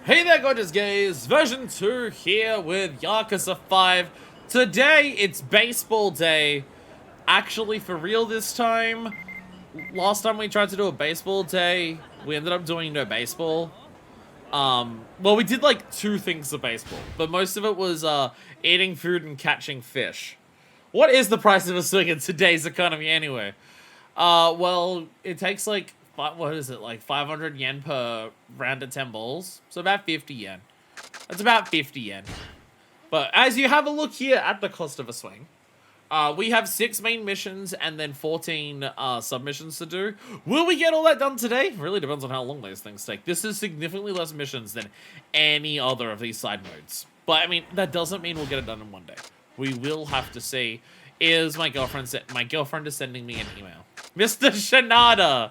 Hey there, gorgeous gays! Version 2 here with Yakuza 5. Today, it's baseball day. Actually, for real this time. Last time we tried to do a baseball day, we ended up doing no baseball. Well, we did like 2 things of baseball, but most of it was eating food and catching fish. What is the price of a swing in today's economy anyway? Well, it takes like, what is it, like 500 yen per round of 10 balls? So about 50 yen. That's about 50 yen. But as you have a look here at the cost of a swing, we have 6 main missions and then 14 submissions to do. Will we get all that done today? Really depends on how long those things take. This is significantly less missions than any other of these side modes. But, I mean, that doesn't mean we'll get it done in one day. We will have to see. Is my girlfriend is sending me an email. Mr. Shinada!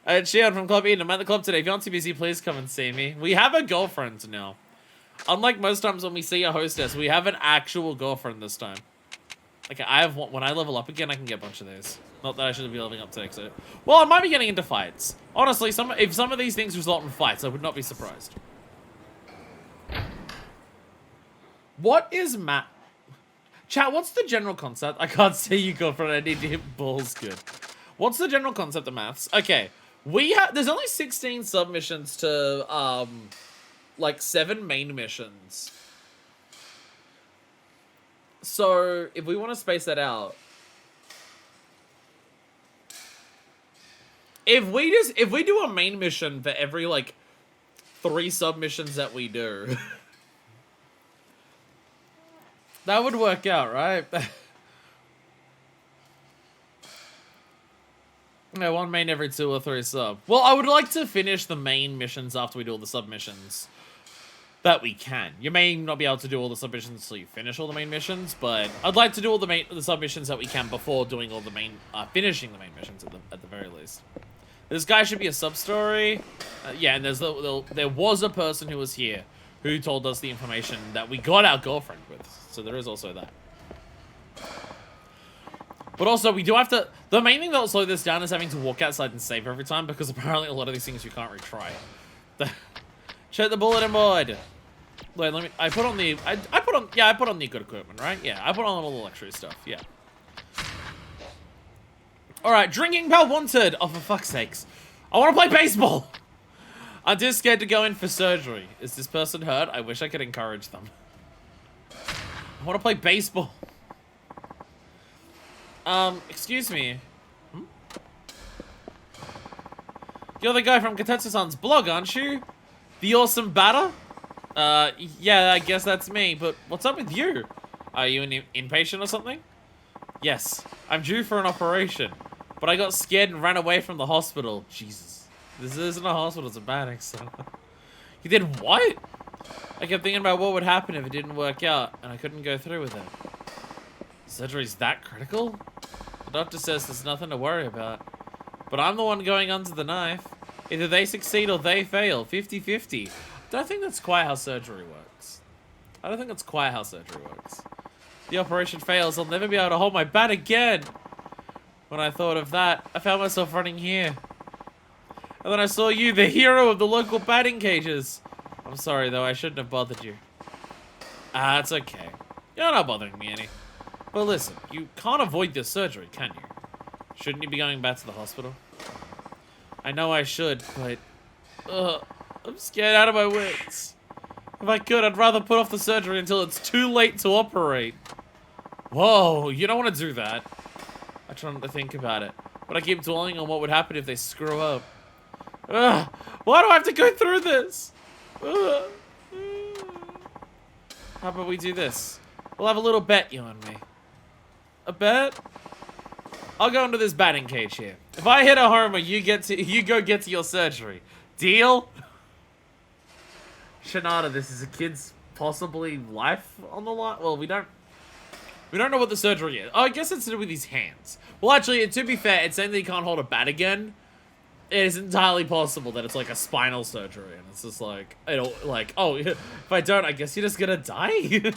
Shion from Club Eden. I'm at the club today. If you're not too busy, please come and see me. We have a girlfriend now. Unlike most times when we see a hostess, we have an actual girlfriend this time. Okay, I have one. When I level up again, I can get a bunch of these. Not that I should be leveling up today, so... Well, I might be getting into fights. Honestly, if some of these things result in fights, I would not be surprised. What is Chat, what's the general concept? I can't see you, girlfriend. I need to hit balls good. What's the general concept of maths? Okay, there's only 16 submissions to, like 7 main missions. So, if we want to space that out... If we do a main mission for every, like, 3 submissions that we do... that would work out, right? Yeah, 1 main every 2 or 3 sub. Well, I would like to finish the main missions after we do all the submissions. That we can. You may not be able to do all the submissions until you finish all the main missions, but I'd like to do all the submissions that we can before doing all the finishing the main missions at the very least. This guy should be a sub-story. Yeah, and there was a person who was here who told us the information that we got our girlfriend with. So there is also that. But also, we do have to... The main thing that will slow this down is having to walk outside and save every time, because apparently a lot of these things you can't retry. Check the bulletin board. Wait, let me... I put on the good equipment, right? Yeah, I put on all the luxury stuff, yeah. Alright, drinking bell wanted! Oh, for fuck's sakes. I want to play baseball! I'm too scared to go in for surgery. Is this person hurt? I wish I could encourage them. I want to play baseball. Excuse me. You're the guy from Katetsu-san's blog, aren't you? The awesome batter? Yeah, I guess that's me, but what's up with you? Are you an inpatient or something? Yes, I'm due for an operation, but I got scared and ran away from the hospital. Jesus. This isn't a hospital, it's a barracks. So. You did what? I kept thinking about what would happen if it didn't work out, and I couldn't go through with it. Surgery's that critical? The doctor says there's nothing to worry about. But I'm the one going under the knife. Either they succeed or they fail. 50-50. I don't think that's quite how surgery works. I don't think that's quite how surgery works. The operation fails, I'll never be able to hold my bat again. When I thought of that, I found myself running here. And then I saw you, the hero of the local batting cages. I'm sorry, though. I shouldn't have bothered you. Ah, it's okay. You're not bothering me any. But listen, you can't avoid this surgery, can you? Shouldn't you be going back to the hospital? I know I should, but... I'm scared out of my wits. If I could, I'd rather put off the surgery until it's too late to operate. Whoa, you don't want to do that. I try not to think about it, but I keep dwelling on what would happen if they screw up. Ugh, why do I have to go through this? Ugh. How about we do this? We'll have a little bet, you and me. A bet? I'll go into this batting cage here. If I hit a homer, you go get to your surgery. Deal? Shinada, this is a kid's possibly life on the line. Well, we don't know what the surgery is. Oh, I guess it's to do with his hands. Well, actually, to be fair, it's saying that he can't hold a bat again. It is entirely possible that it's like a spinal surgery, and it's just like, oh, if I don't, I guess you're just gonna die?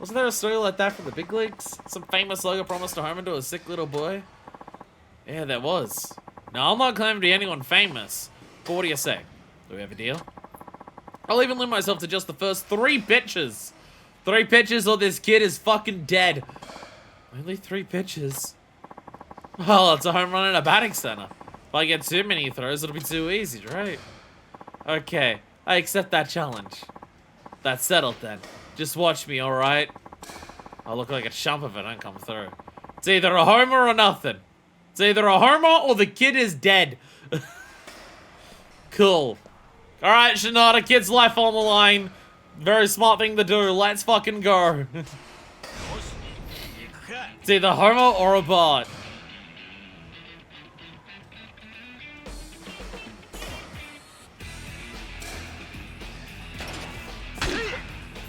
Wasn't there a story like that from the big leagues? Some famous slugger promised a home to a sick little boy? Yeah, there was. Now, I'm not claiming to be anyone famous, but what do you say? Do we have a deal? I'll even limit myself to just the first 3 pitches. 3 pitches or this kid is fucking dead. Only 3 pitches? Well, it's a home run in a batting center. If I get too many throws, it'll be too easy, right? Okay, I accept that challenge. That's settled then. Just watch me, alright? I'll look like a chump if I don't come through. It's either a homer or nothing. It's either a homer or the kid is dead. Cool. Alright, Shinada, kid's life on the line. Very smart thing to do. Let's fucking go. It's either homer or a bot.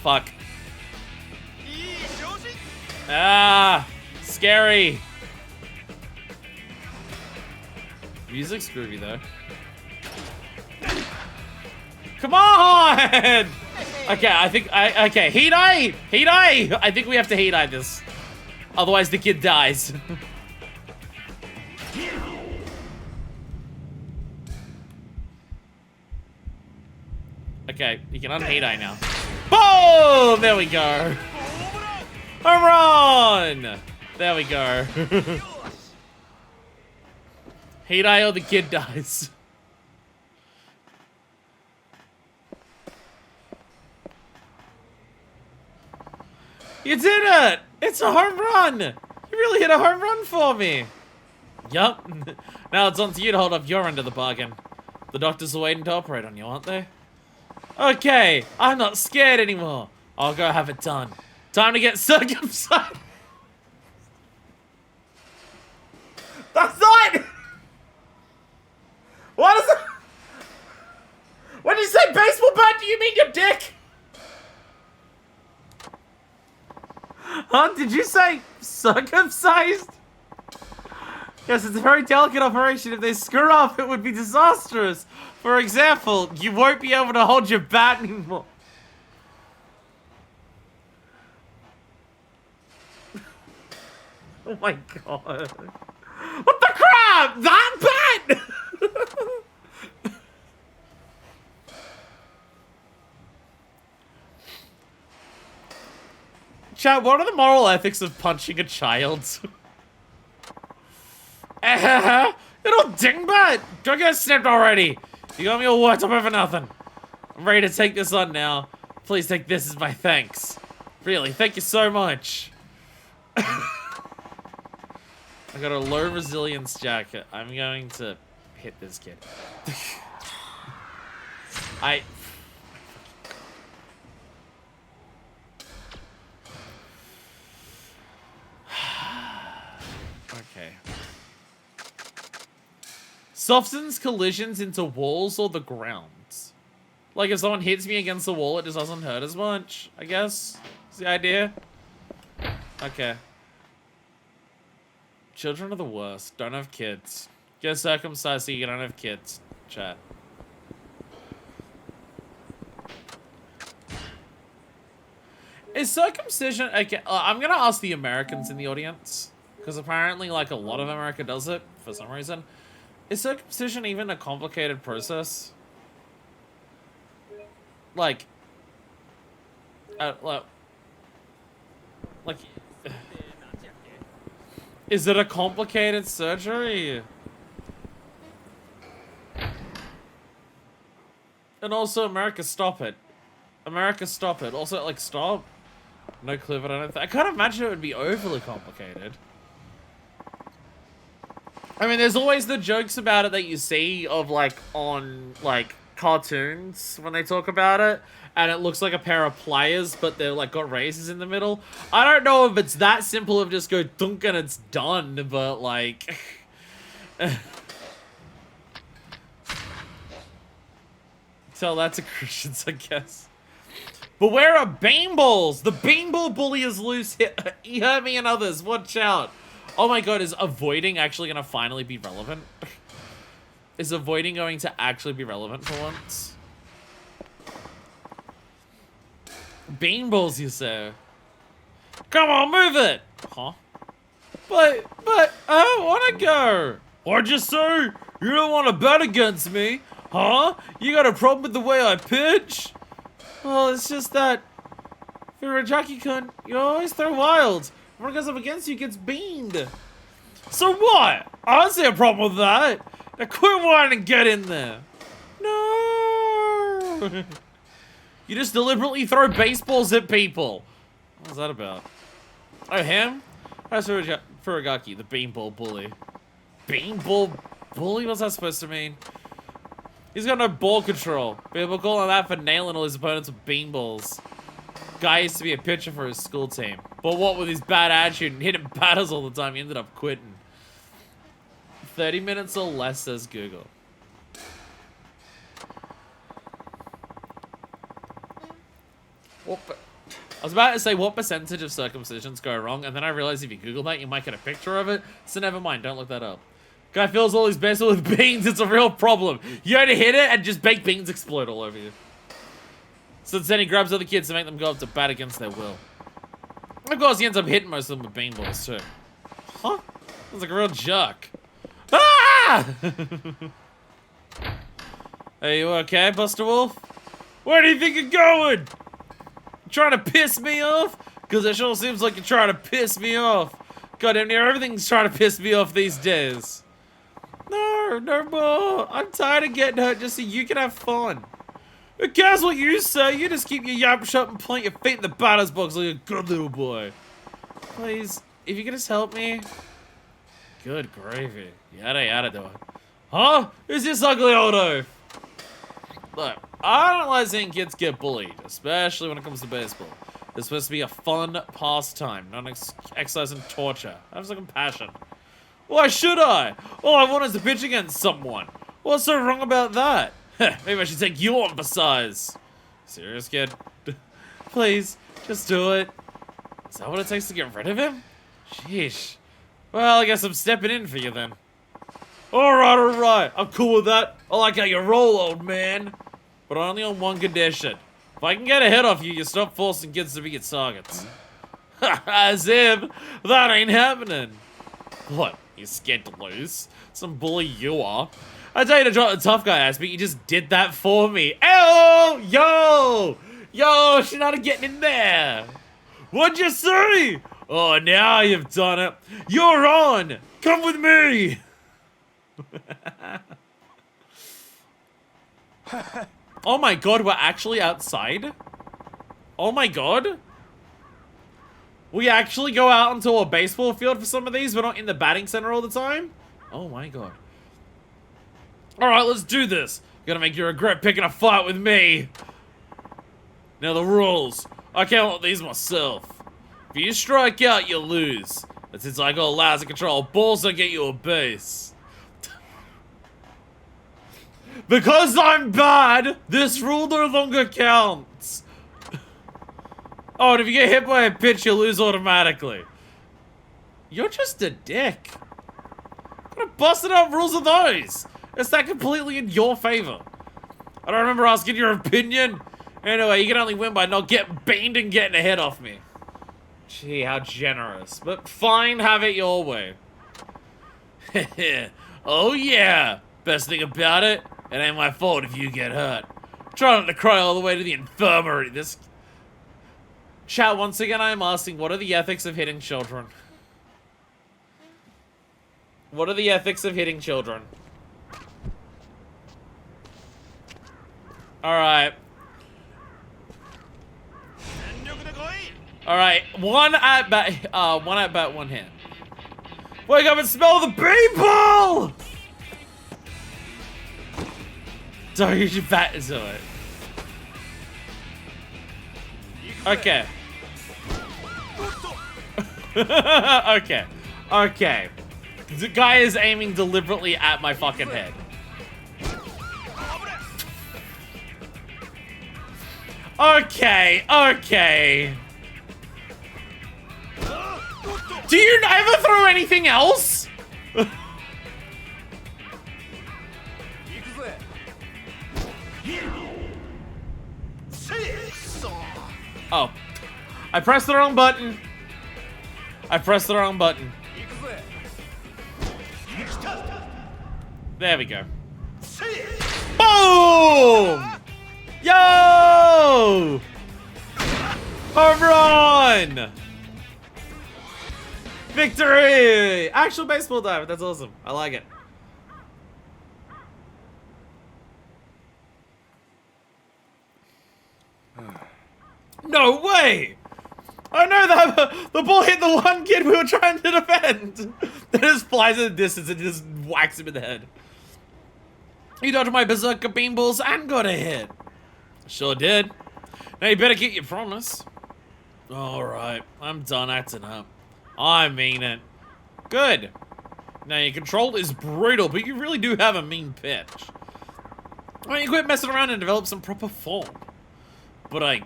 Fuck. Ah, scary. Music's groovy though. Come on! Okay, I think okay, heat eye! Heat eye! I think we have to heat eye this. Otherwise the kid dies. Okay, you can unheat eye now. Boom! There we go. Home run! There we go. Heat eye or the kid dies. You did it! It's a home run! You really hit a home run for me! Yup. Now it's on to you to hold up your end of the bargain. The doctors are waiting to operate on you, aren't they? Okay, I'm not scared anymore. I'll go have it done. Time to get circumcised. That's not... What is it? When you say baseball bat, do you mean your dick? Huh? Did you say circumcised? Yes, it's a very delicate operation. If they screw up, it would be disastrous. For example, you won't be able to hold your bat anymore. Oh my god. What the crap? That bat! Chat, what are the moral ethics of punching a child? Little dingbat! Don't get snipped already! You got me all worked up over nothing. I'm ready to take this on now. Please take this as my thanks. Really, thank you so much. I got a low resilience jacket. I'm going to hit this kid. Okay. Softens collisions into walls or the ground. Like if someone hits me against the wall, it just doesn't hurt as much, I guess. Is the idea. Okay. Children are the worst. Don't have kids. Get circumcised so you don't have kids. Chat. Is circumcision... Okay, I'm gonna ask the Americans in the audience. Because apparently, like, a lot of America does it for some reason. Is circumcision even a complicated process? Like... like... Is it a complicated surgery? And also, America, stop it. America, stop it. Also, like, stop. No clue, but I can't imagine it would be overly complicated. I mean, there's always the jokes about it that you see of, like, on, like, cartoons when they talk about it. And it looks like a pair of pliers, but they're, like, got razors in the middle. I don't know if it's that simple of just go thunk and it's done, but, like... Tell that to Christians, I guess. Beware of beanballs! The beanball bully is loose. He hurt me and others. Watch out. Oh my god, is avoiding actually going to finally be relevant? Is avoiding going to actually be relevant for once? Beanballs, you say? Come on, move it! Huh? But, I don't want to go! What'd you say? You don't want to bet against me? Huh? You got a problem with the way I pitch? Well, it's just that Furigaki-kun, you always throw wild. When it goes up against you, gets beamed. So what? I don't see a problem with that. Now quit whining and get in there. No. You just deliberately throw baseballs at people. What was that about? Oh, him? That's Furigaki, the beanball bully. Beanball bully? What's that supposed to mean? He's got no ball control. People call him that for nailing all his opponents with beanballs. Guy used to be a pitcher for his school team. But what with his bad attitude and hitting batters all the time, he ended up quitting. 30 minutes or less, says Google. I was about to say, what percentage of circumcisions go wrong? And then I realized if you Google that, you might get a picture of it. So never mind, don't look that up. Guy fills all his bases with beans. It's a real problem. You only hit it and just baked beans explode all over you. So then he grabs other kids to make them go up to bat against their will. Of course, he ends up hitting most of them with beanballs too. Huh? Sounds like a real jerk. Ah! Are you okay, Buster Wolf? Where do you think you're going? Trying to piss me off? Because it sure seems like you're trying to piss me off. Goddamn near everything's trying to piss me off these days. No, no more. I'm tired of getting hurt just so you can have fun. Who cares what you say? You just keep your yap shut and plant your feet in the batter's box like a good little boy. Please, if you could just help me. Good gravy. Yada yada do it. Huh? Who's this ugly old oaf? Look, I don't like seeing kids get bullied, especially when it comes to baseball. It's supposed to be a fun pastime, not an exercise in torture. Have some compassion. Why should I? All I want is to pitch against someone. What's so wrong about that? Maybe I should take you on besides. Serious, kid? Please, just do it. Is that what it takes to get rid of him? Sheesh. Well, I guess I'm stepping in for you then. Alright. I'm cool with that. I like how you roll, old man. But only on one condition. If I can get a hit off you, you stop forcing kids to be your targets. As if that ain't happening. What? You scared to lose? Some bully you are. I tell you to drop the tough guy ass, but you just did that for me. Ew! Yo! Yo, Shinada getting in there. What'd you say? Oh, now you've done it. You're on. Come with me. Oh my god, we're actually outside? Oh my god. We actually go out onto a baseball field for some of these? We're not in the batting center all the time? Oh my god. Alright, let's do this. Gonna make you regret picking a fight with me. Now the rules. I can't let these myself. If you strike out, you lose. But since I got lousy control, balls don't get you a base. Because I'm bad, this rule no longer counts. Oh, and if you get hit by a pitch, you lose automatically. You're just a dick. What kind of busted up rules are those? It's that completely in your favor. I don't remember asking your opinion. Anyway, you can only win by not getting beamed and getting a hit off me. Gee, how generous. But fine, have it your way. Oh yeah. Best thing about it, it ain't my fault if you get hurt. Try not to cry all the way to the infirmary. This... Chat, once again, I am asking, what are the ethics of hitting children? What are the ethics of hitting children? Alright. Alright, one at bat, one hit. Wake up and smell the people! Don't use your bat into it. Okay. Okay. The guy is aiming deliberately at my fucking head. Okay. Do you ever throw anything else? Oh. I pressed the wrong button. There we go. Boom! Yo! Victory! Actual baseball diamond. That's awesome. I like it. No way! Oh no, the ball hit the one kid we were trying to defend. It just flies in the distance and just whacks him in the head. You dodged my berserker beanballs and got a hit. Sure did. Now you better keep your promise. Alright, I'm done acting up. I mean it. Good. Now your control is brutal, but you really do have a mean pitch. Why don't you quit messing around and develop some proper form? But I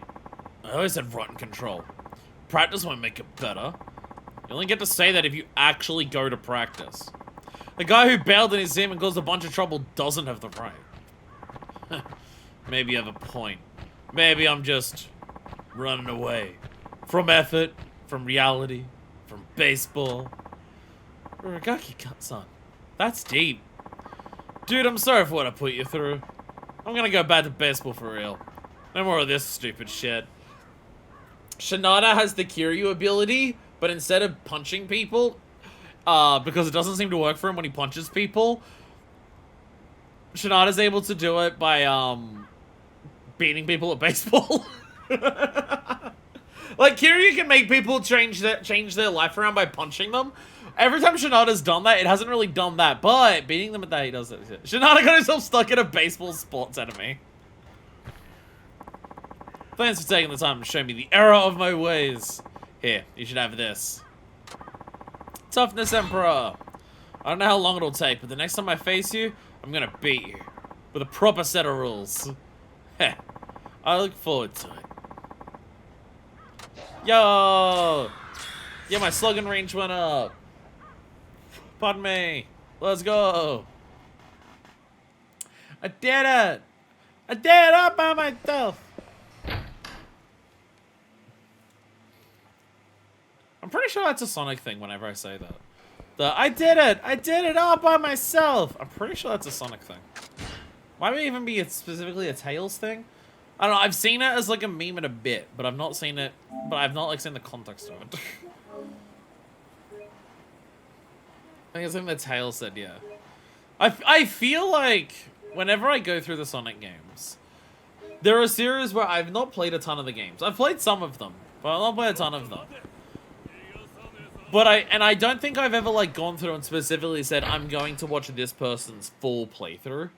always had rotten control. Practice won't make it better. You only get to say that if you actually go to practice. The guy who bailed in his team and caused a bunch of trouble doesn't have the right. Maybe you have a point. Maybe I'm just running away. From effort, from reality, from baseball. Uragaki-san. That's deep. Dude, I'm sorry for what I put you through. I'm gonna go back to baseball for real. No more of this stupid shit. Shinada has the Kiryu ability, but instead of punching people, because it doesn't seem to work for him when he punches people, Shinada's able to do it by, beating people at baseball. Like, Kiryu can make people change their life around by punching them. Every time Shinada's done that, it hasn't really done that, but beating them at that, he does it. Shinada got himself stuck in a baseball sports enemy. Thanks for taking the time to show me the error of my ways. Here, you should have this. Toughness Emperor. I don't know how long it'll take, but the next time I face you, I'm gonna beat you. With a proper set of rules. Heh. I look forward to it. Yo! Yeah, my slugging range went up. Pardon me. Let's go. I did it! I did it all by myself! I'm pretty sure that's a Sonic thing whenever I say that. I did it all by myself! I'm pretty sure that's a Sonic thing. Might even be specifically a Tails thing? I don't know, I've seen it as like a meme in a bit, but I've not seen it, but I've not like seen the context of it. I think it's something that Tails said, yeah. I feel like whenever I go through the Sonic games, there are series where I've not played a ton of the games. I've played some of them, but I've not played a ton of them. But I don't think I've ever like gone through and specifically said, I'm going to watch this person's full playthrough.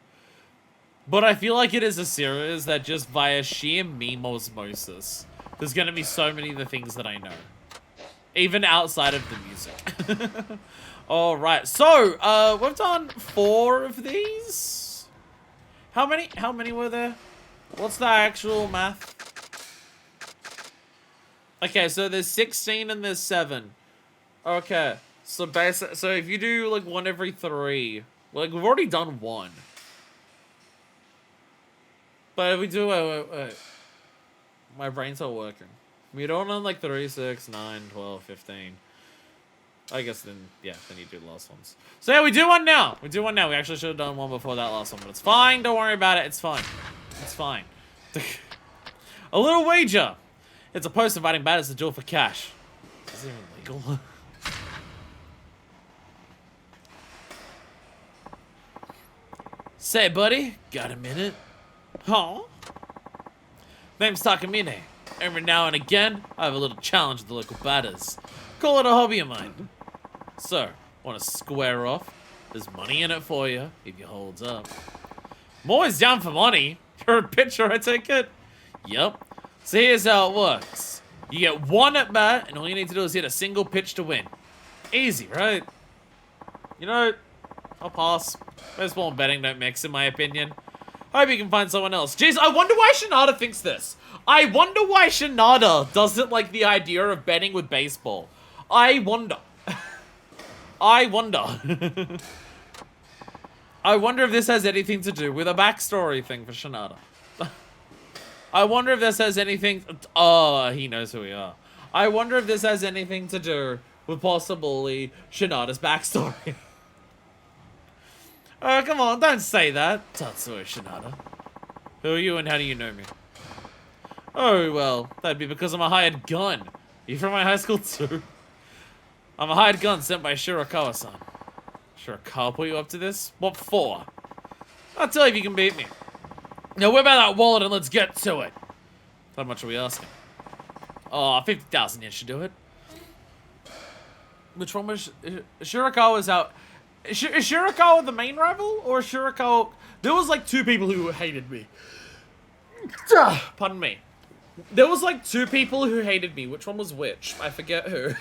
But I feel like it is a series that just via sheer meme osmosis, there's gonna be so many of the things that I know. Even outside of the music. Alright, so, we've done 4 of these? How many were there? What's the actual math? Okay, so there's 16 and there's 7. Okay, so so if you do like 1 every 3, like we've already done 1. But if we do, wait. My brain's not working. We don't on like 3, 6, 9, 12, 15. I guess then, yeah, then you do the last ones. So yeah, we do one now. We actually should have done 1 before that last one, but it's fine. Don't worry about it. It's fine. It's fine. A little wager. It's a post inviting batters to duel for cash. Is it even legal? Say, buddy, got a minute? Huh? Name's Takamine. Every now and again, I have a little challenge with the local batters. Call it a hobby of mine. So, want to square off? There's money in it for you, if you holds up. I'm always down for money. You're a pitcher, I take it? Yep. So here's how it works. You get 1 at bat, and all you need to do is hit a single pitch to win. Easy, right? You know, I'll pass. Baseball and betting don't mix, in my opinion. Hope you can find someone else. Jeez, I wonder why Shinada thinks this. I wonder why Shinada doesn't like the idea of betting with baseball. I wonder. I wonder. I wonder if this has anything to do with a backstory thing for Shinada. I wonder if this has anything... Oh, he knows who we are. I wonder if this has anything to do with possibly Shinada's backstory. Oh, come on, don't say that. Tatsuo Shinada. Who are you and how do you know me? Oh, well, that'd be because I'm a hired gun. You from my high school too? I'm a hired gun sent by Shirakawa-san. Shirakawa put you up to this? What for? I'll tell you if you can beat me. Now whip out that wallet and let's get to it. How much are we asking? Oh, 50,000 yen should do it. Which one was... Shirakawa's out... Is Shirakawa the main rival? Or Shirakawa... There was like 2 people who hated me. Pardon me. There was like 2 people who hated me. Which one was which? I forget who.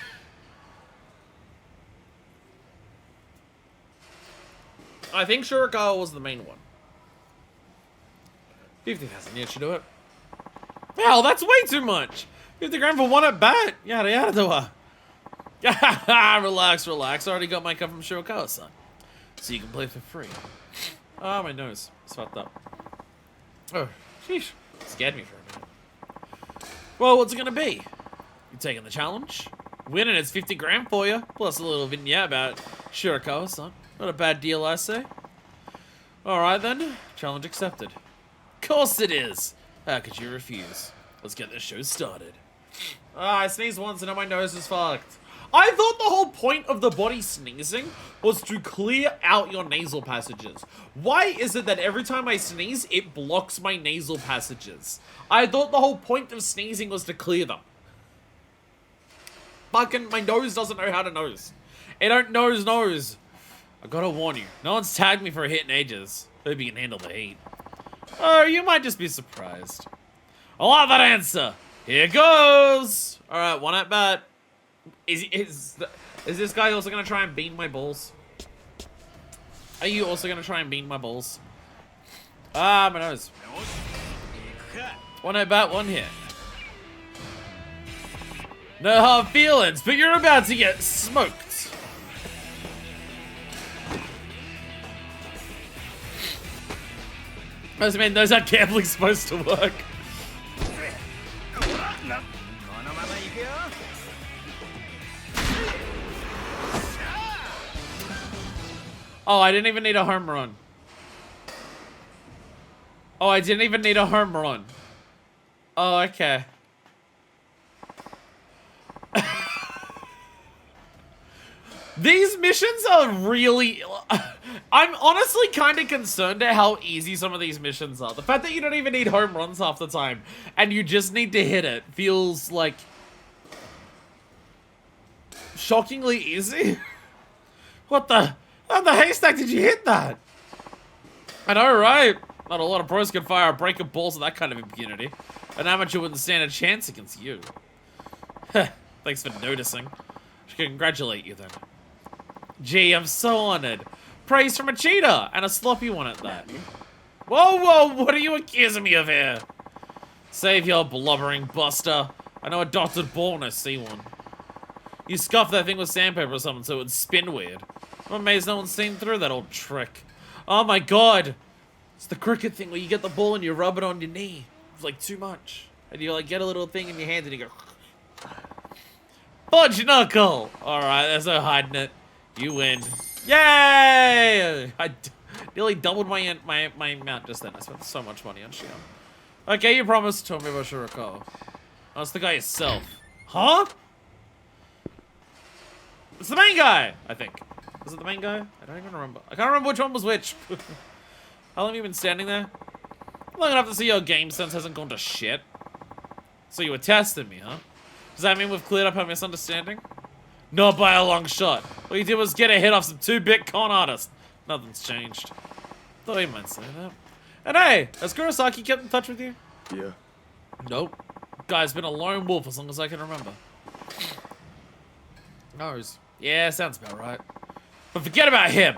I think Shirakawa was the main one. 50,000 yen should do it. Hell, that's way too much. 50 grand for 1 at bat. Yada yada do Relax, relax. I already got my cut from Shirakawa-san. So you can play for free. Oh, my nose. It's fucked up. Oh, sheesh. Scared me for a minute. Well, what's it gonna be? You taking the challenge? Winning it's 50 grand for you. Plus a little vignette about Shirakawa-san. Not a bad deal, I say. Alright then. Challenge accepted. Course it is. How could you refuse? Let's get this show started. I sneezed once and now my nose is fucked. I thought the whole point of the body sneezing was to clear out your nasal passages. Why is it that every time I sneeze, it blocks my nasal passages? I thought the whole point of sneezing was to clear them. Fucking, my nose doesn't know how to nose. It don't nose. I gotta warn you, no one's tagged me for a hit in ages. Hope you can handle the heat. Oh, you might just be surprised. I like that answer. Here goes. All right, 1 at bat. Is this guy also gonna try and bean my balls? Are you also gonna try and bean my balls? Ah, my nose. 1 at bat, 1 hit. No hard feelings, but you're about to get smoked. Must mean those are gambling supposed to work. Oh, I didn't even need a home run. Oh, I didn't even need a home run. Oh, okay. These missions are really... I'm honestly kind of concerned at how easy some of these missions are. The fact that you don't even need home runs half the time, and you just need to hit it, feels like... shockingly easy. What the... How the haystack did you hit that? I know, right? Not a lot of pros can fire a break of balls with that kind of impunity. An amateur wouldn't stand a chance against you. Thanks for noticing. I should congratulate you then. Gee, I'm so honored. Praise from a cheater, and a sloppy one at that. Whoa, what are you accusing me of here? Save your blubbering buster. I know a dotted ball when I see one. You scuffed that thing with sandpaper or something so it would spin weird. I'm amazed no one's seen through that old trick. Oh my god! It's the cricket thing where you get the ball and you rub it on your knee. It's like too much. And you like get a little thing in your hand and you go... Fudge knuckle! Alright, there's no hiding it. You win. Yay! I nearly doubled my amount just then. I spent so much money on Shion. Okay, you promised to tell me about Shirakawa. Oh, it's the guy yourself. Huh? It's the main guy, I think. Is it the main guy? I don't even remember. I can't remember which one was which. How long have you been standing there? Long enough to see your game sense hasn't gone to shit. So you were testing me, huh? Does that mean we've cleared up our misunderstanding? Not by a long shot. All you did was get a hit off some 2-bit con artists. Nothing's changed. Thought you might say that. And hey, has Kurosaki kept in touch with you? Yeah. Nope. Guy's been a lone wolf as long as I can remember. Knows. Yeah, sounds about right. But forget about him.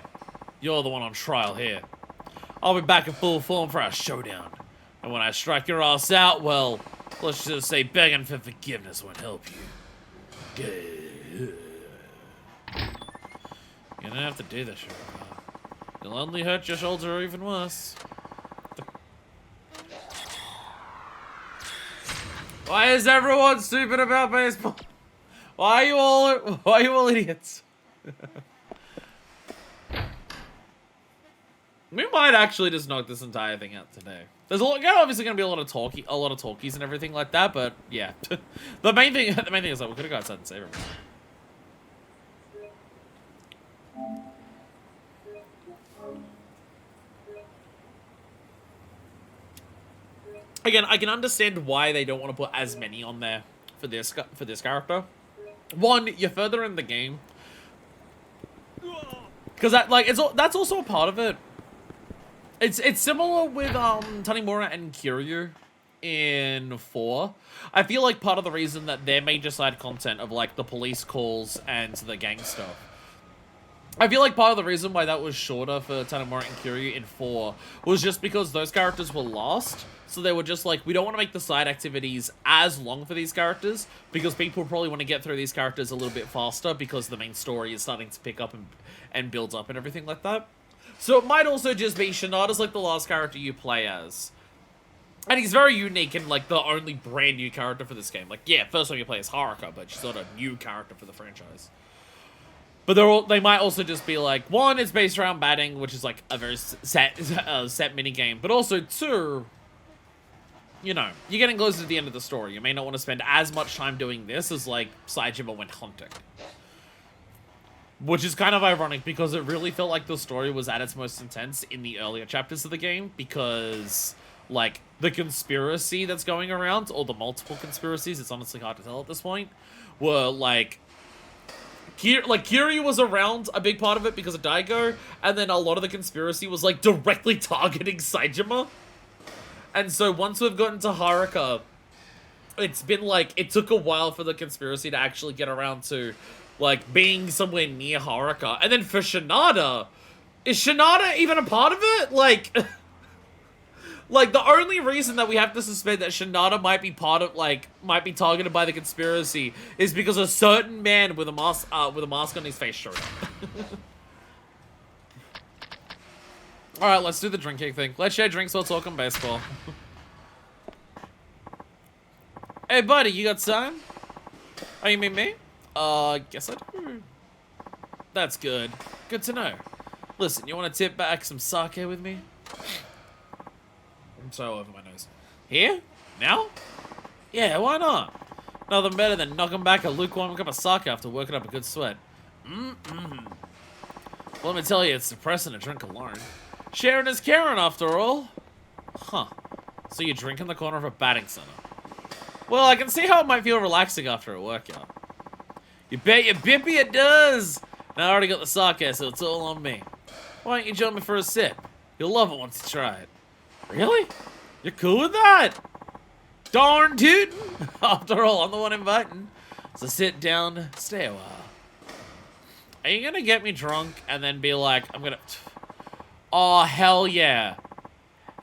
You're the one on trial here. I'll be back in full form for our showdown. And when I strike your ass out, well, let's just say begging for forgiveness won't help you. You don't have to do this, Shirakawa. You'll only hurt your shoulder or even worse. Why is everyone stupid about baseball? Why are you all idiots? We might actually just knock this entire thing out today. There's obviously gonna be a lot of talkies and everything like that, but yeah. the main thing is that we could have got outside and save him. Again, I can understand why they don't want to put as many on there for this character. One, you're further in the game, because that's also a part of it. It's similar with Tanimura and Kiryu in 4. I feel like part of the reason that their major side content of like the police calls and the gang stuff, I feel like part of the reason why that was shorter for Tanimura and Kiryu in 4 was just because those characters were lost. So they were just like, we don't want to make the side activities as long for these characters because people probably want to get through these characters a little bit faster because the main story is starting to pick up and build up and everything like that. So it might also just be Shinada's like the last character you play as. And he's very unique and like the only brand new character for this game. Like, yeah, first time you play as Haruka, but she's not a new character for the franchise. But they might also just be like, one, it's based around batting, which is like a very set mini game. But also, two, you know, you're getting closer to the end of the story. You may not want to spend as much time doing this as like Saejima went hunting. Which is kind of ironic because it really felt like the story was at its most intense in the earlier chapters of the game because, like, the conspiracy that's going around, or the multiple conspiracies, it's honestly hard to tell at this point, were, like, Kiryu was around a big part of it because of Daigo, and then a lot of the conspiracy was, like, directly targeting Saejima. And so once we've gotten to Haruka, it's been, like, it took a while for the conspiracy to actually get around to, like, being somewhere near Haruka. And then for Shinada, is Shinada even a part of it? Like, like, the only reason that we have to suspect that Shinada might be part of, like, might be targeted by the conspiracy is because a certain man with a mask on his face showed up. Alright, let's do the drinking thing. Let's share drinks while talking baseball. Hey, buddy, you got time? Oh, you mean me? Guess I do. That's good. Good to know. Listen, you want to tip back some sake with me? I'm so over my nose. Here? Now? Yeah, why not? Nothing better than knocking back a lukewarm cup of sake after working up a good sweat. Well, let me tell you, it's depressing to drink alone. Sharing is caring, after all. Huh. So you drink in the corner of a batting center. Well, I can see how it might feel relaxing after a workout. You bet your bippy it does! Now I already got the sake, so it's all on me. Why don't you join me for a sip? You'll love it once you try it. Really? You're cool with that? Darn tootin'! After all, I'm the one inviting. So sit down, stay a while. Are you gonna get me drunk and then be like, I'm gonna... Oh, hell yeah.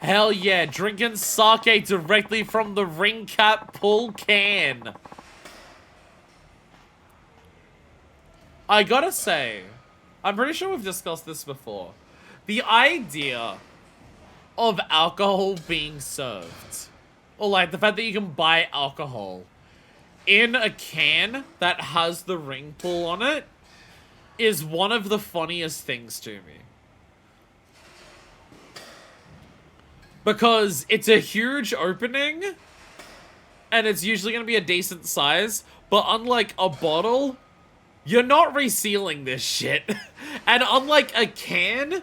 Hell yeah, drinking sake directly from the ring cap pull can. I gotta say, I'm pretty sure we've discussed this before. The idea of alcohol being served, or like the fact that you can buy alcohol in a can that has the ring pull on it, is one of the funniest things to me. Because it's a huge opening, and it's usually going to be a decent size, but unlike a bottle, you're not resealing this shit. And unlike a can,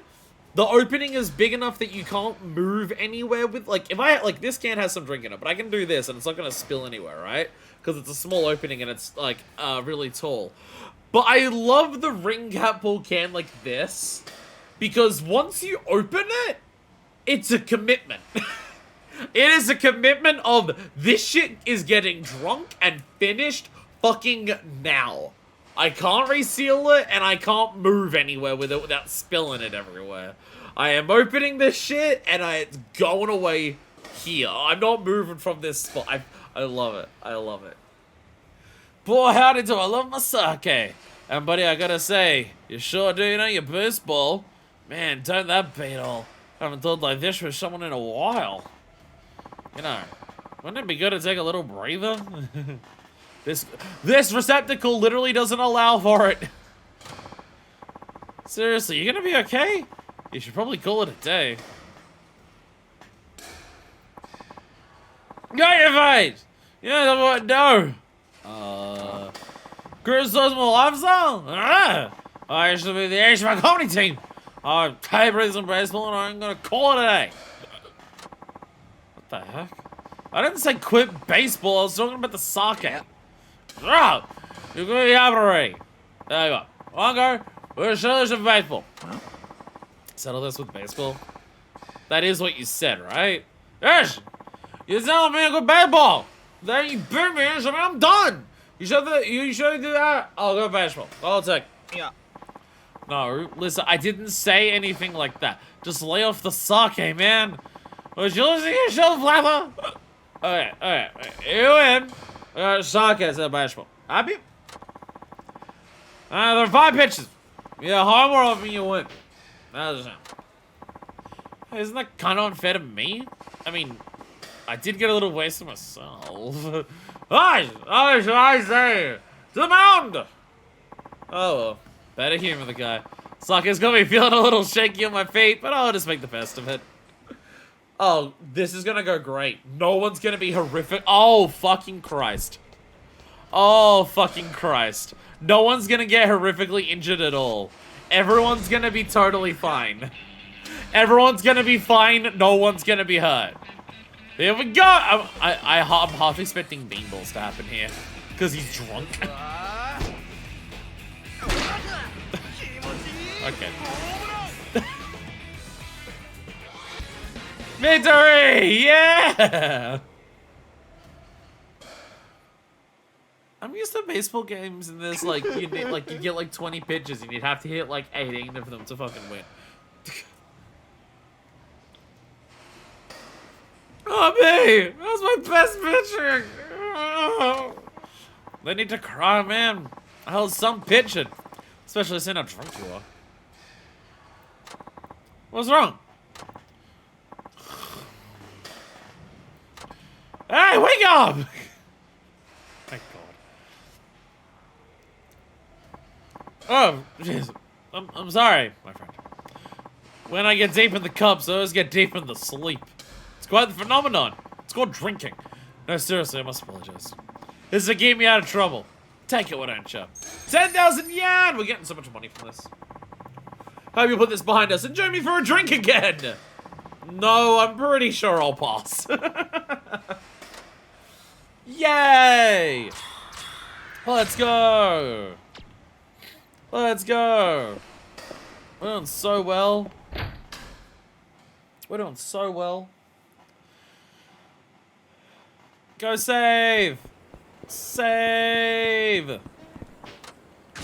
the opening is big enough that you can't move anywhere with, like, if I, like, this can has some drink in it, but I can do this and it's not going to spill anywhere, right? Because it's a small opening and it's, like, really tall. But I love the ring cap pull can like this, because once you open it, it's a commitment. It is a commitment of, this shit is getting drunk and finished fucking now. I can't reseal it, and I can't move anywhere with it without spilling it everywhere. I am opening this shit, and it's going away here. I'm not moving from this spot. I love it. I love it. Boy, howdy do I love my sake. And buddy, I gotta say, you sure do know your baseball. Man, don't that beat all. I haven't thought like this with someone in a while. You know, wouldn't it be good to take a little breather? This receptacle literally doesn't allow for it. Seriously, you gonna be okay? You should probably call it a day. Got your face! Yeah, what? No. Criticize my lifestyle? I used to be the ace of my comedy team. I'm tired of some baseball and I'm gonna call it a day. What the heck? I didn't say quit baseball. I was talking about the sake. Oh, you're going to have it already. There you go. One go. We're settle this with baseball. Settle this with baseball? That is what you said, right? Yes! You're telling me to go baseball! Then you beat me and I'm done! You should do that. I'll go baseball. I'll take. Yeah. No, listen, I didn't say anything like that. Just lay off the sake, man. Was you losing your show, Flapper? Okay. You win. Sake is a baseball. Happy? There are 5 pitches. Yeah, home or off and you win. That's it. Isn't that kind of unfair to me? I mean, I did get a little wasted myself. I say, to the mound! Oh well, better humor the guy. Sake's got me feeling a little shaky on my feet, but I'll just make the best of it. Oh, this is gonna go great. No one's gonna be horrific. Oh, fucking Christ. Oh, fucking Christ. No one's gonna get horrifically injured at all. Everyone's gonna be totally fine. Everyone's gonna be fine. No one's gonna be hurt. Here we go. I'm half expecting beanballs to happen here because he's drunk. Okay. Victory! Yeah! I'm used to baseball games in this, like, you get like 20 pitches and you'd have to hit like 18 of them to fucking win. Oh, me! That was my best pitching! Oh. They need to cry, man. How's some pitching? Especially seeing how drunk you are. What's wrong? Hey, wake up! Thank God. Oh, jeez. I'm sorry, my friend. When I get deep in the cups, I always get deep in the sleep. It's quite the phenomenon. It's called drinking. No, seriously, I must apologize. This is to keep me out of trouble. Take it, why don't you? 10,000 yen! We're getting so much money from this. Hope you put this behind us and join me for a drink again. No, I'm pretty sure I'll pass. Yay! Let's go. Let's go. We're doing so well. We're doing so well. Go save! Save!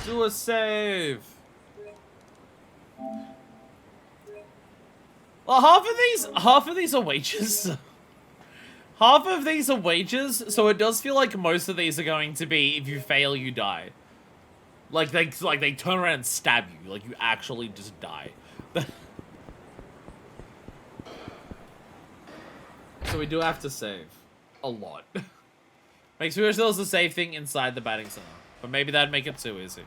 Do a save! Well, half of these are wages. Half of these are wages, so it does feel like most of these are going to be, if you fail, you die. Like they turn around and stab you, like you actually just die. So we do have to save. A lot. Makes me wish there was a save thing inside the batting center. But maybe that'd make it too easy.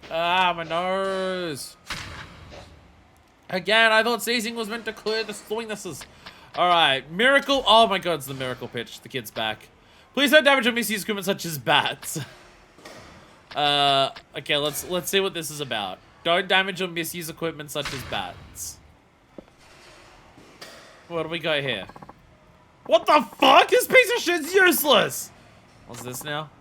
Ah, my nose. Again, I thought seizing was meant to clear the swingnesses. Alright, miracle. Oh my God, it's the miracle pitch. The kid's back. Please don't damage or misuse equipment such as bats. Okay, let's see what this is about. Don't damage or misuse equipment such as bats. What do we got here? What the fuck? This piece of shit's useless! What's this now?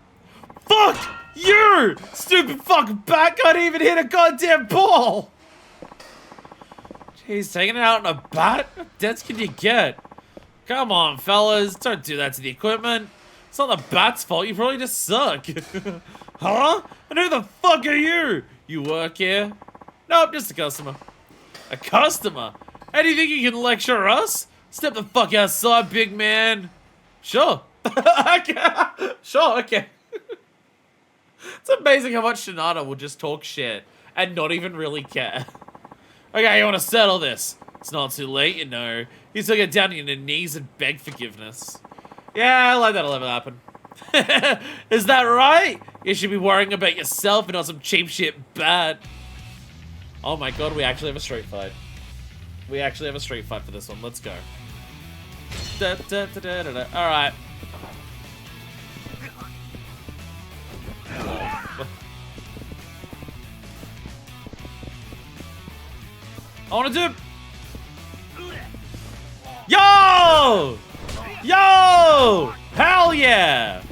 Fuck you! Stupid fucking bat can't even hit a goddamn ball! Jeez, taking it out in a bat? What deaths can you get? Come on, fellas. Don't do that to the equipment. It's not the bat's fault. You probably just suck. Huh? And who the fuck are you? You work here? Nope, just a customer. A customer? How do you think you can lecture us? Step the fuck outside, big man. Sure. Okay. Sure, okay. It's amazing how much Shinada will just talk shit and not even really care. Okay, you want to settle this? It's not too late, you know. You still get down on your knees and beg forgiveness. Yeah, I like that'll ever happen. Is that right? You should be worrying about yourself and not some cheap shit bat. Oh my God, we actually have a street fight. We actually have a street fight for this one. Let's go. Da, da, da, da, da, da. All right. I want to do. Yo! Yo! Hell yeah!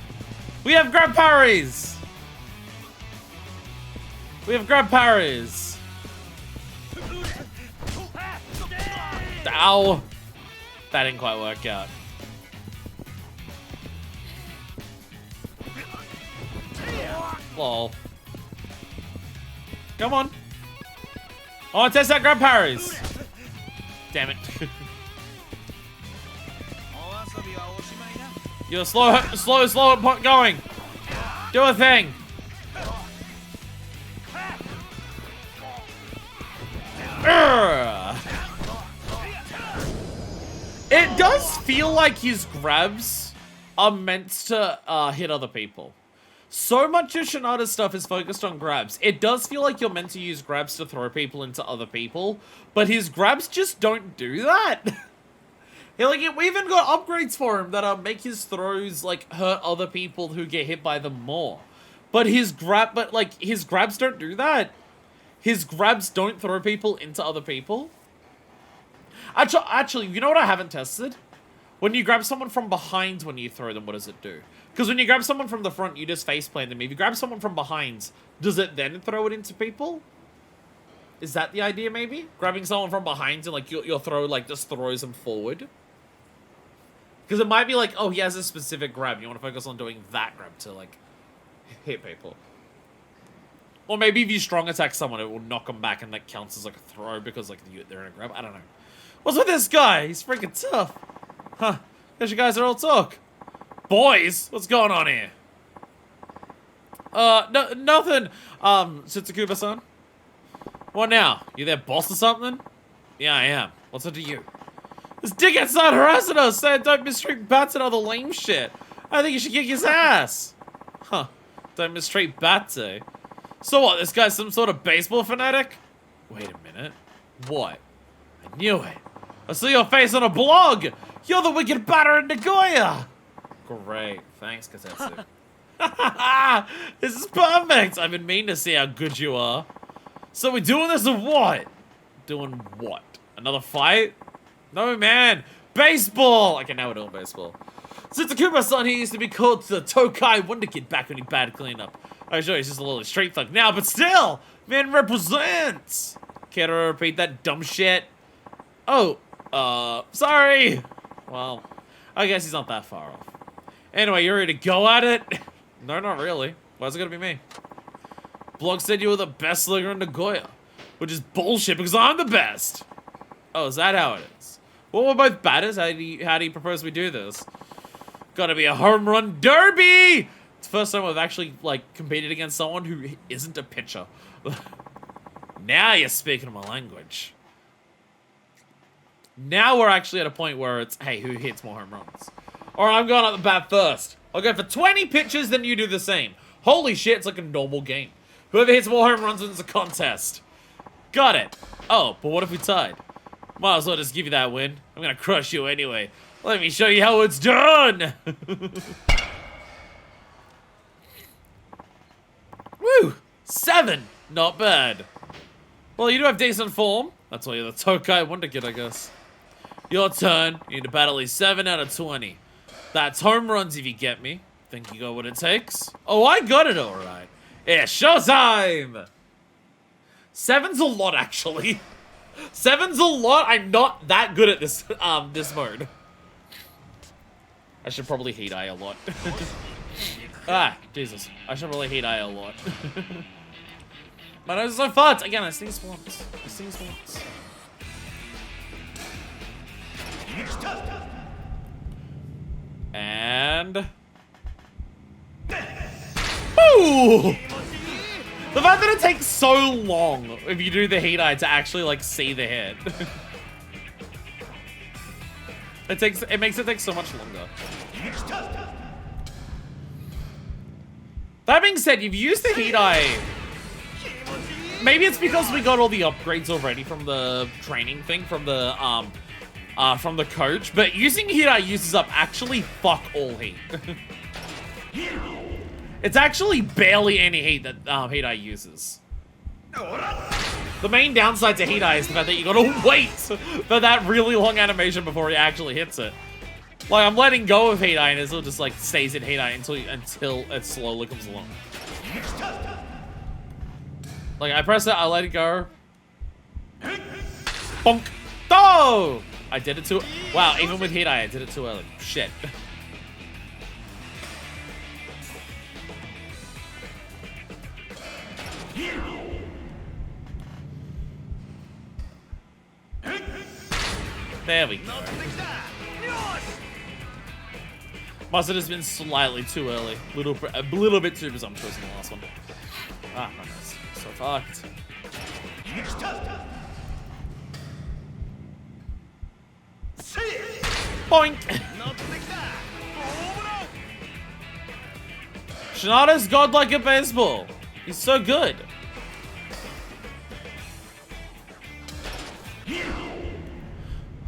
We have grab parries! We have grab parries! Ow! That didn't quite work out. Lol. Come on. I want to test out grab parries. Damn it. You're slow going. Do a thing. Urgh. It does feel like his grabs are meant to hit other people. So much of Shinada's stuff is focused on grabs. It does feel like you're meant to use grabs to throw people into other people, but his grabs just don't do that. We even got upgrades for him that make his throws like hurt other people who get hit by them more. But his grabs don't do that. His grabs don't throw people into other people. Actually, you know what I haven't tested? When you grab someone from behind when you throw them, what does it do? Because when you grab someone from the front, you just faceplant them. If you grab someone from behind, does it then throw it into people? Is that the idea, maybe? Grabbing someone from behind and, like, your throw, like, just throws them forward? Because it might be like, oh, he has a specific grab. You want to focus on doing that grab to, like, hit people. Or maybe if you strong attack someone, it will knock them back and that counts as, like, a throw because, like, they're in a grab. I don't know. What's with this guy? He's freaking tough. Huh. Guess you guys are all talk. Boys, what's going on here? Nothing. Sitsukuba-san? What now? You their boss or something? Yeah, I am. What's up to you? This dickhead's not harassing us, saying don't mistreat bats and other lame shit. I think you should kick his ass. Huh. Don't mistreat bats, eh? So what, this guy's some sort of baseball fanatic? Wait a minute. What? I knew it. I saw your face on a blog. You're the wicked batter in Nagoya. Great. Thanks, Katetsu. This is perfect. I've been meaning to see how good you are. So we're doing this or what? Doing what? Another fight? No, man. Baseball. Okay, now we're doing baseball. Sitsukuba-san, he used to be called the Tokai Wonder Kid back when he batted cleanup. I'm sure he's just a little street thug now, but still, man represents. Care to repeat that dumb shit? Oh, sorry. Well, I guess he's not that far off. Anyway, you ready to go at it? No, not really. Why's it gonna be me? Blog said you were the best slugger in Nagoya, which is bullshit because I'm the best. Oh, is that how it is? Well, we're both batters. How do you propose we do this? Gotta be a home run derby! It's the first time we've actually, like, competed against someone who isn't a pitcher. Now you're speaking my language. Now we're actually at a point where it's, hey, who hits more home runs? Alright, I'm going at the bat first. I'll go for 20 pitches, then you do the same. Holy shit, it's like a normal game. Whoever hits more home runs wins the contest. Got it. Oh, but what if we tied? Might as well just give you that win. I'm gonna crush you anyway. Let me show you how it's done! Woo! 7! Not bad. Well, you do have decent form. That's why you're the Tokai Wonder Kid, I guess. Your turn. You need to bat at least 7 out of 20. That's home runs if you get me. Think you got what it takes? Oh, I got it alright. Yeah, showtime! 7's a lot, actually. 7's a lot. I'm not that good at this this mode. I should probably heat eye a lot. Ah, Jesus. I should probably heat eye a lot. My nose is so fucked. Again, I sneezed once. I sneezed once. And... Ooh! The fact that it takes so long if you do the heat eye to actually, like, see the hit. It makes it take so much longer. That being said, you've used the heat eye. Maybe it's because we got all the upgrades already from the training thing, from the coach, but using heat eye uses up actually fuck all heat. It's actually barely any heat that heat eye uses. The main downside to heat eye is the fact that you gotta wait for that really long animation before he actually hits it. Like, I'm letting go of Heat Eye and it still just, like, stays in Heat Eye until it slowly comes along. Like, I press it, I let it go. Bonk! Oh! I did it too... Wow, even with Heat Eye, I did it too early. Shit. There we go. Must have just been slightly too early. A little bit too presumptuous in the last one. Ah, my nose. So fucked. Boink! Shinada's godlike at baseball. He's so good.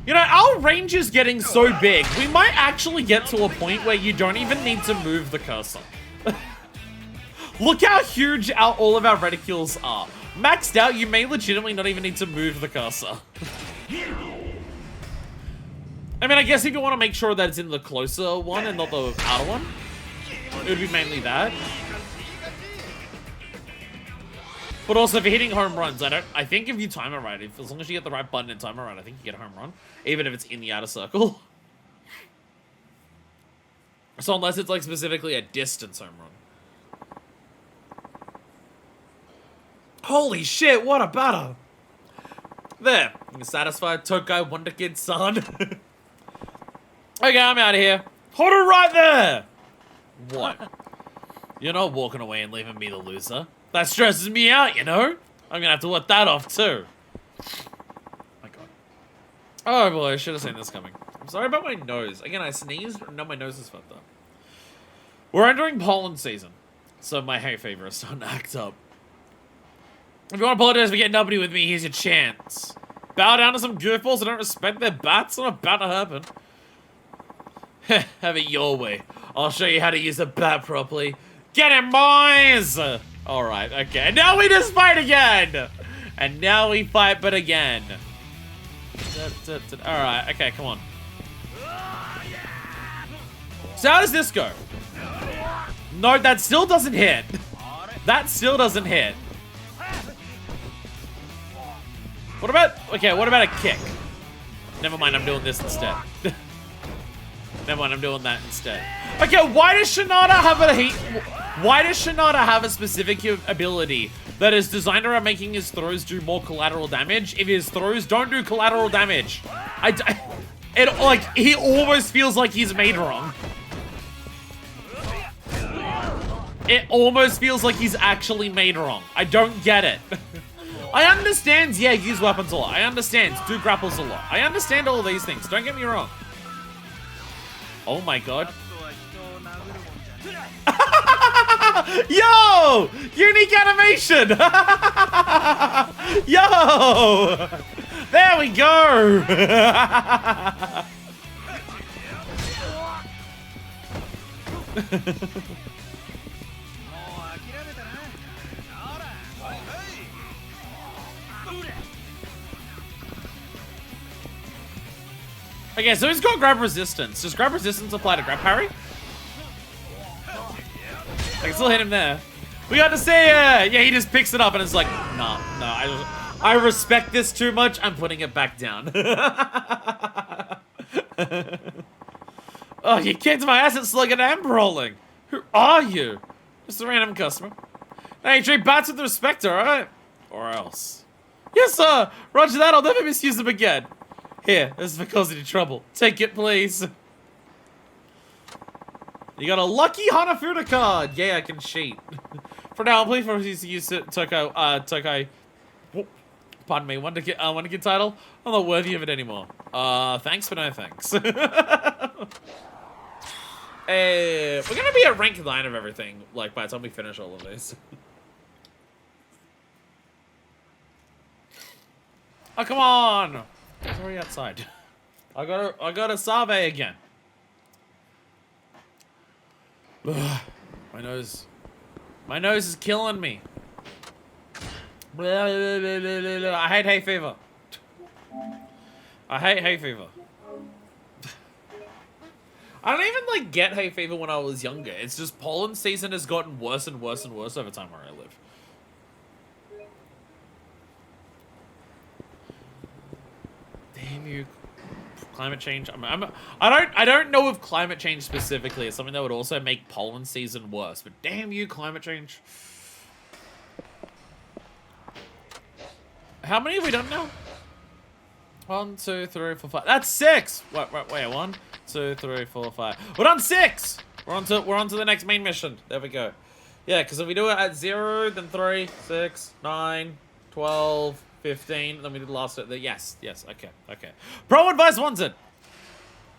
You know, our range is getting so big, we might actually get to a point where you don't even need to move the cursor. Look how huge all of our reticules are. Maxed out, you may legitimately not even need to move the cursor. I mean, I guess if you want to make sure that it's in the closer one and not the outer one, it would be mainly that. But also, if you're hitting home runs, I think if you time it right, as long as you get the right button and time it right, I think you get a home run. Even if it's in the outer circle. So unless it's, like, specifically a distance home run. Holy shit, what a batter! There. You're satisfied, Tokai Wonder Kid son. Okay, I'm out of here. Hold it right there! What? You're not walking away and leaving me the loser. That stresses me out, you know? I'm gonna have to let that off, too. My god. Oh boy, I should have seen this coming. I'm sorry about my nose. Again, I sneezed, and now my nose is fucked up. We're entering pollen season, so my hay fever is starting to act up. If you want to apologize for getting nobody with me, here's your chance. Bow down to some goofballs that don't respect their bats? Not about to happen. Have it your way. I'll show you how to use a bat properly. Get him, boys! Alright, okay. Now we just fight again! And now we fight, but again. Alright, okay, come on. So how does this go? No, that still doesn't hit. That still doesn't hit. What about... Okay, what about a kick? Never mind, I'm doing this instead. Never mind, I'm doing that instead. Okay, why does Shinada have a specific ability that is designed around making his throws do more collateral damage if his throws don't do collateral damage? He almost feels like he's made wrong. It almost feels like he's actually made wrong. I don't get it. I understand, yeah, use weapons a lot. I understand, do grapples a lot. I understand all of these things, don't get me wrong. Oh my god. Yo! Unique animation! Yo! There we go! Okay, so he's got grab resistance. Does grab resistance apply to grab parry? I can still hit him there. We got to say, yeah, he just picks it up and it's like, no, I respect this too much. I'm putting it back down. Oh, you kicked my ass at slugging and rolling. Who are you? Just a random customer. Hey, treat bats with respect, alright? Or else. Yes, sir. Roger that. I'll never misuse them again. Here, this is for causing you trouble. Take it, please. You got a lucky Hanafuda card. Yeah, I can cheat. For now, please refuse to use Tokai. Pardon me, Wonder Kid title. I'm not worthy of it anymore. Thanks, but no thanks. We're gonna be at rank 9 of everything, like, by the time we finish all of this. Oh, come on! It's already outside. I got a Save again. My nose is killing me. I hate hay fever. I hate hay fever. I don't even, like, get hay fever when I was younger. It's just pollen season has gotten worse and worse and worse over time where I live. Damn you. Climate change. I don't know if climate change specifically is something that would also make pollen season worse, but damn you, climate change. How many have we done now? 1, 2, 3, 4, 5. That's 6. Wait. 1, 2, 3, 4, 5. We're on 6. We're on to the next main mission. There we go. Yeah, because if we do it at 0, then 3, 6, 9, 12, 15. Then we did the last. Yes. Okay. Pro advice wanted.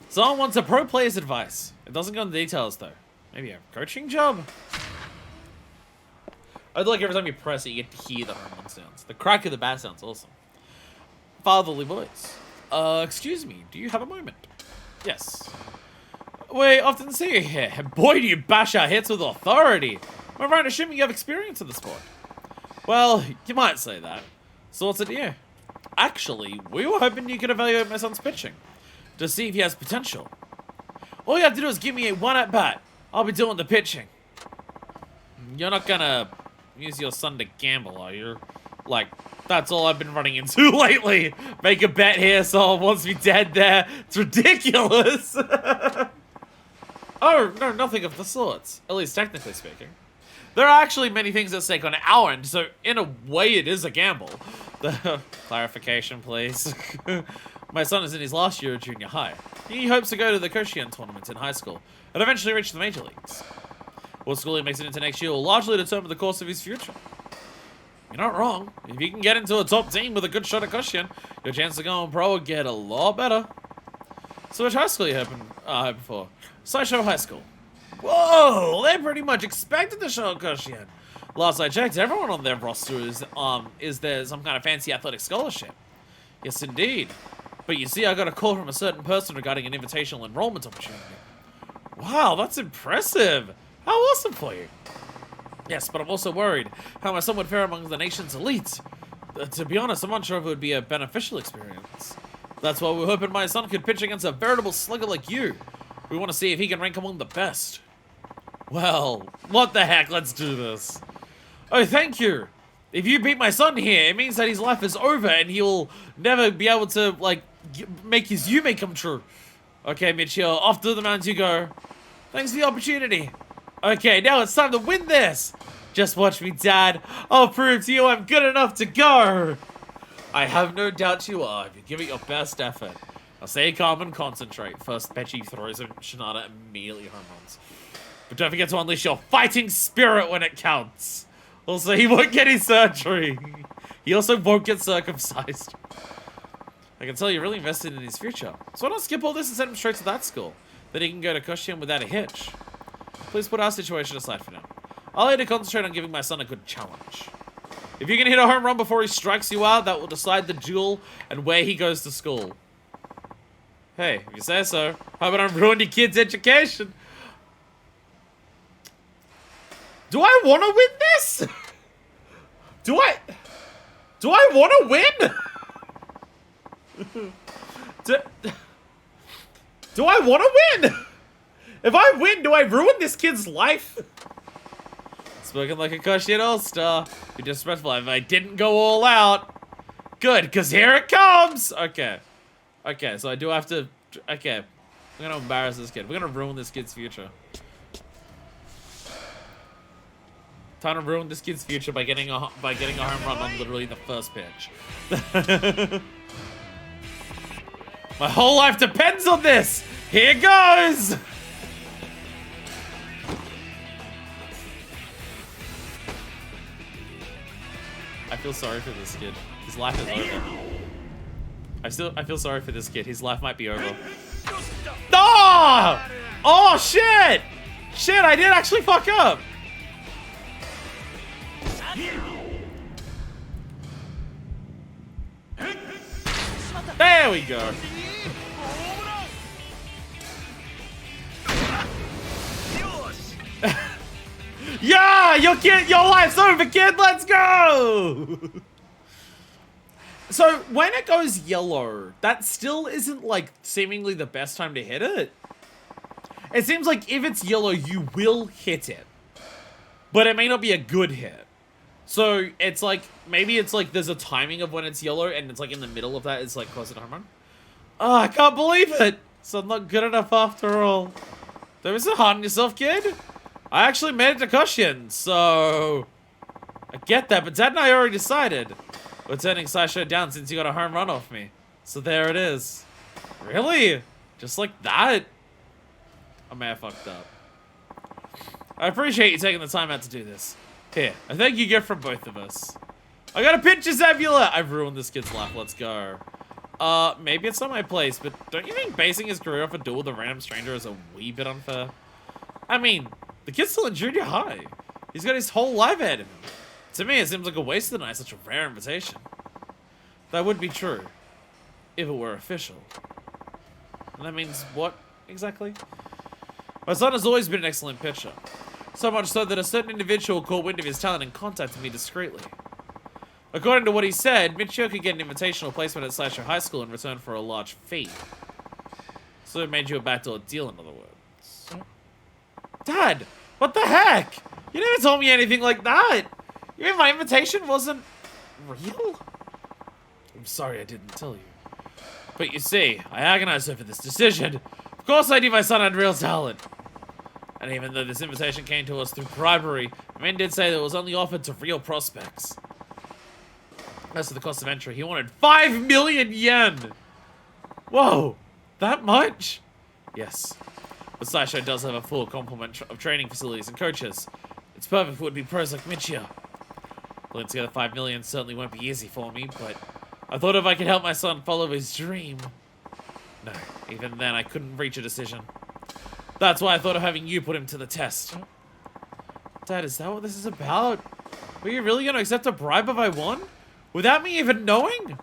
Someone wants a pro player's advice. It doesn't go into details though. Maybe a coaching job. I'd like every time you press it, you get to hear the home run sounds. The crack of the bat sounds awesome. Fatherly voice. Excuse me, do you have a moment? Yes. We often see you here, and boy do you bash our hits with authority. Am I right assuming you have experience in the sport? Well, you might say that. So what's it here? Actually, we were hoping you could evaluate my son's pitching, to see if he has potential. All you have to do is give me a 1 at bat. I'll be doing the pitching. You're not gonna use your son to gamble, are you? Like, that's all I've been running into lately. Make a bet here, someone wants me dead there. It's ridiculous. Oh, no, nothing of the sorts. At least technically speaking. There are actually many things at stake on our end, so in a way it is a gamble. Clarification, please. My son is in his last year of junior high. He hopes to go to the Koshien tournament in high school and eventually reach the major leagues. What school he makes it into next year will largely determine the course of his future. You're not wrong. If you can get into a top team with a good shot at Koshien, your chance of going pro will get a lot better. So which high school are you hoping for? Sideshow High School. Whoa, they pretty much expected to show at Koshien. Last I checked, everyone on their roster is there some kind of fancy athletic scholarship. Yes, indeed. But you see, I got a call from a certain person regarding an invitational enrollment opportunity. Wow, that's impressive. How awesome for you. Yes, but I'm also worried how my son would fare among the nation's elite. To be honest, I'm not sure if it would be a beneficial experience. That's why we're hoping my son could pitch against a veritable slugger like you. We want to see if he can rank among the best. Well, what the heck, let's do this. Oh, thank you. If you beat my son here, it means that his life is over and he'll never be able to, like, make his Yume come true. Okay, Michio, off to the mountains you go. Thanks for the opportunity. Okay, now it's time to win this. Just watch me, Dad. I'll prove to you I'm good enough to go. I have no doubt you are if you give it your best effort. I'll stay calm and concentrate. First, Pechi throws at Shinada immediately home runs. But don't forget to unleash your fighting spirit when it counts. Also, he won't get his surgery. He also won't get circumcised. I can tell you're really invested in his future. So why not skip all this and send him straight to that school? Then he can go to Koshien without a hitch. Please put our situation aside for now. I'll need to concentrate on giving my son a good challenge. If you can hit a home run before he strikes you out, that will decide the duel and where he goes to school. Hey, if you say so. How about I ruin your kid's education? Do I want to win this? Do I want to win? Do I want to win? If I win, do I ruin this kid's life? Spoken like a Koshien all-star. Be disrespectful if I didn't go all out. Good, because here it comes. Okay. Okay, so I do have to... Okay. I'm going to embarrass this kid. We're going to ruin this kid's future. Time to ruin this kid's future by getting a home run on literally the first pitch. My whole life depends on this. Here goes. I feel sorry for this kid. His life is over. I feel sorry for this kid. His life might be over. Oh! Oh shit! Shit, I did actually fuck up. There we go. Yeah, your life's over, kid. Let's go. So when it goes yellow, that still isn't like seemingly the best time to hit it. It seems like if it's yellow, you will hit it. But it may not be a good hit. So it's like, maybe it's like there's a timing of when it's yellow and it's like in the middle of that, it's like closer to home run. Oh, I can't believe it. So I'm not good enough after all. Don't be so hard on yourself, kid. I actually made it to Cushion, so I get that, but Dad and I already decided. We're turning Sideshow down since you got a home run off me. So there it is. Really? Just like that? I may have fucked up. I appreciate you taking the time out to do this. Here, a thank you gift from both of us. I got a picture, Zabula! I've ruined this kid's life, let's go. Maybe it's not my place, but don't you think basing his career off a duel with a random stranger is a wee bit unfair? I mean, the kid's still in junior high. He's got his whole life ahead of him. To me, it seems like a waste of the night, such a rare invitation. That would be true, if it were official. And that means what, exactly? My son has always been an excellent pitcher. So much so that a certain individual caught wind of his talent and contacted me discreetly. According to what he said, Michio could get an invitational placement at Sideshow High School in return for a large fee. So it made you a backdoor deal, in other words. Dad, what the heck? You never told me anything like that. You mean my invitation wasn't real? I'm sorry I didn't tell you. But you see, I agonized over this decision. Of course I knew my son had real talent. And even though this invitation came to us through bribery, Min did say that it was only offered to real prospects. As to the cost of entry, he wanted 5 million yen! Whoa! That much? Yes. But Sideshow does have a full complement of training facilities and coaches. It's perfect for would-be pros like Michio. Pulling together 5 million certainly won't be easy for me, but I thought if I could help my son follow his dream... No, even then I couldn't reach a decision. That's why I thought of having you put him to the test. Dad, is that what this is about? Were you really going to accept a bribe if I won? Without me even knowing?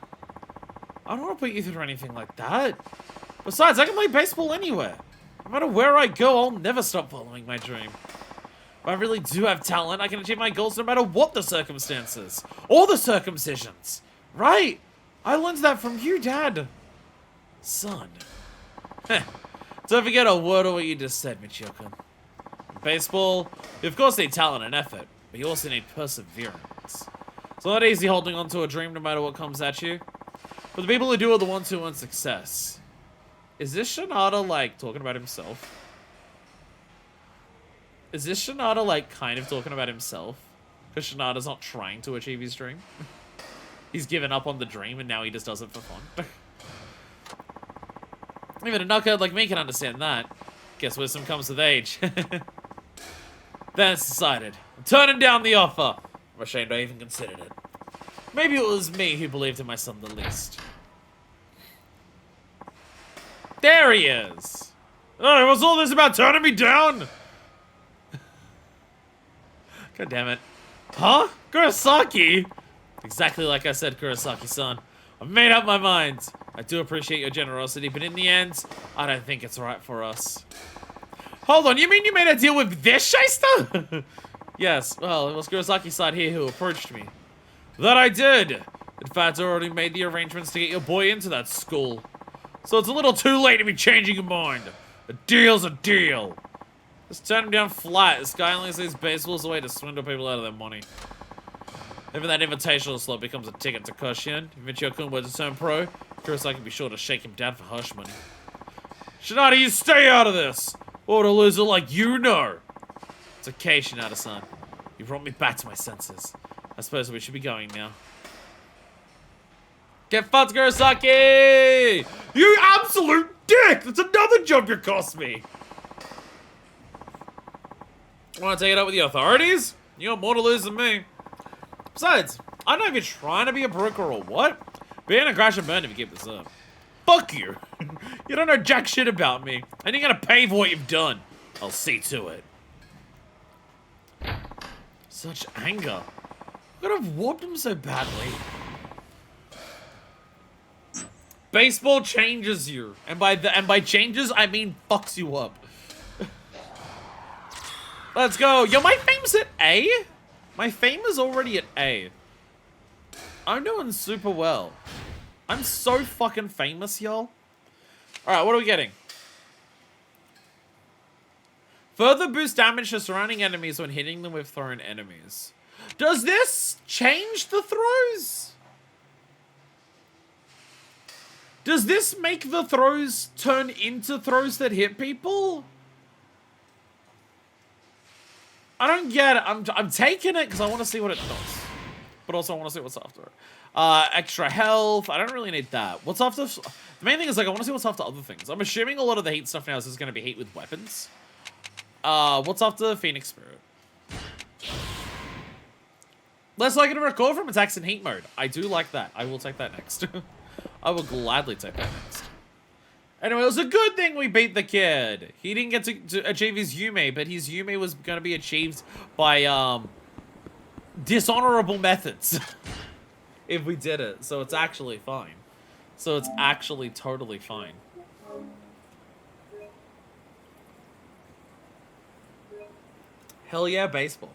I don't want to put you through anything like that. Besides, I can play baseball anywhere. No matter where I go, I'll never stop following my dream. If I really do have talent, I can achieve my goals no matter what the circumstances. Or the circumcisions. Right. I learned that from you, Dad. Son. Don't forget a word of what you just said, Michio-kun. Baseball, you of course need talent and effort, but you also need perseverance. It's not easy holding on to a dream no matter what comes at you. But the people who do are the ones who want success. Is this Shinada, like, talking about himself? Is this Shinada, like, kind of talking about himself? Because Shinada's not trying to achieve his dream. He's given up on the dream and now he just does it for fun. Even a knucklehead like me can understand that. Guess wisdom comes with age. Then it's decided. I'm turning down the offer. I'm ashamed I even considered it. Maybe it was me who believed in my son the least. There he is! Oh, was all this about turning me down? God damn it. Huh? Kurosaki? Exactly like I said, Kurosaki-san. I've made up my mind. I do appreciate your generosity, but in the end, I don't think it's right for us. Hold on, you mean you made a deal with this shyster? Yes, well, it was Kurosaki-san here who approached me. That I did! In fact, I already made the arrangements to get your boy into that school. So it's a little too late to be changing your mind. A deal's a deal. Just turn him down flat. This guy only sees baseball as a way to swindle people out of their money. Even that invitational slot becomes a ticket to Koshin. If Michio-kun were to turn pro, Kurosaki can be sure to shake him down for hush money. Shinada, you stay out of this! Or to lose it like you know! It's okay, Shinada-san. You brought me back to my senses. I suppose we should be going now. Get fucked, Kurosaki! You absolute dick! That's another job you cost me! Want to take it up with the authorities? You got more to lose than me. Besides, I don't know if you're trying to be a broker or what, but you're gonna crash and burn if you keep this up. Fuck you! You don't know jack shit about me, and you're gonna pay for what you've done. I'll see to it. Such anger. I could have whooped him so badly. Baseball changes you, and by changes I mean fucks you up. Let's go. Yo, my fame's at A? My fame is already at A. I'm doing super well. I'm so fucking famous, y'all. Alright, what are we getting? Further boost damage to surrounding enemies when hitting them with thrown enemies. Does this change the throws? Does this make the throws turn into throws that hit people? I don't get it. I'm taking it because I want to see what it does. But also I want to see what's after it. Extra health. I don't really need that. What's after... The main thing is, like, I want to see what's after other things. I'm assuming a lot of the heat stuff now is just going to be heat with weapons. What's after Phoenix Spirit? Less likely to recoil from attacks in heat mode. I do like that. I will take that next. I will gladly take that next. Anyway, it was a good thing we beat the kid. He didn't get to achieve his Yume, but his Yume was going to be achieved by, dishonorable methods. If we did it. So it's actually fine. So it's actually totally fine. Hell yeah, baseball.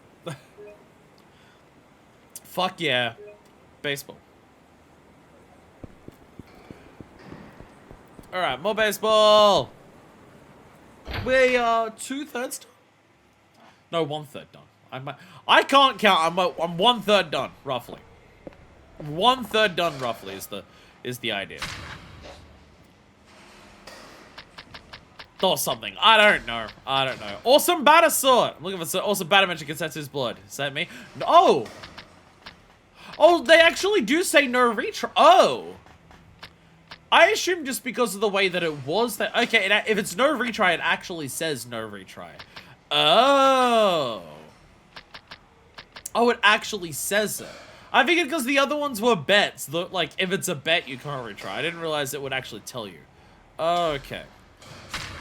Fuck yeah, baseball. Alright, more baseball. We are 2/3 done? No, 1/3 done. I can't count. I'm 1/3 done, roughly. 1/3 done, roughly, is the idea. Or something. I don't know. Awesome batter sword. I'm looking for awesome batter mention Consensus blood. Is that me? No. Oh, they actually do say no retry. Oh. I assume just because of the way that it was that... Okay, if it's no retry, it actually says no retry. Oh. Oh, it actually says it. I figured because the other ones were bets. Like, if it's a bet, you can't retry. I didn't realize it would actually tell you. Okay.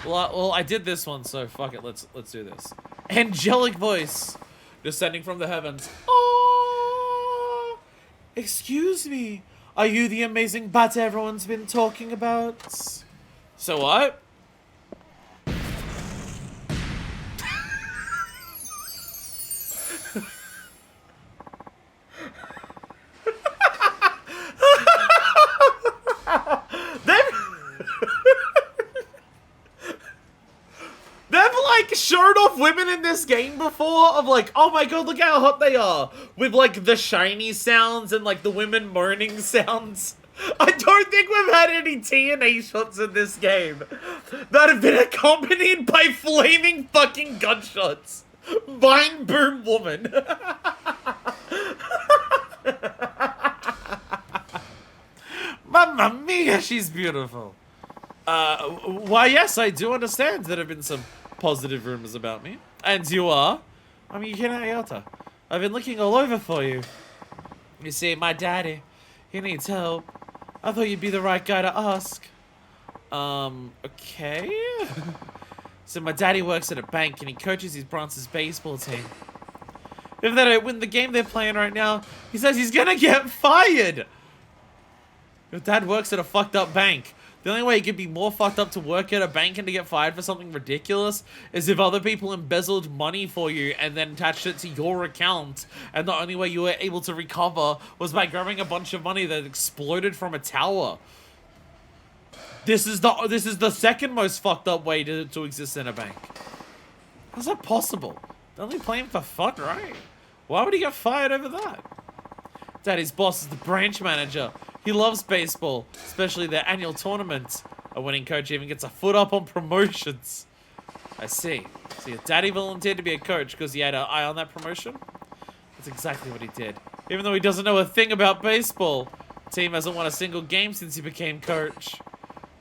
Well, I did this one, so fuck it. Let's do this. Angelic voice descending from the heavens. Oh, excuse me. Are you the amazing bat everyone's been talking about? So what? They've like showed off women in this game before of like, oh my god, look how hot they are. With like the shiny sounds and like the women moaning sounds. I don't think we've had any TNA shots in this game that have been accompanied by flaming fucking gunshots. Vine boom woman. Mamma mia, she's beautiful. Why, yes, I do understand there have been some positive rumors about me. And you are? I'm Yukina Ayota. I've been looking all over for you. You see, my daddy, he needs help. I thought you'd be the right guy to ask. Okay? So my daddy works at a bank and he coaches his Bronze's baseball team. If they don't win the game they're playing right now, he says he's gonna get fired! Your dad works at a fucked up bank. The only way he could be more fucked up to work at a bank and to get fired for something ridiculous is if other people embezzled money for you and then attached it to your account, and the only way you were able to recover was by grabbing a bunch of money that exploded from a tower. This is the second most fucked up way to exist in a bank. How's that possible? They're only playing for fun, right? Why would he get fired over that? Daddy's boss is the branch manager. He loves baseball, especially their annual tournament. A winning coach even gets a foot up on promotions. I see. So your daddy volunteered to be a coach because he had an eye on that promotion? That's exactly what he did. Even though he doesn't know a thing about baseball. The team hasn't won a single game since he became coach.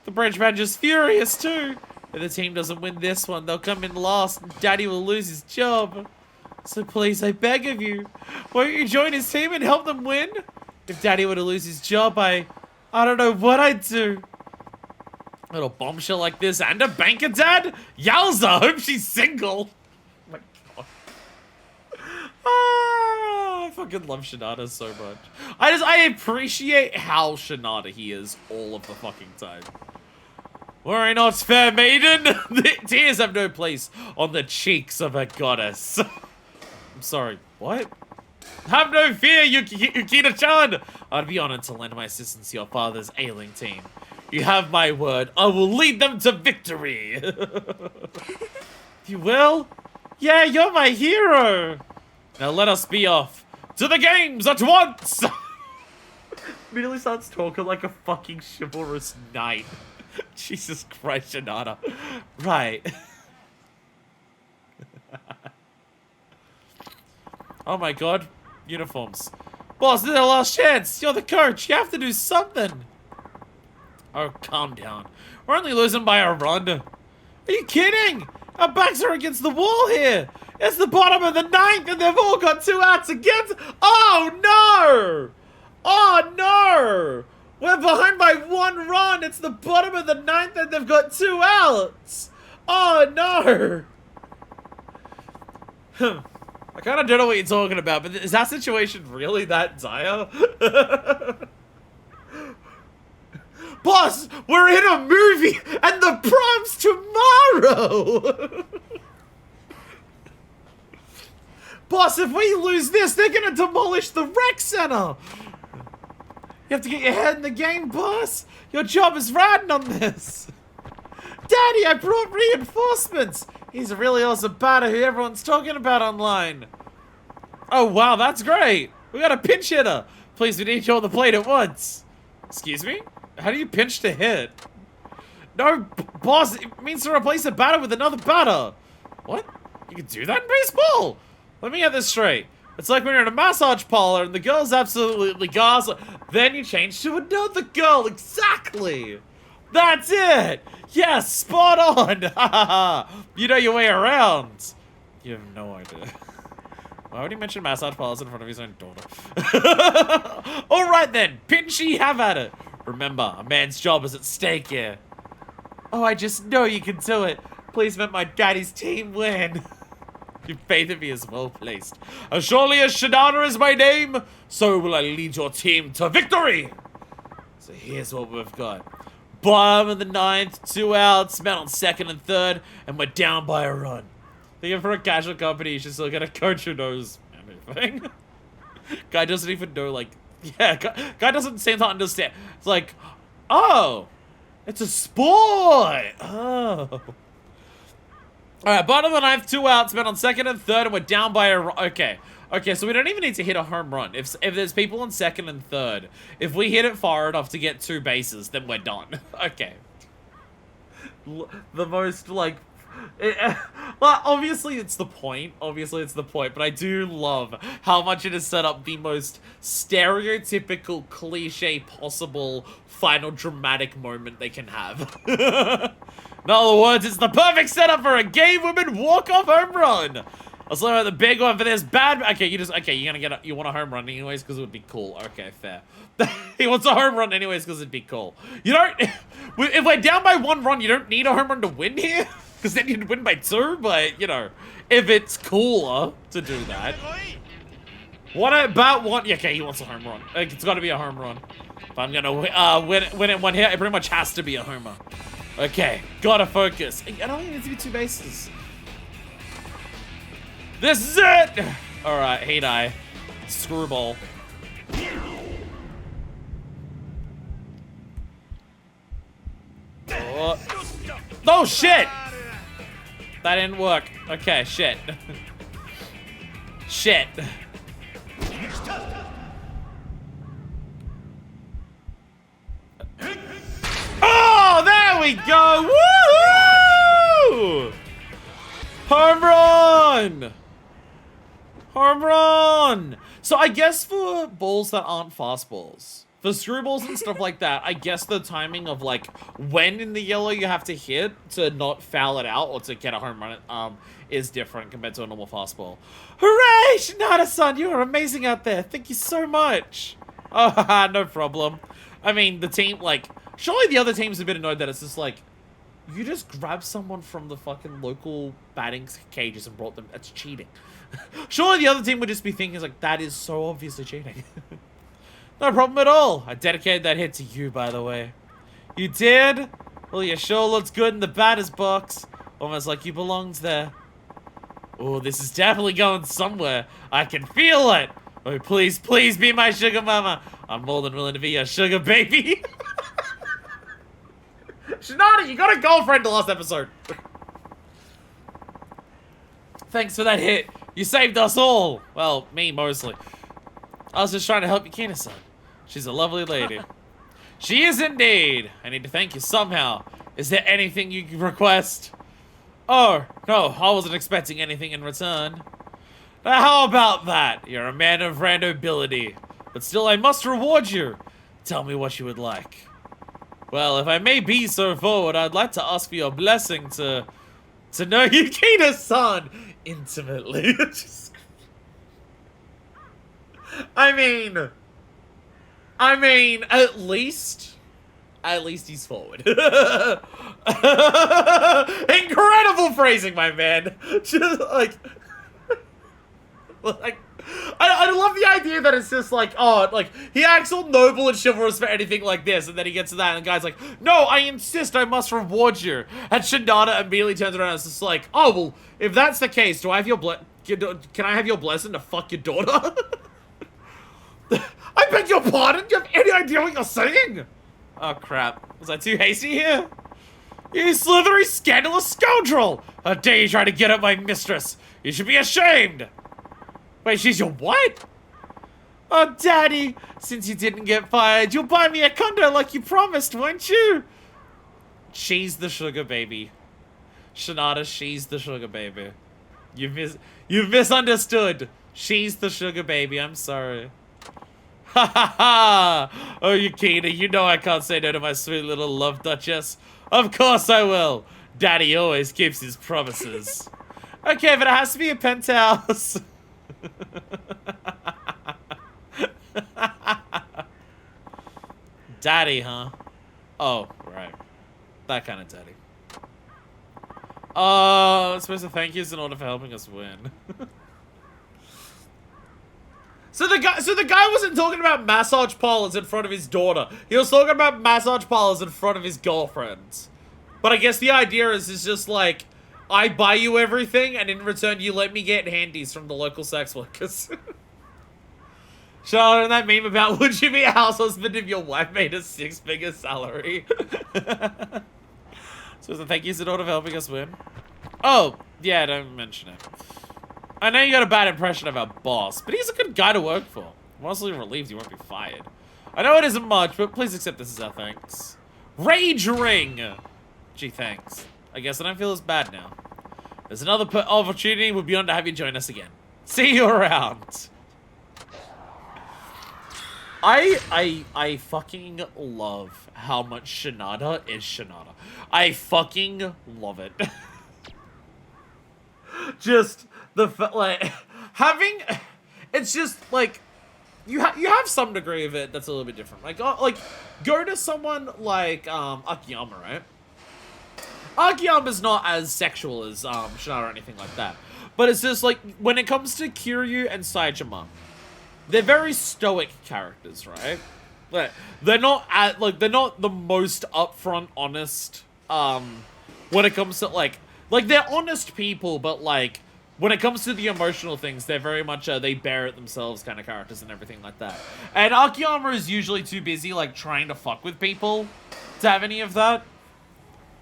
The branch manager's furious too. If the team doesn't win this one, they'll come in last and daddy will lose his job. So please, I beg of you, won't you join his team and help them win? If daddy were to lose his job, I don't know what I'd do. A little bombshell like this and a banker dad? Yowza, hope she's single. Oh my god. I fucking love Shinada so much. I appreciate how Shinada he is all of the fucking time. Worry not, fair maiden. The tears have no place on the cheeks of a goddess. I'm sorry, what? Have no fear, Yukina-chan! I'd be honored to lend my assistance to your father's ailing team. You have my word. I will lead them to victory! You will? Yeah, you're my hero. Now let us be off. To the games at once! Immediately starts talking like a fucking chivalrous knight. Jesus Christ, Shinada. Right. Oh my god. Uniforms. Boss, this is our last chance. You're the coach. You have to do something. Oh, calm down. We're only losing by a run. Are you kidding? Our backs are against the wall here. It's the bottom of the ninth and they've all got 2 outs against. Oh no! Oh no! We're behind by 1 run. It's the bottom of the ninth and they've got 2 outs. Oh no! I kind of don't know what you're talking about, but is that situation really that dire? Boss, we're in a movie and the prom's tomorrow! Boss, if we lose this, they're gonna demolish the rec center! You have to get your head in the game, boss! Your job is riding on this! Daddy, I brought reinforcements! He's a really awesome batter who everyone's talking about online. Oh wow, that's great! We got a pinch hitter! Please, we need you on the plate at once! Excuse me? How do you pinch to hit? No, boss, it means to replace a batter with another batter! What? You can do that in baseball? Let me get this straight. It's like when you're in a massage parlor and the girl's absolutely gas, then you change to another girl, exactly! That's it! Yes, spot on! You know your way around. You have no idea. Why would he mention massage parlors in front of his own daughter? Alright then, Pinchy, have at it! Remember, a man's job is at stake here. Oh, I just know you can do it. Please let my daddy's team win. Your faith in me is well placed. As surely as Shinada is my name, so will I lead your team to victory! So here's what we've got. Bottom of the ninth, 2 outs, men on second and third, and we're down by a run. Thinking for a casual company, you should still get a coach who knows everything. Guy doesn't even know, like, yeah, guy doesn't seem to understand. It's like, oh, it's a sport. Oh. Alright, bottom of the ninth, 2 outs, men on second and third, and we're down by a run. Okay. Okay, so we don't even need to hit a home run. If there's people on second and third, if we hit it far enough to get 2 bases, then we're done. Okay. The most, like... well, obviously it's the point. Obviously it's the point, but I do love how much it has set up the most stereotypical, cliche possible final dramatic moment they can have. In other words, it's the perfect setup for a gay woman walk-off home run. I'll slow out the big one for this bad. Okay, you're gonna get you want a home run anyways because it would be cool. Okay, fair. He wants a home run anyways because it'd be cool. You don't. If we're down by 1 run, you don't need a home run to win here. Because then you'd win by 2, but, you know, if it's cooler to do that. What about one? Okay, he wants a home run. It's got to be a home run. If I'm going to win it 1 hit, it pretty much has to be a homer. Okay, gotta focus. I don't think it needs to be 2 bases. This is it! Alright, hey, die. Screwball. Oh, shit! That didn't work. Okay, shit. Shit. Oh, there we go! Woohoo! Home run! Home run! So I guess for balls that aren't fastballs, for screwballs and stuff like that, I guess the timing of like when in the yellow you have to hit to not foul it out or to get a home run is different compared to a normal fastball. Hooray! Shinada-san, you are amazing out there. Thank you so much. Oh, haha, no problem. I mean, the team, like, surely the other team's a bit annoyed that it's just like, you just grabbed someone from the fucking local batting cages and brought them. That's cheating. Surely the other team would just be thinking, like, that is so obviously cheating. No problem at all. I dedicated that hit to you, by the way. You did? Well, you sure looks good in the batter's box. Almost like you belonged there. Oh, this is definitely going somewhere. I can feel it. Oh, please, please be my sugar mama. I'm more than willing to be your sugar baby. Shinada, you got a girlfriend the last episode. thanks for that hit. You saved us all. Well, me mostly. I was just trying to help Yukina-san. She's a lovely lady. She is indeed. I need to thank you somehow. Is there anything you can request? Oh, no, I wasn't expecting anything in return. Now, how about that? You're a man of rare nobility. But still, I must reward you. Tell me what you would like. Well, if I may be so forward, I'd like to ask for your blessing to know Yukina-san intimately. I mean, at least he's forward. Incredible phrasing, my man. Just like, I love the idea that it's just like, oh, like, he acts all noble and chivalrous for anything like this, and then he gets to that, and the guy's like, no, I insist, I must reward you. And Shinada immediately turns around and is just like, oh, well, if that's the case, do I have your can I have your blessing to fuck your daughter? I beg your pardon? You have any idea what you're saying? Oh, crap. Was I too hasty here? You slithery, scandalous scoundrel! How dare you try to get at my mistress? You should be ashamed! Wait, she's your what? Oh, Daddy, since you didn't get fired, you'll buy me a condo like you promised, won't you? She's the sugar baby. Shinada, she's the sugar baby. You've misunderstood. She's the sugar baby, I'm sorry. Ha ha ha! Oh, Yukina, you know I can't say no to my sweet little love duchess. Of course I will. Daddy always keeps his promises. Okay, but it has to be a penthouse. Daddy, huh? Oh, right. That kind of daddy. Oh, I'm supposed to thank you in order for helping us win. So the guy wasn't talking about massage parlors in front of his daughter. He was talking about massage parlors in front of his girlfriends. But I guess the idea is just like, I buy you everything, and in return you let me get handies from the local sex workers. Charlotte, and that meme about, would you be a house husband if your wife made a 6-figure salary? So thank you, Zidor, for helping us win. Oh, yeah, don't mention it. I know you got a bad impression of our boss, but he's a good guy to work for. I'm honestly relieved you won't be fired. I know it isn't much, but please accept this as our thanks. Rage Ring! Gee, thanks. I guess I don't feel as bad now. There's another opportunity. We'll be on to have you join us again. See you around. I fucking love how much Shinada is Shinada. I fucking love it. Just the like having, it's just like you have some degree of it that's a little bit different. Like go to someone like Akiyama, right? Akiyama's not as sexual as Shinada or anything like that, but it's just like when it comes to Kiryu and Saejima, they're very stoic characters, right? They're not they're not the most upfront, honest. When it comes to like they're honest people, but like when it comes to the emotional things, they're very much they bear it themselves kind of characters and everything like that. And Akiyama is usually too busy like trying to fuck with people to have any of that.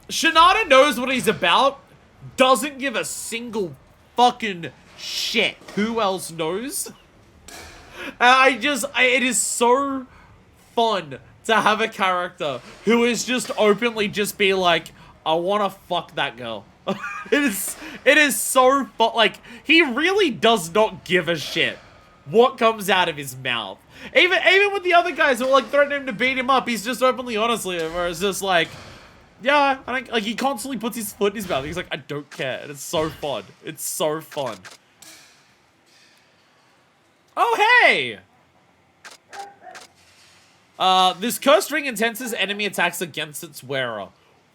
Shinada knows what he's about, doesn't give a single fucking shit who else knows. It is so fun to have a character who is just openly just be like, I want to fuck that girl. It is so fun. Like, he really does not give a shit what comes out of his mouth. Even with the other guys who are like threatening him to beat him up, he's just openly honest with him, where it's just like, yeah, I think, like, he constantly puts his foot in his mouth. He's like, I don't care. And it's so fun. It's so fun. Oh, hey! This cursed ring intenses enemy attacks against its wearer.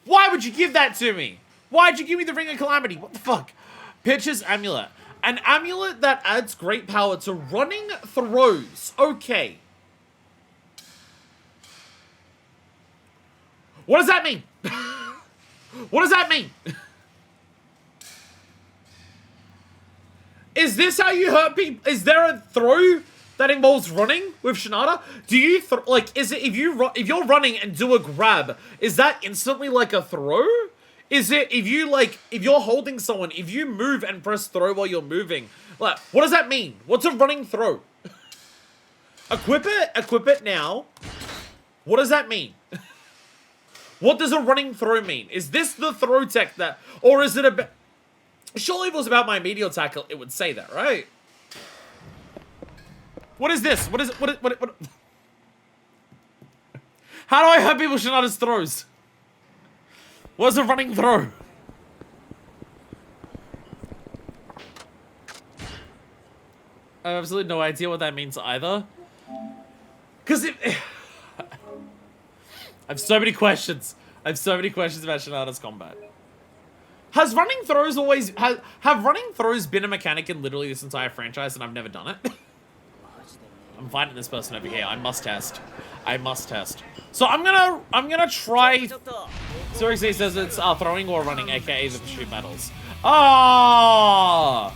Why would you give that to me? Why'd you give me the Ring of Calamity? What the fuck? Pitcher's Amulet. An amulet that adds great power to running throws. Okay. What does that mean? What does that mean? Is this how you hurt people? Is there a throw that involves running with Shinada? Do you like? Is it if you're running and do a grab? Is that instantly like a throw? Is it, if you're holding someone, if you move and press throw while you're moving, like, what does that mean? What's a running throw? Equip it now. What does that mean? What does a running throw mean? Is this the throw tech that, or is it a, surely if it was about my immediate attack, it would say that, right? What is this? What is it? What? How do I hurt people Shinada's throws? What's a running throw? I have absolutely no idea what that means either. Cause it I have so many questions. I have so many questions about Shinada's combat. Has running throws always have running throws been a mechanic in literally this entire franchise and I've never done it? I'm finding this person over here. I must test. I must test. So I'm gonna try. Seriously says it's throwing or running, aka the shoot battles. Ah!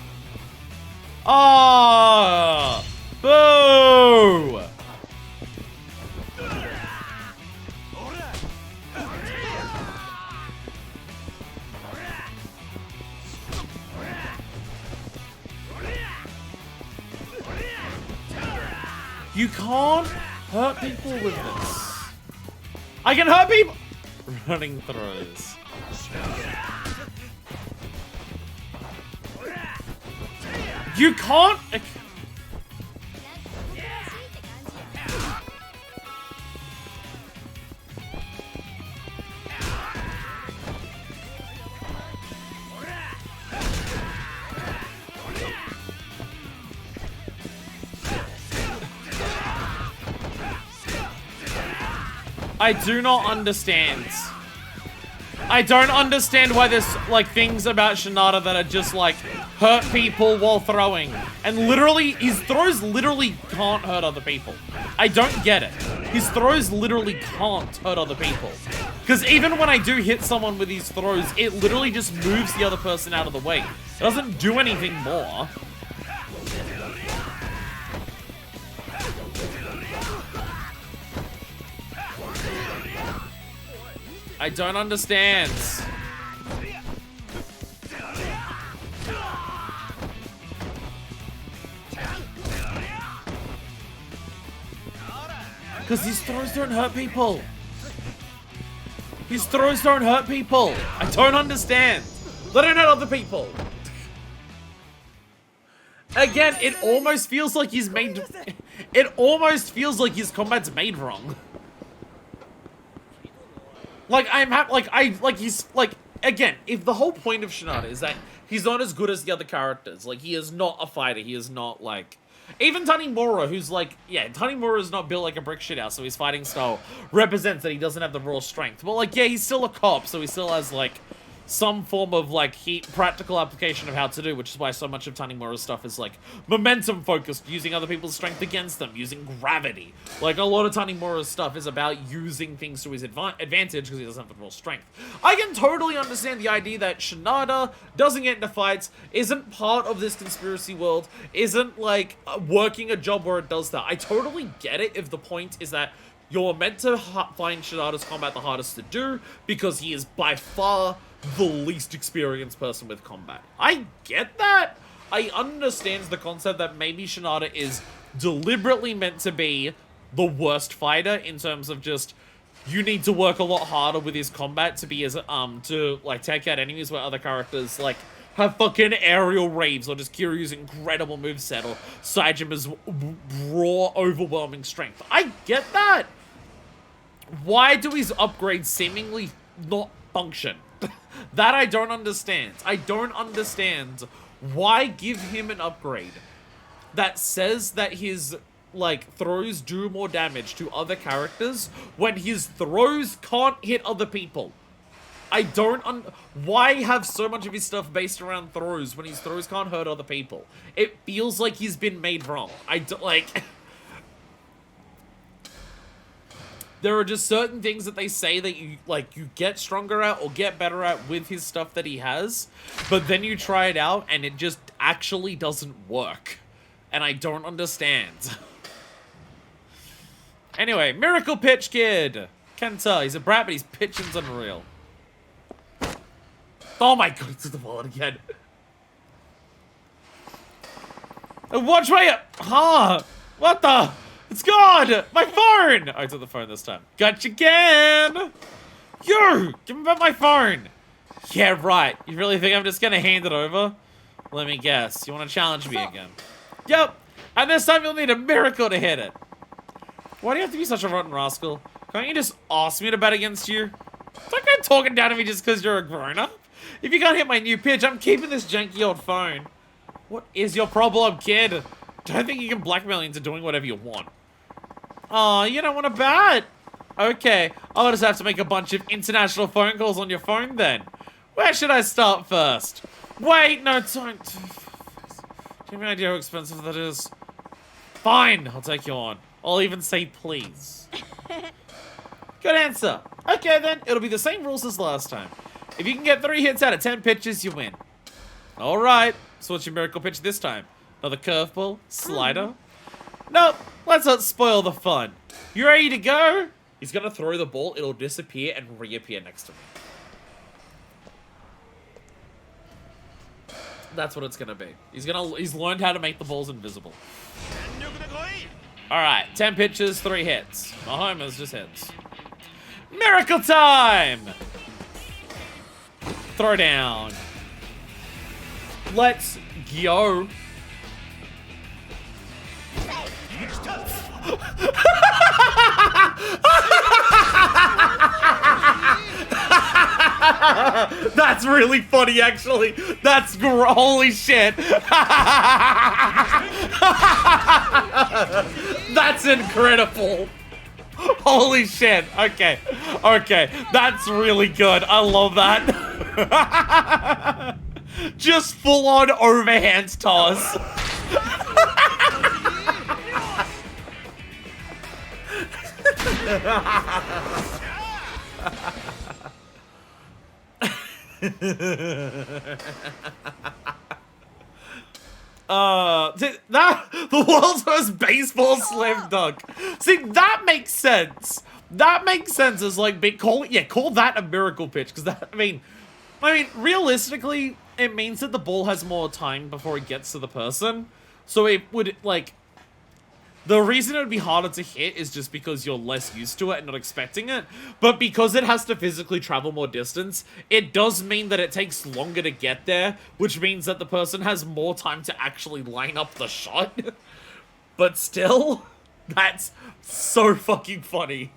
Ah! Boo! You can't hurt people with this. I can hurt people! Running throws. You can't... I do not understand. I don't understand why there's, like, things about Shinada that are just, like, hurt people while throwing. And literally, his throws literally can't hurt other people. I don't get it. His throws literally can't hurt other people. Because even when I do hit someone with these throws, it literally just moves the other person out of the way. It doesn't do anything more. I don't understand. Because his throws don't hurt people. His throws don't hurt people. I don't understand. They don't hurt other people. Again, it almost feels like he's made... It almost feels like his combat's made wrong. Like, again, if the whole point of Shinada is that he's not as good as the other characters, like, he is not a fighter, he is not, like... Even Tanimura, who's, like, yeah, Tanimura is not built like a brick shithouse, so his fighting style represents that he doesn't have the raw strength. But, like, yeah, he's still a cop, so he still has, like, some form of, like, practical application of how to do, which is why so much of Tanimura's stuff is, like, momentum-focused, using other people's strength against them, using gravity. Like, a lot of Tanimura's stuff is about using things to his advantage because he doesn't have the raw strength. I can totally understand the idea that Shinada doesn't get into fights, isn't part of this conspiracy world, isn't, like, working a job where it does that. I totally get it if the point is that you're meant to find Shinada's combat the hardest to do because he is by far the least experienced person with combat. I get that. I understand the concept that maybe Shinada is deliberately meant to be the worst fighter in terms of just, you need to work a lot harder with his combat to be as, to, like, take out enemies where other characters, like, have fucking aerial raves or just Kiryu's incredible moveset or Sajima's raw, overwhelming strength. I get that. Why do his upgrades seemingly not function? That I don't understand. I don't understand why give him an upgrade that says that his, like, throws do more damage to other characters when his throws can't hit other people. I don't why have so much of his stuff based around throws when his throws can't hurt other people? It feels like he's been made wrong. I don't, like... There are just certain things that they say that you, like, you get stronger at or get better at with his stuff that he has, but then you try it out and it just actually doesn't work. And I don't understand. Anyway, Miracle Pitch Kid! Can't tell, he's a brat, but his pitching's unreal. Oh my god, it's the wallet again. Watch my... Huh? What the? It's gone! My phone! I took the phone this time. Gotcha again! You! Give me back my phone! Yeah, right. You really think I'm just gonna hand it over? Let me guess. You wanna challenge me again? Yep! And this time you'll need a miracle to hit it. Why do you have to be such a rotten rascal? Can't you just ask me to bet against you? It's like you're talking down to me just because you're a grown-up. If you can't hit my new pitch, I'm keeping this janky old phone. What is your problem, kid? Don't think you can blackmail me into doing whatever you want. Oh, you don't want to bet? Okay, I'll just have to make a bunch of international phone calls on your phone then. Where should I start first? Wait, no, don't. Do you have any idea how expensive that is? Fine, I'll take you on. I'll even say please. Good answer. Okay then, it'll be the same rules as last time. If you can get 3 hits out of 10 pitches, you win. Alright, so what's your miracle pitch this time? Another curveball? Slider? Nope, let's not spoil the fun. You ready to go? He's gonna throw the ball, it'll disappear and reappear next to me. That's what it's gonna be. He's learned how to make the balls invisible. Alright, 10 pitches, 3 hits. Mahomes just hits. Miracle time! Throw down. Let's go. That's really funny, actually. That's holy shit. That's incredible. Holy shit. Okay. Okay. That's really good. I love that. Just full on overhand toss. The world's first baseball slam dunk. See, that makes sense. That makes sense as like call that a miracle pitch, because that I mean realistically it means that the ball has more time before it gets to the person. So it would like the reason it would be harder to hit is just because you're less used to it and not expecting it. But because it has to physically travel more distance, it does mean that it takes longer to get there, which means that the person has more time to actually line up the shot. But still, that's so fucking funny.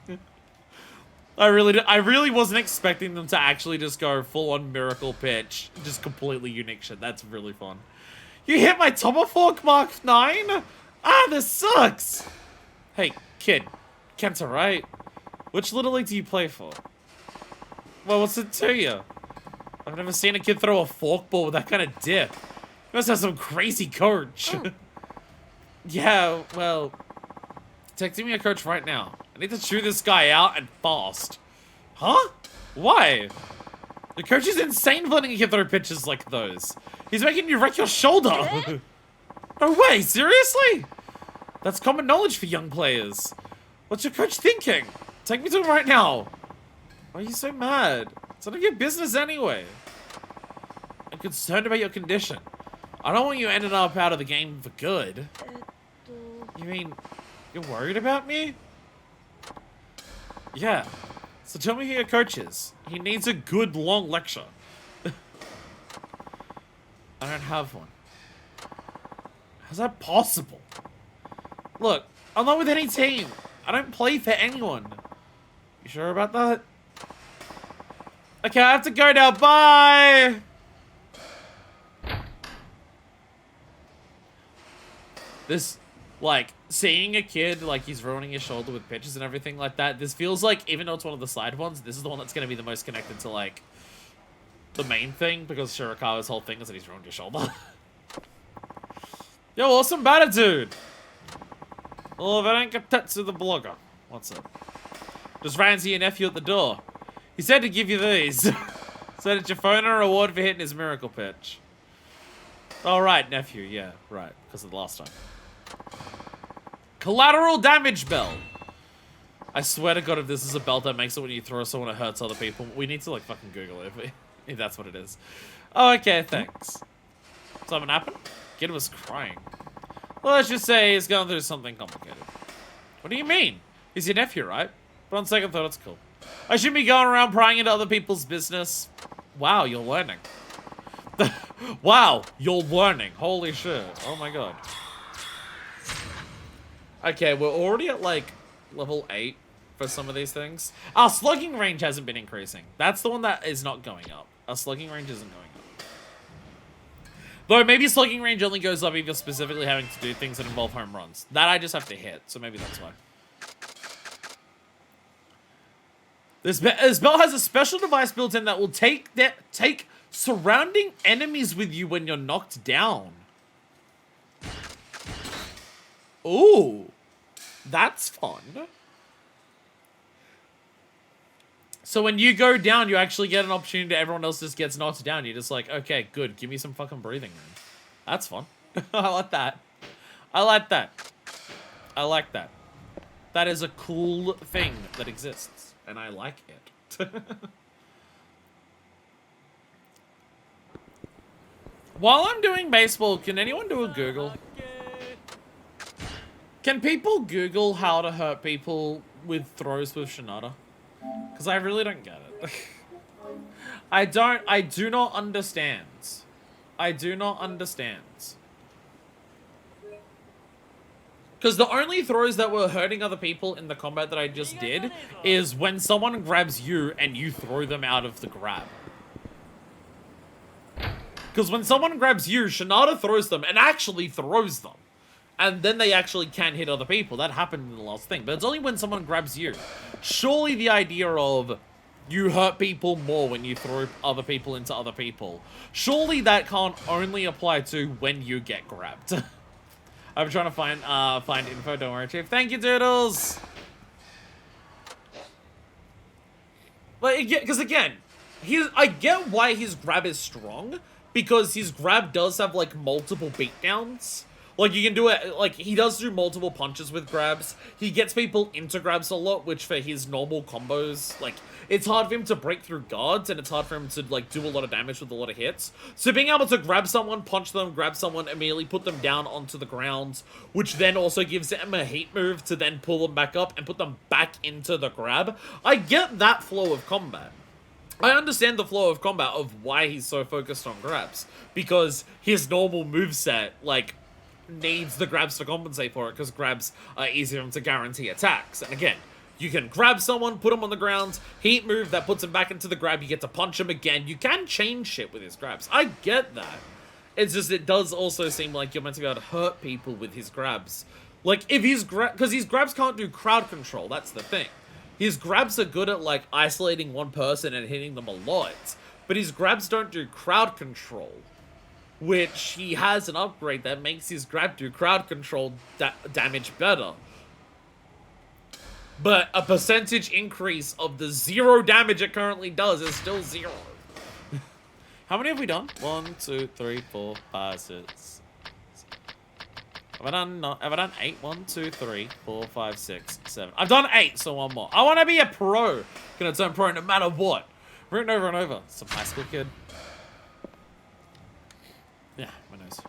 I really wasn't expecting them to actually just go full-on miracle pitch. Just completely unique shit. That's really fun. You hit my Tomahawk Mark 9? Ah, this sucks! Hey, kid. Kenta, right? Which Little League do you play for? Well, what's it to you? I've never seen a kid throw a forkball with that kind of dip. You must have some crazy coach. Yeah, well... Texting me a coach right now. I need to chew this guy out and fast. Huh? Why? The coach is insane for letting you throw pitches like those. He's making you wreck your shoulder. No way, seriously? That's common knowledge for young players. What's your coach thinking? Take me to him right now. Why are you so mad? It's none of your business anyway. I'm concerned about your condition. I don't want you ending up out of the game for good. You mean, you're worried about me? Yeah. So tell me who your coach is. He needs a good long lecture. I don't have one. How's that possible? Look, I'm not with any team. I don't play for anyone. You sure about that? Okay, I have to go now. Bye! This, like, seeing a kid, like, he's ruining his shoulder with pitches and everything like that, this feels like, even though it's one of the side ones, this is the one that's going to be the most connected to, like, the main thing, because Shirakawa's whole thing is that he's ruined your shoulder. Yo, awesome batter, dude! Oh, that ain't Katetsu the blogger. What's up? Just ran to your nephew at the door. He said to give you these. Said it's your phone and a reward for hitting his miracle pitch. Oh, right, nephew. Yeah, right. Because of the last time. Collateral damage bell. I swear to God, if this is a belt that makes it when you throw someone, it hurts other people. We need to, like, fucking Google it. If that's what it is. Oh, okay, thanks. Something happened? Kid was crying. Well, let's just say he's going through something complicated. What do you mean? He's your nephew, right? But on second thought, it's cool. I shouldn't be going around prying into other people's business. Wow, you're learning. Wow, you're learning. Holy shit. Oh my god. Okay, we're already at like level 8 for some of these things. Our slugging range hasn't been increasing. That's the one that is not going up. Our slugging range isn't going up. Though maybe slugging range only goes up if you're specifically having to do things that involve home runs. That I just have to hit, so maybe that's why. This belt has a special device built in that will take surrounding enemies with you when you're knocked down. Ooh, that's fun. So when you go down, you actually get an opportunity to everyone else just gets knocked down. You're just like, okay, good. Give me some fucking breathing room. That's fun. I like that. I like that. I like that. That is a cool thing that exists. And I like it. While I'm doing baseball, can anyone do a Google? Can people Google how to hurt people with throws with Shinada? Because I really don't get it. I do not understand. I do not understand. Because the only throws that were hurting other people in the combat that I just did is when someone grabs you and you throw them out of the grab. Because when someone grabs you, Shinada throws them and actually throws them. And then they actually can hit other people. That happened in the last thing. But it's only when someone grabs you. Surely the idea of you hurt people more when you throw other people into other people. Surely that can't only apply to when you get grabbed. I'm trying to find info. Don't worry, Chief. Thank you, Doodles. But because again, I get why his grab is strong, because his grab does have like multiple beatdowns. Like, you can do it, like, he does do multiple punches with grabs. He gets people into grabs a lot, which for his normal combos, like, it's hard for him to break through guards, and it's hard for him to, like, do a lot of damage with a lot of hits. So being able to grab someone, punch them, grab someone, immediately put them down onto the ground, which then also gives him a heat move to then pull them back up and put them back into the grab. I get that flow of combat. I understand the flow of combat of why he's so focused on grabs, because his normal moveset, like, needs the grabs to compensate for it, because grabs are easier to guarantee attacks. And again, you can grab someone, put them on the ground, heat move, that puts him back into the grab, you get to punch him again. You can change shit with his grabs. I get that. It's just, it does also seem like you're meant to be able to hurt people with his grabs. Like, if his because his grabs can't do crowd control, that's the thing. His grabs are good at, like, isolating one person and hitting them a lot, but his grabs don't do crowd control. Which he has an upgrade that makes his grab do crowd control damage better. But a percentage increase of the 0 damage it currently does is still 0. How many have we done? 1, 2, 3, 4, 5, 6. Have I done 8? 1, 2, 3, 4, 5, 6, 7. I've done 8, so one more. I want to be a pro. Gonna turn pro no matter what. Written over and over. Some high school kid. Yeah, my nose.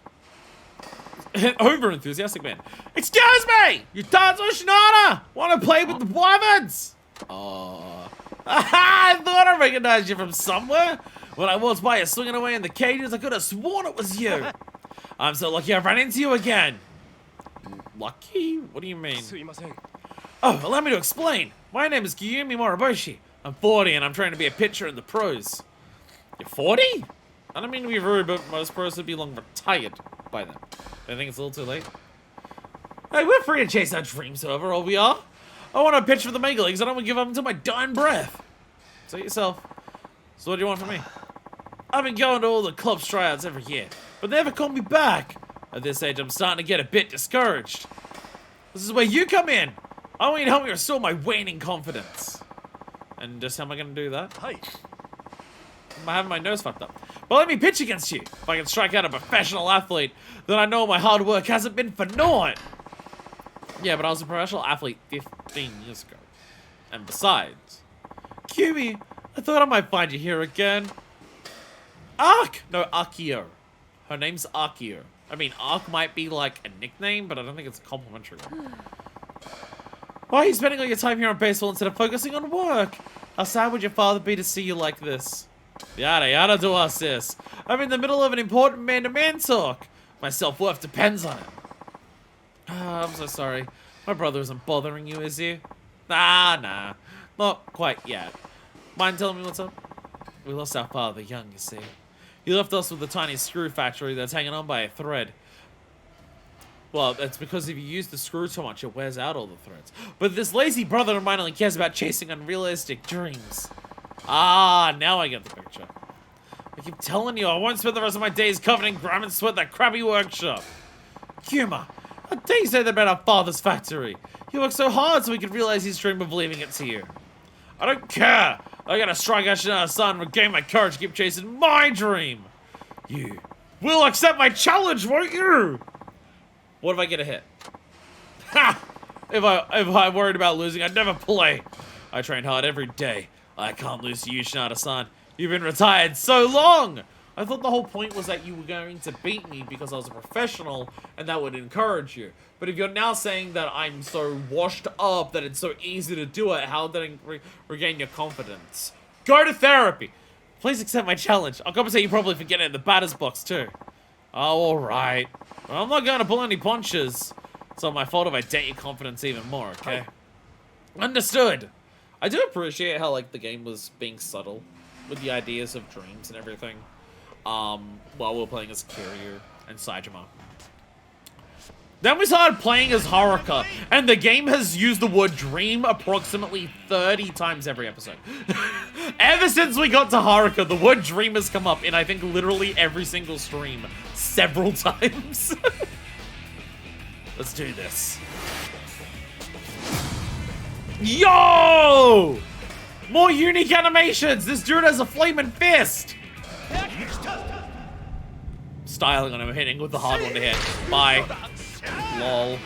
Over-enthusiastic man. Excuse me! You Tazo Shinada! Want to play with the Wyverns? Oh. I thought I recognized you from somewhere. When I was by you swinging away in the cages, I could have sworn it was you. I'm so lucky I ran into you again. Lucky? What do you mean? Oh, allow me to explain. My name is Kiyumi Moriboshi. I'm 40 and I'm trying to be a pitcher in the pros. You're 40? I don't mean to be rude, but most pros would be long retired by then. I think it's a little too late. Hey, we're free to chase our dreams, however old we are. I want to pitch for the major leagues. I don't want to give up until my dying breath. Say it yourself. So what do you want from me? I've been going to all the club tryouts every year, but they never call me back. At this age, I'm starting to get a bit discouraged. This is where you come in. I want you to help me restore my waning confidence. And just how am I going to do that? Hey. I'm having my nose fucked up. But let me pitch against you. If I can strike out a professional athlete, then I know my hard work hasn't been for naught. Yeah, but I was a professional athlete 15 years ago. And besides, Kumi, I thought I might find you here again. Ark! No, Akio. Her name's Akio. I mean, Ark might be like a nickname, but I don't think it's a complimentary one. Why are you spending all your time here on baseball instead of focusing on work? How sad would your father be to see you like this? Yada yada to us, sis. I'm in the middle of an important man-to-man talk. My self-worth depends on it. I'm so sorry. My brother isn't bothering you, is he? Nah. Not quite yet. Mind telling me what's up? We lost our father young, you see. He left us with a tiny screw factory that's hanging on by a thread. Well, that's because if you use the screw too much, it wears out all the threads. But this lazy brother of mine only cares about chasing unrealistic dreams. Ah, now I get the picture. I keep telling you, I won't spend the rest of my days covered in grime and sweat that crappy workshop. Kuma, how dare you say that about our father's factory? He worked so hard so he could realize his dream of leaving it to you. I don't care. I gotta strike out Shinada's son and regain my courage to keep chasing my dream. You will accept my challenge, won't you? What if I get a hit? Ha! If I worried about losing, I'd never play. I train hard every day. I can't lose to you, Shinada-san. You've been retired so long! I thought the whole point was that you were going to beat me because I was a professional and that would encourage you. But if you're now saying that I'm so washed up that it's so easy to do it, how did I regain your confidence? Go to therapy! Please accept my challenge. I'll compensate you probably for getting it in the batter's box too. Oh, alright. Well, I'm not going to pull any punches. It's not my fault if I dent your confidence even more, okay? Understood! I do appreciate how, like, the game was being subtle with the ideas of dreams and everything. While we were playing as Kiryu and Saejima. Then we started playing as Haruka, and the game has used the word dream approximately 30 times every episode. Ever since we got to Haruka, the word dream has come up in, I think, literally every single stream several times. Let's do this. Yo! More unique animations! This dude has a flaming fist! Styling on him, hitting with the hard one to hit. Bye. Lol.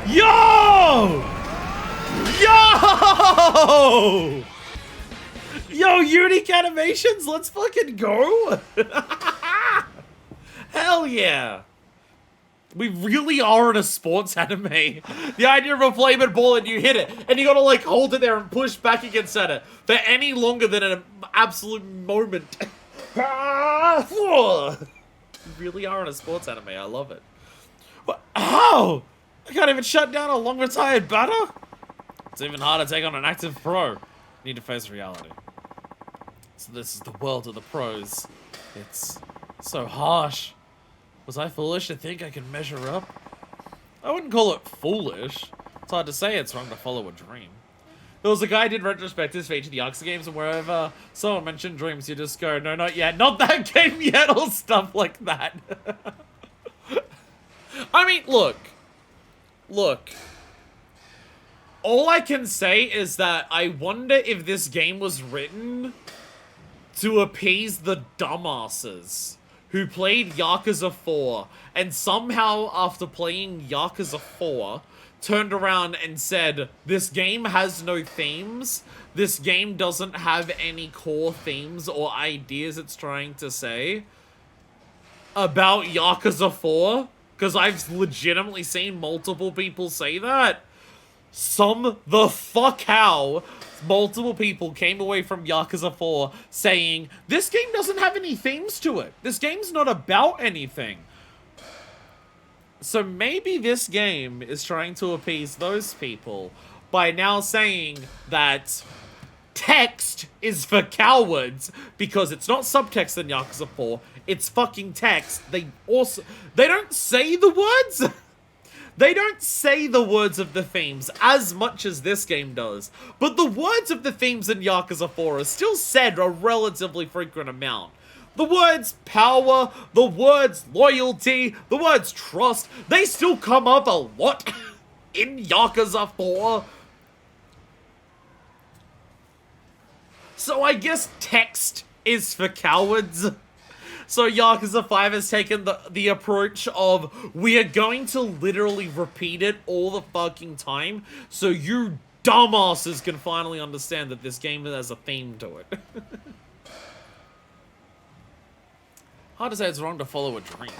Yo! Yo! Yo, unique animations, let's fucking go! Hell yeah! We really are in a sports anime. The idea of a flaming ball and you hit it, and you gotta like hold it there and push back against it for any longer than an absolute moment. We really are in a sports anime, I love it. What? How? I can't even shut down a long retired batter? It's even harder to take on an active pro. Need to face reality. So this is the world of the pros. It's so harsh. Was I foolish to think I could measure up? I wouldn't call it foolish. It's hard to say it's wrong to follow a dream. There was a guy who did retrospectives for each of the Yakuza games, and wherever someone mentioned dreams, you just go, no, not yet, not that game yet, or stuff like that. I mean, look. All I can say is that I wonder if this game was written to appease the dumbasses who played Yakuza 4, and somehow after playing Yakuza 4, turned around and said, this game has no themes, this game doesn't have any core themes or ideas it's trying to say about Yakuza 4, because I've legitimately seen multiple people say that. Some the fuck how multiple people came away from Yakuza 4 saying, this game doesn't have any themes to it. This game's not about anything. So maybe this game is trying to appease those people by now saying that text is for cowards because it's not subtext in Yakuza 4, it's fucking text. They don't say the words. They don't say the words of the themes as much as this game does, but the words of the themes in Yakuza 4 are still said a relatively frequent amount. The words power, the words loyalty, the words trust, they still come up a lot in Yakuza 4. So I guess text is for cowards. So Yakuza 5 has taken the approach of, we are going to literally repeat it all the fucking time, so you dumbasses can finally understand that this game has a theme to it. Hard to say it's wrong to follow a dream.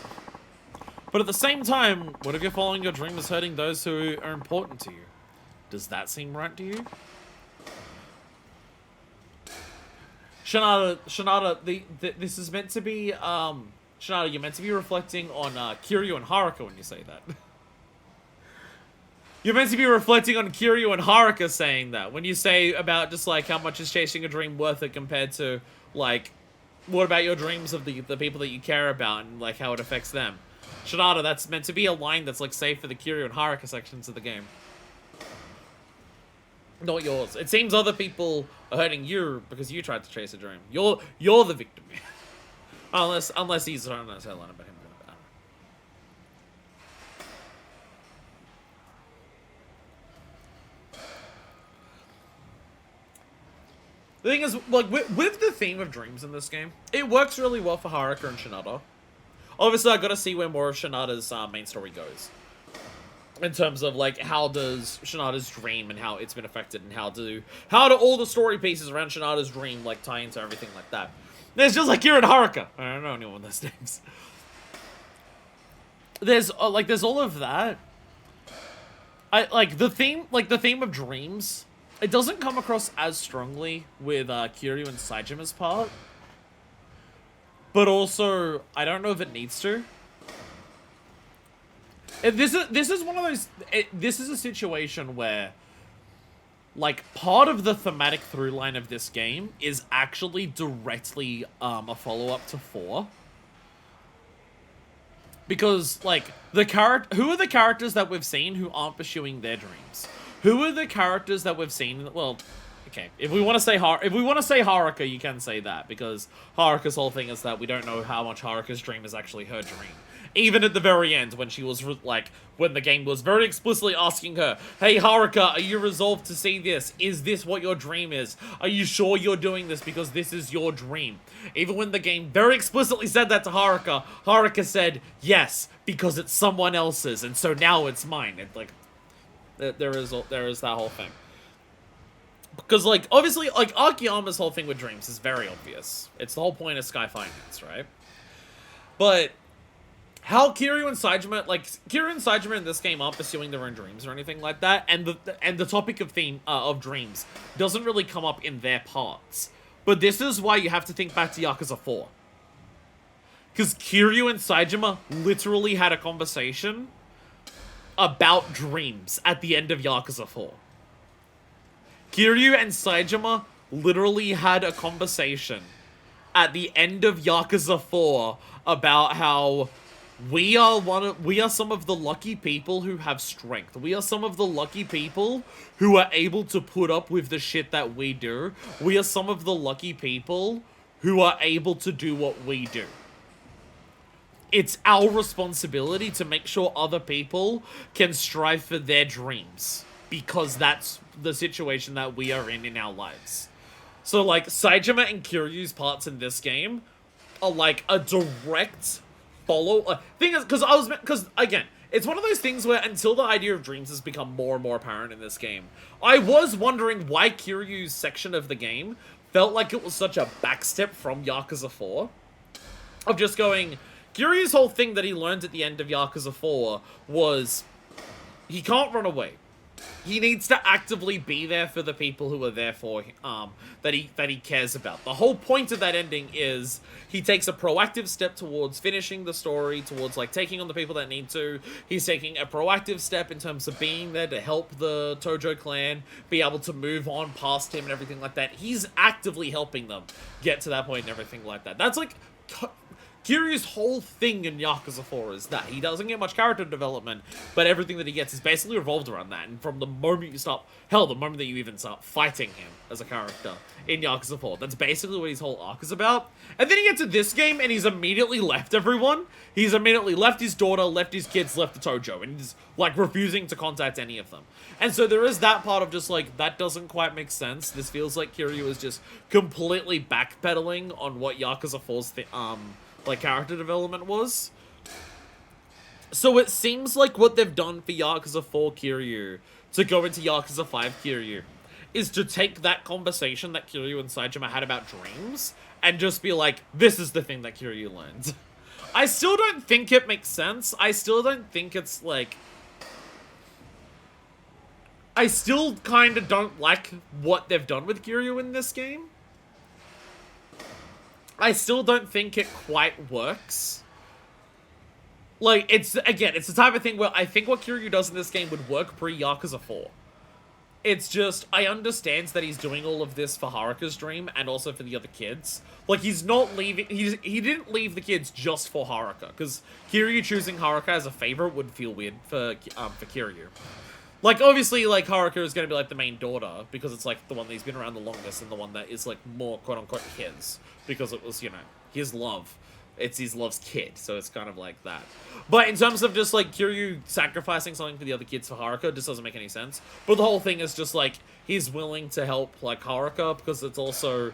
But at the same time, what if you're following your dream is hurting those who are important to you? Does that seem right to you? Shinada, this is meant to be, Shinada, you're meant to be reflecting on Kiryu and Haruka when you say that. You're meant to be reflecting on Kiryu and Haruka saying that. When you say about just, like, how much is chasing a dream worth it compared to, like, what about your dreams of the people that you care about and, like, how it affects them. Shinada, that's meant to be a line that's, like, safe for the Kiryu and Haruka sections of the game. Not yours. It seems other people are hurting you because you tried to chase a dream. You're the victim. unless he's trying to say a line about him. The thing is, like, with the theme of dreams in this game, it works really well for Haruka and Shinada. Obviously, I gotta see where more of Shinada's main story goes. In terms of, like, how does Shinada's dream and how it's been affected, and how do all the story pieces around Shinada's dream, like, tie into everything like that. There's just, like, Kira and Haruka. I don't know anyone with those names. There's all of that. The theme of dreams, it doesn't come across as strongly with Kiryu and Saijima's part. But also, I don't know if it needs to. This is one of those. This is a situation where, like, part of the thematic through line of this game is actually directly a follow-up to 4. Because, like, who are the characters that we've seen who aren't pursuing their dreams? Who are the characters that we've seen? Well, okay, if we want to say Haruka, you can say that, because Haruka's whole thing is that we don't know how much Haruka's dream is actually her dream. Even at the very end, when she was, like, when the game was very explicitly asking her, hey, Haruka, are you resolved to see this? Is this what your dream is? Are you sure you're doing this because this is your dream? Even when the game very explicitly said that to Haruka, Haruka said, yes, because it's someone else's, and so now it's mine. And, like, there is that whole thing. Because, like, obviously, like, Akiyama's whole thing with dreams is very obvious. It's the whole point of Sky Finance, right? But how Kiryu and Saejima in this game aren't pursuing their own dreams or anything like that, and the topic of dreams doesn't really come up in their parts. But this is why you have to think back to Yakuza 4. Because Kiryu and Saejima literally had a conversation about dreams at the end of Yakuza 4. Kiryu and Saejima literally had a conversation at the end of Yakuza 4 about how we are some of the lucky people who have strength. We are some of the lucky people who are able to put up with the shit that we do. We are some of the lucky people who are able to do what we do. It's our responsibility to make sure other people can strive for their dreams, because that's the situation that we are in our lives. So, like, Saejima and Kiryu's parts in this game are, like, a direct thing is, because again, it's one of those things where until the idea of dreams has become more and more apparent in this game, I was wondering why Kiryu's section of the game felt like it was such a backstep from Yakuza 4. Of just going, Kiryu's whole thing that he learned at the end of Yakuza 4 was he can't run away. He needs to actively be there for the people who are there for him, that he cares about. The whole point of that ending is he takes a proactive step towards finishing the story, towards, like, taking on the people that need to. He's taking a proactive step in terms of being there to help the Tojo clan be able to move on past him and everything like that. He's actively helping them get to that point and everything like that. That's, like, Kiryu's whole thing in Yakuza 4 is that he doesn't get much character development, but everything that he gets is basically revolved around that. And from the moment you start, the moment that you even start fighting him as a character in Yakuza 4, that's basically what his whole arc is about. And then he gets to this game and he's immediately left everyone. He's immediately left his daughter, left his kids, left the Tojo, and he's, like, refusing to contact any of them. And so there is that part of just, like, that doesn't quite make sense. This feels like Kiryu is just completely backpedaling on what Yakuza 4's like, character development was. So it seems like what they've done for Yakuza 4 Kiryu to go into Yakuza 5 Kiryu is to take that conversation that Kiryu and Saejima had about dreams and just be like, this is the thing that Kiryu learned. I still don't think it makes sense. I still don't think it's like... I still kind of don't like what they've done with Kiryu in this game. I still don't think it quite works. Like, it's the type of thing where I think what Kiryu does in this game would work pre-Yakuza 4. It's just, I understand that he's doing all of this for Haruka's dream and also for the other kids. Like, he's not leaving, he didn't leave the kids just for Haruka, because Kiryu choosing Haruka as a favorite would feel weird for Kiryu. Like, obviously, like, Haruka is going to be, like, the main daughter, because it's, like, the one that he's been around the longest and the one that is, like, more, quote-unquote, his. Because it was, you know, his love. It's his love's kid, so it's kind of like that. But in terms of just, like, Kiryu sacrificing something for the other kids for Haruka, it just doesn't make any sense. But the whole thing is just, like, he's willing to help, like, Haruka, because it's also...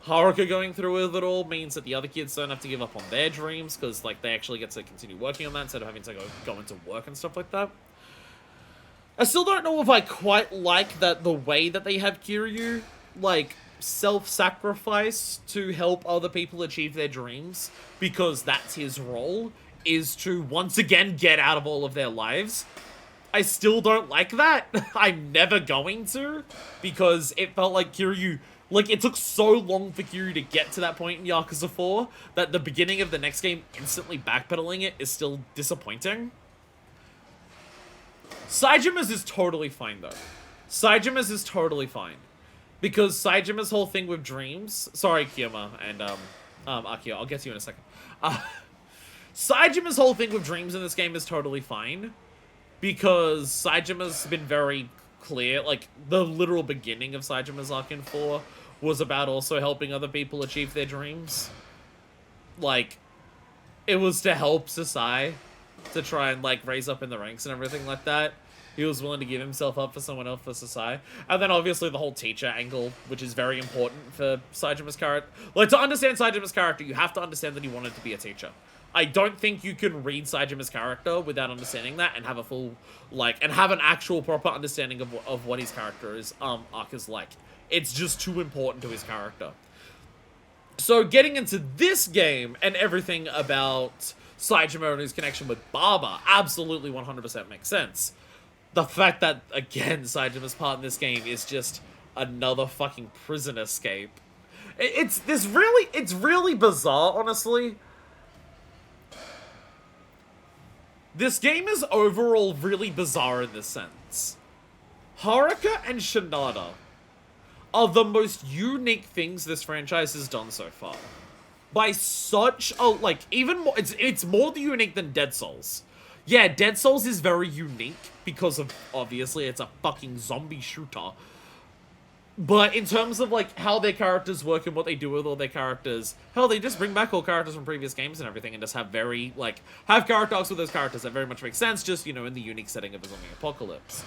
Haruka going through with it all means that the other kids don't have to give up on their dreams, because, like, they actually get to continue working on that instead of having to go into work and stuff like that. I still don't know if I quite like that the way that they have Kiryu, like, self-sacrifice to help other people achieve their dreams, because that's his role, is to once again get out of all of their lives. I still don't like that. I'm never going to, because it felt like Kiryu, like, it took so long for Kiryu to get to that point in Yakuza 4 that the beginning of the next game instantly backpedaling it is still disappointing. Saijima's is totally fine, though. Saijima's is totally fine. Because Saijima's whole thing with dreams... Sorry, Kiyama and, Akio, I'll get to you in a second. Saijima's whole thing with dreams in this game is totally fine. Because Saijima's been very clear, like, the literal beginning of Saijima's arc in 4 was about also helping other people achieve their dreams. Like, it was to help Sasai, to try and, like, raise up in the ranks and everything like that. He was willing to give himself up for someone else for Sasai. And then obviously the whole teacher angle, which is very important for Saijima's character. Like, to understand Saijima's character, you have to understand that he wanted to be a teacher. I don't think you can read Saijima's character without understanding that and have a full, like, and have an actual proper understanding of what his character is, arc is like. It's just too important to his character. So getting into this game and everything about Saejima and his connection with Baba absolutely 100% makes sense. The fact that, again, Saijima's part in this game is just another fucking prison escape. It's really bizarre, honestly. This game is overall really bizarre in this sense. Haruka and Shinada are the most unique things this franchise has done so far. By such a, like, even more, it's more unique than Dead Souls. Yeah, Dead Souls is very unique because of, obviously, it's a fucking zombie shooter. But in terms of, like, how their characters work and what they do with all their characters, hell, they just bring back all characters from previous games and everything and just have very, like, have character arcs with those characters that very much make sense, just, you know, in the unique setting of a zombie apocalypse.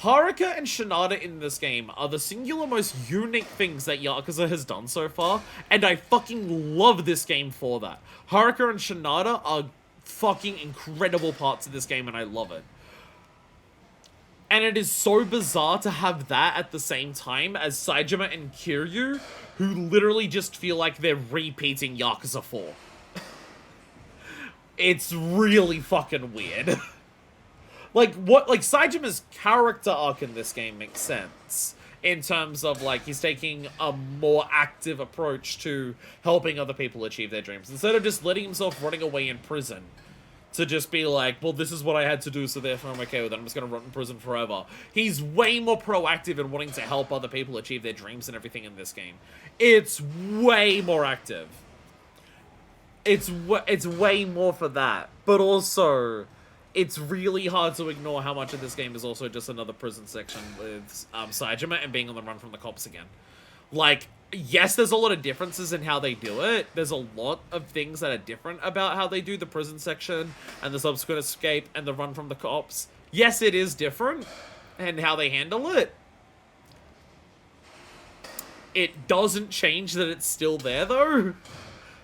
Haruka and Shinada in this game are the singular most unique things that Yakuza has done so far, and I fucking love this game for that. Haruka and Shinada are fucking incredible parts of this game, and I love it. And it is so bizarre to have that at the same time as Saejima and Kiryu, who literally just feel like they're repeating Yakuza 4. It's really fucking weird. Like, Saijima's character arc in this game makes sense. In terms of, like, he's taking a more active approach to helping other people achieve their dreams. Instead of just letting himself running away in prison. To just be like, well, this is what I had to do, so therefore I'm okay with it. I'm just going to rot in prison forever. He's way more proactive in wanting to help other people achieve their dreams and everything in this game. It's way more active. It's way more for that. But also, it's really hard to ignore how much of this game is also just another prison section with Saejima and being on the run from the cops again. Like, yes, there's a lot of differences in how they do it. There's a lot of things that are different about how they do the prison section and the subsequent escape and the run from the cops. Yes, it is different and how they handle it. It doesn't change that it's still there, though.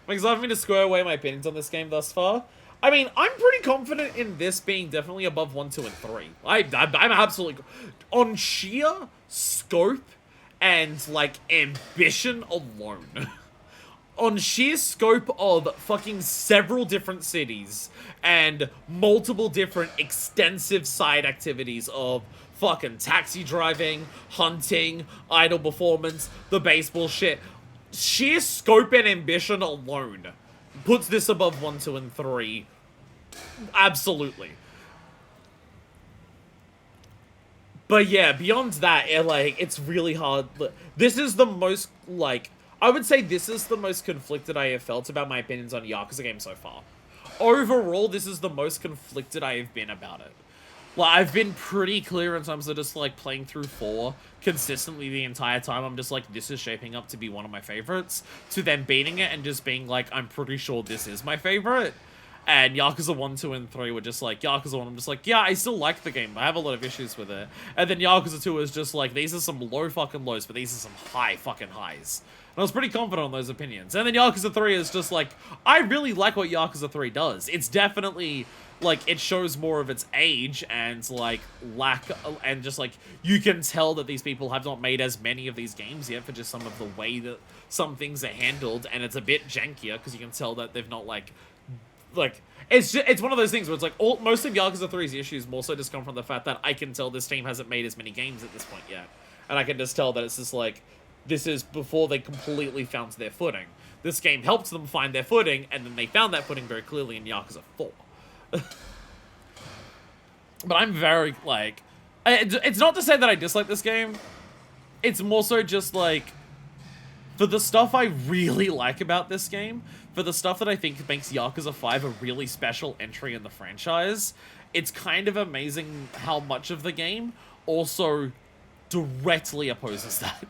Because I've been to square away my opinions on this game thus far. I mean, I'm pretty confident in this being definitely above 1, 2, and 3. I'm absolutely... On sheer scope and, like, ambition alone. On sheer scope of fucking several different cities and multiple different extensive side activities of fucking taxi driving, hunting, idol performance, the baseball shit. Sheer scope and ambition alone puts this above 1, 2, and 3. Absolutely. But yeah, beyond that, it's really hard. This is the most, like... I would say this is the most conflicted I have felt about my opinions on Yakuza games so far. Overall, this is the most conflicted I have been about it. Like, I've been pretty clear in terms of just, like, playing through 4 consistently the entire time. I'm just like, this is shaping up to be one of my favorites. To then beating it and just being like, I'm pretty sure this is my favorite. And Yakuza 1, 2, and 3 were just like, Yakuza 1, I'm just like, yeah, I still like the game, but I have a lot of issues with it. And then Yakuza 2 is just like, these are some low fucking lows, but these are some high fucking highs. And I was pretty confident on those opinions. And then Yakuza 3 is just like, I really like what Yakuza 3 does. It's definitely, like, it shows more of its age and, like, lack, and just, like, you can tell that these people have not made as many of these games yet for just some of the way that some things are handled. And it's a bit jankier because you can tell that they've not, like, it's one of those things where it's like, most of Yakuza 3's issues more so just come from the fact that I can tell this team hasn't made as many games at this point yet. And I can just tell that it's just like, this is before they completely found their footing. This game helped them find their footing, and then they found that footing very clearly in Yakuza 4. But I'm very, like... It's not to say that I dislike this game. It's more so just, like... For the stuff I really like about this game, for the stuff that I think makes Yakuza 5 a really special entry in the franchise, it's kind of amazing how much of the game also directly opposes that.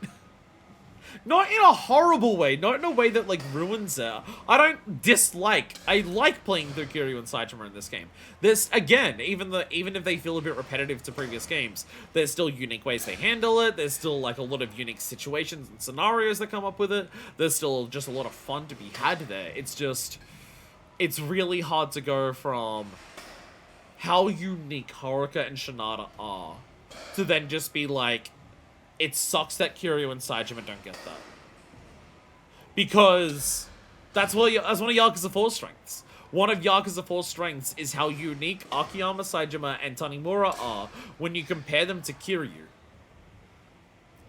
Not in a horrible way, not in a way that, like, ruins it. I don't dislike, I like playing through Kiryu and Saitama in this game. There's, again, even if they feel a bit repetitive to previous games, there's still unique ways they handle it, there's still, like, a lot of unique situations and scenarios that come up with it, there's still just a lot of fun to be had there. It's just, it's really hard to go from how unique Haruka and Shinada are, to then just be like, it sucks that Kiryu and Saitama don't get that. Because that's one of Yakuza 4's strengths. One of Yakuza 4's strengths is how unique Akiyama, Saitama, and Tanimura are when you compare them to Kiryu.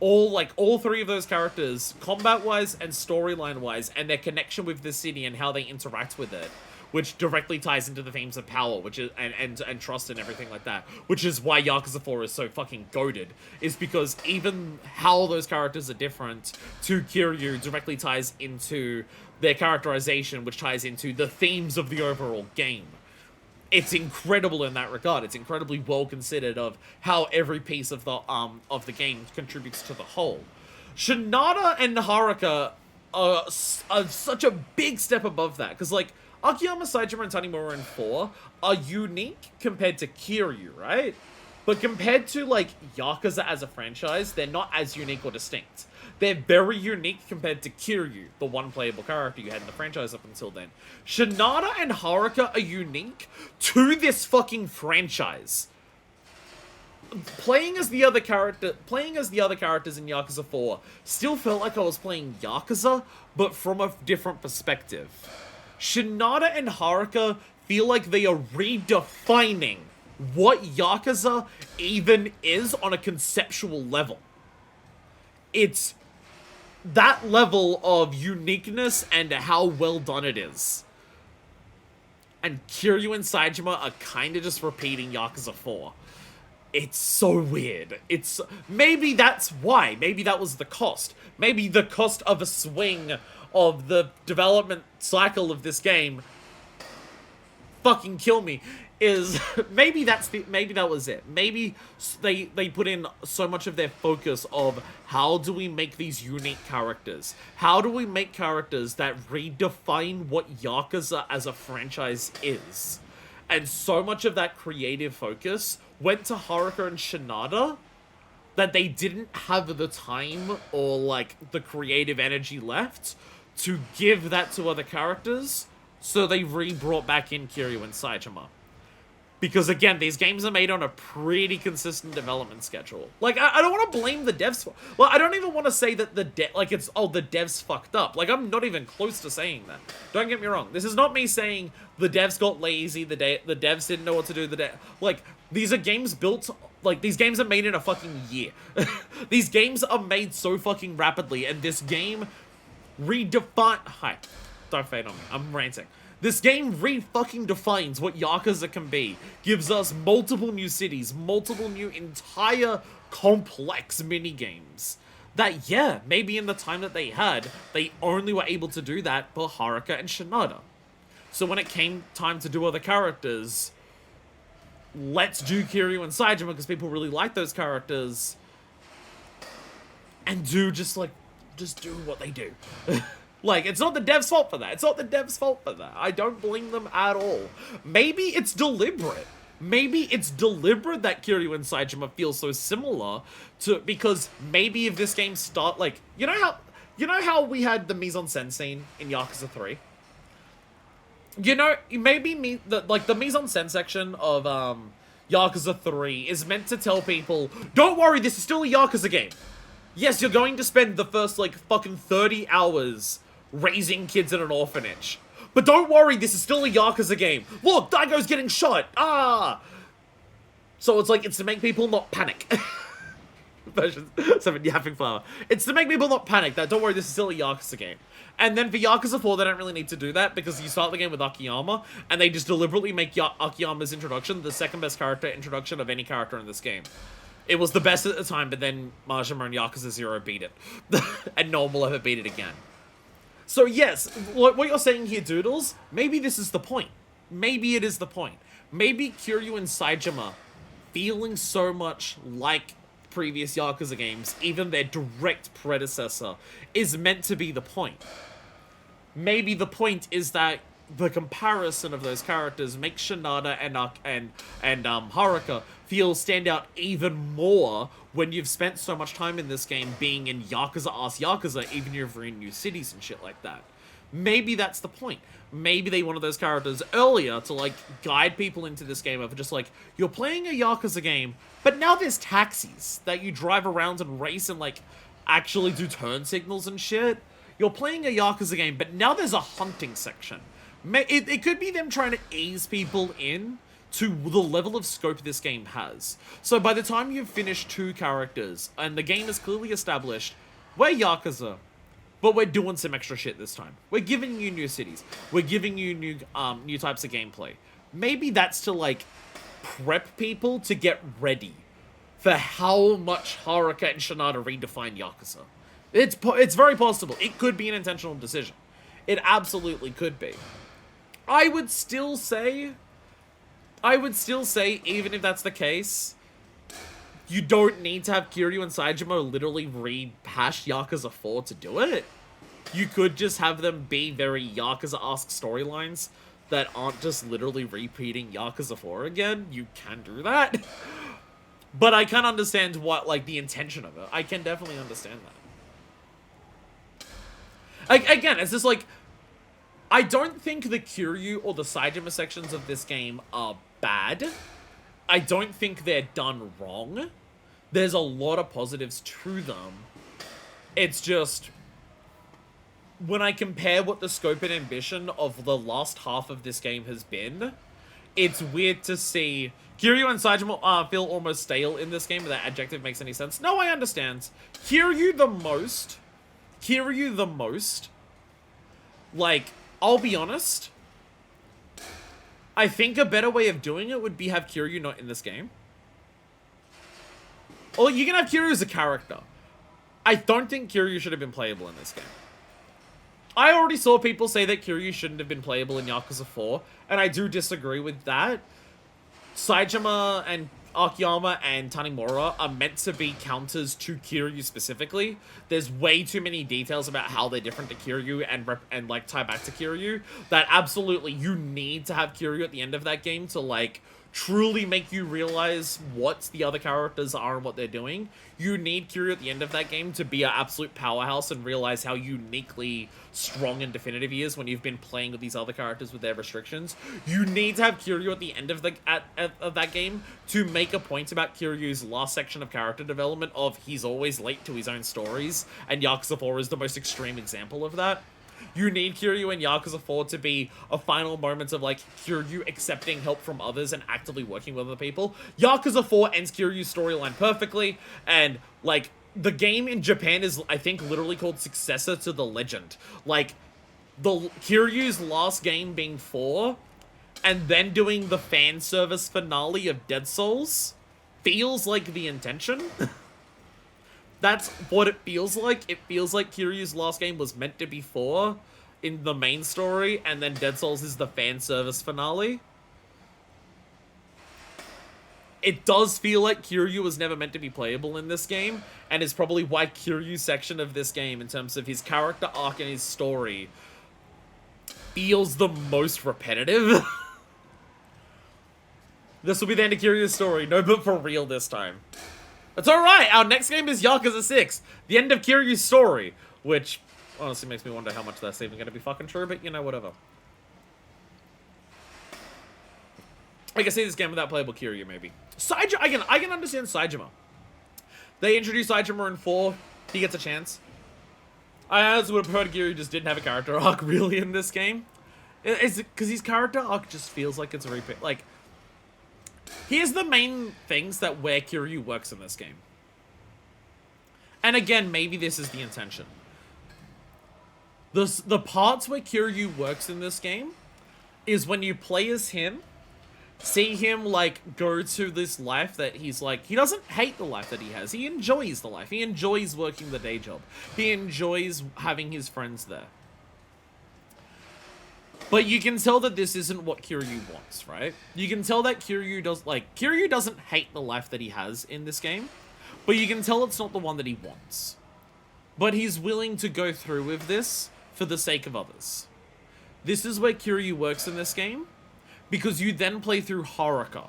All three of those characters, combat-wise and storyline-wise, and their connection with the city and how they interact with it, which directly ties into the themes of power, which is and trust and everything like that, which is why Yakuza 4 is so fucking goated, is because even how those characters are different to Kiryu directly ties into their characterization, which ties into the themes of the overall game. It's incredible in that regard. It's incredibly well considered of how every piece of the game contributes to the whole. Shinada and Haruka are such a big step above that, because, like, Akiyama, Saitama, and Tanimura in 4 are unique compared to Kiryu, right? But compared to, like, Yakuza as a franchise, they're not as unique or distinct. They're very unique compared to Kiryu, the one playable character you had in the franchise up until then. Shinada and Haruka are unique to this fucking franchise. Playing as the other characters in Yakuza 4 still felt like I was playing Yakuza, but from a different perspective. Shinada and Haruka feel like they are redefining what Yakuza even is on a conceptual level. It's that level of uniqueness and how well done it is. And Kiryu and Saitama are kind of just repeating Yakuza 4. It's so weird. Maybe that's why. Maybe that was the cost. Maybe the cost of a swing of the development cycle of this game, fucking kill me, is maybe that was it. Maybe they put in so much of their focus of how do we make these unique characters? How do we make characters that redefine what Yakuza as a franchise is? And so much of that creative focus went to Haruka and Shinada that they didn't have the time or, like, the creative energy left to give that to other characters So they re-brought back in Kiryu and Saitama. Because, again, these games are made on a pretty consistent development schedule. Like, I don't want to blame the devs for... Well, I don't even want to say that the devs fucked up. Like, I'm not even close to saying that. Don't get me wrong. This is not me saying the devs got lazy, the devs didn't know what to do, like, these are games built... Like, these games are made in a fucking year. These games are made so fucking rapidly, and this game redefine... Hi. Don't fade on me. I'm ranting. This game re-fucking defines what Yakuza can be. Gives us multiple new cities, multiple new entire complex minigames. That, yeah, maybe in the time that they had, they only were able to do that for Haruka and Shinada. So when it came time to do other characters, let's do Kiryu and Saitama because people really like those characters. And just do what they do. Like, it's not the devs' fault for that. It's not the devs' fault for that. I don't blame them at all. Maybe it's deliberate. Maybe it's deliberate that Kiryu and Saitama feel so similar to... Because maybe if this game start... Like, you know how we had the mise-en-scène scene in Yakuza 3? You know, maybe the mise-en-scène section of Yakuza 3 is meant to tell people, don't worry, this is still a Yakuza game. Yes, you're going to spend the first, like, fucking 30 hours raising kids in an orphanage. But don't worry, this is still a Yakuza game. Look, Daigo's getting shot. Ah! So it's like, it's to make people not panic. Version 7, yapping flower. It's to make people not panic that, don't worry, this is still a Yakuza game. And then for Yakuza 4, they don't really need to do that because you start the game with Akiyama, and they just deliberately make Akiyama's introduction the second best character introduction of any character in this game. It was the best at the time, but then Majima and Yakuza 0 beat it. And no one will ever beat it again. So yes, what you're saying here, Doodles, maybe this is the point. Maybe it is the point. Maybe Kiryu and Saitama feeling so much like previous Yakuza games, even their direct predecessor, is meant to be the point. Maybe the point is that the comparison of those characters makes Shinada and Haruka stand out even more when you've spent so much time in this game being in Yakuza-ass Yakuza, even if you're in new cities and shit like that. Maybe that's the point. Maybe they wanted those characters earlier to, like, guide people into this game of just, like, you're playing a Yakuza game, but now there's taxis that you drive around and race and, like, actually do turn signals and shit. You're playing a Yakuza game, but now there's a hunting section. It could be them trying to ease people in to the level of scope this game has. So by the time you've finished 2 characters, and the game is clearly established, we're Yakuza, but we're doing some extra shit this time. We're giving you new cities. We're giving you new types of gameplay. Maybe that's to, like, prep people to get ready for how much Haruka and Shinada redefine Yakuza. It's very possible. It could be an intentional decision. It absolutely could be. I would still say, even if that's the case, you don't need to have Kiryu and Saitama literally rehash Yakuza 4 to do it. You could just have them be very Yakuza-esque storylines that aren't just literally repeating Yakuza 4 again. You can do that. But I can understand what, like, the intention of it. I can definitely understand that. Again, it's just like, I don't think the Kiryu or the Saitama sections of this game are bad. I don't think they're done wrong. There's a lot of positives to them. It's just, when I compare what the scope and ambition of the last half of this game has been, it's weird to see Kiryu and Saitama feel almost stale in this game, if that adjective makes any sense. No, I understand. Kiryu the most, like, I'll be honest, I think a better way of doing it would be have Kiryu not in this game. Or you can have Kiryu as a character. I don't think Kiryu should have been playable in this game. I already saw people say that Kiryu shouldn't have been playable in Yakuza 4, and I do disagree with that. Saitama and Akiyama and Tanimura are meant to be counters to Kiryu specifically. There's way too many details about how they're different to Kiryu and like tie back to Kiryu that absolutely you need to have Kiryu at the end of that game to like truly make you realize what the other characters are and what they're doing, you need Kiryu at the end of that game to be an absolute powerhouse and realize how uniquely strong and definitive he is when you've been playing with these other characters with their restrictions. You need to have Kiryu at the end of of that game to make a point about Kiryu's last section of character development of he's always late to his own stories, and Yakuza 4 is the most extreme example of that. You need Kiryu and Yakuza 4 to be a final moment of, like, Kiryu accepting help from others and actively working with other people. Yakuza 4 ends Kiryu's storyline perfectly, and, like, the game in Japan is, I think, literally called Successor to the Legend. Like, Kiryu's last game being 4, and then doing the fan service finale of Dead Souls feels like the intention. That's what it feels like. It feels like Kiryu's last game was meant to be 4 in the main story, and then Dead Souls is the fan service finale. It does feel like Kiryu was never meant to be playable in this game, and is probably why Kiryu's section of this game, in terms of his character arc and his story, feels the most repetitive. This will be the end of Kiryu's story. No, but for real this time. That's alright, our next game is Yakuza 6, the end of Kiryu's story, which honestly makes me wonder how much that's even going to be fucking true, but you know, whatever. I can see this game without playable Kiryu, maybe. I can understand Saejima. They introduced Saejima in 4, he gets a chance. I honestly would have preferred Kiryu just didn't have a character arc, really, in this game. Is it because his character arc just feels like it's a repeat, like... Here's the main things that where Kiryu works in this game. And again, maybe this is the intention. The parts where Kiryu works in this game is when you play as him, see him, like, go to this life that he's, like... He doesn't hate the life that he has. He enjoys the life. He enjoys working the day job. He enjoys having his friends there. But you can tell that this isn't what Kiryu wants, right? You can tell that Kiryu doesn't hate the life that he has in this game, but you can tell it's not the one that he wants. But he's willing to go through with this for the sake of others. This is where Kiryu works in this game, because you then play through Haruka,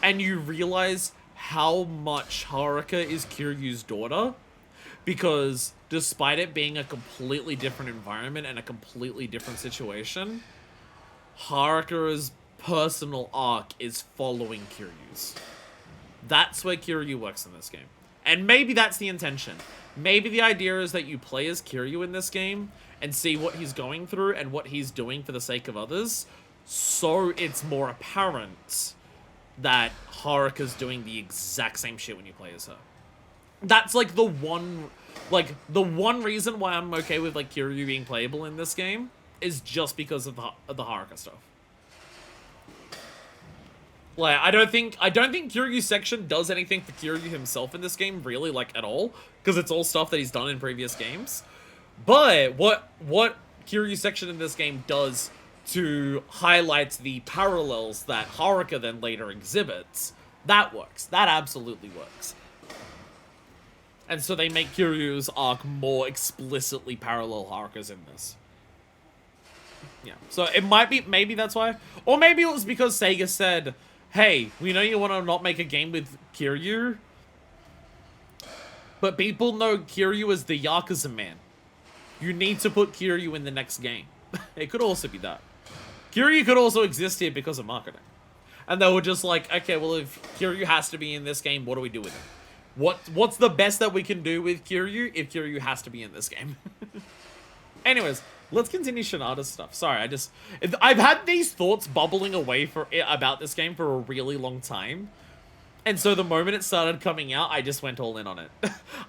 and you realize how much Haruka is Kiryu's daughter, because despite it being a completely different environment and a completely different situation, Haruka's personal arc is following Kiryu's. That's where Kiryu works in this game. And maybe that's the intention. Maybe the idea is that you play as Kiryu in this game and see what he's going through and what he's doing for the sake of others, so it's more apparent that Haruka's doing the exact same shit when you play as her. That's, like, the one reason why I'm okay with, like, Kiryu being playable in this game is just because of the Haruka stuff. Like, I don't think Kiryu's section does anything for Kiryu himself in this game, really, like, at all, because it's all stuff that he's done in previous games. But what Kiryu's section in this game does to highlight the parallels that Haruka then later exhibits, that works. That absolutely works. And so they make Kiryu's arc more explicitly parallel Haruka's in this. Yeah, so it might be, maybe that's why. Or maybe it was because Sega said, hey, we know you want to not make a game with Kiryu, but people know Kiryu as the Yakuza man. You need to put Kiryu in the next game. It could also be that. Kiryu could also exist here because of marketing. And they were just like, okay, well, if Kiryu has to be in this game, what do we do with him? What's the best that we can do with Kiryu if Kiryu has to be in this game? Anyways, let's continue Shinada's stuff. Sorry, I've had these thoughts bubbling away about this game for a really long time. And so the moment it started coming out, I just went all in on it.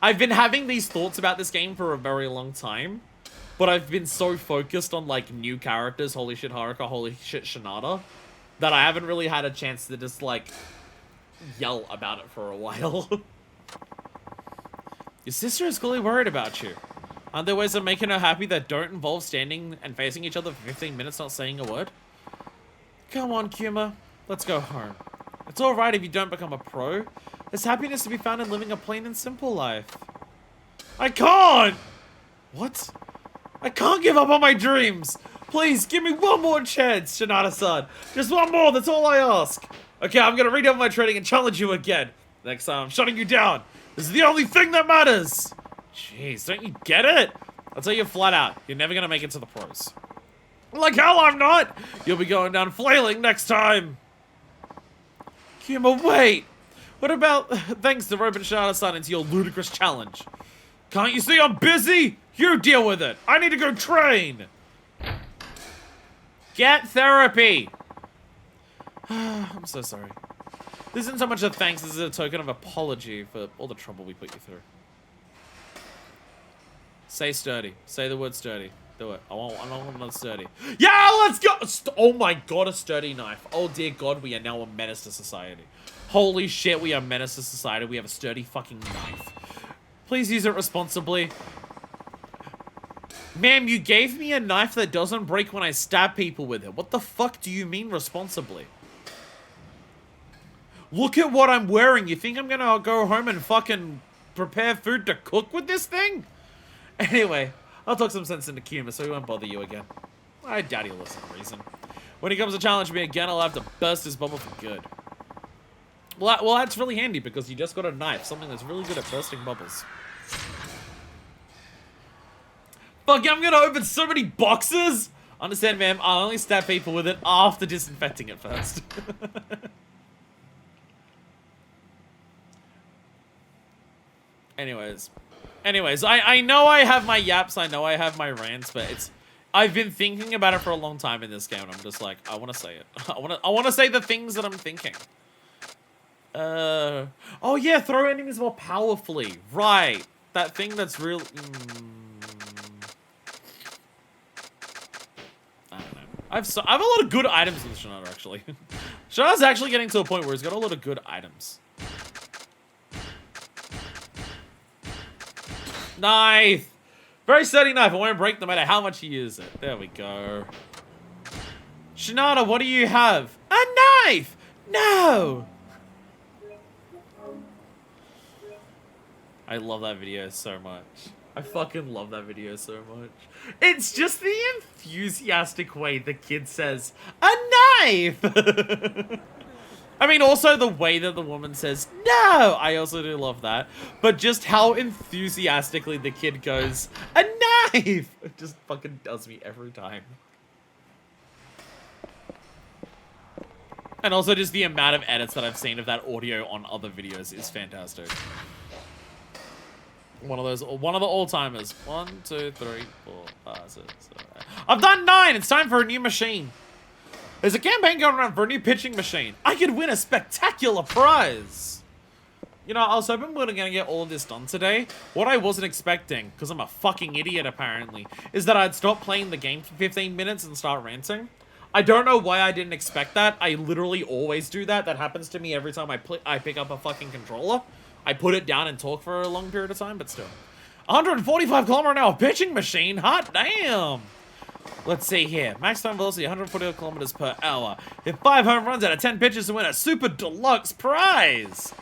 I've been having these thoughts about this game for a very long time, but I've been so focused on, like, new characters, holy shit Haruka, holy shit Shinada, that I haven't really had a chance to just, like, yell about it for a while. Your sister is clearly worried about you. Aren't there ways of making her happy that don't involve standing and facing each other for 15 minutes not saying a word? Come on, Kuma. Let's go home. It's alright if you don't become a pro. There's happiness to be found in living a plain and simple life. I can't! What? I can't give up on my dreams! Please, give me one more chance, Shinada-san. Just one more, that's all I ask. Okay, I'm gonna redouble my training and challenge you again. Next time, I'm shutting you down. This is the only thing that matters. Jeez, don't you get it? I'll tell you flat out, you're never gonna make it to the pros. Like hell I'm not! You'll be going down flailing next time! Kima, wait! What about thanks to Robin Shinada-san into your ludicrous challenge? Can't you see I'm busy? You deal with it! I need to go train! Get therapy! I'm so sorry. This isn't so much a thanks, this is a token of apology for all the trouble we put you through. Say sturdy. Say the word sturdy. Do it. I want another sturdy. Yeah, let's go! Oh my god, a sturdy knife. Oh dear god, we are now a menace to society. Holy shit, we are a menace to society. We have a sturdy fucking knife. Please use it responsibly. Ma'am, you gave me a knife that doesn't break when I stab people with it. What the fuck do you mean responsibly? Look at what I'm wearing. You think I'm gonna go home and fucking prepare food to cook with this thing? Anyway, I'll talk some sense into Kuma so he won't bother you again. I doubt he'll listen to reason. When he comes to challenge me again, I'll have to burst his bubble for good. Well, that's really handy because you just got a knife, something that's really good at bursting bubbles. Fuck, I'm gonna open so many boxes! Understand, ma'am, I'll only stab people with it after disinfecting it first. Anyways, I know I have my yaps, I know I have my rants, but I've been thinking about it for a long time in this game, and I'm just like, I want to say it. I want to say the things that I'm thinking. Oh yeah, throw enemies more powerfully. Right. That thing that's real... I don't know. I have a lot of good items with Shinada, actually. Shinada's actually getting to a point where he's got a lot of good items. Knife! Very sturdy knife. It won't break no matter how much you use it. There we go. Shinada, what do you have? A knife! No! I love that video so much. I fucking love that video so much. It's just the enthusiastic way the kid says, a knife! I mean, also the way that the woman says, no! I also do love that. But just how enthusiastically the kid goes, a knife! It just fucking does me every time. And also just the amount of edits that I've seen of that audio on other videos is fantastic. One of the all-timers. 1, 2, 3, 4, 5, 6, 7, 8. I've done 9! It's time for a new machine. There's a campaign going around for a new pitching machine. I could win a spectacular prize. You know, I was hoping we were gonna get all of this done today. What I wasn't expecting, because I'm a fucking idiot apparently, is that I'd stop playing the game for 15 minutes and start ranting. I don't know why I didn't expect that. I literally always do that. That happens to me every time I pick up a fucking controller. I put it down and talk for a long period of time, but still. 145 km/h pitching machine? Hot damn! Let's see here. Max time velocity, 140 km/h. Hit 5 home runs out of 10 pitches to win a super deluxe prize.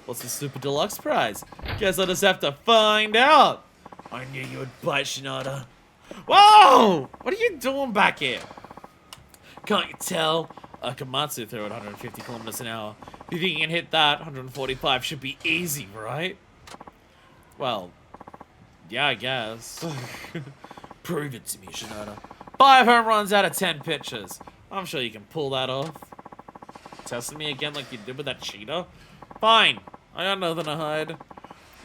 What's the super deluxe prize? Guess I'll just have to find out. I knew you would bite, Shinada. Whoa! What are you doing back here? Can't you tell? Akamatsu threw at 150 km/h. If you think you can hit that, 145 should be easy, right? Well, yeah, I guess. Prove it to me, Shinada. 5 home runs out of 10 pitches. I'm sure you can pull that off. Testing me again like you did with that cheetah? Fine. I got nothing to hide. I'm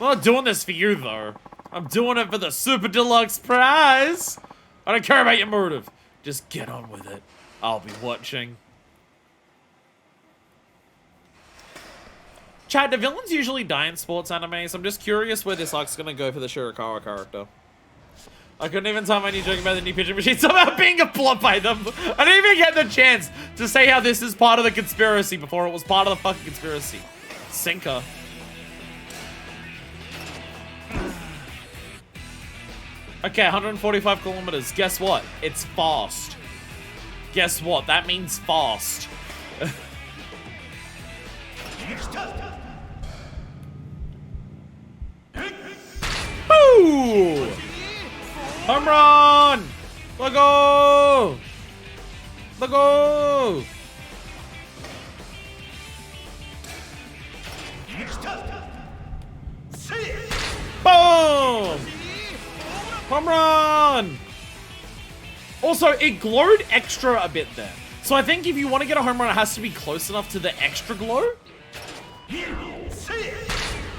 not doing this for you, though. I'm doing it for the super deluxe prize. I don't care about your motive. Just get on with it. I'll be watching. Chat, do villains usually die in sports anime? So I'm just curious where this arc's gonna go for the Shirakawa character. I couldn't even tell my new joke about the new pitching machine somehow being a plot by them. I didn't even get the chance to say how this is part of the conspiracy before it was part of the fucking conspiracy. Sinker. Okay, 145 kilometers. Guess what? It's fast. Guess what? That means fast. Boo! Home run! Let go! Let go! Boom! Home run! Also, it glowed extra a bit there. So I think if you want to get a home run, it has to be close enough to the extra glow.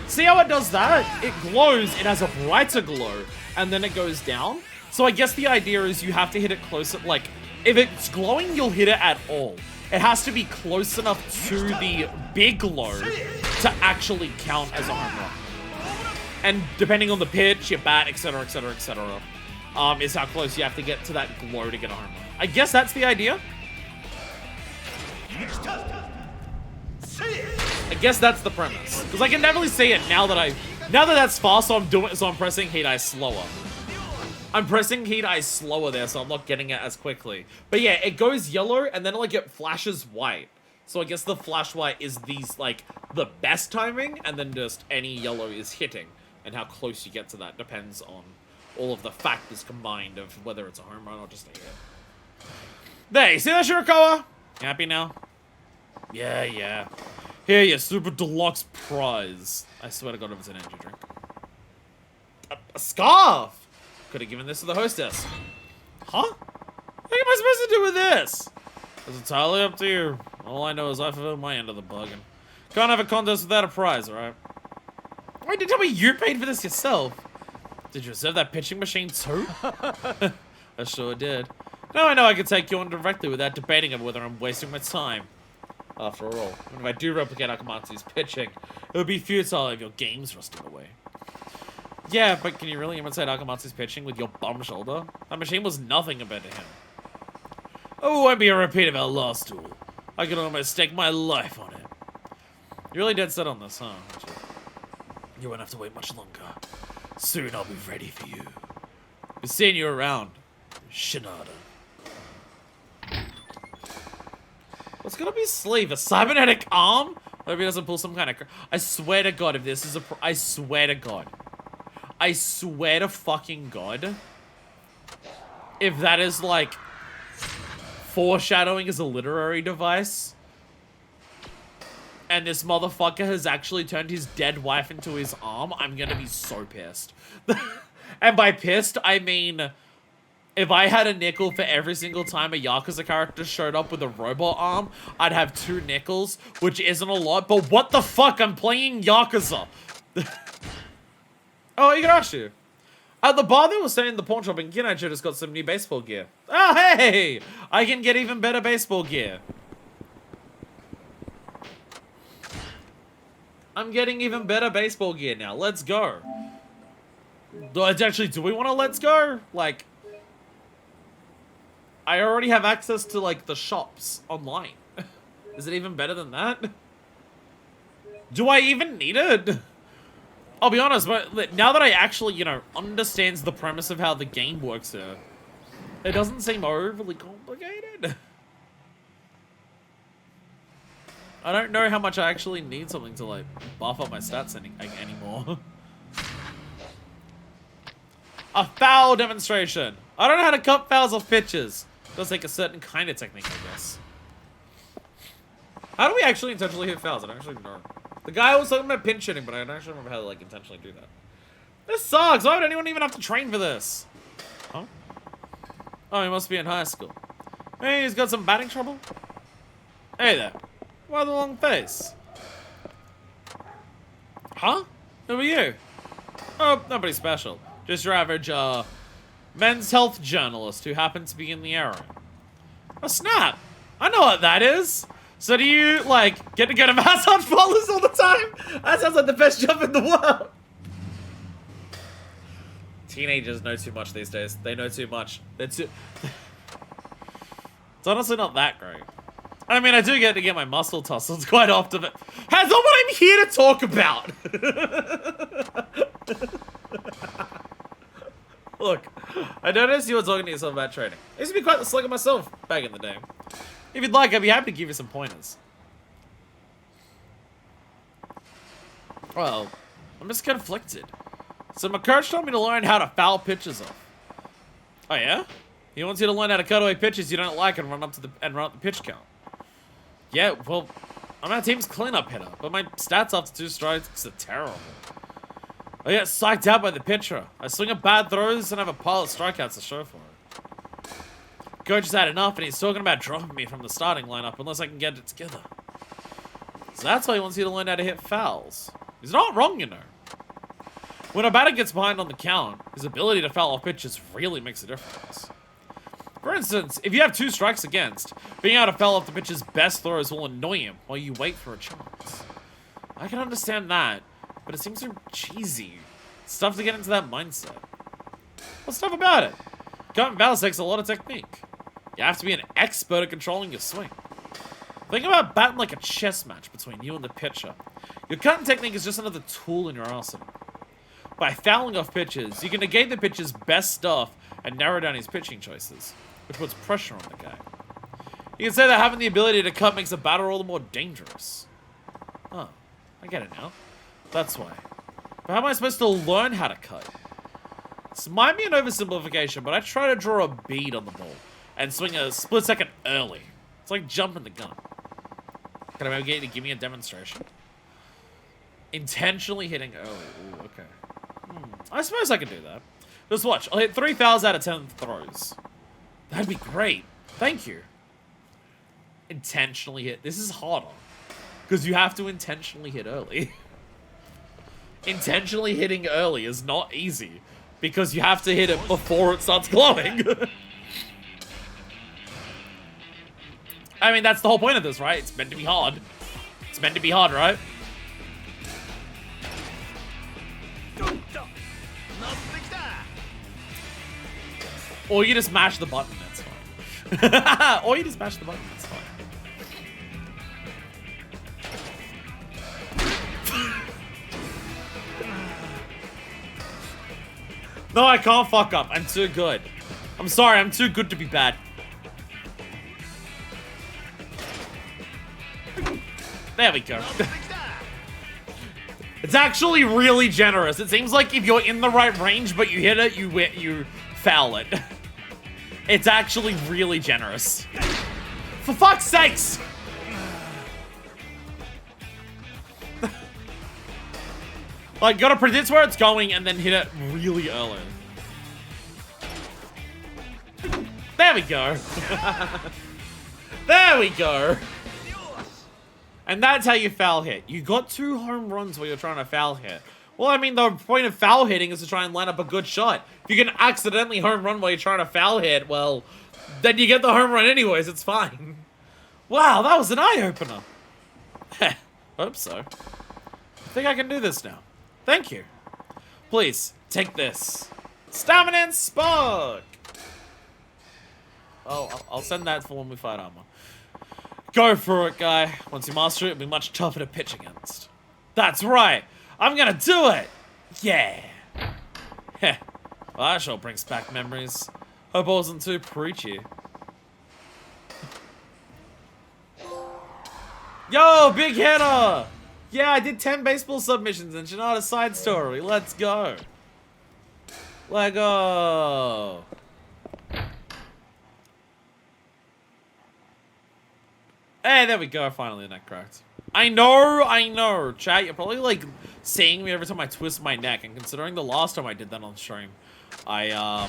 See how it does that? It glows, it has a brighter glow, and then it goes down. So I guess the idea is you have to hit it closer, like, if it's glowing, you'll hit it at all. It has to be close enough to the big glow to actually count as a home run. And depending on the pitch, your bat, etc., etc., etc., is how close you have to get to that glow to get a home run. I guess that's the idea. I guess that's the premise. Because I can definitely see it now that that's fast, so I'm pressing heat eye slower. I'm pressing heat eye slower there, so I'm not getting it as quickly. But yeah, it goes yellow, and then like it flashes white. So I guess the flash white is these, like, the best timing, and then just any yellow is hitting. And how close you get to that depends on all of the factors combined of whether it's a home run or just a hit. There, you see that, Shirakawa? You happy now? Yeah, yeah. Here, your super deluxe prize. I swear to God, if it's an energy drink. A scarf! Could have given this to the hostess. Huh? What am I supposed to do with this? It's entirely up to you. All I know is I fulfilled my end of the bargain. Can't have a contest without a prize, right? Wait, did you tell me you paid for this yourself? Did you reserve that pitching machine too? I sure did. Now I know I can take you on directly without debating of whether I'm wasting my time. After all, if I do replicate Akamatsu's pitching, it would be futile if your game's rusting away. Yeah, but can you really imitate Akamatsu's pitching with your bum shoulder? That machine was nothing compared to him. Oh, it won't be a repeat of our last duel. I could almost stake my life on it. You're really dead set on this, huh? You won't have to wait much longer. Soon I'll be ready for you. Be seeing you around, Shinada. What's gonna be sleeve? A cybernetic arm? I hope he doesn't pull some kind of... I swear to God, if this is a... I swear to God. I swear to fucking God. If that is, like, foreshadowing as a literary device, and this motherfucker has actually turned his dead wife into his arm, I'm gonna be so pissed. And by pissed, I mean, if I had a nickel for every single time a Yakuza character showed up with a robot arm, I'd have 2 nickels, which isn't a lot, but what the fuck? I'm playing Yakuza. Oh, Igarashi. At the bar, they were saying the pawn shop in Kinacho just got some new baseball gear. Oh, hey! I can get even better baseball gear. I'm getting even better baseball gear now. Let's go. Actually, do we want to let's go? Like, I already have access to, like, the shops online. Is it even better than that? Do I even need it? I'll be honest, but now that I actually, you know, understands the premise of how the game works here, it doesn't seem overly complicated. I don't know how much I actually need something to, like, buff up my stats anymore. A foul demonstration. I don't know how to cut fouls off pitches. It does take a certain kind of technique, I guess. How do we actually intentionally hit fouls? I don't actually know. The guy was talking about pinch hitting, but I don't actually remember how to, like, intentionally do that. This sucks. Why would anyone even have to train for this? Huh? Oh, he must be in high school. Hey, he's got some batting trouble? Hey there. Why the long face? Huh? Who are you? Oh, nobody special. Just your average, men's health journalist who happens to be in the area. Oh, snap! I know what that is! So do you, like, get to go to massage parlors all the time? That sounds like the best job in the world! Teenagers know too much these days. They know too much. They're too... It's honestly not that great. I mean, I do get to get my muscle tussles quite often, but that's not what I'm here to talk about! Look, I noticed you were talking to yourself about training. I used to be quite the slugger myself back in the day. If you'd like, I'd be happy to give you some pointers. Well, I'm just conflicted. So my coach told me to learn how to foul pitches off. Oh yeah? He wants you to learn how to cut away pitches you don't like and run up the pitch count. Yeah, well, I'm our team's cleanup hitter, but my stats after 2 strikes are terrible. I get psyched out by the pitcher. I swing at bad throws and have a pile of strikeouts to show for it. Coach has had enough and he's talking about dropping me from the starting lineup unless I can get it together. So that's why he wants you to learn how to hit fouls. He's not wrong, you know. When a batter gets behind on the count, his ability to foul off pitches really makes a difference. For instance, if you have 2 strikes against, being able to foul off the pitcher's best throws will annoy him while you wait for a chance. I can understand that, but it seems so cheesy. It's tough to get into that mindset. What's tough about it? Cutting fouls takes a lot of technique. You have to be an expert at controlling your swing. Think about batting like a chess match between you and the pitcher. Your cutting technique is just another tool in your arsenal. By fouling off pitches, you can negate the pitcher's best stuff and narrow down his pitching choices, which puts pressure on the guy. You can say that having the ability to cut makes a batter all the more dangerous. Oh, I get it now. That's why. But how am I supposed to learn how to cut? This might be an oversimplification, but I try to draw a bead on the ball and swing a split second early. It's like jumping the gun. Can I maybe get you to give me a demonstration? Intentionally hitting early. Ooh, okay. I suppose I could do that. Just watch. I'll hit 3 fouls out of 10 throws. That'd be great. Thank you. Intentionally hit. This is harder. Because you have to intentionally hit early. Intentionally hitting early is not easy. Because you have to hit it before it starts glowing. I mean, that's the whole point of this, right? It's meant to be hard. It's meant to be hard, right? Or you just mash the button, that's fine. Or you just mash the button, that's fine. No, I can't fuck up. I'm too good. I'm sorry, I'm too good to be bad. There we go. It's actually really generous. It seems like if you're in the right range, but you hit it, you foul it. It's actually really generous. For fuck's sakes! Like, gotta predict where it's going and then hit it really early. There we go. There we go. And that's how you foul hit. You got 2 home runs while you're trying to foul hit. Well, I mean, the point of foul hitting is to try and line up a good shot. If you can accidentally home run while you're trying to foul hit, well, then you get the home run anyways. It's fine. Wow, that was an eye-opener. Hope so. I think I can do this now. Thank you. Please, take this. Stamina and Spark! Oh, I'll send that for when we fight armor. Go for it, guy. Once you master it, it'll be much tougher to pitch against. That's right. I'm gonna do it. Yeah. Heh. Well, that sure brings back memories. Hope I wasn't too preachy. Yo, big hitter! Yeah, I did 10 baseball submissions in Shinada side story. Let's go. Let go. Hey, there we go. Finally, the neck cracked. I know. Chat, you're probably like seeing me every time I twist my neck. And considering the last time I did that on stream, I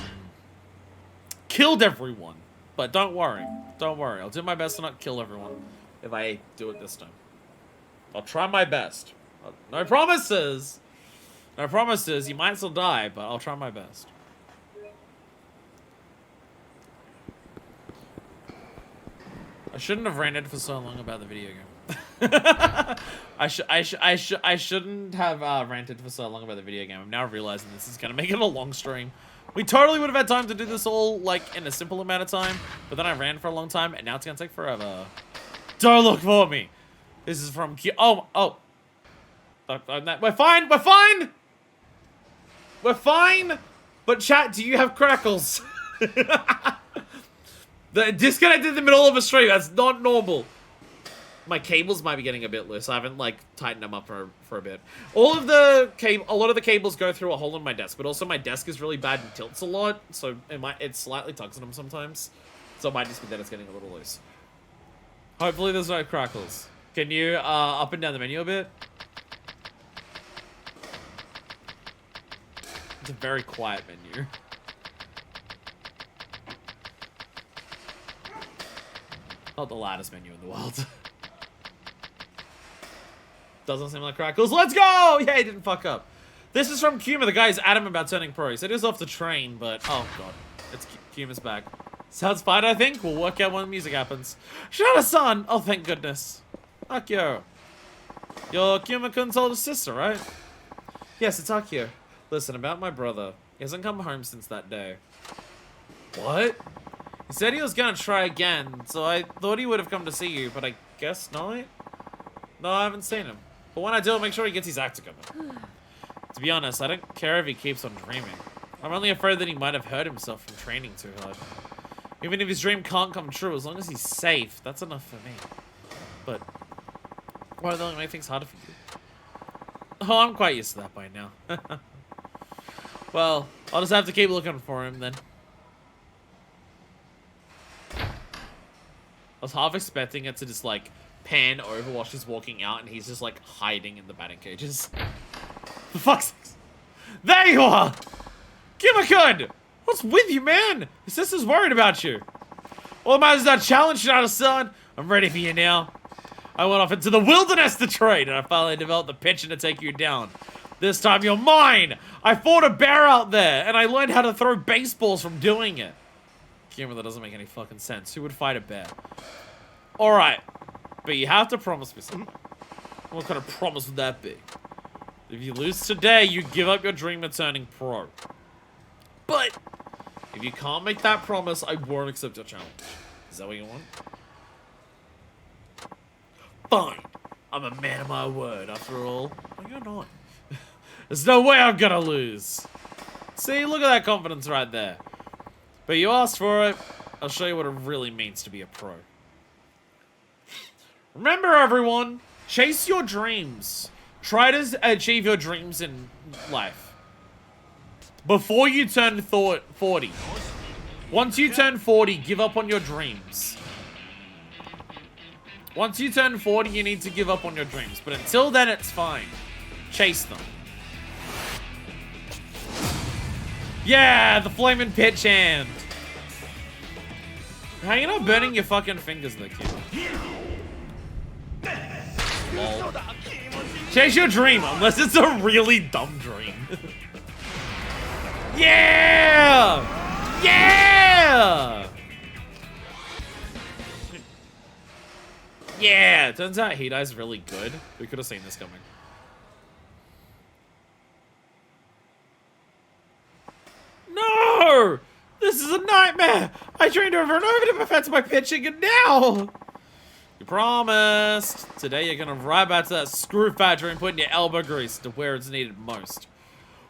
killed everyone. But don't worry. Don't worry. I'll do my best to not kill everyone if I do it this time. I'll try my best. No promises. No promises. You might still die, but I'll try my best. I shouldn't have ranted for so long about the video game. I shouldn't have ranted for so long about the video game. I'm now realizing this is gonna make it a long stream. We totally would have had time to do this all like in a simple amount of time, but then I ran for a long time, and now it's gonna take forever. Don't look for me. This is from Q. Oh. We're fine. We're fine. We're fine. But chat, do you have crackles? The disconnected in the middle of a stream. That's not normal. My cables might be getting a bit loose. I haven't, like, tightened them up for a bit. A lot of the cables go through a hole in my desk, but also my desk is really bad and tilts a lot, so it slightly tugs on them sometimes. So it might just be that it's getting a little loose. Hopefully there's no crackles. Can you, up and down the menu a bit? It's a very quiet menu. Not the loudest menu in the world. Doesn't seem like crackles. Let's go! Yeah, he didn't fuck up. This is from Kuma. The guy's adamant about turning pro. He said he was off the train, but... Oh, God. It's Kuma's back. Sounds fine, I think. We'll work out when the music happens. Shinada-san! Oh, thank goodness. Akio. You're Kuma-kun's older sister, right? Yes, it's Akio. Listen, about my brother. He hasn't come home since that day. What? He said he was gonna try again, so I thought he would have come to see you, but I guess not? No, I haven't seen him. But when I do, I'll make sure he gets his act together. To be honest, I don't care if he keeps on dreaming. I'm only afraid that he might have hurt himself from training too hard. Even if his dream can't come true, as long as he's safe, that's enough for me. But why don't make things harder for you? Oh, I'm quite used to that by now. Well, I'll just have to keep looking for him then. I was half expecting it to just like pan over while she's walking out and he's just like hiding in the batting cages. For fuck's sake. There you are! Kuma-kun! What's with you, man? Your sister's worried about you. All that matters is that challenge, Shinada-san. I'm ready for you now. I went off into the wilderness to train and I finally developed the pitch to take you down. This time you're mine! I fought a bear out there and I learned how to throw baseballs from doing it. Kuma, that doesn't make any fucking sense. Who would fight a bear? Alright. But you have to promise me something. What kind of promise would that be? If you lose today, you give up your dream of turning pro. But if you can't make that promise, I won't accept your challenge. Is that what you want? Fine. I'm a man of my word, after all. No, you're not. There's no way I'm gonna lose. See, look at that confidence right there. But you asked for it. I'll show you what it really means to be a pro. Remember, everyone, chase your dreams. Try to achieve your dreams in life. Before you turn 40. Once you turn 40, give up on your dreams. Once you turn 40, you need to give up on your dreams. But until then, it's fine. Chase them. Yeah, the flaming pitch hand. How are you not burning your fucking fingers there, kid? Lol. Chase your dream, unless it's a really dumb dream. Yeah! Yeah! Yeah! Turns out Hidai's really good. We could have seen this coming. No! This is a nightmare! I trained over and over to perfect my pitching, and now... You promised. Today you're gonna ride back to that screw factory and put in your elbow grease to where it's needed most.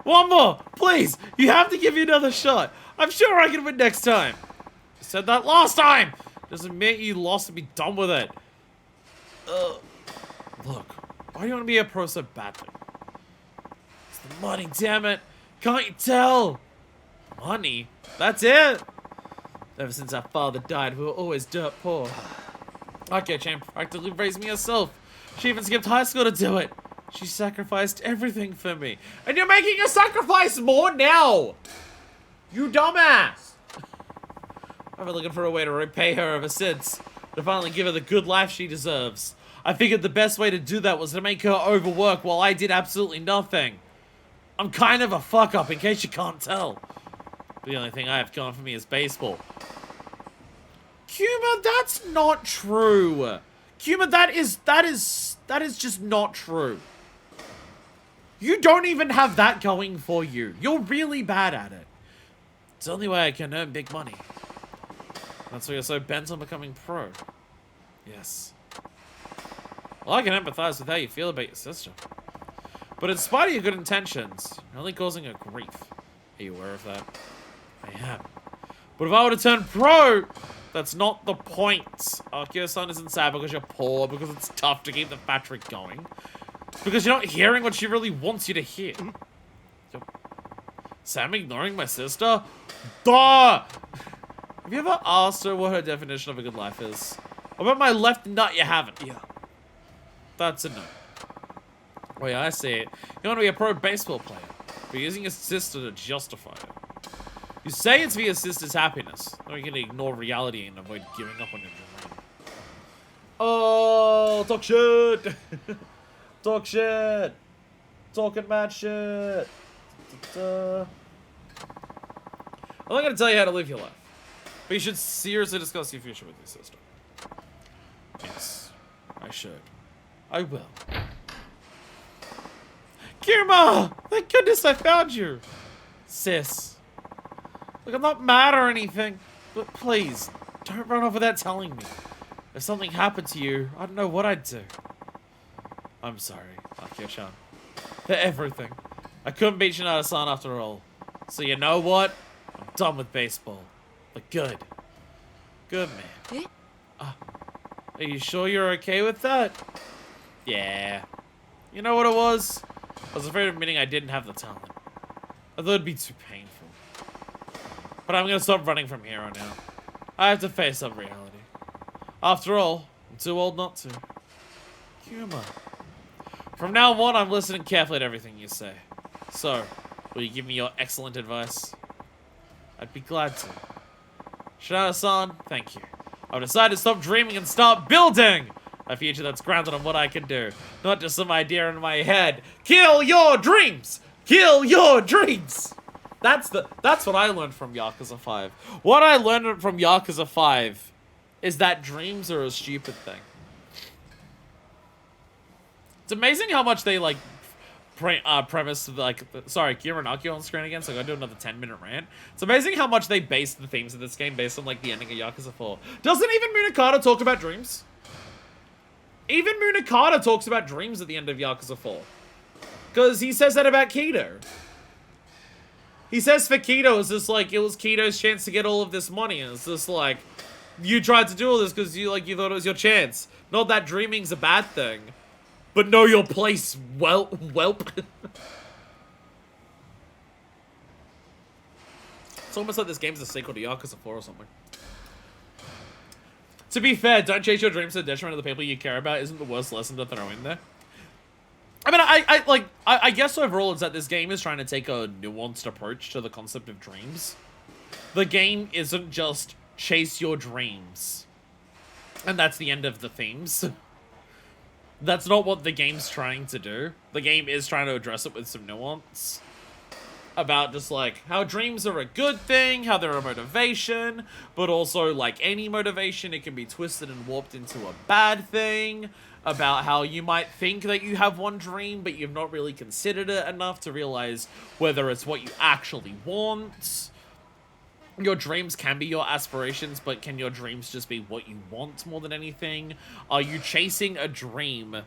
One more! Please! You have to give me another shot. I'm sure I can win next time. You said that last time! Doesn't mean you lost and be done with it. Look, why do you want to be a pro so badly? It's the money, damn it! Can't you tell? Money? That's it? Ever since our father died, we were always dirt poor. Okay, champ practically raised me herself. She even skipped high school to do it. She sacrificed everything for me. And you're making her sacrifice more now! You dumbass! I've been looking for a way to repay her ever since. To finally give her the good life she deserves. I figured the best way to do that was to make her overwork while I did absolutely nothing. I'm kind of a fuck up in case you can't tell. The only thing I have going for me is baseball. Kuma, that's not true. Kuma, that is just not true. You don't even have that going for you. You're really bad at it. It's the only way I can earn big money. That's why you're so bent on becoming pro. Yes. Well, I can empathize with how you feel about your sister. But in spite of your good intentions, you're only causing her grief. Are you aware of that? I am. But if I were to turn pro, That's not the point. Akio-san isn't sad because you're poor, because it's tough to keep the factory going. It's because you're not hearing what she really wants you to hear. Sam ignoring my sister? Duh! Have you ever asked her what her definition of a good life is? About my left nut, you haven't. Yeah. That's a no. Oh yeah, I see it. You want to be a pro baseball player, but using your sister to justify it. You say it's for your sister's happiness, or you can ignore reality and avoid giving up on your dream. Oh, talk shit! Talk shit! Talking mad shit! I'm not gonna tell you how to live your life, but you should seriously discuss your future with your sister. Yes, I should. I will. Kirma! Thank goodness I found you! Sis. Look, I'm not mad or anything, but please, don't run off without telling me. If something happened to you, I don't know what I'd do. I'm sorry, Akio-chan. For everything. I couldn't beat Shinada-san after all. So you know what? I'm done with baseball. But good. Good, man. Are you sure you're okay with that? Yeah. You know what it was? I was afraid of admitting I didn't have the talent. I thought it'd be too painful. But I'm gonna stop running from here on out. I have to face up reality. After all, I'm too old not to. Kuma. From now on, I'm listening carefully to everything you say. So, will you give me your excellent advice? I'd be glad to. Shinada-san, thank you. I've decided to stop dreaming and start building! A future that's grounded on what I can do. Not just some idea in my head. Kill your dreams! Kill your dreams! That's what I learned from Yakuza 5. What I learned from Yakuza 5 is that dreams are a stupid thing. It's amazing how much they, like, premise, like, sorry, Kira and Akio on screen again, so I gotta do another 10-minute rant. It's amazing how much they base the themes of this game based on, like, the ending of Yakuza 4. Doesn't even Munakata talk about dreams? Even Munakata talks about dreams at the end of Yakuza 4. Because he says that about Kido. He says for Kido, it's just like, it was Kido's chance to get all of this money. And it's just like, you tried to do all this because you thought it was your chance. Not that dreaming's a bad thing. But know your place, whelp. It's almost like this game's a sequel to Yakuza 4 or something. To be fair, don't chase your dreams to the detriment of the people you care about isn't the worst lesson to throw in there. I mean, I guess overall it's that this game is trying to take a nuanced approach to the concept of dreams. The game isn't just chase your dreams. And that's the end of the themes. That's not what the game's trying to do. The game is trying to address it with some nuance. About just like how dreams are a good thing, how they're a motivation, but also like any motivation, it can be twisted and warped into a bad thing. About how you might think that you have one dream, but you've not really considered it enough to realize whether it's what you actually want. Your dreams can be your aspirations, but can your dreams just be what you want more than anything? Are you chasing a dream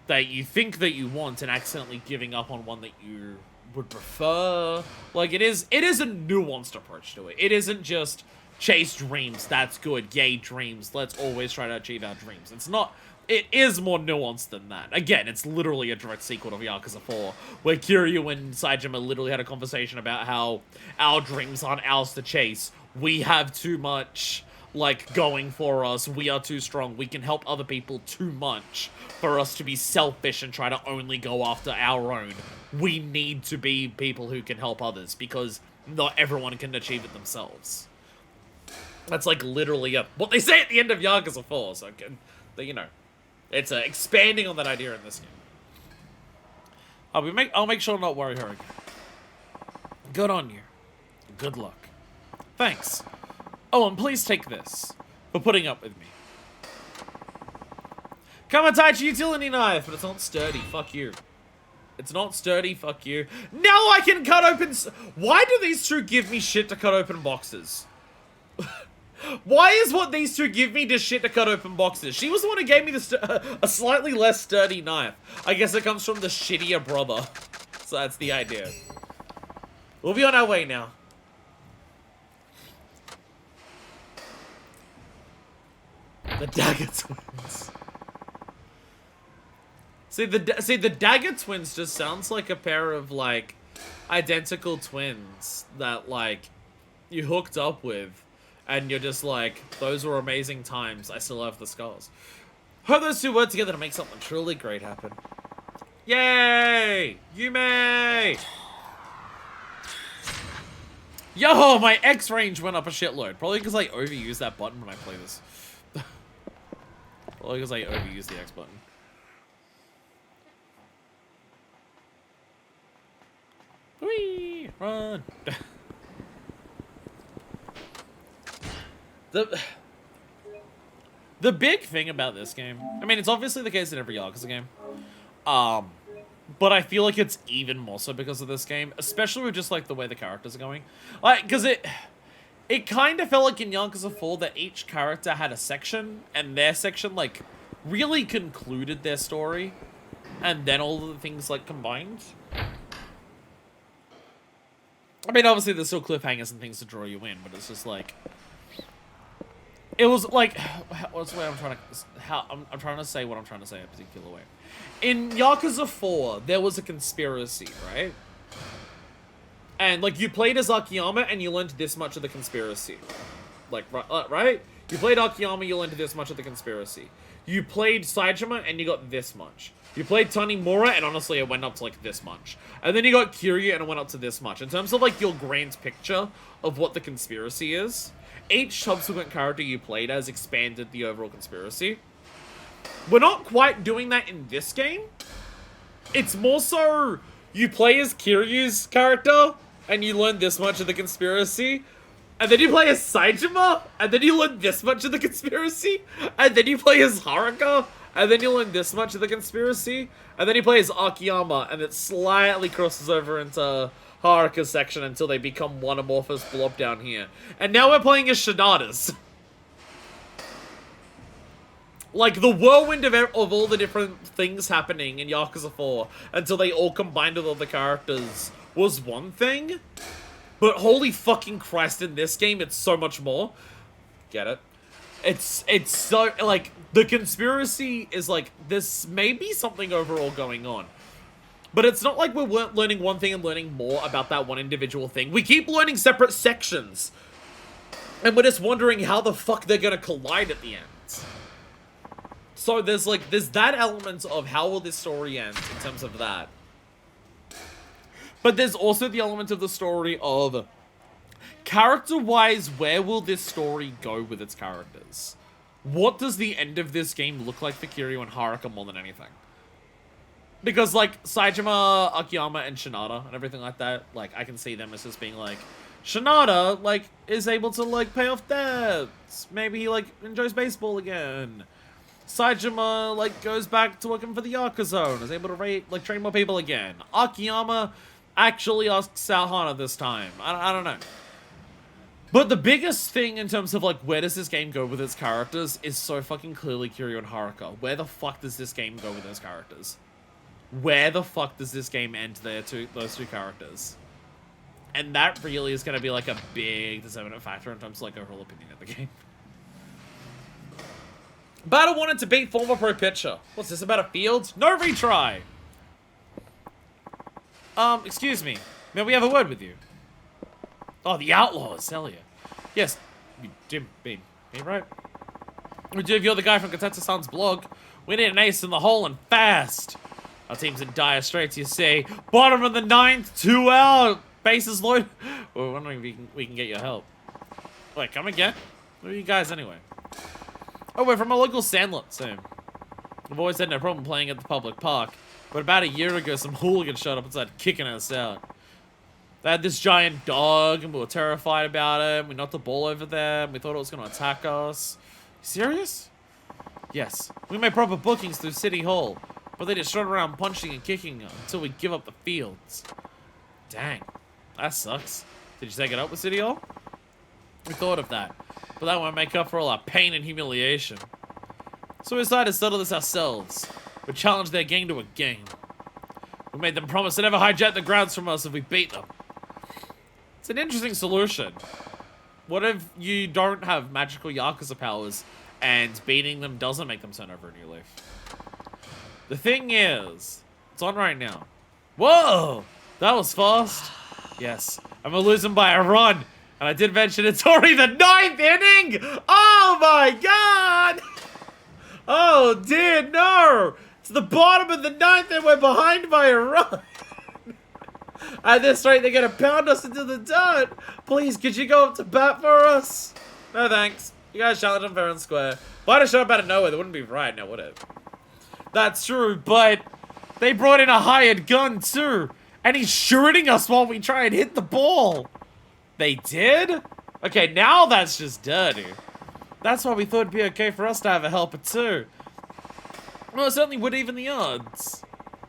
that you think that you want and accidentally giving up on one that you would prefer? Like, it is a nuanced approach to it. It isn't just chase dreams, that's good, yay dreams, let's always try to achieve our dreams. It's not. It is more nuanced than that. Again, it's literally a direct sequel of Yakuza 4, where Kiryu and Saejima literally had a conversation about how our dreams aren't ours to chase. We have too much, like, going for us. We are too strong. We can help other people too much for us to be selfish and try to only go after our own. We need to be people who can help others, because not everyone can achieve it themselves. That's, like, literally what they say at the end of Yakuza 4, so, you know. It's expanding on that idea in this game. I'll make sure to not worry her again. Good on you. Good luck. Thanks. Oh, and please take this for putting up with me. Kamataichi utility knife, but it's not sturdy. Fuck you. It's not sturdy. Fuck you. Now I can cut open. Why do these two give me shit to cut open boxes? Why is what these two give me just shit to cut open boxes? She was the one who gave me a slightly less sturdy knife. I guess it comes from the shittier brother. So that's the idea. We'll be on our way now. The Dagger Twins. See, the Dagger Twins just sounds like a pair of, like, identical twins that, like, you hooked up with, and you're just like, those were amazing times, I still have the scars. Hope those two work together to make something truly great happen. Yay! Yume! Yo, my X range went up a shitload. Probably because I overused that button when I play this. Probably because I overused the X button. Whee! Run! The big thing about this game, I mean, it's obviously the case in every Yakuza game, but I feel like it's even more so because of this game, especially with just, like, the way the characters are going. Like, because it kind of felt like in Yakuza 4 that each character had a section, and their section, like, really concluded their story, and then all of the things, like, combined. I mean, obviously there's still cliffhangers and things to draw you in, but it's just, like... It was like, what's the way I'm trying to say what I'm trying to say in a particular way. In Yakuza 4, there was a conspiracy, right? And, like, you played as Akiyama and you learned this much of the conspiracy. Like, right? You played Akiyama, you learned this much of the conspiracy. You played Saejima and you got this much. You played Tanimura and honestly it went up to, like, this much. And then you got Kiryu and it went up to this much. In terms of, like, your grand picture of what the conspiracy is, each subsequent character you played as expanded the overall conspiracy. We're not quite doing that in this game. It's more so you play as Kiryu's character and you learn this much of the conspiracy. And then you play as Saejima and then you learn this much of the conspiracy. And then you play as Haruka and then you learn this much of the conspiracy. And then you play as Akiyama and it slightly crosses over into Haruka's section until they become one amorphous blob down here. And now we're playing as Shinada's. Like, the whirlwind of all the different things happening in Yakuza 4 until they all combined with all the characters was one thing. But holy fucking Christ, in this game, it's so much more. Get it? It's so, like, the conspiracy is like, there's maybe something overall going on. But it's not like we're learning one thing and learning more about that one individual thing. We keep learning separate sections. And we're just wondering how the fuck they're gonna collide at the end. So there's that element of how will this story end in terms of that. But there's also the element of the story of character-wise, where will this story go with its characters? What does the end of this game look like for Kiryu and Haruka more than anything? Because, like, Saejima, Akiyama, and Shinada, and everything like that, like, I can see them as just being, like, Shinada, like, is able to, like, pay off debts. Maybe he, like, enjoys baseball again. Saejima, like, goes back to working for the Yakuza and is able to, like, train more people again. Akiyama actually asks Salhana this time. I don't know. But the biggest thing in terms of, like, where does this game go with its characters is so fucking clearly Kiryu and Haruka. Where the fuck does this game go with those characters? Where the fuck does this game end those two characters? And that really is going to be, like, a big determinant factor in terms of, like, overall opinion of the game. Battle wanted to beat former pro pitcher. What's this, about a field? No retry! Excuse me. May we have a word with you? Oh, the Outlaws, hell yeah. Yes, Jim, me, right? If you're the guy from Katetsu-san's blog, we need an ace in the hole and fast. Our team's in dire straits, you see. Bottom of the 9th, 2 out. Bases loaded. We're wondering if we can get your help. Wait, come again? Who are you guys anyway? Oh, we're from a local sandlot, so I've always had no problem playing at the public park. But about a year ago, some hooligans showed up and started kicking us out. They had this giant dog, and we were terrified about it. We knocked the ball over them. We thought it was going to attack us. You serious? Yes. We made proper bookings through City Hall, but they just strut around punching and kicking until we give up the fields. Dang. That sucks. Did you take it up with City Hall? We thought of that, but that won't make up for all our pain and humiliation. So we decided to settle this ourselves. We challenged their gang to a game. We made them promise to never hijack the grounds from us if we beat them. It's an interesting solution. What if you don't have magical Yakuza powers and beating them doesn't make them turn over a new leaf. The thing is, it's on right now. Whoa! That was fast. Yes, I'm gonna lose them by a run. And I did mention it's already the 9th inning! Oh my god! Oh dear, no! It's the bottom of the 9th and we're behind by a run! At this rate, they're gonna pound us into the dirt! Please, could you go up to bat for us? No thanks. You guys challenge them fair and square. Why'd I show up out of nowhere? They wouldn't be right now, would it? That's true, but they brought in a hired gun too! And he's shooting us while we try and hit the ball! They did? Okay, now that's just dirty. That's why we thought it'd be okay for us to have a helper too. Well, it certainly would even the odds.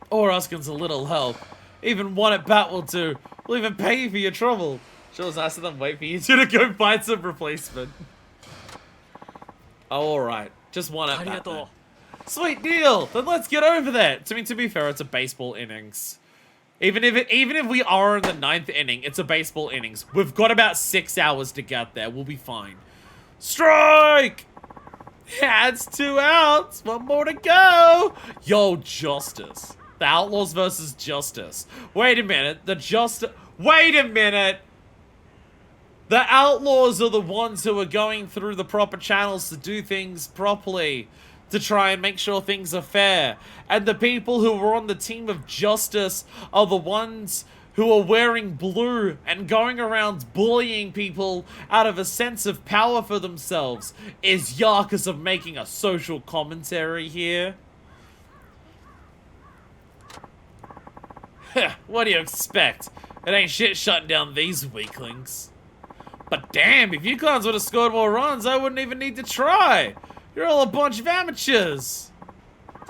Or asking a little help. Even one at bat will do. We'll even pay you for your trouble. Sure, it's nicer than wait for you two to go find some replacement. Oh, alright. Just one at bat then. Sweet deal! Then let's get over that. I mean, to be fair, it's a baseball innings. Even if we are in the 9th inning, it's a baseball innings. We've got about 6 hours to get there. We'll be fine. Strike! That's 2 outs. 1 more to go. Yo, Justice. The Outlaws versus Justice. Wait a minute. Wait a minute. The Outlaws are the ones who are going through the proper channels to do things properly. To try and make sure things are fair. And the people who were on the team of Justice are the ones who are wearing blue and going around bullying people out of a sense of power for themselves. Is Yakuza making a social commentary here? What do you expect? It ain't shit shutting down these weaklings. But damn, if you clowns would have scored more runs, I wouldn't even need to try. You're all a bunch of amateurs.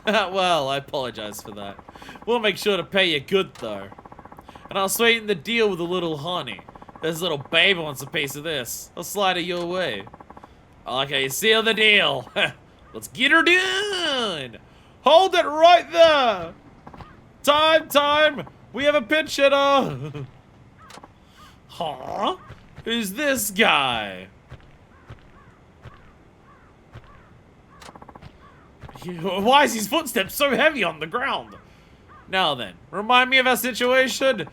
Well, I apologize for that. We'll make sure to pay you good, though. And I'll sweeten the deal with a little honey. This little baby wants a piece of this. I'll slide it your way. I like how you seal the deal. Let's get her done. Hold it right there. Time. We have a pinch hitter. Huh? Who's this guy? Why is his footsteps so heavy on the ground? Now then, remind me of our situation.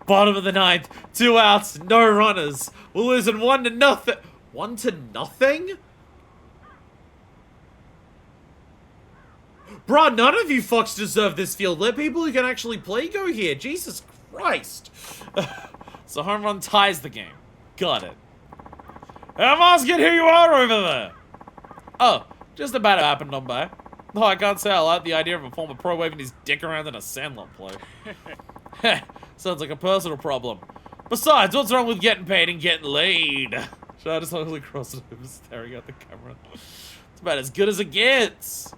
Bottom of the 9th, 2 outs, no runners. We're losing 1-0. 1-0? Bruh, none of you fucks deserve this field. Let people who can actually play go here. Jesus Christ. So home run ties the game. Got it. I'm asking who you are over there. Oh, just about it happened on by. No, I can't say I like the idea of a former pro waving his dick around in a Sandlot play. Sounds like a personal problem. Besides, what's wrong with getting paid and getting laid? Should I just slowly cross it over staring at the camera? It's about as good as it gets.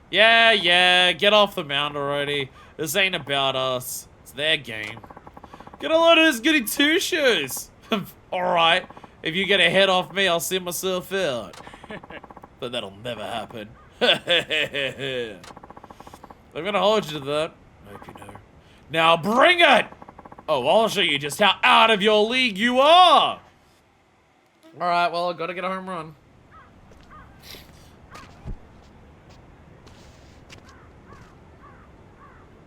Yeah, get off the mound already. This ain't about us. It's their game. Get a load of this goody two-shoes. Alright, if you get a head off me, I'll see myself out. But that'll never happen. I'm gonna hold you to that. I hope you know. Now bring it! Oh, I'll show you just how out of your league you are! Alright, well, I gotta get a home run.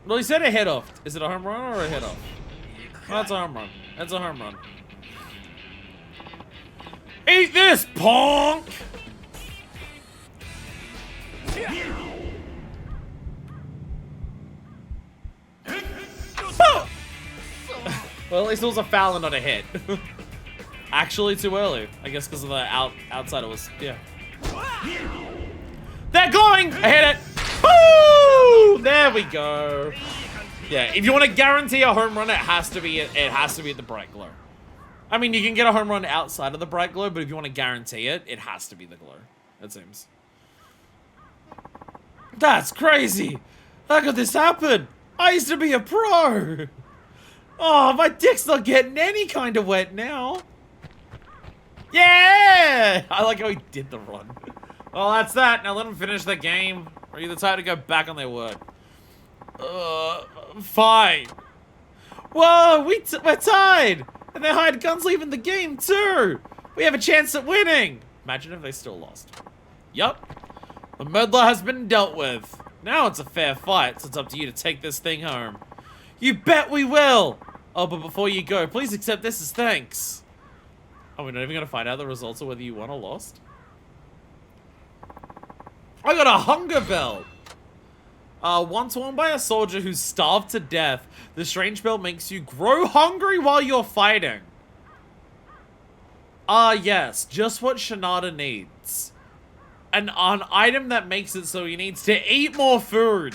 Well, he said a head off. Is it a home run or a head off? Oh, that's a home run. That's a home run. Eat this, punk! Well, at least it was a foul and not a hit. Actually, too early. I guess because of the outside it was, yeah. They're going! I hit it! Woo! There we go. Yeah, if you want to guarantee a home run, it has to be at the bright glow. I mean, you can get a home run outside of the bright glow, but if you want to guarantee it, it has to be the glow. It seems. That's crazy! How could this happen? I used to be a pro! Oh, my dick's not getting any kind of wet now. Yeah! I like how he did the run. Well, that's that. Now let them finish the game. Or either time to go back on their word. Fine. Whoa, we're tied! And their hired guns leaving the game too! We have a chance at winning! Imagine if they still lost. Yup. The meddler has been dealt with. Now it's a fair fight, so it's up to you to take this thing home. You bet we will! Oh, but before you go, please accept this as thanks. Oh, we're not even gonna find out the results of whether you won or lost? I got a hunger belt! Once worn by a soldier who's starved to death, the strange belt makes you grow hungry while you're fighting. Yes, just what Shinada needs. An item that makes it so he needs to eat more food.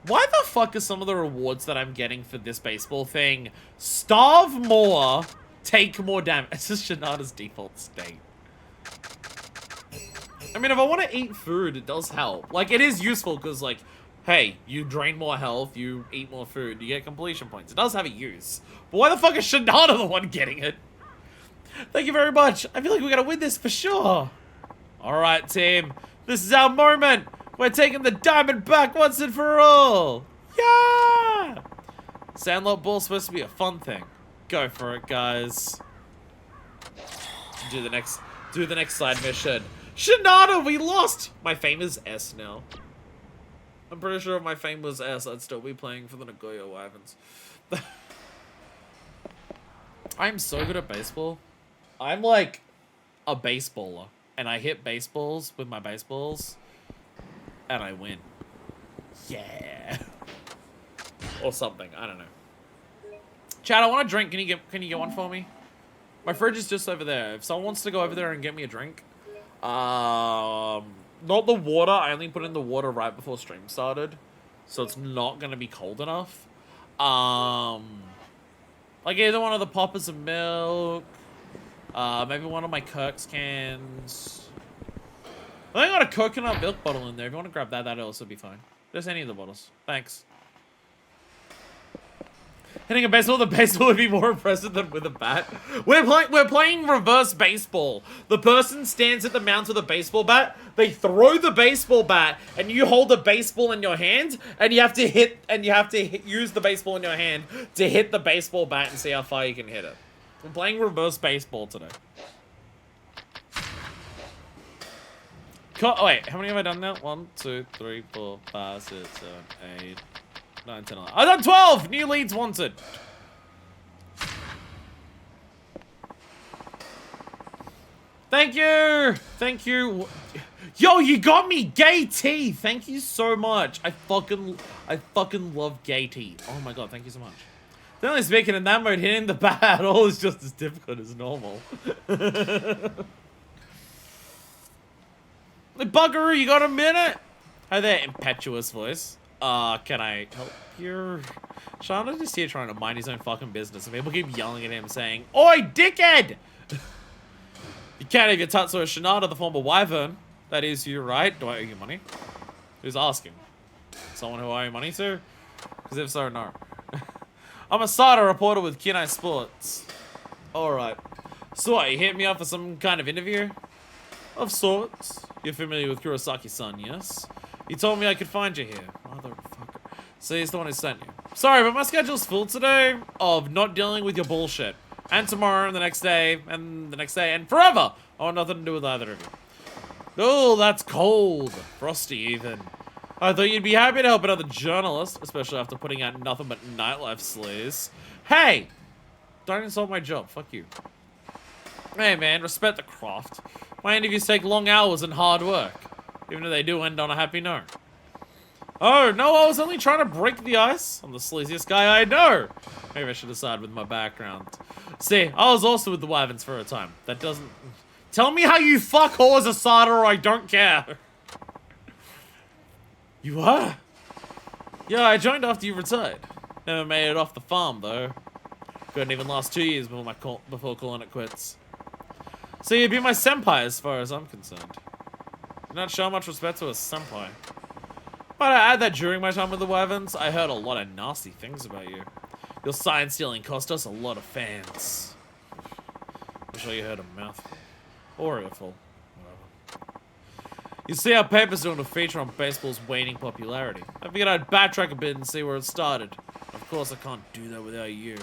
Why the fuck are some of the rewards that I'm getting for this baseball thing? Starve more, take more damage. It's just Shinada's default state. I mean, if I want to eat food, it does help. Like, it is useful because, like, hey, you drain more health, you eat more food, you get completion points. It does have a use. But why the fuck is Shinada the one getting it? Thank you very much. I feel like we're gonna win this for sure. Alright, team. This is our moment. We're taking the diamond back once and for all. Yeah! Sandlot ball's supposed to be a fun thing. Go for it, guys. Do the next side mission. Shinada, we lost! My fame is S now. I'm pretty sure if my fame was S, I'd still be playing for the Nagoya Wyverns. I'm so good at baseball. I'm like a baseballer. And I hit baseballs with my baseballs. And I win. Yeah. Or something. I don't know. Chad, I want a drink. Can you get one for me? My fridge is just over there. If someone wants to go over there and get me a drink. Not the water. I only put in the water right before stream started. So it's not going to be cold enough. Like either one of the poppers of milk. Maybe one of my Kirk's cans. I think I got a coconut milk bottle in there. If you want to grab that, that'll also be fine. Just any of the bottles. Thanks. Hitting a baseball with a baseball would be more impressive than with a bat. We're playing reverse baseball. The person stands at the mound with a baseball bat. They throw the baseball bat, and you hold the baseball in your hand, and you have to use the baseball in your hand to hit the baseball bat and see how far you can hit it. We're playing reverse baseball today. Wait, how many have I done now? 1, 2, 3, 4, 5, 6, 7, 8, 9, 10, 11. I've done 12! New leads wanted. Thank you! Thank you. Yo, you got me gay tea! Thank you so much. I fucking love gay tea. Oh my god, thank you so much. Generally speaking, in that mode, hitting the bat at all is just as difficult as normal. Buggeroo, you got a minute? Hi there, impetuous voice. Can I help you? Shana's just here trying to mind his own fucking business, and people keep yelling at him saying, "Oi, dickhead!" You can't even Tatsuo Shinada, the former wyvern. That is you, right? Do I owe you money? Who's asking? Someone who I owe money to? Because if so, no. I'm a Sada reporter with Kinai Sports. Alright. So what, you hit me up for some kind of interview? Of sorts. You're familiar with Kurosaki-san, yes? He told me I could find you here. Motherfucker. So he's the one who sent you. Sorry, but my schedule's full today of not dealing with your bullshit. And tomorrow, and the next day, and the next day, and forever! I want nothing to do with either of you. Oh, that's cold. Frosty, even. I thought you'd be happy to help another journalist, especially after putting out nothing but nightlife sleaze. Hey! Don't insult my job. Fuck you. Hey, man, respect the craft. My interviews take long hours and hard work, even if they do end on a happy note. Oh, no, I was only trying to break the ice. I'm the sleaziest guy I know. Maybe I should decide with my background. See, I was also with the Wyverns for a time. That doesn't... Tell me how you fuck whores Asada or I don't care. You are? Yeah, I joined after you retired. Never made it off the farm, though. Couldn't even last 2 years before calling it quits. So you'd be my senpai as far as I'm concerned. You're not show much respect to a senpai. Might I add that during my time with the Wyverns, I heard a lot of nasty things about you. Your sign stealing cost us a lot of fans. I'm sure you heard a mouthful. Or earful. Whatever. You see our paper's doing a feature on baseball's waning popularity. I figured I'd backtrack a bit and see where it started. Of course, I can't do that without you.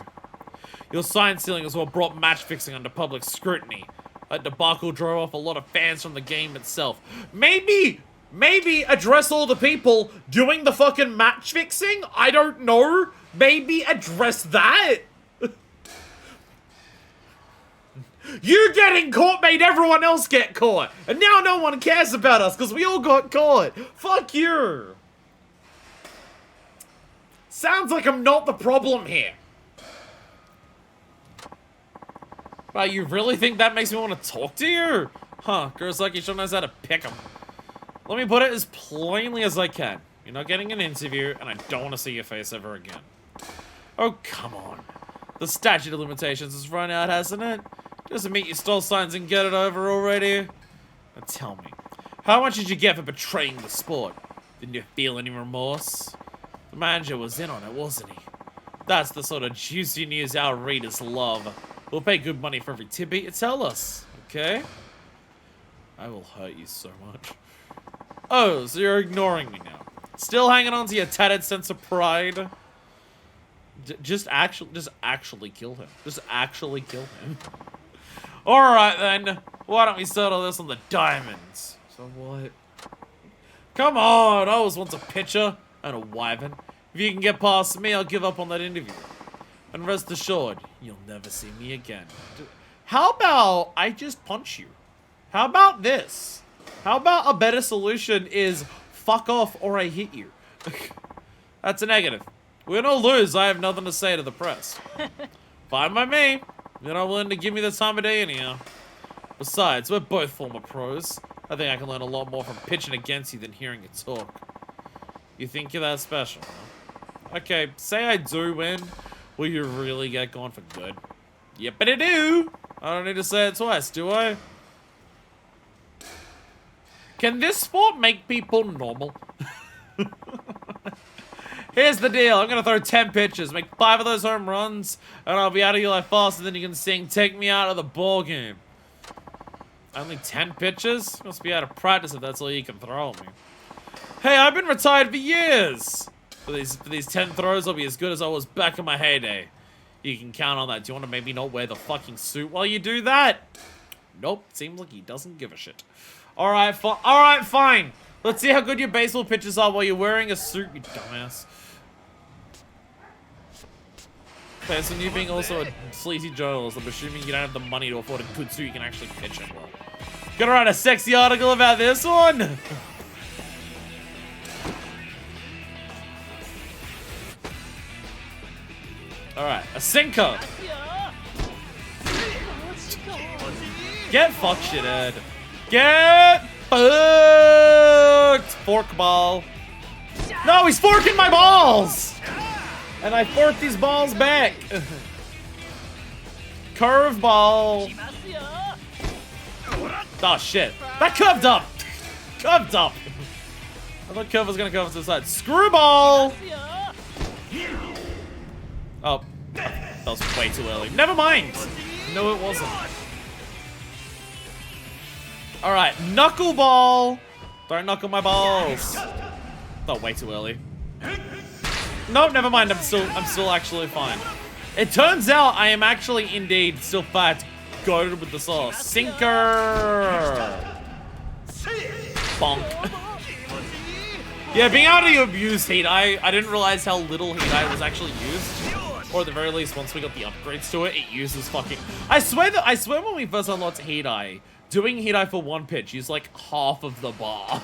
Your sign stealing is what brought match fixing under public scrutiny. That debacle drove off a lot of fans from the game itself. Maybe address all the people doing the fucking match fixing? I don't know. Maybe address that? You getting caught made everyone else get caught. And now no one cares about us because we all got caught. Fuck you. Sounds like I'm not the problem here. Wow, you really think that makes me want to talk to you? Huh, girls like you sure knows how to pick them. Let me put it as plainly as I can. You're not getting an interview, and I don't want to see your face ever again. Oh, come on. The statute of limitations has run out, hasn't it? Just meet your stall signs and get it over already. Now tell me, how much did you get for betraying the sport? Didn't you feel any remorse? The manager was in on it, wasn't he? That's the sort of juicy news our readers love. We'll pay good money for every tidbit you tell us, okay? I will hurt you so much. Oh, so you're ignoring me now. Still hanging on to your tattered sense of pride? Just actually kill him. Just actually kill him. Alright then. Why don't we settle this on the diamonds? So what? Come on! I was once a pitcher and a wyvern. If you can get past me, I'll give up on that interview. And rest assured, you'll never see me again. How about I just punch you? How about this? How about a better solution is fuck off or I hit you? That's a negative. Win or lose, I have nothing to say to the press. Fine by me. You're not willing to give me the time of day anyhow. Besides, we're both former pros. I think I can learn a lot more from pitching against you than hearing you talk. You think you're that special, huh? Okay, say I do win. Will you really get gone for good? Yep, but I do. I don't need to say it twice, do I? Can this sport make people normal? Here's the deal. I'm going to throw 10 pitches, make 5 of those home runs, and I'll be out of your life faster than you can sing, "Take me out of the ball game." Only 10 pitches? Must be out of practice if that's all you can throw at me. Hey, I've been retired for years. For these 10 throws, I'll be as good as I was back in my heyday. You can count on that. Do you want to maybe not wear the fucking suit while you do that? Nope. Seems like he doesn't give a shit. Alright, fine. Let's see how good your baseball pitches are while you're wearing a suit, you dumbass. Okay, so you being also a sleazy journalist, I'm assuming you don't have the money to afford a good suit you can actually pitch it well. Gonna write a sexy article about this one? Alright, a sinker. Get fuck shithead. Get fucked. Fork ball. No, he's forking my balls. And I fork these balls back. Curve ball. Oh shit. That curved up. Curved up. I thought curve was gonna go to the side. Screwball. Oh, that was way too early. Never mind. No, it wasn't. All right, knuckleball. Don't knuckle my balls. Oh, way too early. No, never mind. I'm still actually fine. It turns out I am actually indeed still fat, goated with the sauce. Sinker. Bonk. Yeah, being able to abuse heat, I didn't realize how little heat eye was actually used. Or at the very least, once we got the upgrades to it, it uses fucking... I swear when we first unlocked heat eye, doing heat eye for one pitch used like half of the bar.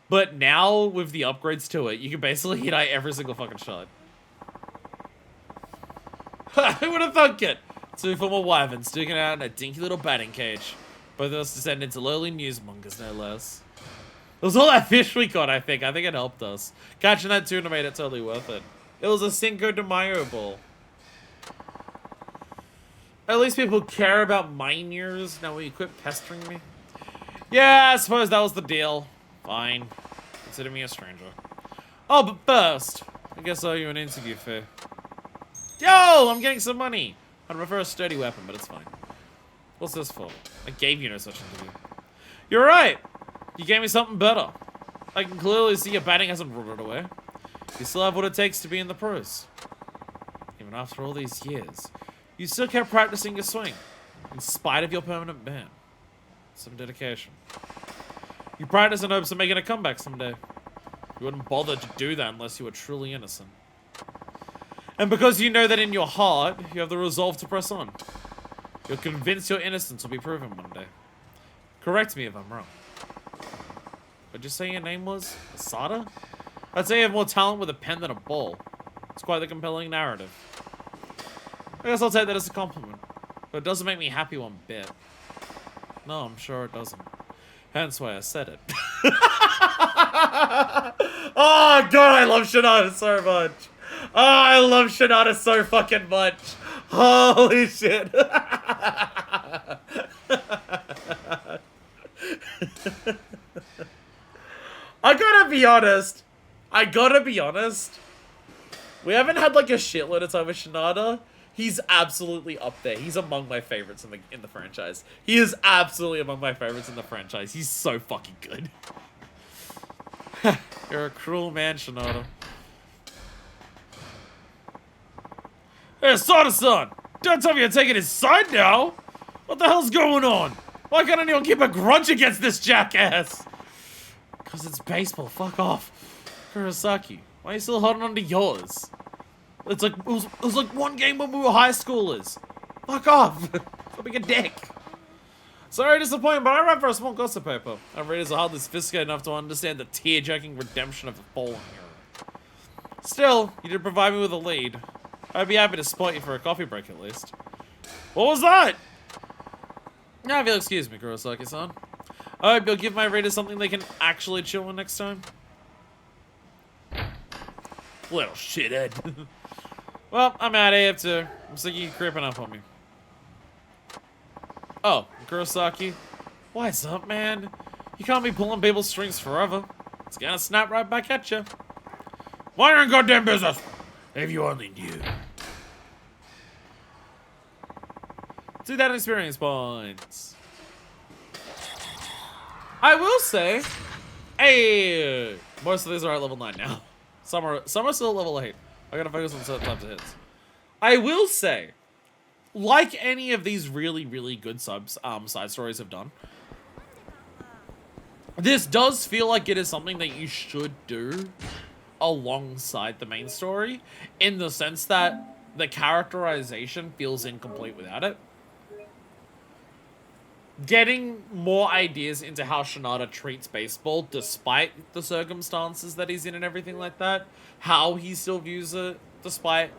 But now, with the upgrades to it, you can basically hit eye every single fucking shot. Who would have thunk it? 2 former wyverns sticking out in a dinky little batting cage. Both of us descended to lowly newsmongers, no less. It was all that fish we caught, I think. I think it helped us. Catching that tuna made it totally worth it. It was a Cinco de Mayo ball. At least people care about my news. Now will you quit pestering me? Yeah, I suppose that was the deal. Fine. Consider me a stranger. Oh, but first, I guess I owe you an interview fee. Yo, I'm getting some money. I'd prefer a sturdy weapon, but it's fine. What's this for? I gave you no such interview. You're right. You gave me something better. I can clearly see your batting hasn't rotted away. You still have what it takes to be in the pros. Even after all these years, you still kept practicing your swing. in spite of your permanent ban. Some dedication. You practice in hopes of making a comeback someday. You wouldn't bother to do that unless you were truly innocent. And because you know that in your heart, you have the resolve to press on. You're convinced your innocence will be proven one day. Correct me if I'm wrong. What'd you say your name was? Asada? I'd say you have more talent with a pen than a ball. It's quite the compelling narrative. I guess I'll take that as a compliment. But it doesn't make me happy one bit. No, I'm sure it doesn't. Hence why I said it. Oh god, I love Shinada so much. Oh, I love Shinada so fucking much. Holy shit. I gotta be honest. We haven't had like a shitload of time with Shinada. He's absolutely up there. He's among my favorites in the franchise. He is absolutely among my favorites in the franchise. He's so fucking good. You're a cruel man, Shinada. Hey, Sada-san! Don't tell me you're taking his side now! What the hell's going on? Why can't anyone keep a grudge against this jackass? Because it's baseball, fuck off. Kurosaki, why are you still holding on to yours? It's like, it was like one game when we were high schoolers. Fuck off. Stop being a dick. Sorry to disappoint, but I ran for a small gossip paper. Our readers are hardly sophisticated enough to understand the tear-jerking redemption of a fallen hero. Still, you did provide me with a lead. I'd be happy to spot you for a coffee break at least. What was that? Now, if you'll excuse me, Kurosaki-san. I hope you'll give my readers something they can actually chill on next time. Little shithead. Well, I'm out of here too. I'm sick of you creeping up on me. Oh, Kurosaki. What's up, man? You can't be pulling people's strings forever. It's gonna snap right back at you. Mind your own goddamn business! If you only knew. 2,000 experience points. I will say, hey, most of these are at level 9 now. Some are still at level 8. I gotta focus on certain types of hits. I will say, like any of these really, really good side stories have done, this does feel like it is something that you should do alongside the main story, in the sense that the characterization feels incomplete without it. Getting more ideas into how Shinada treats baseball, despite the circumstances that he's in and everything like that, how he still views it, despite,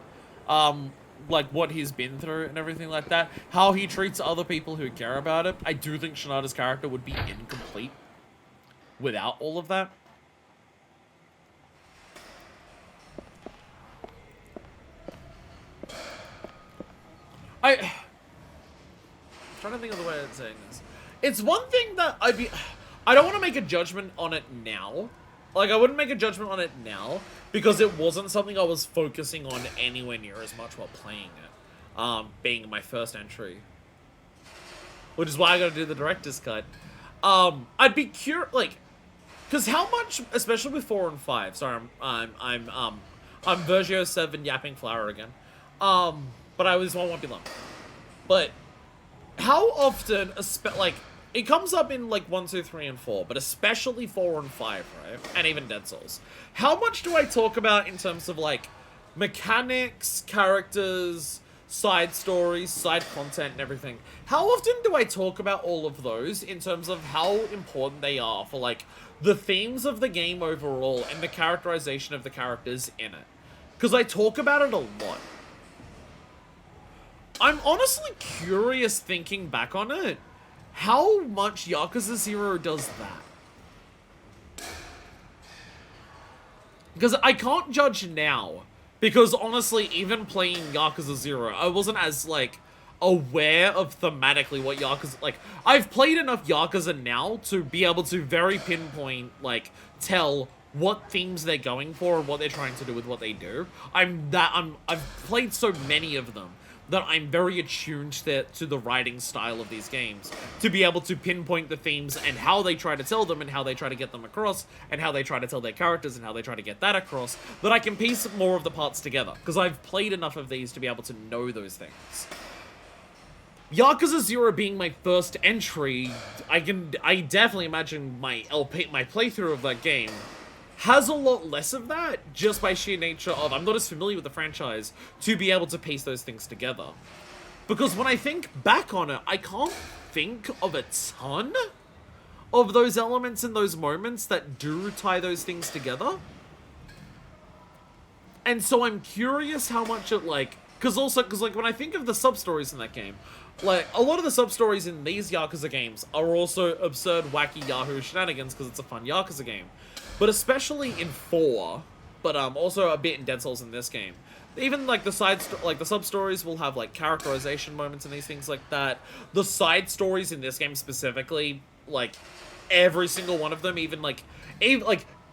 like, what he's been through and everything like that, how he treats other people who care about it. I do think Shinada's character would be incomplete without all of that. I'm trying to think of the way of saying this. It's one thing that I don't want to make a judgment on it now. Like, I wouldn't make a judgment on it now, because it wasn't something I was focusing on anywhere near as much while playing it. Being my first entry. Which is why I gotta do the director's cut. I'd be curious, like, because how much, especially with 4 and 5, sorry, I'm Vergio 7 yapping flower again. But I was won't be long. But how often, like, it comes up in, like, 1, 2, 3, and 4, but especially 4 and 5, right? And even Dead Souls. How much do I talk about in terms of, like, mechanics, characters, side stories, side content, and everything? How often do I talk about all of those in terms of how important they are for, like, the themes of the game overall and the characterization of the characters in it? Because I talk about it a lot. I'm honestly curious, thinking back on it, how much Yakuza 0 does that. Because I can't judge now, because honestly, even playing Yakuza 0, I wasn't as, like, aware of thematically what Yakuza, like, I've played enough Yakuza now to be able to very pinpoint, like, tell what themes they're going for and what they're trying to do with what they do. I've played so many of them that I'm very attuned to the writing style of these games, to be able to pinpoint the themes and how they try to tell them and how they try to get them across and how they try to tell their characters and how they try to get that across, that I can piece more of the parts together, because I've played enough of these to be able to know those things. Yakuza 0 being my first entry, I definitely imagine my playthrough of that game has a lot less of that, just by sheer nature of I'm not as familiar with the franchise to be able to piece those things together. Because when I think back on it, I can't think of a ton of those elements and those moments that do tie those things together. And so I'm curious how much it, like... Because like, when I think of the sub-stories in that game, like, a lot of the sub-stories in these Yakuza games are also absurd, wacky Yahoo shenanigans, because it's a fun Yakuza game. But especially in 4, but also a bit in Dead Cells in this game, even, like, the sub-stories will have, like, characterization moments and these things like that. The side stories in this game specifically, like, every single one of them, even, like,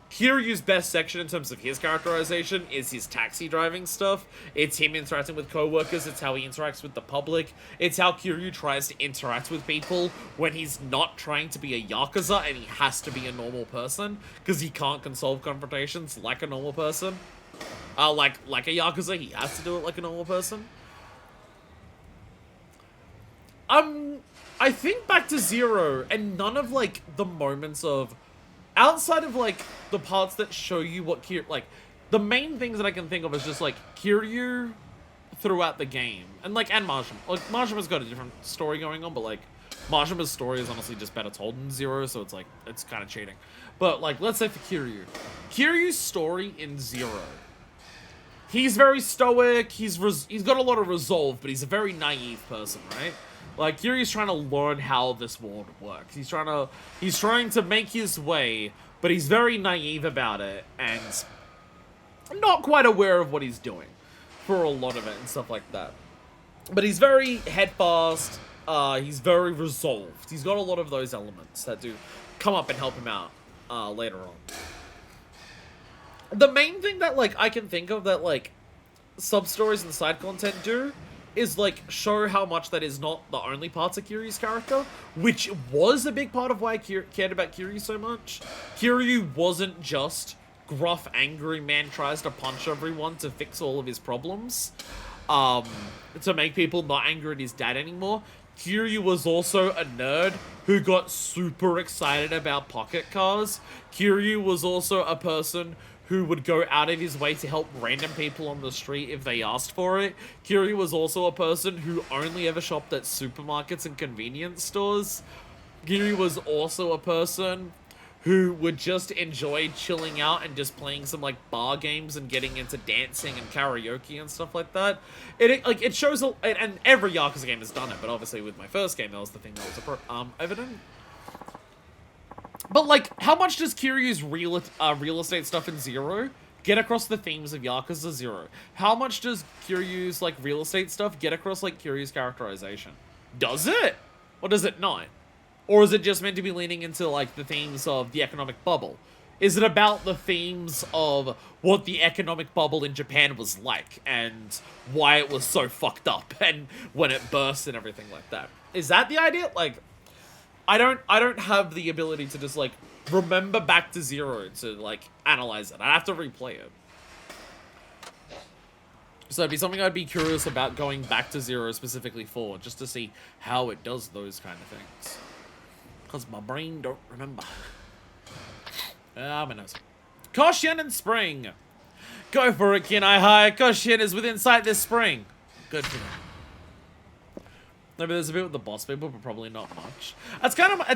Kiryu's best section in terms of his characterization is his taxi driving stuff. It's him interacting with co-workers, it's how he interacts with the public, it's how Kiryu tries to interact with people when he's not trying to be a Yakuza and he has to be a normal person, because he can't solve confrontations like a normal person. Like a Yakuza, he has to do it like a normal person. I think back to 0, and none of, like, the moments of... Outside of, like, the parts that show you what Kiryu... Like, the main things that I can think of is just, like, Kiryu throughout the game. And, like, and Majima. Like, Majima's got a different story going on, but, like, Majima's story is honestly just better told in 0, so it's, like, it's kind of cheating. But, like, let's say for Kiryu. Kiryu's story in 0. He's very stoic, he's got a lot of resolve, but he's a very naive person, right? Like, Kiryu's trying to learn how this world works. He's trying to make his way, but he's very naive about it, and not quite aware of what he's doing for a lot of it and stuff like that. But he's very headfast, he's very resolved. He's got a lot of those elements that do come up and help him out later on. The main thing that, like, I can think of that, like, sub-stories and side content do is, like, show how much that is not the only parts of Kiryu's character, which was a big part of why I cared about Kiryu so much. Kiryu wasn't just gruff, angry man tries to punch everyone to fix all of his problems, to make people not angry at his dad anymore. Kiryu was also a nerd who got super excited about pocket cars. Kiryu was also a person who would go out of his way to help random people on the street if they asked for it. Kiryu was also a person who only ever shopped at supermarkets and convenience stores. Kiryu was also a person who would just enjoy chilling out and just playing some, like, bar games and getting into dancing and karaoke and stuff like that. It shows, and every Yakuza game has done it, but obviously with my first game, that was the thing that was evident. But, like, how much does Kiryu's real estate stuff in 0 get across the themes of Yakuza 0? How much does Kiryu's, like, real estate stuff get across, like, Kiryu's characterization? Does it? Or does it not? Or is it just meant to be leaning into, like, the themes of the economic bubble? Is it about the themes of what the economic bubble in Japan was like, and why it was so fucked up, and when it burst and everything like that? Is that the idea? Like, I don't have the ability to just, like, remember back to 0 to, like, analyze it. I have to replay it. So it'd be something I'd be curious about going back to 0 specifically for, just to see how it does those kind of things. Because my brain don't remember. My nose. Koshien and Spring. Go for it, Kinai High. Koshien is within sight this spring. Good for them. Maybe there's a bit with the boss people, but probably not much. It's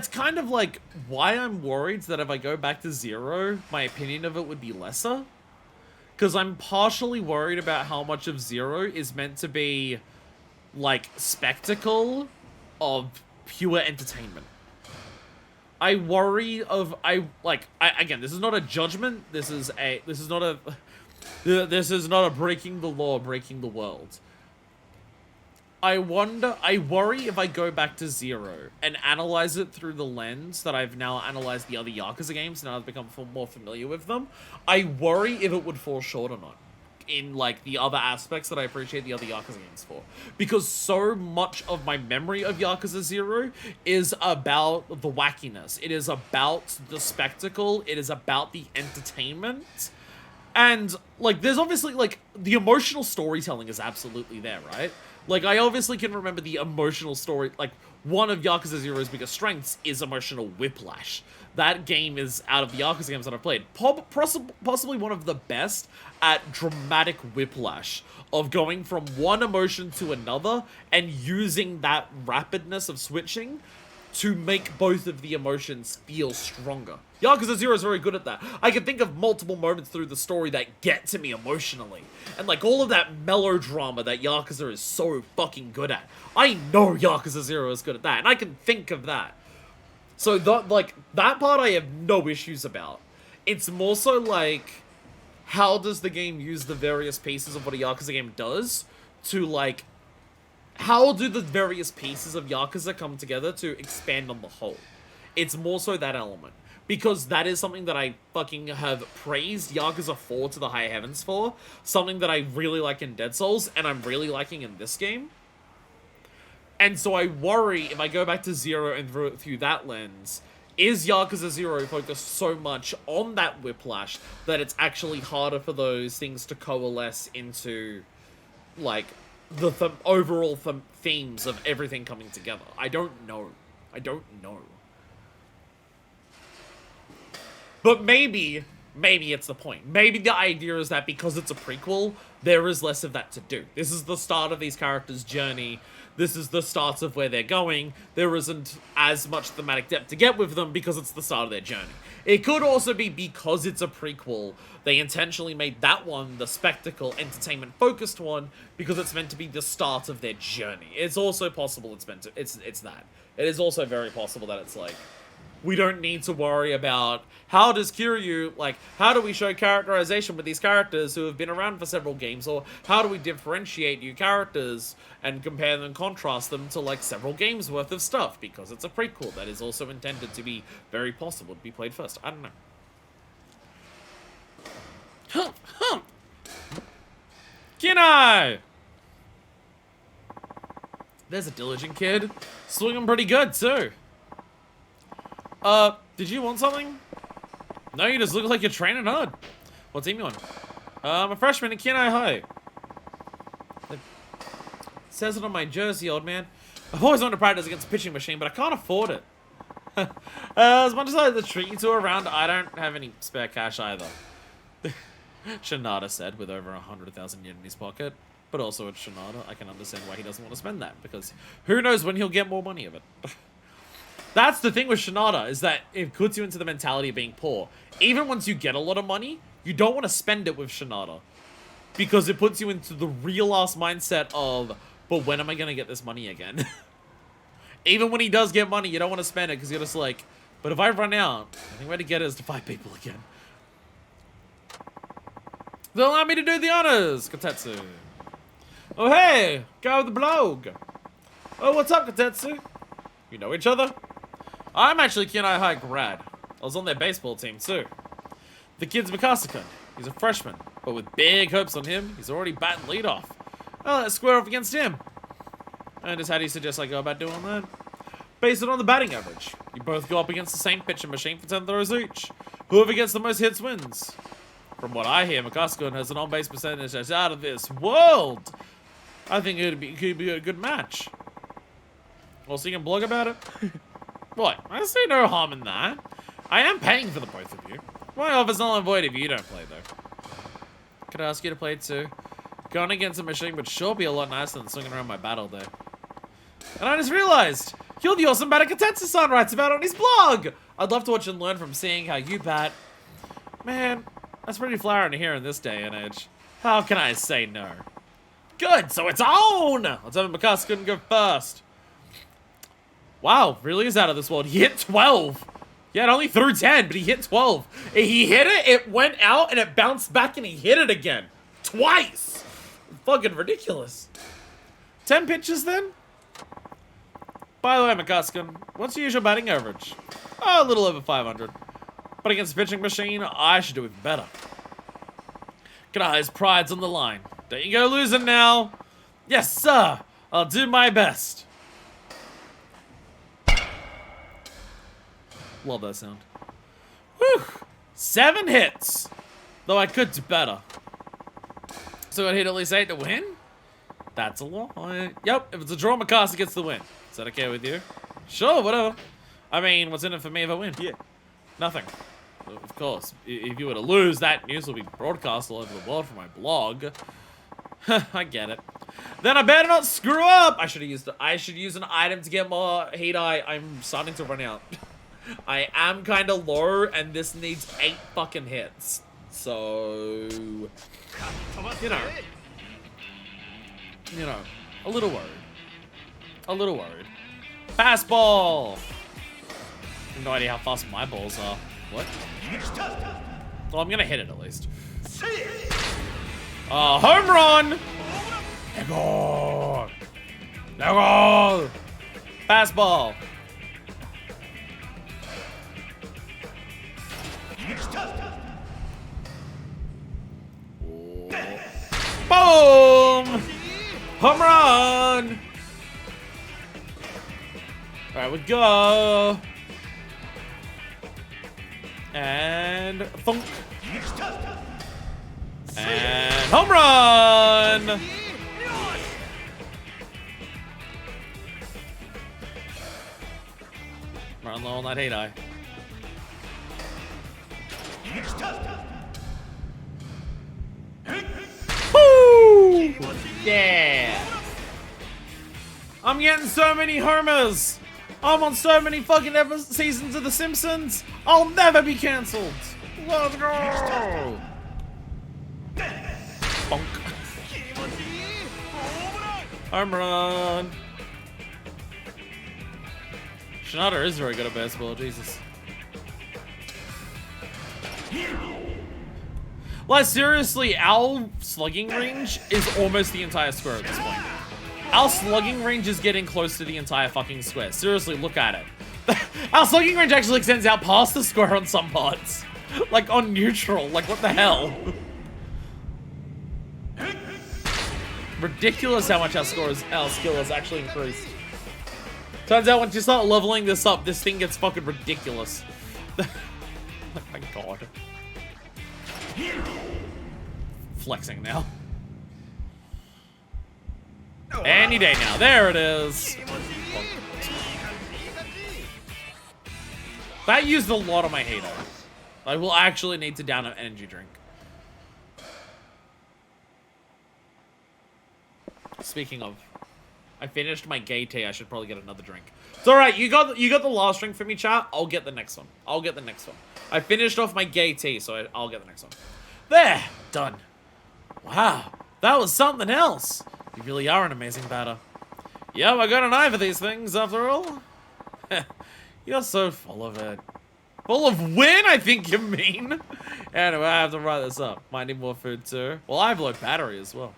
kind of like why I'm worried that if I go back to 0, my opinion of it would be lesser. Because I'm partially worried about how much of 0 is meant to be, like, spectacle of pure entertainment. I worry of, again, this is not a judgment, this is not a breaking the law, breaking the world. I worry if I go back to 0 and analyze it through the lens that I've now analyzed the other Yakuza games, now I've become more familiar with them, I worry if it would fall short or not in, like, the other aspects that I appreciate the other Yakuza games for. Because so much of my memory of Yakuza 0 is about the wackiness. It is about the spectacle. It is about the entertainment. And, like, there's obviously, like, the emotional storytelling is absolutely there, right? Like, I obviously can remember the emotional story, like, one of Yakuza Zero's biggest strengths is emotional whiplash. That game is, out of the Yakuza games that I've played, possibly one of the best at dramatic whiplash of going from one emotion to another and using that rapidness of switching to make both of the emotions feel stronger. Yakuza 0 is very good at that. I can think of multiple moments through the story that get to me emotionally. And like all of that melodrama that Yakuza is so fucking good at. I know Yakuza 0 is good at that, and I can think of that. So that part I have no issues about. It's more so like, how does the game use the various pieces of what a Yakuza game does to like, how do the various pieces of Yakuza come together to expand on the whole? It's more so that element. Because that is something that I fucking have praised Yakuza 4 to the high heavens for. Something that I really like in Dead Souls, and I'm really liking in this game. And so I worry, if I go back to 0 and through that lens, is Yakuza 0 focused so much on that whiplash that it's actually harder for those things to coalesce into, like, the overall themes of everything coming together? I don't know. I don't know. But maybe it's the point. Maybe the idea is that because it's a prequel, there is less of that to do. This is the start of these characters' journey. This is the start of where they're going. There isn't as much thematic depth to get with them because it's the start of their journey. It could also be because it's a prequel, they intentionally made that one the spectacle, entertainment-focused one because it's meant to be the start of their journey. It's also possible it's meant to... It's that. It is also very possible that it's like, we don't need to worry about how does Kiryu, like, how do we show characterization with these characters who have been around for several games, or how do we differentiate new characters and compare them and contrast them to, like, several games worth of stuff, because it's a prequel that is also intended to be very possible to be played first. I don't know. Kinai! There's a diligent kid. Swinging pretty good, too. Did you want something? No, you just look like you're training hard. What team you on? I'm a freshman at Kinai High. It says it on my jersey, old man. I've always wanted to practice against a pitching machine, but I can't afford it. As much as I'd like to treat you two around, I don't have any spare cash either. Shinada said, with over 100,000 yen in his pocket. But also it's Shinada, I can understand why he doesn't want to spend that, because who knows when he'll get more money of it. That's the thing with Shinada, is that it puts you into the mentality of being poor. Even once you get a lot of money, you don't want to spend it with Shinada. Because it puts you into the real-ass mindset of, but when am I going to get this money again? Even when he does get money, you don't want to spend it, because you're just like, but if I run out, the only way to get it is to fight people again. They'll allow me to do the honors, Kotetsu. Oh hey, guy with the blog. Oh, what's up, Kotetsu? You know each other? I'm actually Kinai High grad. I was on their baseball team too. The kid's Mikasa-kun. He's a freshman, but with big hopes on him, he's already batting leadoff. Oh, let's square off against him. And just how do you suggest I go about doing that? Base it on the batting average. You both go up against the same pitching machine for 10 throws each. Whoever gets the most hits wins. From what I hear, Mikasa-kun has an on-base percentage that's out of this world. I think it could be a good match. Well, so you can blog about it? What? I see no harm in that. I am paying for the both of you. My offer's null and void if you don't play, though. Could I ask you to play too? Going against a machine would sure be a lot nicer than swinging around my battle there. And I just realized, you're the awesome batter Kotetsu-san writes about on his blog! I'd love to watch and learn from seeing how you bat. Man, that's pretty flattering to hear in this day and age. How can I say no? Good, so it's on! Let's have Mikasa-kun go first. Wow, really is out of this world. He hit 12. Yeah, it only threw 10, but he hit 12. He hit it, it went out, and it bounced back, and he hit it again. Twice! Fucking ridiculous. 10 pitches, then? By the way, Mikasa-kun, what's your usual batting average? Oh, a little over 500. But against a pitching machine, I should do even better. Guy's pride's on the line. Don't you go losing now. Yes, sir. I'll do my best. Love that sound. Whew. 7 hits. Though I could do better. So I'd hit at least 8 to win? That's a lie. Yep, if it's a draw, Mikasa gets the win. Is that okay with you? Sure, whatever. I mean, what's in it for me if I win? Yeah. Nothing. Of course, if you were to lose, that news will be broadcast all over the world from my blog. I get it. Then I better not screw up. I should use an item to get more heat eye. I'm starting to run out. I am kind of low, and this needs 8 fucking hits. So, you know, a little worried. A little worried. Fastball. No idea how fast my balls are. What? Well, I'm gonna hit it at least. Home run! Go! Go! Fastball. Boom! Home run! Alright, we go. And thunk. And home run! Run low on that hate eye. Woo! Yeah! I'm getting so many homers! I'm on so many fucking seasons of The Simpsons! I'll never be cancelled! Let's go! Bonk. Home run! Shinada is very good at baseball, Jesus. Like, seriously, our slugging range is almost the entire square at this point. Our slugging range is getting close to the entire fucking square. Seriously, look at it. Our slugging range actually extends out past the square on some parts. Like, on neutral. Like, what the hell? Ridiculous how much our skill has actually increased. Turns out once you start leveling this up, this thing gets fucking ridiculous. Oh my god. Flexing now. Any day now. There it is. That used a lot of my hate on it. I will actually need to down an energy drink. Speaking of, I finished my gay tea. I should probably get another drink. It's alright, you got the last drink for me, chat. I'll get the next one. I'll get the next one. I finished off my gay tea, so I'll get the next one. There! Done. Wow, that was something else. You really are an amazing batter. Yep, I got an eye for these things, after all. You're so full of it. Full of win, I think you mean. Anyway, I have to write this up. Might need more food, too. Well, I have low battery as well.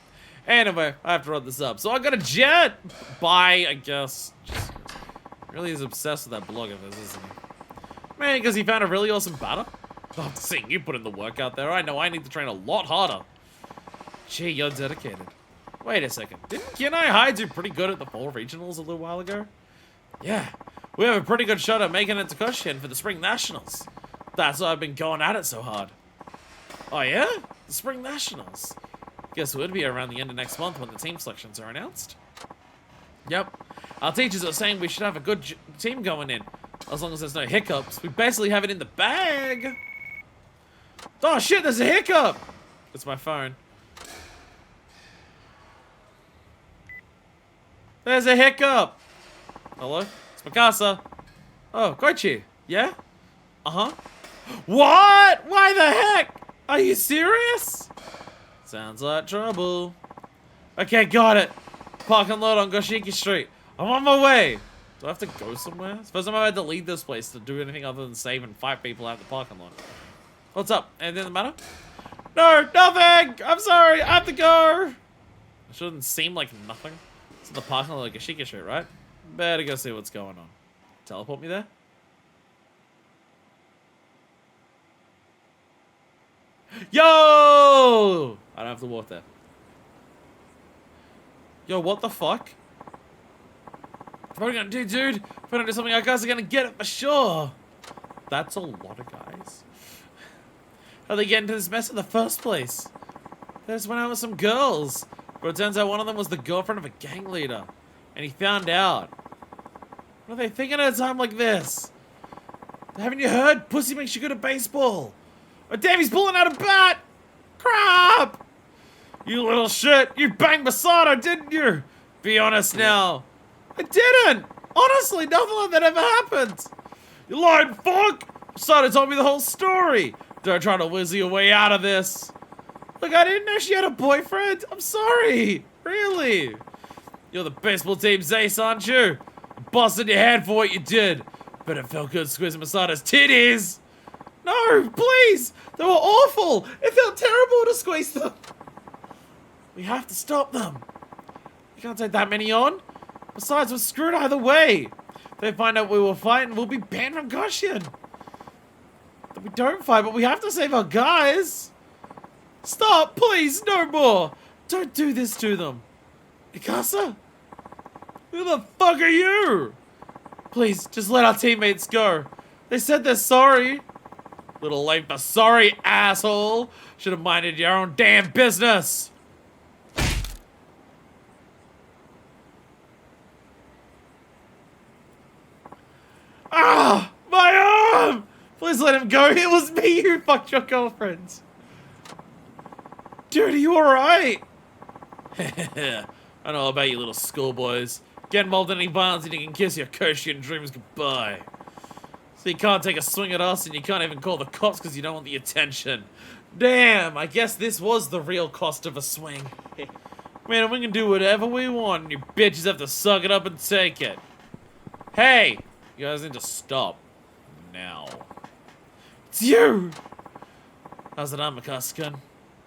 Anyway, I have to write this up. So I got a jet. Bye, I guess. Just really is obsessed with that blog of his, isn't he? Man, because he found a really awesome batter. After seeing you put in the work out there, I know I need to train a lot harder. Gee, you're dedicated. Wait a second. Didn't Kinai High do pretty good at the fall regionals a little while ago? Yeah. We have a pretty good shot at making it to Koshien for the Spring Nationals. That's why I've been going at it so hard. Oh yeah? The Spring Nationals. Guess it would be around the end of next month when the team selections are announced. Yep. Our teachers are saying we should have a good team going in. As long as there's no hiccups. We basically have it in the bag. Oh shit, there's a hiccup! It's my phone. There's a hiccup! Hello? It's Mikasa. Oh, Goichi. Yeah? Uh-huh. What? Why the heck? Are you serious? Sounds like trouble. Okay, got it. Park and load on Goshiki Street. I'm on my way. Do I have to go somewhere? It's the first time I've had to leave this place to do anything other than save and fight people at the parking lot. What's up? Anything the matter? No, nothing! I'm sorry, I have to go! It shouldn't seem like nothing. It's in the parking lot of Goshiki Street, right? Better go see what's going on. Teleport me there? Yo! I don't have to walk there. Yo, what the fuck? What are we gonna do, dude? If we don't do something, our guys are gonna get it for sure. That's a lot of guys. How they get into this mess in the first place? They just went out with some girls. But it turns out one of them was the girlfriend of a gang leader. And he found out. What are they thinking at a time like this? Haven't you heard? Pussy makes you good at baseball. Oh, damn, he's pulling out a bat! Crap! You little shit! You banged Masato, didn't you? Be honest now. I didn't! Honestly, nothing like that ever happened. You lying fuck! Masato told me the whole story. Don't try to wizzy your way out of this. Look, I didn't know she had a boyfriend. I'm sorry. Really? You're the baseball team's ace, aren't you? You busted your head for what you did. But it felt good squeezing Masato's titties. No, please. They were awful. It felt terrible to squeeze them. We have to stop them. We can't take that many on. Besides, we're screwed either way. If they find out we were fighting, we'll be banned from Goshen. We don't fight, but we have to save our guys. Stop, please, no more. Don't do this to them. Mikasa? Who the fuck are you? Please, just let our teammates go. They said they're sorry. Little late, but sorry, asshole. Should have minded your own damn business. Ah, my arm! Please let him go. It was me who fucked your girlfriend. Dude, are you alright? I don't know about you little schoolboys. Get involved in any violence and you can kiss your Koshian dreams goodbye. So you can't take a swing at us and you can't even call the cops because you don't want the attention. Damn, I guess this was the real cost of a swing. Man, we can do whatever we want and you bitches have to suck it up and take it. Hey, you guys need to stop. Now. It's you! How's it on, Mikasa-kun?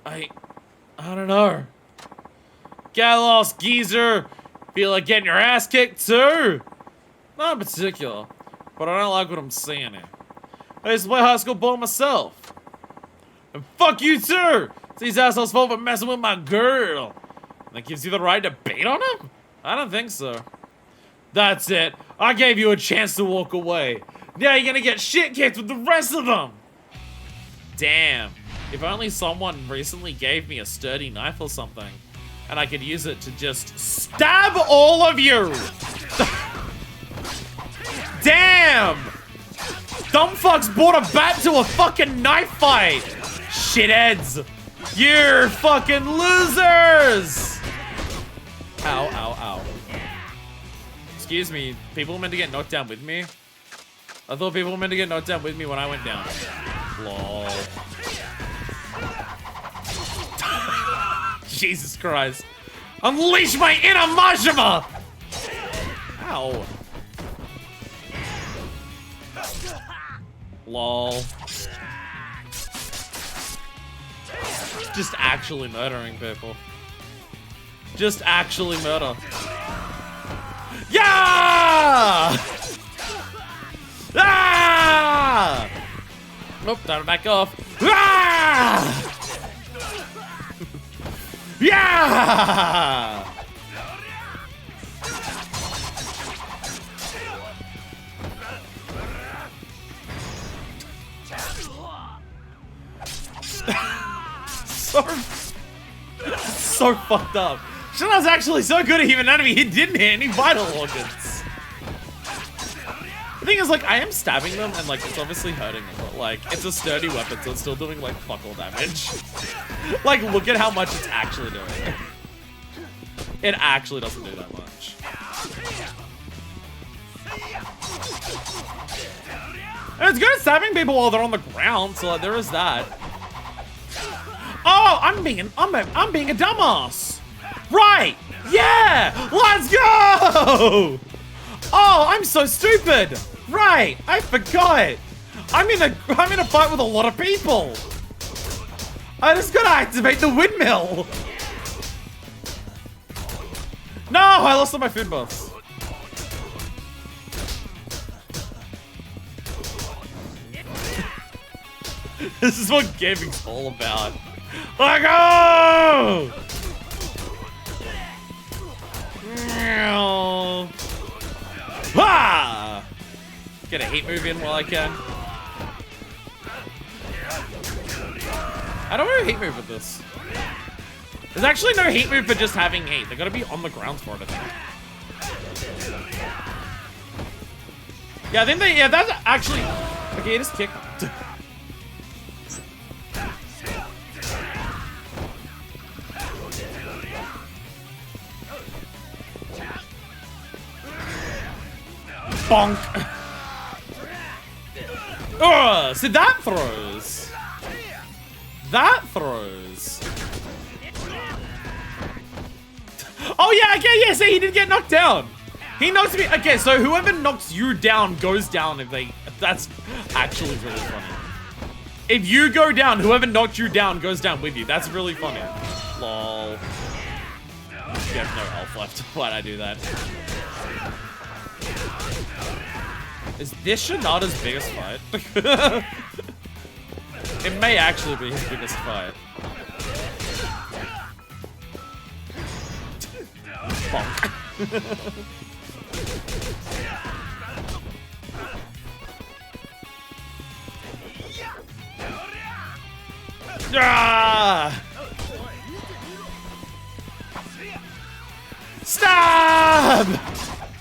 I don't know. Get lost, geezer! Feel like getting your ass kicked too? Not in particular, but I don't like what I'm seeing here. I used to play high school ball myself. And fuck you too! It's these assholes' fault for messing with my girl. That gives you the right to beat on him? I don't think so. That's it. I gave you a chance to walk away. Now you're gonna get shit kicked with the rest of them. Damn. If only someone recently gave me a sturdy knife or something. And I could use it to just stab all of you! Damn! Dumb fucks brought a bat to a fucking knife fight! Shitheads! You're fucking losers! Ow, ow, ow. Excuse me, people were meant to get knocked down with me? I thought people were meant to get knocked down with me when I went down. Lol. Jesus Christ. Unleash my inner Majima! Ow. Lol. Just actually murdering people. Just actually murder. Yeah! Ah! Nope, time to back off. Ah! Yeah! so fucked up. Shinada's actually so good at human anatomy, he didn't hit any vital organs. The thing is, like, I am stabbing them and, like, it's obviously hurting them, but, like, it's a sturdy weapon, so it's still doing, like, fuck all damage. Like, look at how much it's actually doing. It actually doesn't do that much. And it's good at stabbing people while they're on the ground, so, like, there is that. Oh, I'm being a dumbass. Right. Yeah. Let's go. Oh, I'm so stupid. Right. I forgot. I'm in a fight with a lot of people. I just gotta activate the windmill. No, I lost all my food buffs. This is what gaming's all about. Let go! Ah! Get a heat move in while I can. I don't want to heat move with this. There's actually no heat move for just having heat. They gotta be on the ground for it, I think. Yeah, I think they, yeah, that's actually, okay, just kick. Bonk. Oh, see, that throws. That throws. Oh, yeah, okay, yeah, see, he didn't get knocked down. He knocks me. Okay, so whoever knocks you down goes down if they. That's actually really funny. If you go down, whoever knocked you down goes down with you. That's really funny. Lol. You have no health left. Why'd I do that? Is this Shinada's biggest fight? It may actually be his biggest fight. Bonk. Ah! Stab!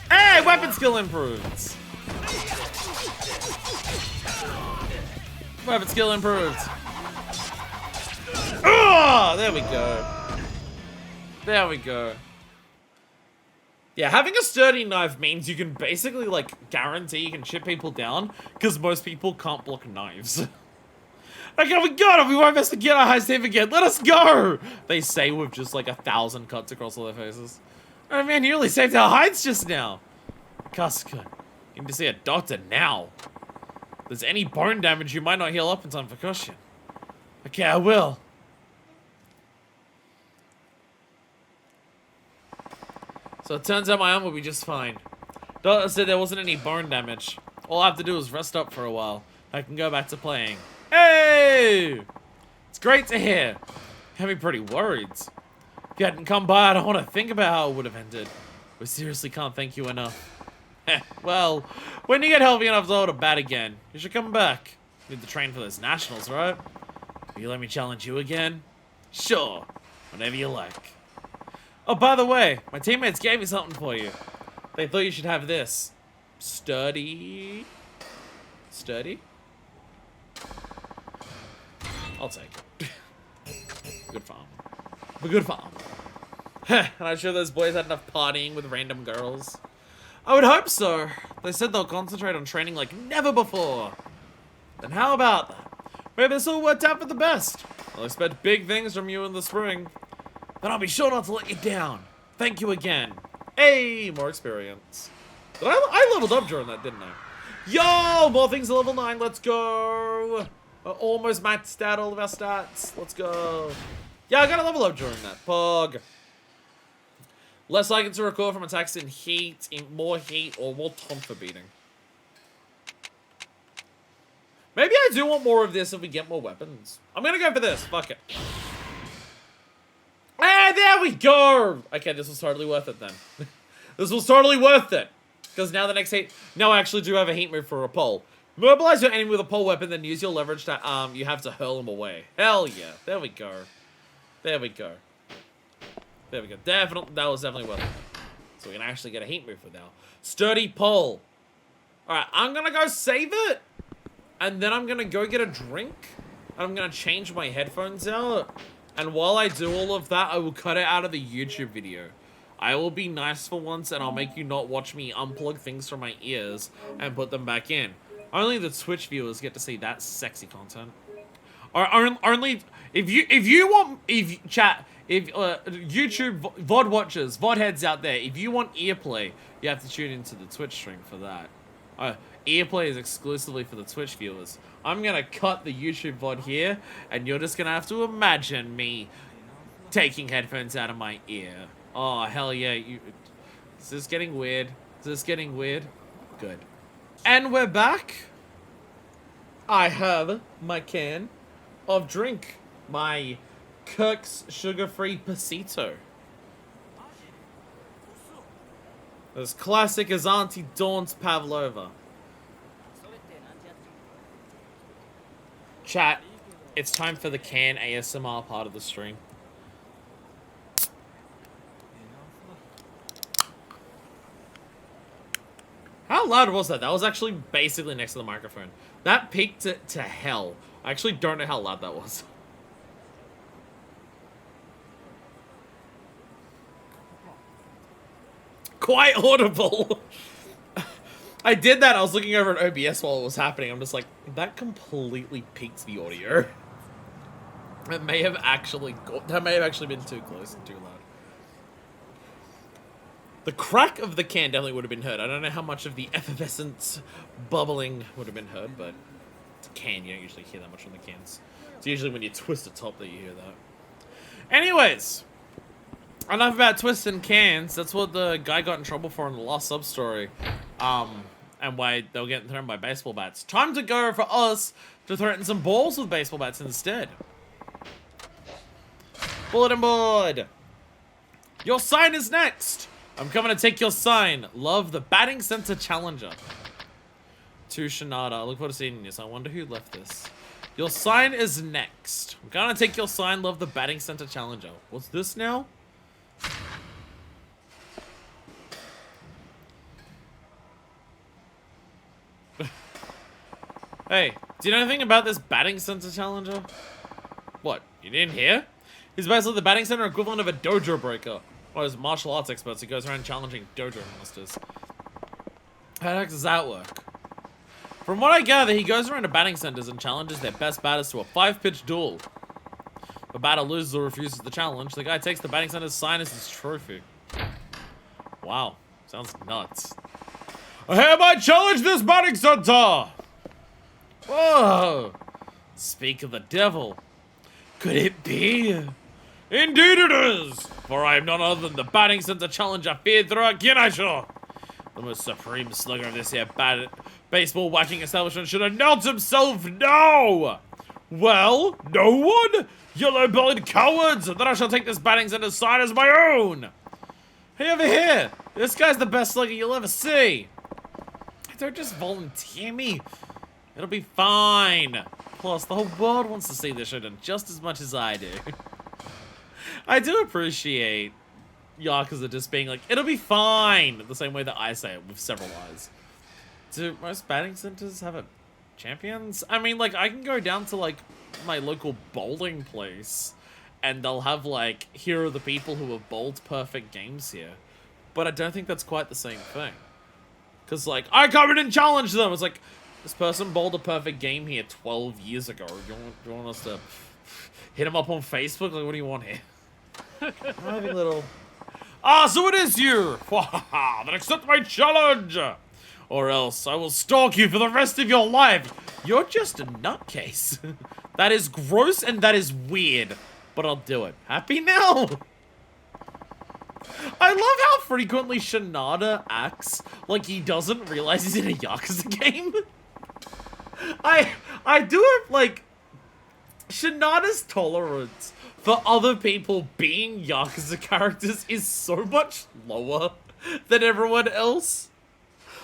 Hey, weapon skill improves. Weapon skill improved. Oh, there we go. There we go. Yeah, having a sturdy knife means you can basically, like, guarantee you can chip people down, because most people can't block knives. Okay, we got it! We won't miss to get our high save again! Let us go! They say with just, like, 1,000 cuts across all their faces. Oh man, you really saved our hides just now! Casca, you need to see a doctor now. If there's any bone damage, you might not heal up in time for caution. Okay, I will. So it turns out my arm will be just fine. Doctor said there wasn't any bone damage. All I have to do is rest up for a while. I can go back to playing. Hey! It's great to hear. Had me pretty worried. If you hadn't come by, I don't want to think about how it would have ended. We seriously can't thank you enough. Well, when you get healthy enough to hold a bat again, you should come back. You need to train for those nationals, right? Will you let me challenge you again? Sure. Whenever you like. Oh, by the way, my teammates gave me something for you. They thought you should have this. Sturdy? Sturdy? I'll take it. Good farm. A good farm. And I'm sure those boys had enough partying with random girls. I would hope so. They said they'll concentrate on training like never before. Then how about that? Maybe this all worked out for the best. I'll expect big things from you in the spring. Then I'll be sure not to let you down. Thank you again. Hey, more experience. But I leveled up during that, didn't I? Yo, more things at level 9. Let's go. Almost maxed out all of our stats. Let's go. Yeah, I got a level up during that. Pog. Less likely to recoil from attacks in heat, more heat, or more taunt for beating. Maybe I do want more of this if we get more weapons. I'm gonna go for this. Fuck it. Ah, there we go! Okay, this was totally worth it then. This was totally worth it. Because now the next heat... Now I actually do have a heat move for a pole. Mobilize your enemy with a pole weapon, then use your leverage to, you have to hurl him away. Hell yeah. There we go. There we go. There we go. Definitely, that was definitely worth it. So we can actually get a heat move for now. Sturdy pole. Alright, I'm gonna go save it. And then I'm gonna go get a drink. I'm gonna change my headphones out. And while I do all of that, I will cut it out of the YouTube video. I will be nice for once, and I'll make you not watch me unplug things from my ears and put them back in. Only the Twitch viewers get to see that sexy content. Or only if YouTube VOD watchers, VOD heads out there, if you want earplay, you have to tune into the Twitch stream for that. Earplay is exclusively for the Twitch viewers. I'm gonna cut the YouTube VOD here, and you're just gonna have to imagine me taking headphones out of my ear. Oh, hell yeah. Is this getting weird? Is this getting weird? Good. And we're back. I have my can of drink. My Kirk's sugar-free Pasito. As classic as Auntie Dawn's Pavlova. Chat, it's time for the can ASMR part of the stream. How loud was that? That was actually basically next to the microphone. That peaked it to hell. I actually don't know how loud that was. Quite audible. I did that. I was looking over at OBS while it was happening. I'm just like, that completely peaked the audio. That may have actually been too close and too loud. The crack of the can definitely would have been heard. I don't know how much of the effervescence bubbling would have been heard, but it's a can. You don't usually hear that much from the cans. It's usually when you twist the top that you hear that. Anyways, enough about twisting cans. That's what the guy got in trouble for in the last sub-story. And why they were getting thrown by baseball bats. Time to go for us to threaten some balls with baseball bats instead. Bulletin board. Your sign is next. I'm coming to take your sign. Love, the batting center challenger. To Shinada. I look forward to seeing this. I wonder who left this. Your sign is next. I'm gonna take your sign. Love, the batting center challenger. What's this now? Hey, do you know anything about this batting center challenger? What, you didn't hear? He's basically the batting center equivalent of a dojo breaker. One of those martial arts experts who goes around challenging dojo masters. How the heck does that work? From what I gather, he goes around to batting centers and challenges their best batters to a 5-pitch duel. If a batter loses or refuses the challenge, the guy takes the batting center's sign as his trophy. Wow, sounds nuts. I hereby challenge this batting center! Whoa! Speak of the devil. Could it be? Indeed it is! For I am none other than the batting center challenger feared throughout Kinasha. The most supreme slugger of this here baseball whacking establishment should announce himself now! Well, no one? Yellow-bellied cowards! Then I shall take this batting center's sign as my own! Hey, over here! This guy's the best slugger you'll ever see! Don't just volunteer me. It'll be fine. Plus, the whole world wants to see this show done just as much as I do. I do appreciate Yakuza just being like, it'll be fine, the same way that I say it with several eyes. Do most batting centers have a champions? I mean, like, I can go down to, like, my local bowling place, and they'll have, like, here are the people who have bowled perfect games here. But I don't think that's quite the same thing. Because, like, I come in and challenge them! It's like, this person bowled a perfect game here 12 years ago. Do you want us to hit him up on Facebook? Like, what do you want here? Having a little... Ah, so it is you! Then accept my challenge! Or else I will stalk you for the rest of your life! You're just a nutcase. That is gross and that is weird. But I'll do it. Happy now? I love how frequently Shinada acts like he doesn't realize he's in a Yakuza game. I do it, like, Shinada's tolerance for other people being Yakuza characters is so much lower than everyone else.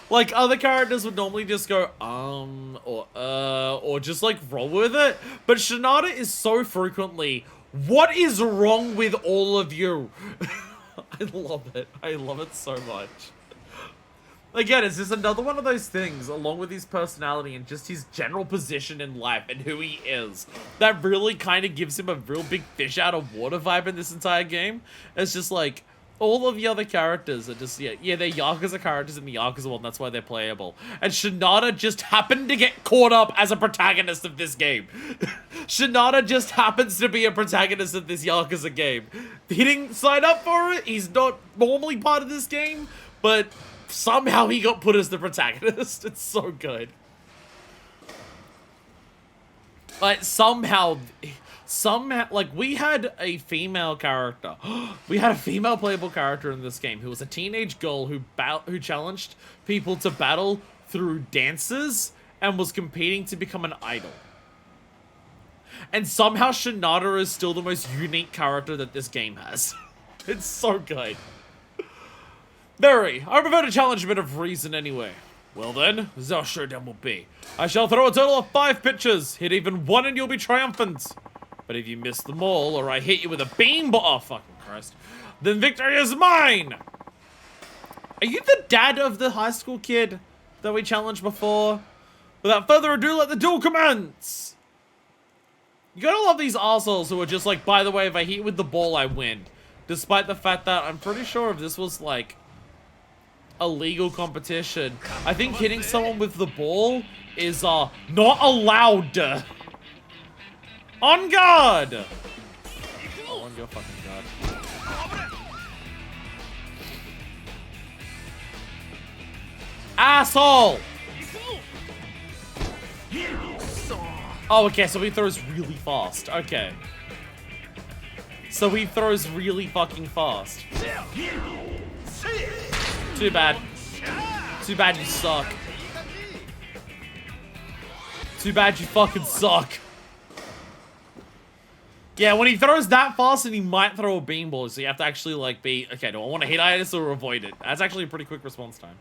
Like, other characters would normally just go, or just, like, roll with it. But Shinada is so frequently, what is wrong with all of you? I love it. I love it so much. Again, it's just another one of those things, along with his personality and just his general position in life and who he is, that really kind of gives him a real big fish out of water vibe in this entire game. It's just like, all of the other characters are just, yeah, they're Yakuza characters in the Yakuza world, and that's why they're playable. And Shinada just happened to get caught up as a protagonist of this game. Shinada just happens to be a protagonist of this Yakuza game. He didn't sign up for it, he's not normally part of this game, but somehow he got put as the protagonist. It's so good. Like, somehow, like, we had a female character. We had a female playable character in this game who was a teenage girl who challenged people to battle through dances and was competing to become an idol. And somehow Shinada is still the most unique character that this game has. It's so good. Very. I prefer to challenge a bit of reason anyway. Well then, how sure them will be. I shall throw a total of 5 pitches. Hit even one and you'll be triumphant. But if you miss them all, or I hit you with a beanball, oh fucking Christ, then victory is mine! Are you the dad of the high school kid? that we challenged before. Without further ado, let the duel commence! You gotta love these assholes who are just like, by the way, if I hit you with the ball, I win. Despite the fact that I'm pretty sure if this was like a legal competition, I think hitting someone with the ball is not allowed. On guard! Oh, on your fucking guard. Asshole! Oh, okay, so he throws really fast. Okay. So he throws really fucking fast. Too bad. Too bad you suck. Too bad you fucking suck. Yeah, when he throws that fast, and he might throw a beanball, so you have to actually, like, be... Okay, do I want to hit itis or avoid it? That's actually a pretty quick response time.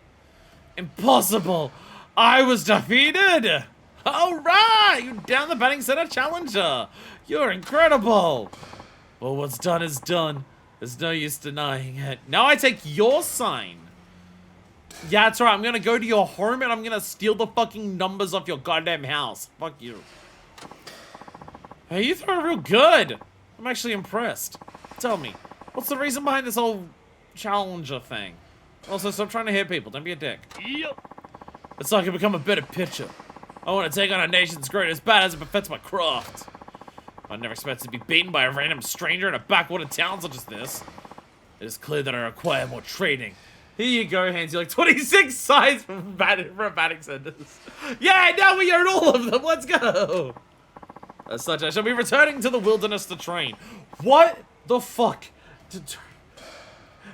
Impossible! I was defeated! Alright! You down the batting center challenger! You're incredible! Well, what's done is done. There's no use denying it. Now I take your sign. Yeah, that's right. I'm gonna go to your home and I'm gonna steal the fucking numbers off your goddamn house. Fuck you. Hey, you throw real good. I'm actually impressed. Tell me, what's the reason behind this whole challenger thing? Also, stop trying to hit people. Don't be a dick. Yep. It's like I become a better pitcher. I want to take on a nation's greatest bat as it befits my craft. I never expected to be beaten by a random stranger in a backwater town such as this. It is clear that I require more training. Here you go, hands you like 26 sides for a batting sentence. Yeah, now we earn all of them. Let's go. As such, I shall be returning to the wilderness to train. What the fuck?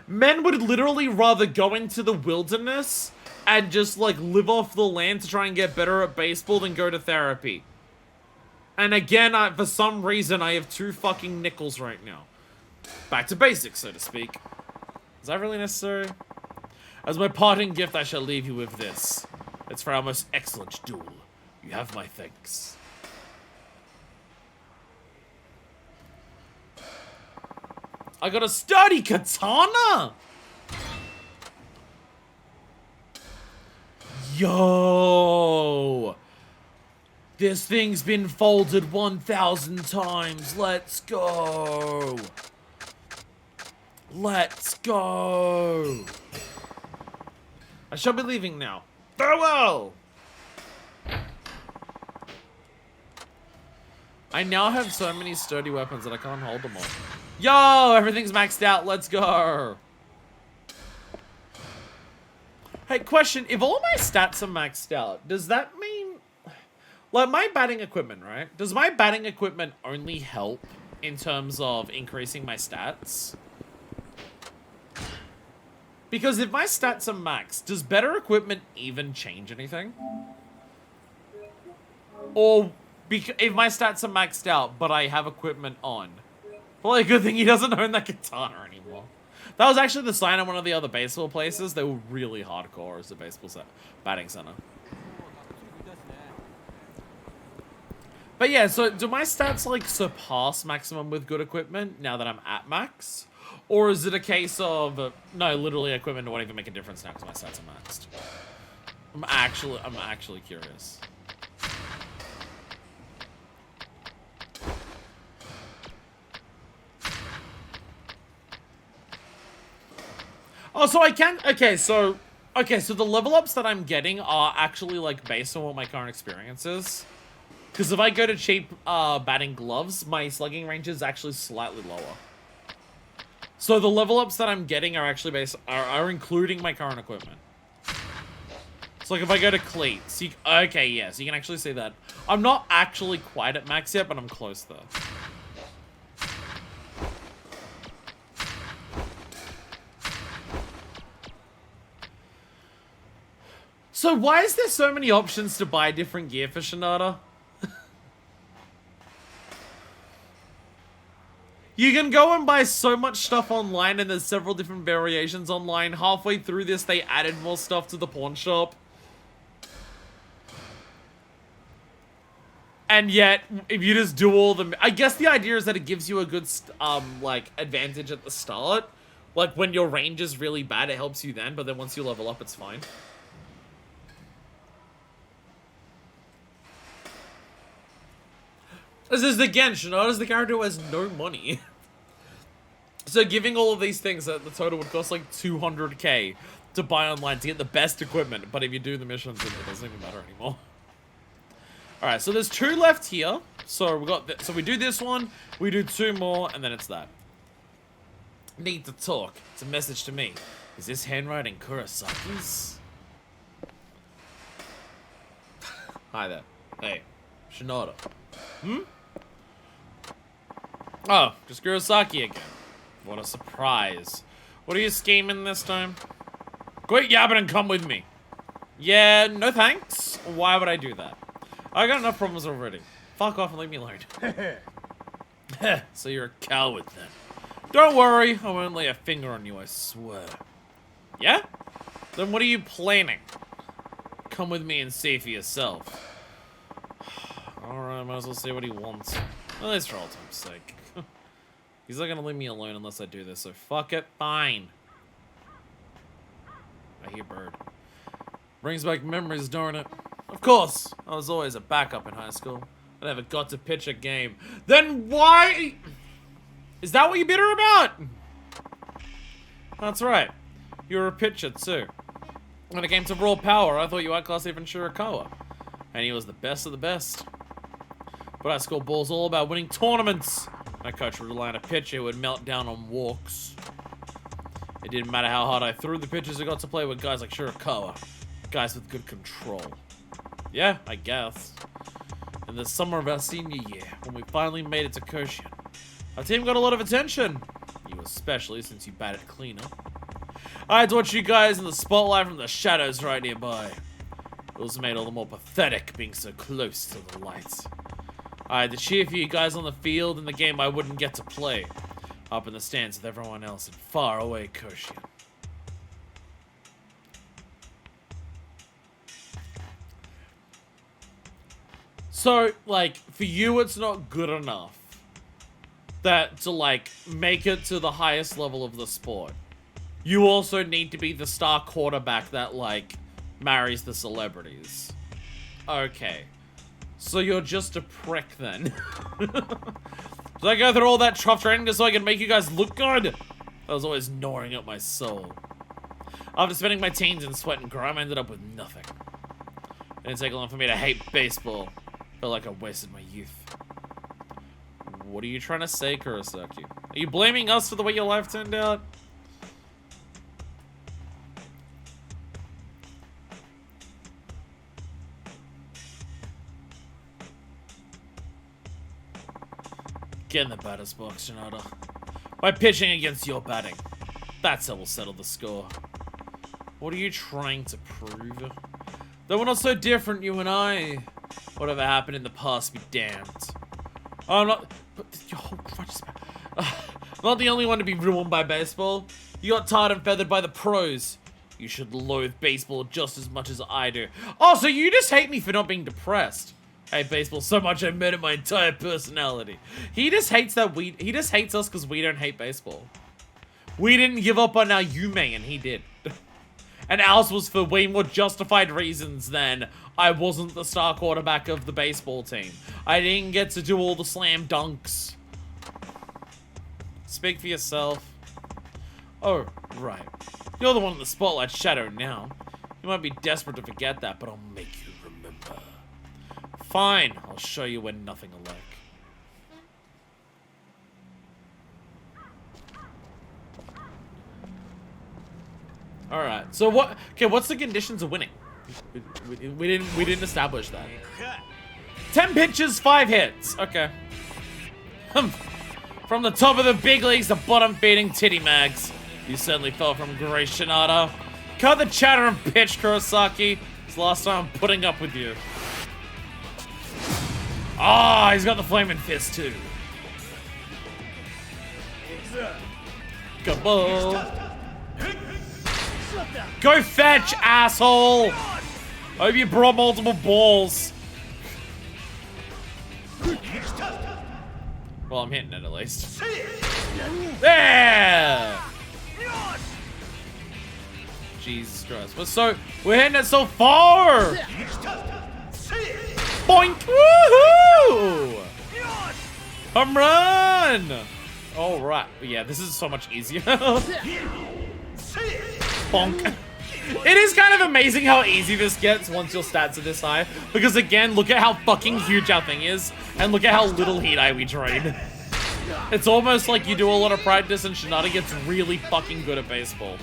Men would literally rather go into the wilderness and just, like, live off the land to try and get better at baseball than go to therapy. And again, for some reason, I have 2 fucking nickels right now. Back to basics, so to speak. Is that really necessary? As my parting gift, I shall leave you with this. It's for our most excellent duel. You have my thanks. I got a sturdy katana! Yo! This thing's been folded 1,000 times. Let's go. Let's go. I shall be leaving now. Farewell! I now have so many sturdy weapons that I can't hold them all. Yo, everything's maxed out. Let's go. Hey, question. If all my stats are maxed out, does that mean... Like, my batting equipment, right? Does my batting equipment only help in terms of increasing my stats? Because if my stats are maxed, does better equipment even change anything? Or if my stats are maxed out, but I have equipment on? Probably a good thing he doesn't own that katana anymore. That was actually the sign at one of the other baseball places. They were really hardcore as a baseball batting center. But yeah, so do my stats, like, surpass maximum with good equipment now that I'm at max? Or is it a case of, no, literally equipment won't even make a difference now because my stats are maxed? I'm actually curious. Oh, so I can, okay, so the level ups that I'm getting are actually, like, based on what my current experience is. Because if I go to cheap batting gloves, my slugging range is actually slightly lower. So the level ups that I'm getting are actually are including my current equipment. So like if I go to cleats, okay, yeah, so you can actually see that. I'm not actually quite at max yet, but I'm close though. So why is there so many options to buy different gear for Shinada? You can go and buy so much stuff online, and there's several different variations online. Halfway through this, they added more stuff to the pawn shop. And yet, if you just do all the... I guess the idea is that it gives you a good, like, advantage at the start. Like, when your range is really bad, it helps you then, but then once you level up, it's fine. This is again, Shinada's the character who has no money. So giving all of these things that the total would cost like 200k to buy online to get the best equipment, but if you do the missions, it doesn't even matter anymore. All right, so there's 2 left here. So we got so we do this one, we do 2 more, and then it's that. Need to talk. It's a message to me. Is this handwriting Kurosaki's? Hi there. Hey, Shinada. Hmm? Oh, just Kurosaki again. What a surprise. What are you scheming this time? Quit yapping and come with me. Yeah, no thanks. Why would I do that? I got enough problems already. Fuck off and leave me alone. So you're a coward then. Don't worry, I won't lay a finger on you, I swear. Yeah? Then what are you planning? Come with me and see for yourself. Alright, might as well see what he wants. At least for all time's sake. He's not gonna leave me alone unless I do this, so fuck it, fine. I hear bird. Brings back memories, darn it. Of course, I was always a backup in high school. I never got to pitch a game. Then why? Is that what you're bitter about? That's right. You were a pitcher too. When it came to raw power, I thought you outclassed even Shirakawa. And he was the best of the best. But high school ball's all about winning tournaments. My coach would rely on a pitcher who would melt down on walks. It didn't matter how hard I threw the pitchers, I got to play with guys like Shirakawa. Guys with good control. Yeah, I guess. In the summer of our senior year, when we finally made it to Koshin, our team got a lot of attention. You especially, since you batted cleaner. I had to watch you guys in the spotlight from the shadows right nearby. It was made all the more pathetic being so close to the light. I had to cheer for you guys on the field in the game I wouldn't get to play. Up in the stands with everyone else in far away Koshin. So, like, for you it's not good enough that to, like, make it to the highest level of the sport. You also need to be the star quarterback that, like, marries the celebrities. Okay. So you're just a prick then. Did I go through all that tough training just so I can make you guys look good? That was always gnawing at my soul. After spending my teens in sweat and grime, I ended up with nothing. It didn't take long for me to hate baseball. Felt like I wasted my youth. What are you trying to say, Kurosaki? Are you blaming us for the way your life turned out? Get in the batter's box, Shinada. By pitching against your batting. That's how we'll settle the score. What are you trying to prove? That we're not so different, you and I. Whatever happened in the past be damned. I'm not... I'm not the only one to be ruined by baseball. You got tarred and feathered by the pros. You should loathe baseball just as much as I do. Oh, so you just hate me for not being depressed. I hate baseball so much I made it my entire personality. He just hates that he just hates us because we don't hate baseball. We didn't give up on our Yume and he did. And ours was for way more justified reasons than I wasn't the star quarterback of the baseball team. I didn't get to do all the slam dunks. Speak for yourself. Oh, right. You're the one in the spotlight's shadow now. You might be desperate to forget that, but I'll make you remember. Fine, I'll show you when nothing alike. Alright, so what? Okay, what's the conditions of winning? We didn't establish that. 10 pitches, 5 hits. Okay. From the top of the big leagues to bottom feeding titty mags. You certainly fell from grace, Shinada. Cut the chatter and pitch, Kurosaki. It's the last time I'm putting up with you. Ah, he's got the flaming fist too. Kaboom. Go fetch, asshole! Hope you brought multiple balls. Well, I'm hitting it at least. There! Jesus Christ. We're hitting it so far! Boink! Woohoo! home run! Alright, yeah, this is so much easier. Bonk. It is kind of amazing how easy this gets once your stats are this high. Because again, look at how fucking huge our thing is. And look at how little heat we drain. It's almost like you do a lot of practice and Shinada gets really fucking good at baseball.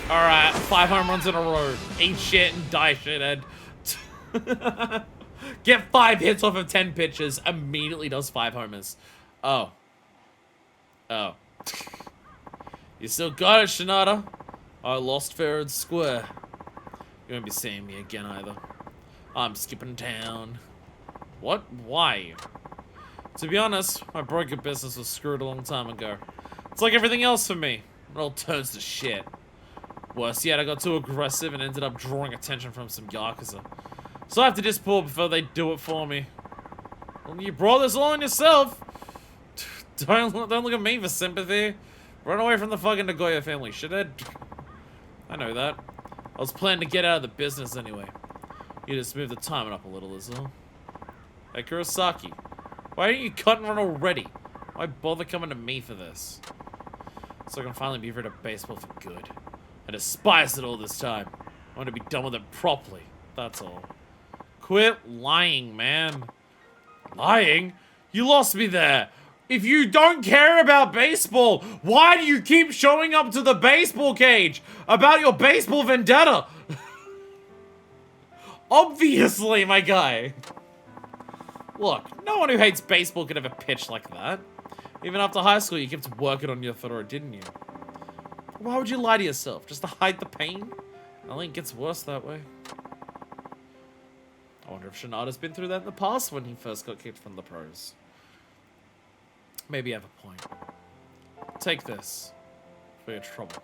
Alright, 5 home runs in a row. Eat shit and die, shithead. Get 5 hits off of 10 pitches. Immediately does 5 homers. Oh. Oh. You still got it, Shinada. I lost fair and square. You won't be seeing me again either. I'm skipping town. What? Why? To be honest, my broker business was screwed a long time ago. It's like everything else for me. It all turns to shit. Worse yet, I got too aggressive and ended up drawing attention from some Yakuza. So I have to disappear before they do it for me. Well, you brought this on yourself. Don't look at me for sympathy. Run away from the fucking Nagoya family, shithead. I know that. I was planning to get out of the business anyway. You just move the timing up a little, is all. Hey, Kurosaki. Why didn't you cut and run already? Why bother coming to me for this? So I can finally be rid of baseball for good. I despised it all this time. I want to be done with it properly. That's all. Quit lying, man. Lying? You lost me there. If you don't care about baseball, why do you keep showing up to the baseball cage about your baseball vendetta? Obviously, my guy. Look, no one who hates baseball could ever pitch like that. Even after high school, you kept working on your throat, didn't you? Why would you lie to yourself? Just to hide the pain? I think it gets worse that way. I wonder if Shinada's been through that in the past when he first got kicked from the pros. Maybe you have a point. Take this for your trouble.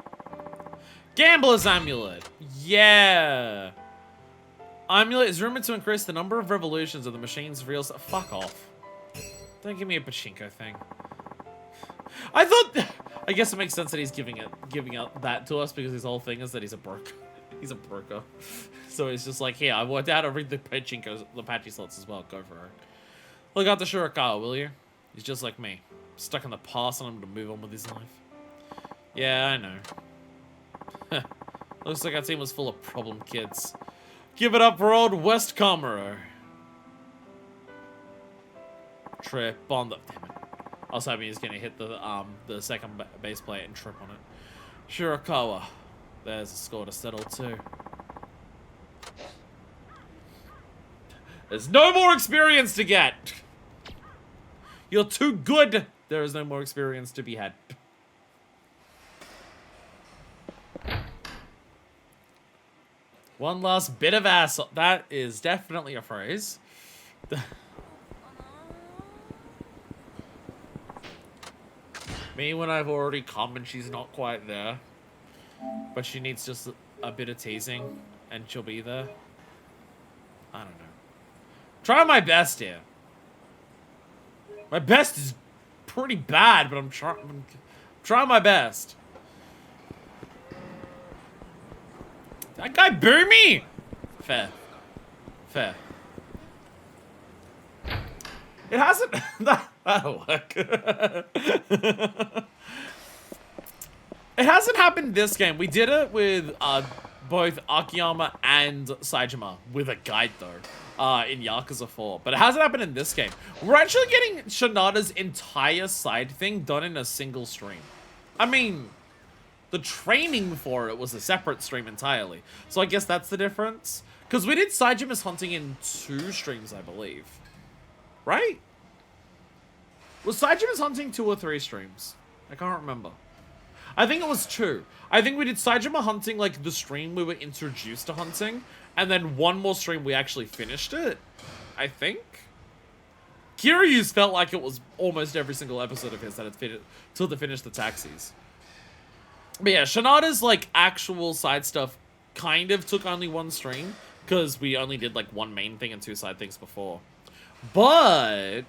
Gambler's Amulet. Yeah. Amulet is rumored to increase the number of revolutions of the machine's reels. Fuck off. Don't give me a pachinko thing. I thought... I guess it makes sense that he's giving out that to us because his whole thing is that he's a broker. He's a broker. So he's just like, here, I worked out to read the pachinkos, the patchy slots as well. Go for it. Look out the Shirakawa, will you? He's just like me. Stuck in the past and I'm to move on with his life. Yeah, I know. Looks like our team was full of problem kids. Give it up for old West Comero. Trip on the... Damn it. I was hoping he was going to hit the second base plate and trip on it. Shirakawa. There's a score to settle too. There's no more experience to get. You're too good. There is no more experience to be had. One last bit of ass. That is definitely a phrase. Me when I've already come and she's not quite there. But she needs just a bit of teasing and she'll be there. I don't know. Try my best here. My best is pretty bad, but I'm trying my best. That guy boo me! Fair. Fair. It hasn't... That'll work. It hasn't happened this game. We did it with both Akiyama and Saejima with a guide though, in Yakuza 4. But it hasn't happened in this game. We're actually getting Shinada's entire side thing done in a single stream. I mean, the training for it was a separate stream entirely. So I guess that's the difference. Because we did Saejima's hunting in 2 streams, I believe. Right? Was Saejima's hunting 2 or 3 streams? I can't remember. I think it was 2. I think we did Saejima hunting, like, the stream we were introduced to hunting, and then one more stream we actually finished it. I think? Kiryu's felt like it was almost every single episode of his that had fit till they finished the taxis. But yeah, Shinada's, like, actual side stuff kind of took only 1 stream, because we only did, like, 1 main thing and 2 side things before. But...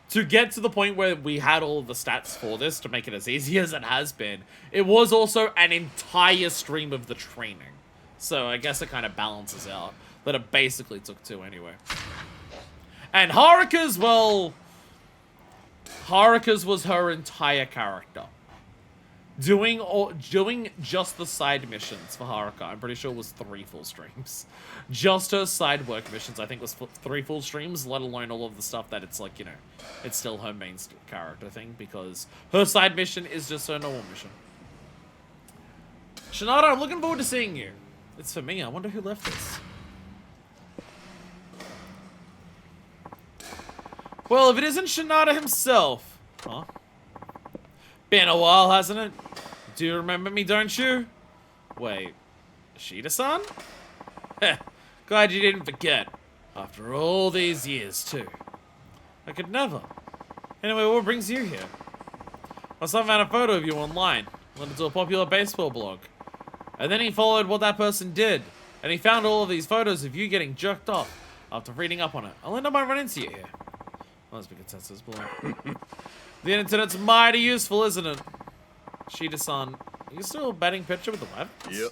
to get to the point where we had all of the stats for this, to make it as easy as it has been, it was also an entire stream of the training. So I guess it kind of balances out. But it basically took 2 anyway. And Haruka's, well... Haruka's was her entire character. Doing just the side missions for Haruka, I'm pretty sure was 3 full streams. Just her side work missions, I think, was 3 full streams, let alone all of the stuff that it's like, you know, it's still her main character thing, because her side mission is just her normal mission. Shinada, I'm looking forward to seeing you. It's for me. I wonder who left this. Well, if it isn't Shinada himself. Huh? Been a while, hasn't it? Do you remember me, don't you? Wait, Shida-san? Heh, glad you didn't forget. After all these years, too. I could never. Anyway, what brings you here? My son found a photo of you online. Went into a popular baseball blog. And then he followed what that person did. And he found all of these photos of you getting jerked off after reading up on it. I'll end up by running into you here. Must be consensus blog. The internet's mighty useful, isn't it? Shida-san, are you still a batting pitcher with the left? Yep.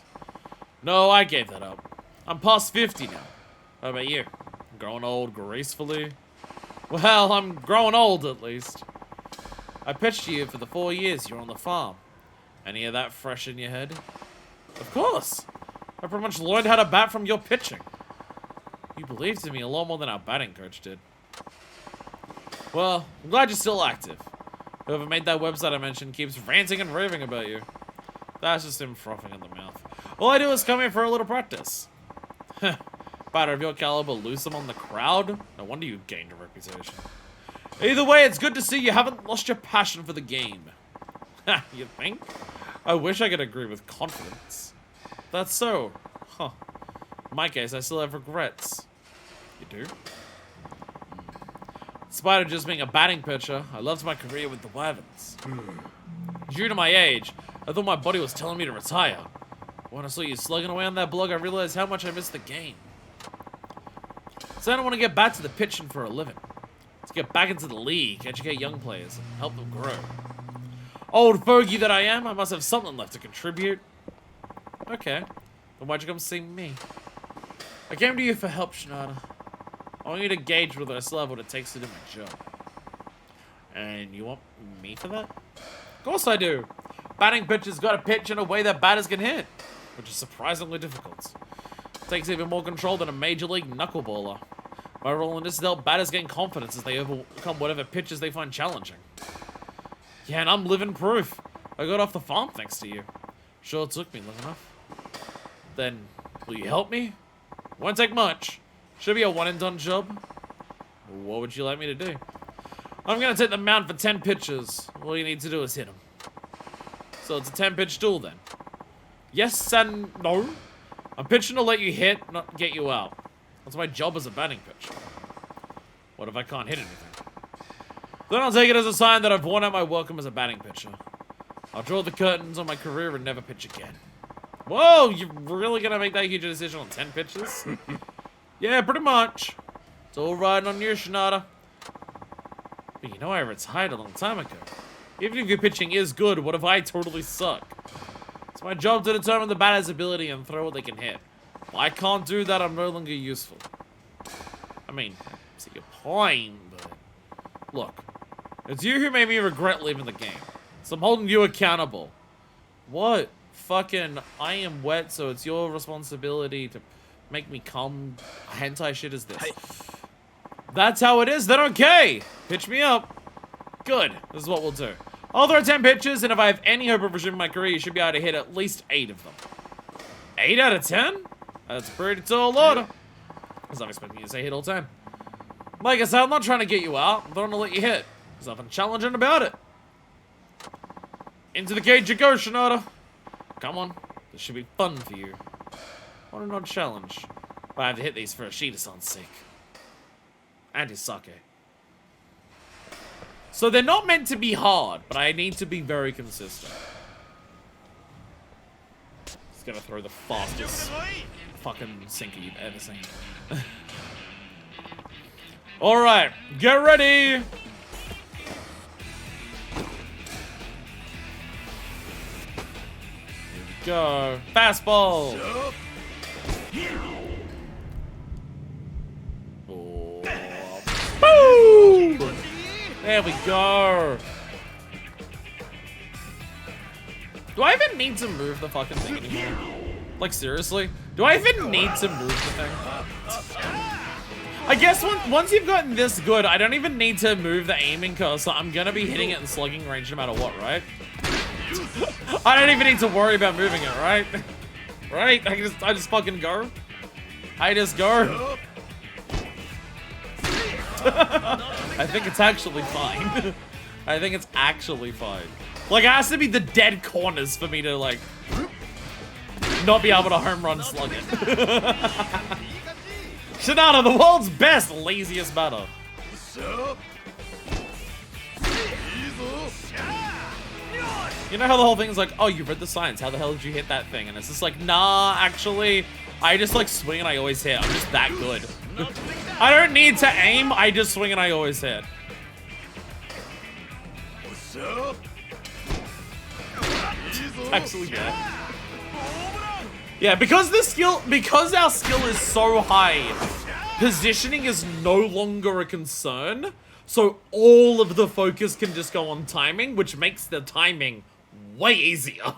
No, I gave that up. I'm past 50 now. How about you? Growing old gracefully? Well, I'm growing old at least. I pitched you for the 4 years you were on the farm. Any of that fresh in your head? Of course. I pretty much learned how to bat from your pitching. You believed in me a lot more than our batting coach did. Well, I'm glad you're still active. Whoever made that website I mentioned keeps ranting and raving about you. That's just him frothing in the mouth. All I do is come here for a little practice. Batter of your caliber lose them on the crowd? No wonder you gained a reputation. Either way, it's good to see you haven't lost your passion for the game. You think? I wish I could agree with confidence. That's so. Huh. In my case, I still have regrets. You do? Despite of just being a batting pitcher, I loved my career with the Wyverns. Due to my age, I thought my body was telling me to retire. When I saw you slugging away on that blog, I realized how much I missed the game. So I don't want to get back to the pitching for a living. Let's get back into the league, educate young players, and help them grow. Old fogey that I am, I must have something left to contribute. Okay, then why'd you come see me? I came to you for help, Shinada. I want you to gauge whether I still have what it takes to do my job. And you want me for that? Of course I do. Batting pitchers gotta pitch in a way that batters can hit, which is surprisingly difficult. It takes even more control than a major league knuckleballer. My role in this is to help batters gain confidence as they overcome whatever pitches they find challenging. Yeah, and I'm living proof. I got off the farm thanks to you. Sure it took me long enough. Then, will you help me? Won't take much. Should be a one and done job. What would you like me to do? I'm gonna take the mound for 10 pitches. All you need to do is hit them. So it's a 10-pitch duel then. Yes and no. I'm pitching to let you hit, not get you out. That's my job as a batting pitcher. What if I can't hit anything? Then I'll take it as a sign that I've worn out my welcome as a batting pitcher. I'll draw the curtains on my career and never pitch again. Whoa, you're really gonna make that huge decision on 10 pitches? Yeah, pretty much. It's all riding on you, Shinada. But you know I retired a long time ago. Even if your pitching is good, what if I totally suck? It's my job to determine the batter's ability and throw what they can hit. If I can't do that, I'm no longer useful. I mean, I see your point, but... Look, it's you who made me regret leaving the game. So I'm holding you accountable. What fucking I am wet, so it's your responsibility to make me come hentai shit is this? Hey. That's how it is, then okay! Pitch me up. Good, this is what we'll do. I'll throw 10 pitches, and if I have any hope of resuming my career, you should be able to hit at least 8 of them. 8 out of 10? That's a pretty tall order. I was not expecting you to say hit all 10. Like I said, I'm not trying to get you out. I'm trying to let you hit. There's nothing challenging about it. Into the cage you go, Shinada. Come on. This should be fun for you. What an odd challenge. But I have to hit these for Ashida-san's sake. And his sake. So they're not meant to be hard, but I need to be very consistent. Just gonna throw the fastest fucking sinker you've ever seen. Alright, get ready! Here we go. Fastball! Oh. Boom! There we go. Do I even need to move the fucking thing anymore? Like, seriously? Do I even need to move the thing? I guess once you've gotten this good, I don't even need to move the aiming cursor. I'm gonna be hitting it in slugging range no matter what, right? I don't even need to worry about moving it, right? Right? I just fucking go. I just go. I think it's actually fine. I think it's actually fine. Like, it has to be the dead corners for me to, like, not be able to home run slug it. Shinada, the world's best, laziest batter. You know how the whole thing's like, oh, you read the signs, how the hell did you hit that thing? And it's just like, nah, actually, I just like swing and I always hit. I'm just that good. I don't need to aim, I just swing and I always hit. Actually, yeah. Yeah, because our skill is so high, positioning is no longer a concern. So all of the focus can just go on timing, which makes the timing way easier.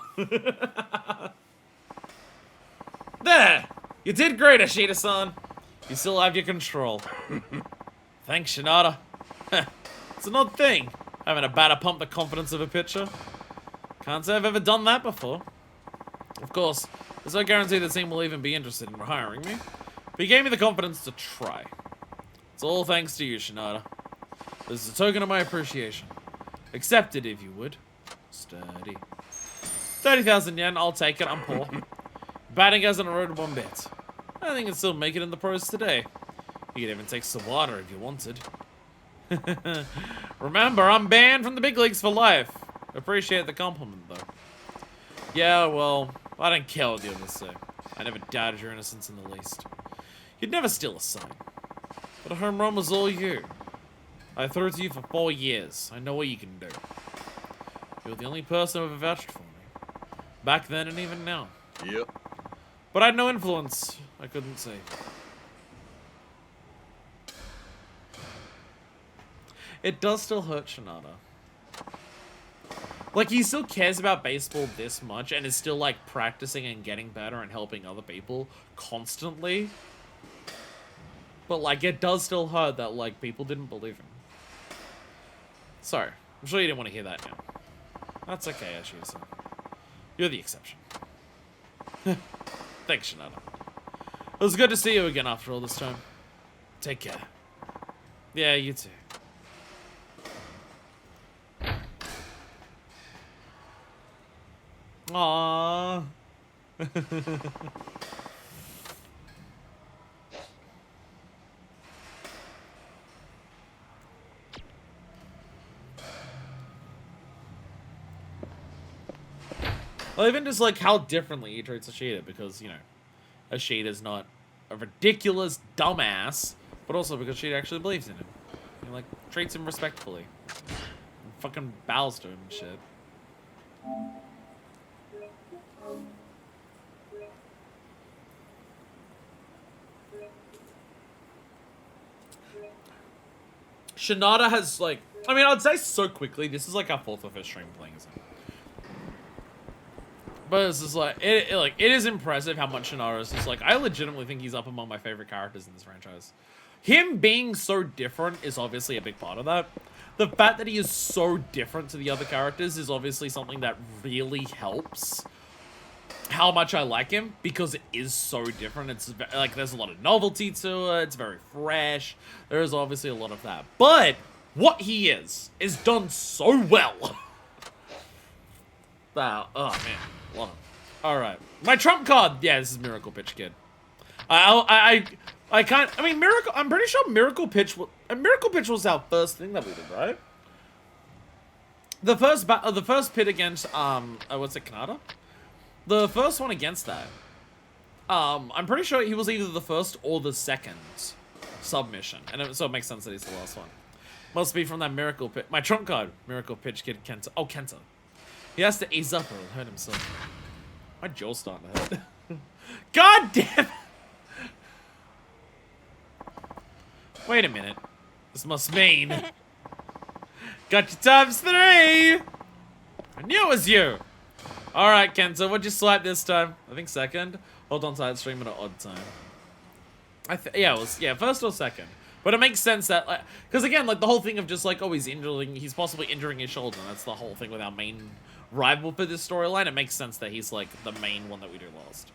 There! You did great, Ashita-san. You still have your control. Thanks, Shinada. It's an odd thing, having a batter pump the confidence of a pitcher. Can't say I've ever done that before. Of course, there's no guarantee the team will even be interested in hiring me. But he gave me the confidence to try. It's all thanks to you, Shinada. This is a token of my appreciation. Accept it if you would. Sturdy. 30,000 yen, I'll take it, I'm poor. Batting hasn't eroded one bit. I think it's still make it in the pros today. You could even take some water if you wanted. Remember, I'm banned from the big leagues for life. Appreciate the compliment, though. Yeah, well, I don't care what the others say. I never doubted your innocence in the least. You'd never steal a sign. But a home run was all you. I threw it to you for 4 years. I know what you can do. You're the only person who ever vouched for me. Back then and even now. Yep. But I had no influence. I couldn't say. It does still hurt Shinada. Like, he still cares about baseball this much and is still, like, practicing and getting better and helping other people constantly. But, like, it does still hurt that, like, people didn't believe him. Sorry. I'm sure you didn't want to hear that now. That's okay, Ashita-san. You're the exception. Thanks, Shinada. It was good to see you again after all this time. Take care. Yeah, you too. Aww. Well, even just like how differently he treats Ashita, because, you know, Ashita's not a ridiculous dumbass, but also because she actually believes in him. And, like, treats him respectfully. And fucking bows to him and shit. Shinada has, like, I mean, I'd say so quickly, this is like our 4th or 5th stream playing as him. But it's just like, it is impressive how much Shinada is just like, I legitimately think he's up among my favorite characters in this franchise. Him being so different is obviously a big part of that. The fact that he is so different to the other characters is obviously something that really helps how much I like him, because it is so different. It's like, there's a lot of novelty to it, it's very fresh, there's obviously a lot of that. But what he is done so well. Wow, oh man, love it. Alright, my trump card, yeah, this is Miracle Pitch Kid. I mean, I'm pretty sure Miracle Pitch was our first thing that we did, right? The first pit against, what's it, Kanata? The first one against that, I'm pretty sure he was either the first or the second submission, and so it makes sense that he's the last one. Must be from that Miracle Pitch. My trump card, Miracle Pitch Kid Kenta. Oh, Kenta. He has to ease up or he'll hurt himself. My jaw's starting to hurt. God damn it! Wait a minute. This must mean... Got you times 3! I knew it was you! Alright, Kenta, what'd you swipe this time? I think second. Hold on tight, stream at an odd time. Yeah, it was, first or second. But it makes sense that, like, because again, like, the whole thing of just, like, oh, he's possibly injuring his shoulder. That's the whole thing with our main rival for this storyline. It makes sense that he's, like, the main one that we do last.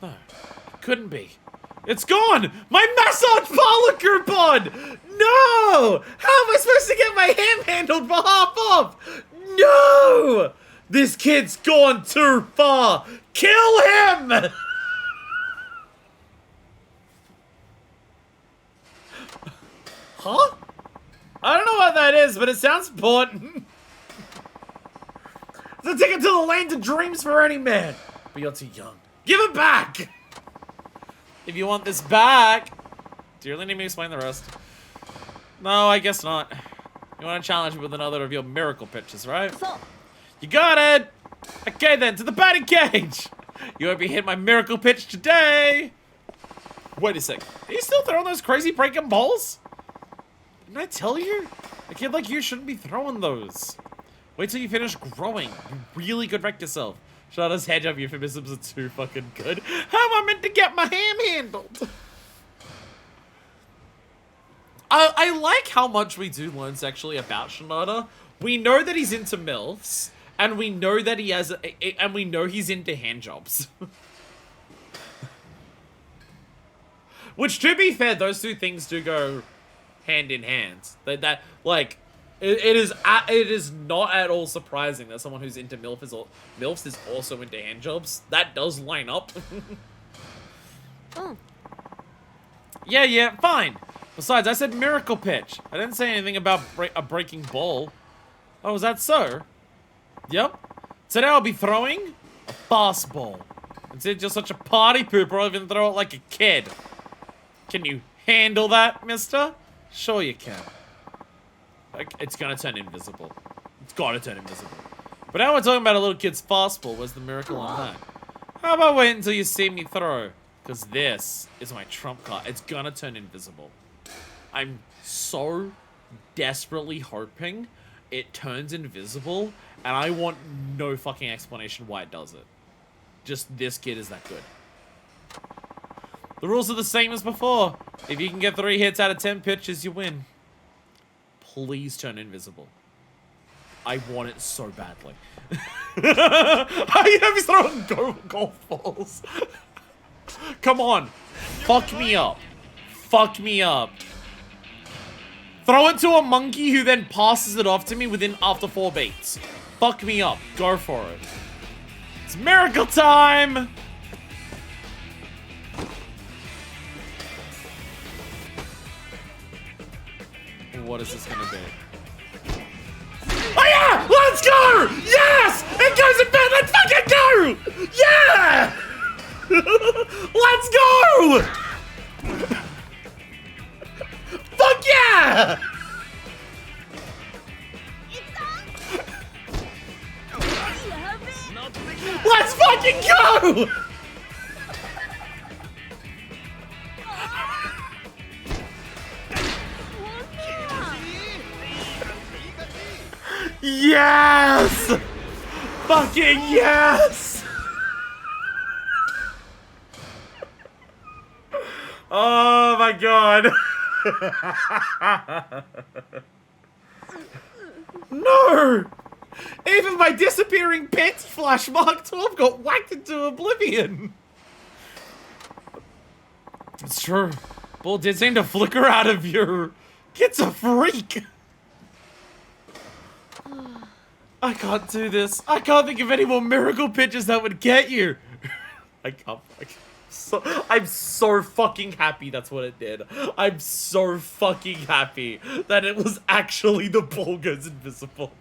No, it couldn't be. It's gone! My massage parlor coupon! No! How am I supposed to get my ham handled for half off? No! This kid's gone too far! Kill him! Huh? I don't know what that is, but it sounds important. It's a ticket to the land of dreams for any man. But you're too young. Give it back! If you want this back... Do you really need me to explain the rest? No, I guess not. You want to challenge me with another of your miracle pitches, right? You got it! Okay then, to the batting cage! You hope you hit my miracle pitch today! Wait a sec. Are you still throwing those crazy breaking balls? Didn't I tell you? A kid like you shouldn't be throwing those. Wait till you finish growing. You really could wreck yourself. Shinada's head job euphemisms are too fucking good. How am I meant to get my ham handled? I like how much we do learn sexually about Shinada. We know that he's into MILFs, and we know that he has, and we know he's into hand jobs. Which, to be fair, those two things do go hand in hand. That like, it is not at all surprising that someone who's into MILFs is also into hand jobs. That does line up. Oh. Yeah, fine. Besides, I said miracle pitch. I didn't say anything about a breaking ball. Oh, is that so? Yep. Today I'll be throwing a fastball. Instead, you're such a party pooper, I'll even throw it like a kid. Can you handle that, mister? Sure you can. It's gonna turn invisible. It's gotta turn invisible. But now we're talking about a little kid's fastball. Where's the miracle on that? How about wait until you see me throw? Because this is my trump card. It's gonna turn invisible. I'm so desperately hoping it turns invisible, and I want no fucking explanation why it does it. Just this kid is that good. The rules are the same as before. If you can get 3 hits out of 10 pitches, you win. Please turn invisible. I want it so badly. I have he's throwing golf balls. Come on. Fuck me up. Fuck me up. Throw it to a monkey who then passes it off to me after 4 beats. Fuck me up. Go for it. It's miracle time! What is this gonna be? Oh yeah! Let's go! Yes! It goes in bed! Let's fucking go! Yeah! Let's go! Fuck yeah! Let's fucking go! Yes! Fucking yes! Oh my god. No! Even my disappearing pets flash Mark 12 got whacked into oblivion. It's true. Ball did seem to flicker out of your... Kid's a freak. I can't do this. I can't think of any more miracle pitches that would get you. I can't. I'm so fucking happy that's what it did. I'm so fucking happy that it was actually the ball goes invisible.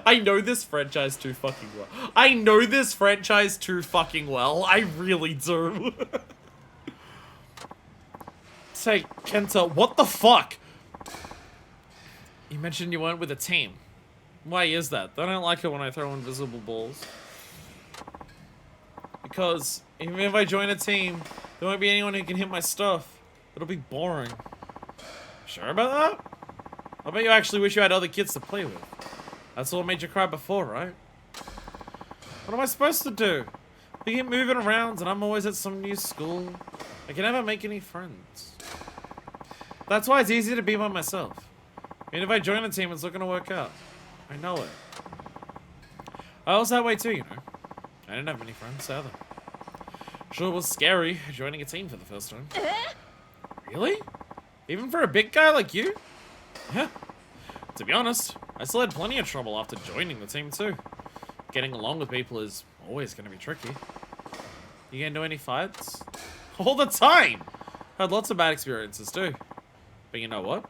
I know this franchise too fucking well. I know this franchise too fucking well. I really do. Say, Kenta, what the fuck? You mentioned you weren't with a team. Why is that? I don't like it when I throw invisible balls. Because even if I join a team, there won't be anyone who can hit my stuff. It'll be boring. Sure about that? I bet you actually wish you had other kids to play with. That's what made you cry before, right? What am I supposed to do? They keep moving around and I'm always at some new school. I can never make any friends. That's why it's easy to be by myself. I mean, if I join a team, it's not gonna work out. I know it. I was that way too, you know. I didn't have many friends either. Sure was scary joining a team for the first time. Really? Even for a big guy like you? Yeah. To be honest, I still had plenty of trouble after joining the team too. Getting along with people is always gonna be tricky. You get into any fights? All the time! Had lots of bad experiences too. But you know what?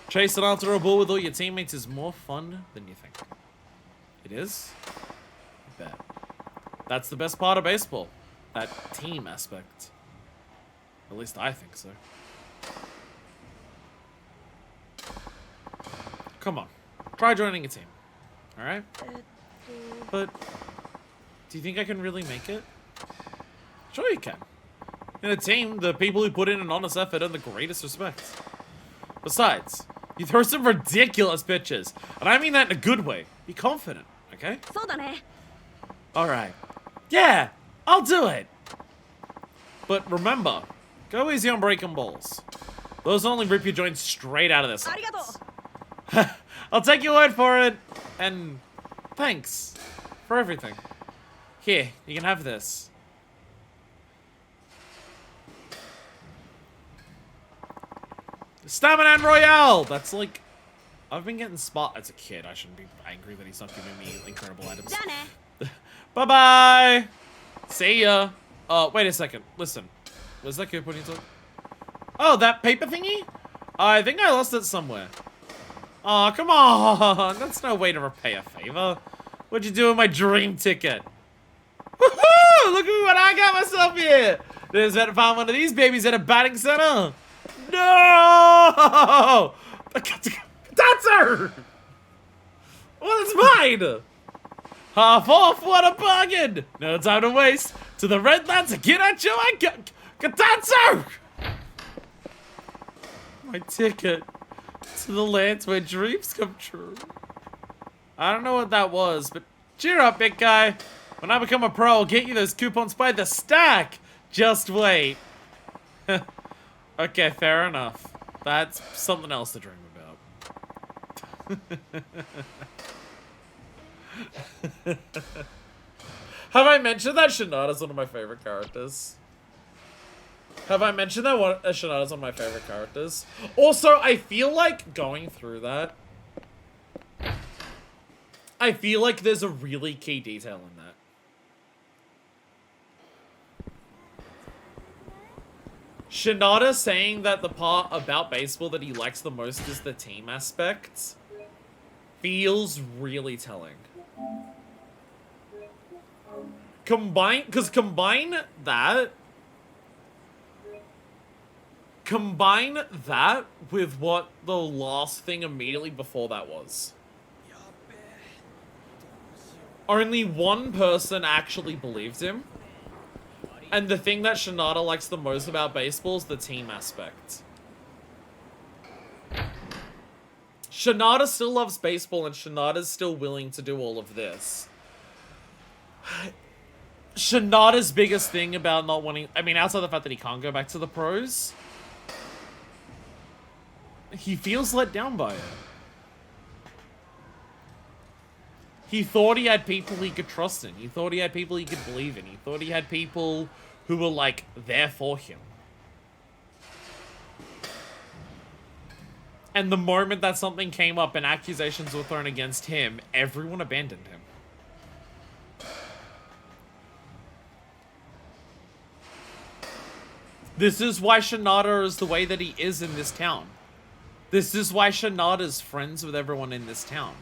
Chasing after a ball with all your teammates is more fun than you think. It is? I bet. That's the best part of baseball. That team aspect. At least I think so. Come on. Try joining a team. Alright? But do you think I can really make it? Sure you can. In a team, the people who put in an honest effort earn the greatest respect. Besides, you throw some ridiculous pitches. And I mean that in a good way. Be confident, okay? Alright. Yeah, I'll do it. But remember, go easy on breaking balls. Those only rip your joints straight out of their sockets. I'll take your word for it. And thanks for everything. Here, you can have this. Stamina Royale! That's like... I've been getting spot as a kid. I shouldn't be angry that he's not giving me incredible items. Bye-bye! See ya! Wait a second. Listen. Was that coupon you took? Oh, that paper thingy? I think I lost it somewhere. Oh, come on! That's no way to repay a favor. What'd you do with my dream ticket? Woohoo! Look at what I got myself here! There's better find one of these babies at a batting center. No! That's her! Well, it's mine! Half off, what a bargain! No time to waste. To the red lads, get at you, I got Katatsu! My ticket to the lands where dreams come true. I don't know what that was, but cheer up, big guy. When I become a pro, I'll get you those coupons by the stack. Just wait. Okay, fair enough. That's something else to dream about. Have I mentioned that Shinada's one of my favorite characters? Have I mentioned that Shinada's one of my favorite characters? Also, I feel like going through that, I feel like there's a really key detail in that. Shinada saying that the part about baseball that he likes the most is the team aspect feels really telling. Combine that with what the last thing immediately before that was. Only one person actually believed him. And the thing that Shinada likes the most about baseball is the team aspect. Shinada still loves baseball and Shinada's still willing to do all of this. Shinada's biggest thing about not wanting... I mean, outside the fact that he can't go back to the pros, he feels let down by it. He thought he had people he could trust in. He thought he had people he could believe in. He thought he had people who were, like, there for him. And the moment that something came up and accusations were thrown against him, everyone abandoned him. This is why Shinada is the way that he is in this town. This is why Shinada's friends with everyone in this town.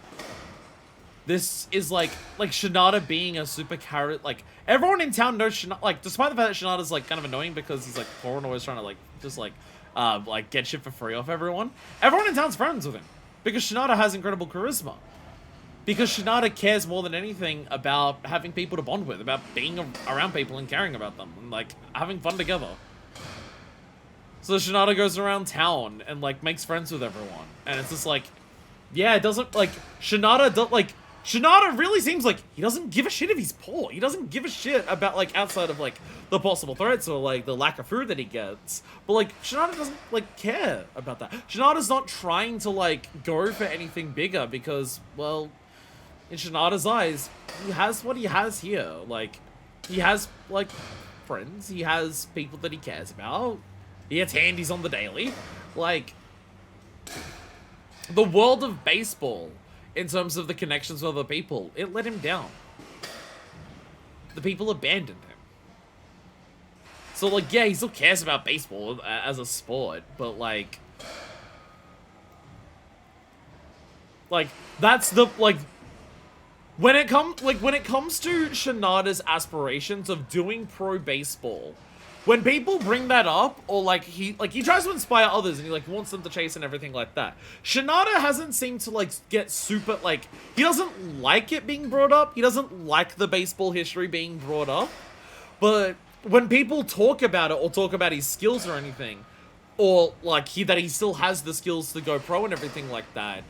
This is like Shinada being a super character. Like, everyone in town knows Shinada. Like, despite the fact that Shinada's like kind of annoying because he's like poor and always trying to like just like get shit for free off everyone. Everyone in town's friends with him because Shinada has incredible charisma. Because Shinada cares more than anything about having people to bond with, about being around people and caring about them and like having fun together. So Shinada goes around town and, like, makes friends with everyone. And it's just like, yeah, it doesn't, like, Shinada really seems like he doesn't give a shit if he's poor. He doesn't give a shit about, like, outside of, like, the possible threats or, like, the lack of food that he gets. But, like, Shinada doesn't, like, care about that. Shinada's not trying to, like, go for anything bigger because, well, in Shinada's eyes, he has what he has here. Like, he has, like, friends. He has people that he cares about. He gets handies on the daily. Like, the world of baseball, in terms of the connections with other people, it let him down. The people abandoned him. So, like, yeah, he still cares about baseball as a sport, but, like, that's the, like, when it comes to Shinada's aspirations of doing pro baseball, when people bring that up, or, like, he tries to inspire others, and he, like, wants them to chase and everything like that, Shinada hasn't seemed to, like, get super, like, he doesn't like it being brought up, he doesn't like the baseball history being brought up, but when people talk about it, or talk about his skills or anything, or, like, that he still has the skills to go pro and everything like that,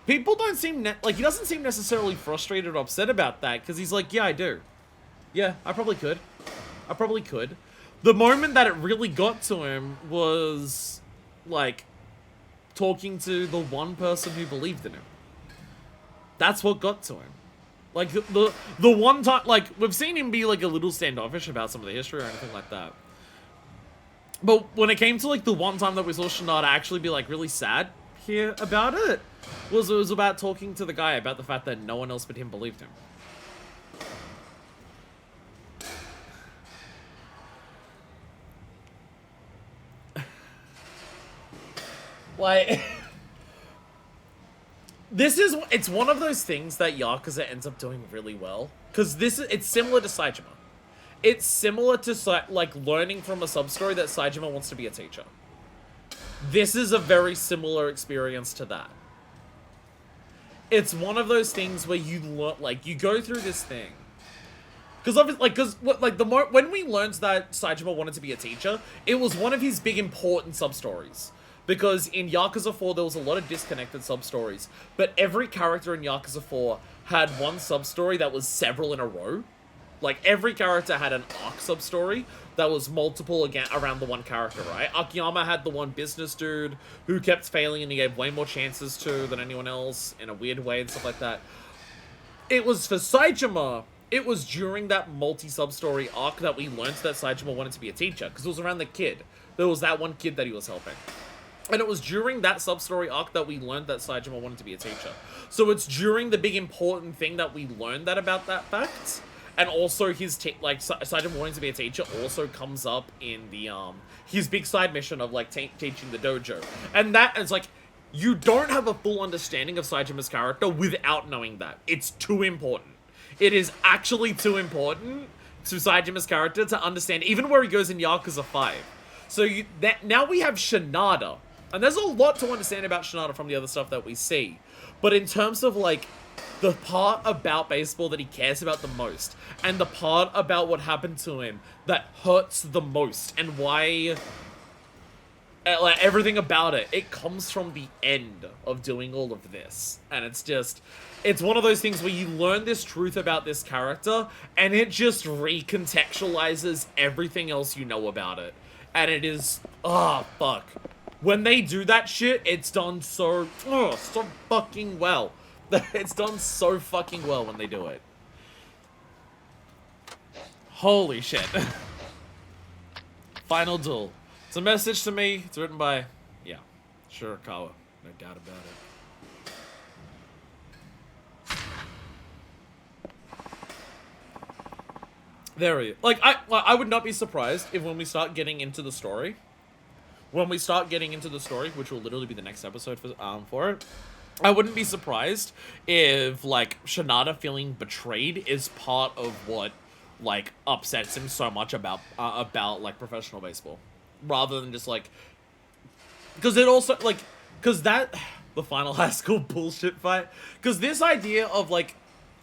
people don't seem, like, he doesn't seem necessarily frustrated or upset about that, because he's like, yeah, I do. Yeah, I probably could. I probably could. The moment that it really got to him was, like, talking to the one person who believed in him. That's what got to him. Like, the one time, like, we've seen him be, like, a little standoffish about some of the history or anything like that. But when it came to, like, the one time that we saw Shinada actually be, like, really sad here about it, it was about talking to the guy about the fact that no one else but him believed him. Like, it's one of those things that Yakuza ends up doing really well. Because it's similar to Saejima. It's similar to, like, learning from a sub-story that Saejima wants to be a teacher. This is a very similar experience to that. It's one of those things where you learn, like, you go through this thing. Because, when we learned that Saejima wanted to be a teacher, it was one of his big important sub-stories. Because in Yakuza 4, there was a lot of disconnected sub-stories. But every character in Yakuza 4 had one sub-story that was several in a row. Like, every character had an arc sub-story that was multiple again around the one character, right? Akiyama had the one business dude who kept failing and he gave way more chances to than anyone else in a weird way and stuff like that. It was for Saejima, it was during that multi-sub-story arc that we learned that Saejima wanted to be a teacher. Because it was around the kid. There was that one kid that he was helping. And it was during that sub-story arc that we learned that Saejima wanted to be a teacher. So it's during the big important thing that we learned that about that fact. And also his, Saejima wanting to be a teacher also comes up in the, his big side mission of, like, teaching the dojo. And that is, like, you don't have a full understanding of Saejima's character without knowing that. It's too important. It is actually too important to Saejima's character to understand, even where he goes in Yakuza 5. So now we have Shinada. And there's a lot to understand about Shinada from the other stuff that we see. But in terms of, like, the part about baseball that he cares about the most, and the part about what happened to him that hurts the most, and why, like, everything about it, it comes from the end of doing all of this. And it's just, it's one of those things where you learn this truth about this character, and it just recontextualizes everything else you know about it. And it is, fuck. When they do that shit, it's done so fucking well. It's done so fucking well when they do it. Holy shit. Final Duel. It's a message to me. It's written by, yeah, Shirakawa. No doubt about it. There he is. Like, I would not be surprised if when we start getting into the story, which will literally be the next episode for it, I wouldn't be surprised if, like, Shinada feeling betrayed is part of what, like, upsets him so much about like, professional baseball. Rather than just, like, because it also, like, because that, the final high school bullshit fight, because this idea of, like,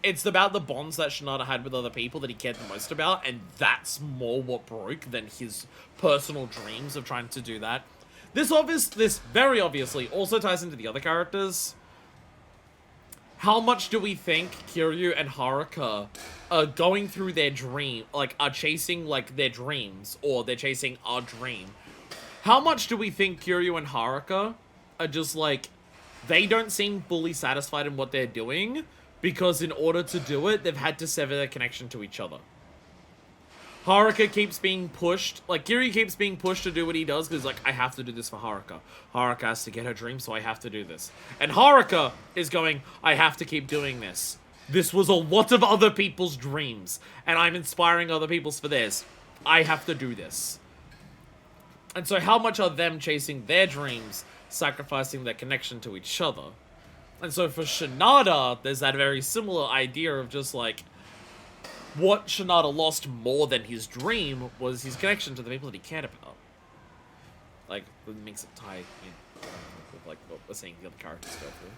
it's about the bonds that Shinada had with other people that he cared the most about, and that's more what broke than his personal dreams of trying to do that This very obviously also ties into the other characters. How much do we think Kiryu and Haruka are going through their dream, like, are chasing, like, their dreams, or they're chasing our dream? How much do we think Kiryu and Haruka are just, like, they don't seem fully satisfied in what they're doing, because in order to do it, they've had to sever their connection to each other? Haruka keeps being pushed, like, Kiryu keeps being pushed to do what he does, because, like, I have to do this for Haruka. Haruka has to get her dream, so I have to do this. And Haruka is going, I have to keep doing this. This was a lot of other people's dreams, and I'm inspiring other people's for theirs. I have to do this. And so how much are them chasing their dreams, sacrificing their connection to each other? And so for Shinada, there's that very similar idea of just, like, what Shinada lost more than his dream was his connection to the people that he cared about. Like, it makes it tie in with, like, what we're seeing the other characters go through.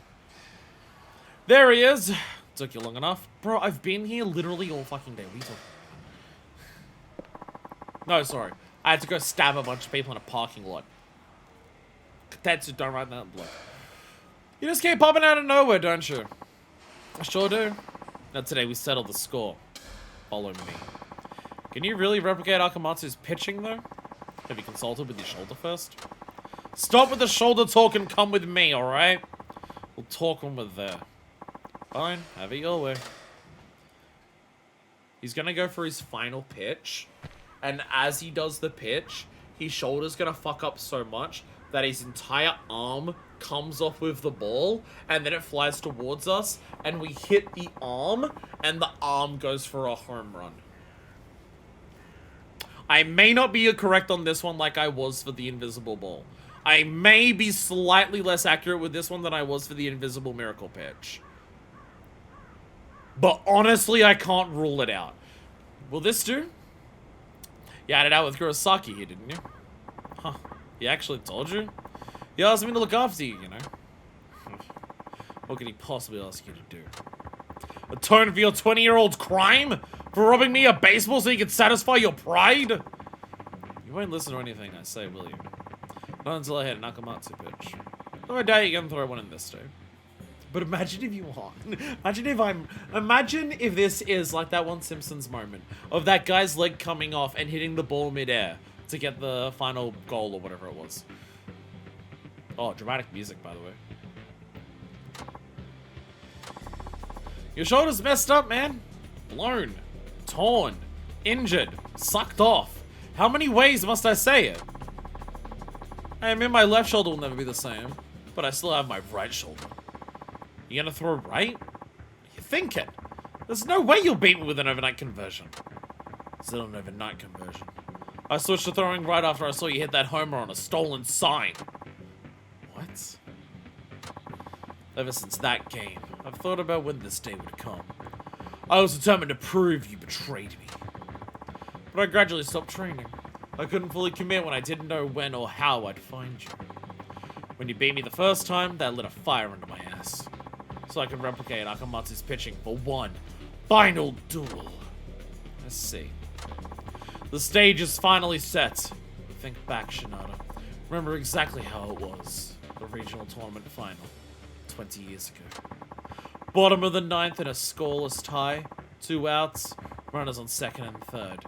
There he is! Took you long enough. Bro, I've been here literally all fucking day. What are you talking about? No, sorry. I had to go stab a bunch of people in a parking lot. Katetsu, don't write that in blood. You just keep popping out of nowhere, don't you? I sure do. Now today we settled the score. Follow me. Can you really replicate Akamatsu's pitching, though? Have you consulted with your shoulder first? Stop with the shoulder talk and come with me, alright? We'll talk when we're there. Fine, have it your way. He's gonna go for his final pitch, and as he does the pitch, his shoulder's gonna fuck up so much that his entire arm comes off with the ball, and then it flies towards us, and we hit the arm, and the arm goes for a home run. I may not be correct on this one like I was for the invisible ball. I may be slightly less accurate with this one than I was for the invisible miracle pitch. But honestly, I can't rule it out. Will this do? You had it out with Kurosaki here, didn't you? Huh. He actually told you? He asked me to look after you, you know. What could he possibly ask you to do? Atone for your 20-year-old crime? For robbing me of baseball so you can satisfy your pride? You won't listen to anything I say, will you? Not until I hit a Nakamatsu pitch. Though I doubt you're gonna throw one in this time. But imagine if you want. Imagine if this is like that one Simpsons moment of that guy's leg coming off and hitting the ball midair to get the final goal or whatever it was. Oh, dramatic music, by the way. Your shoulder's messed up, man. Blown. Torn. Injured. Sucked off. How many ways must I say it? I mean, my left shoulder will never be the same, but I still have my right shoulder. You gonna throw right? You thinking? There's no way you'll beat me with an overnight conversion. Still an overnight conversion. I switched to throwing right after I saw you hit that homer on a stolen sign. What? Ever since that game, I've thought about when this day would come. I was determined to prove you betrayed me. But I gradually stopped training. I couldn't fully commit when I didn't know when or how I'd find you. When you beat me the first time, that lit a fire under my ass. So I could replicate Akamatsu's pitching for one final duel. Let's see. The stage is finally set. Think back, Shinada. Remember exactly how it was. The regional tournament final. 20 years ago. Bottom of the ninth in a scoreless tie. 2 outs. Runners on second and third.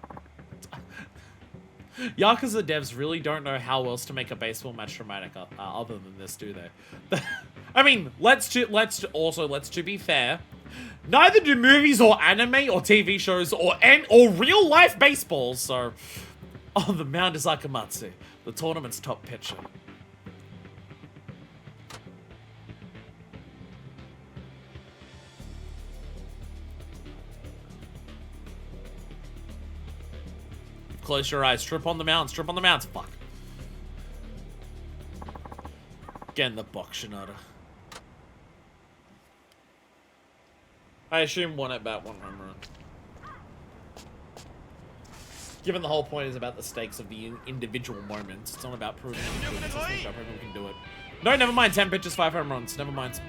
Yakuza devs really don't know how else to make a baseball match dramatic other than this, do they? I mean, let's to be fair, neither do movies or anime or TV shows or real life baseball. So, on the mound is Akamatsu, the tournament's top pitcher. Close your eyes. Strip on the mounds. Strip on the mounds. Fuck. Get in the box, Shinada. I assume 1 at bat, 1 home run. Given the whole point is about the stakes of the individual moments, it's not about proving anything. It's just about proving we can do it. No, never mind. 10 pitches, 5 home runs. Never mind.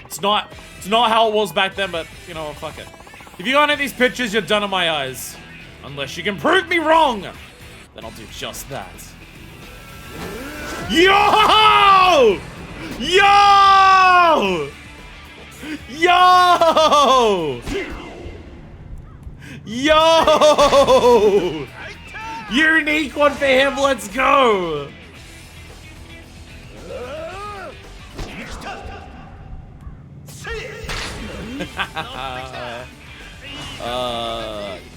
It's not how it was back then, but you know what? Fuck it. If you got any of these pitches, you're done in my eyes. Unless you can prove me wrong, then I'll do just that. Yo! Yo! Yo! Yo! Unique one for him, let's go!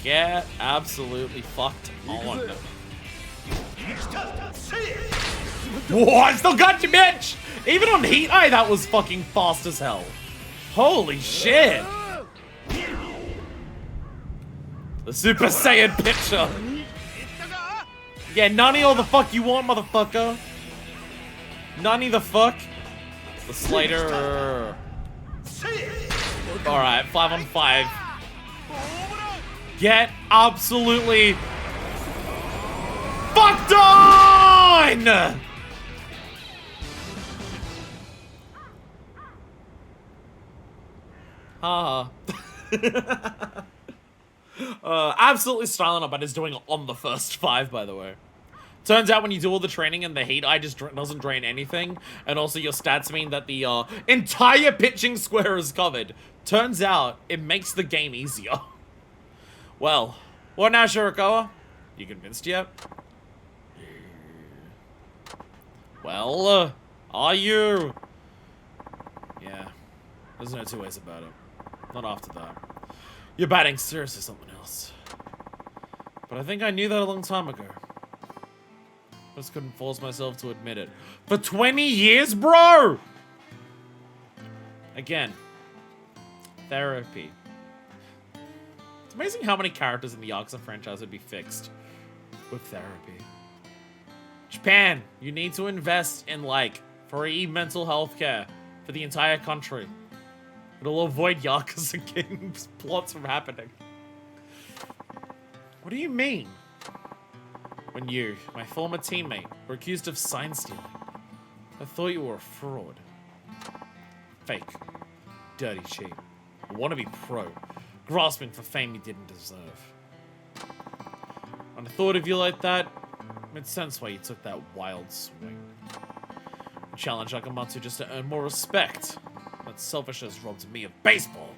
Get absolutely fucked on. Whoa, I still got you, bitch! Even on Heat Eye, that was fucking fast as hell. Holy shit! The Super Saiyan picture. Yeah, Nani all the fuck you want, motherfucker. Nani the fuck. The Slater. Alright, 5 on 5. Get absolutely fucked on! Haha. Absolutely styling up, but is doing it on the first 5, by the way. Turns out when you do all the training and the heat eye just doesn't drain anything, and also your stats mean that the entire pitching square is covered. Turns out it makes the game easier. Well, what now, Shirakawa? You convinced yet? Well, are you? Yeah, there's no two ways about it. Not after that. Your batting's seriously something else. But I think I knew that a long time ago. I just couldn't force myself to admit it. For 20 years, bro! Again. Therapy. It's amazing how many characters in the Yakuza franchise would be fixed with therapy. Japan, you need to invest in, like, free mental health care for the entire country. It'll avoid Yakuza games plots from happening. What do you mean? When you, my former teammate, were accused of sign stealing, I thought you were a fraud. Fake. Dirty cheat. A wannabe pro. Grasping for fame you didn't deserve. When I thought of you like that, it made sense why you took that wild swing. You challenged Akamatsu just to earn more respect. That selfishness robbed me of baseball.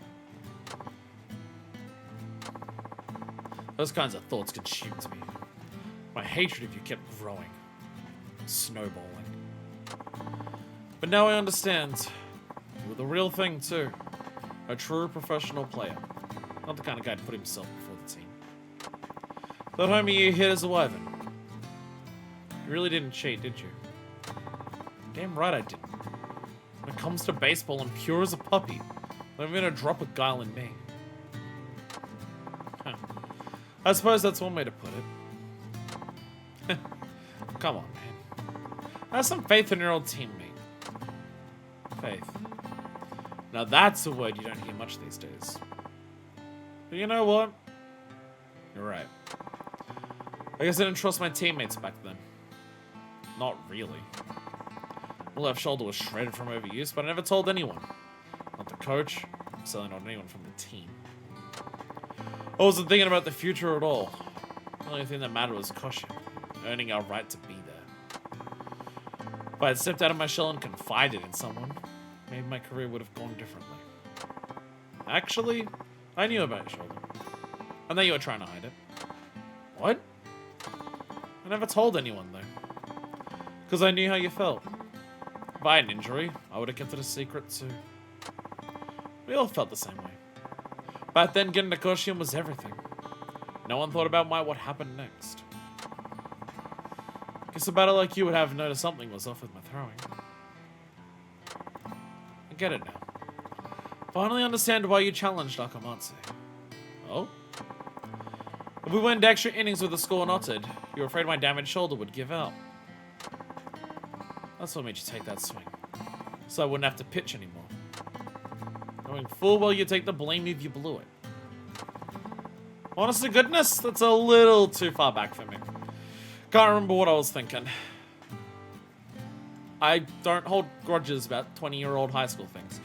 Those kinds of thoughts consumed me. My hatred of you kept growing. Snowballing. But now I understand. You were the real thing, too. A true professional player. Not the kind of guy to put himself before the team. That homie you hit as a wyvern. You really didn't cheat, did you? Damn right I didn't. When it comes to baseball, I'm pure as a puppy. Not even a drop of guile in me. Huh. I suppose that's one way to put it. Come on, man. Have some faith in your old teammate. Faith. Now that's a word you don't hear much these days. But you know what? You're right. I guess I didn't trust my teammates back then. Not really. My left shoulder was shredded from overuse, but I never told anyone. Not the coach, certainly not anyone from the team. I wasn't thinking about the future at all. The only thing that mattered was Koshi, earning our right to be there. If I had stepped out of my shell and confided in someone, maybe my career would have gone differently. Actually, I knew about your shoulder. I know you were trying to hide it. What? I never told anyone, though. Because I knew how you felt. If I had an injury, I would have kept it a secret, too. We all felt the same way. Back then, getting Nikoshian was everything. No one thought about what happened next. Guess a battle like you would have noticed something was off with my throwing. I get it now. Finally understand why you challenged Akamatsu. Oh? If we went extra innings with the score knotted, you were afraid my damaged shoulder would give out. That's what made you take that swing. So I wouldn't have to pitch anymore. Knowing full well you take the blame if you blew it. Honest to goodness, that's a little too far back for me. Can't remember what I was thinking. I don't hold grudges about 20-year-old high school things.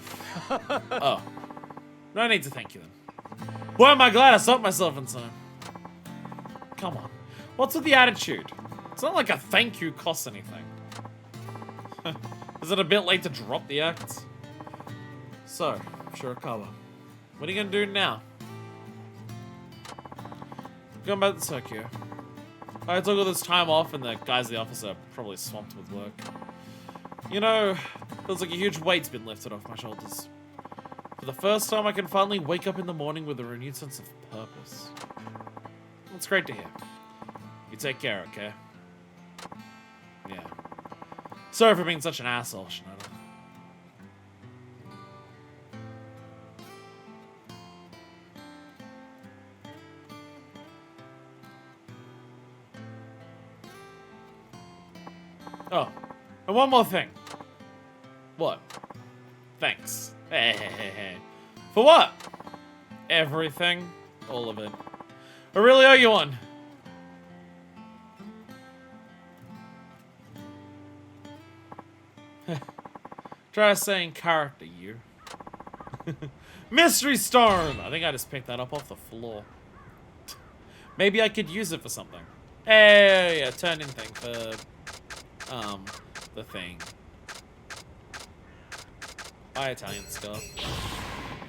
Oh. No need to thank you then. Boy, am I glad I stopped myself in time. Come on. What's with the attitude? It's not like a thank you costs anything. Is it a bit late to drop the act? So, Shirakawa, what are you gonna do now? Going back to Tokyo. I took all this time off and the guys in the office are probably swamped with work. You know, feels like a huge weight's been lifted off my shoulders. For the first time, I can finally wake up in the morning with a renewed sense of purpose. It's great to hear. You take care, okay? Yeah. Sorry for being such an asshole, Shinada. Oh, and one more thing. What? Thanks. For what? Everything. All of it. I really owe you one. Try saying character, you. Mystery Stone! I think I just picked that up off the floor. Maybe I could use it for something. Hey, yeah, turn in thing for... the thing. Buy Italian stuff.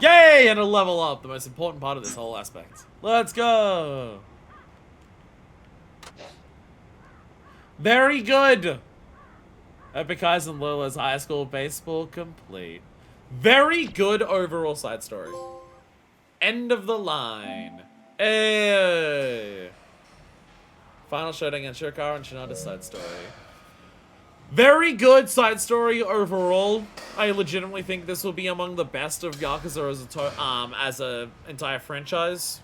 Yay! And a level up, the most important part of this whole aspect. Let's go! Very good! Epic Eyes and Lola's high school baseball complete. Very good overall side story. End of the line. Hey! Final showdown against Shirakawa and Shinada's side story. Very good side story overall. I legitimately think this will be among the best of Yakuza as a entire franchise.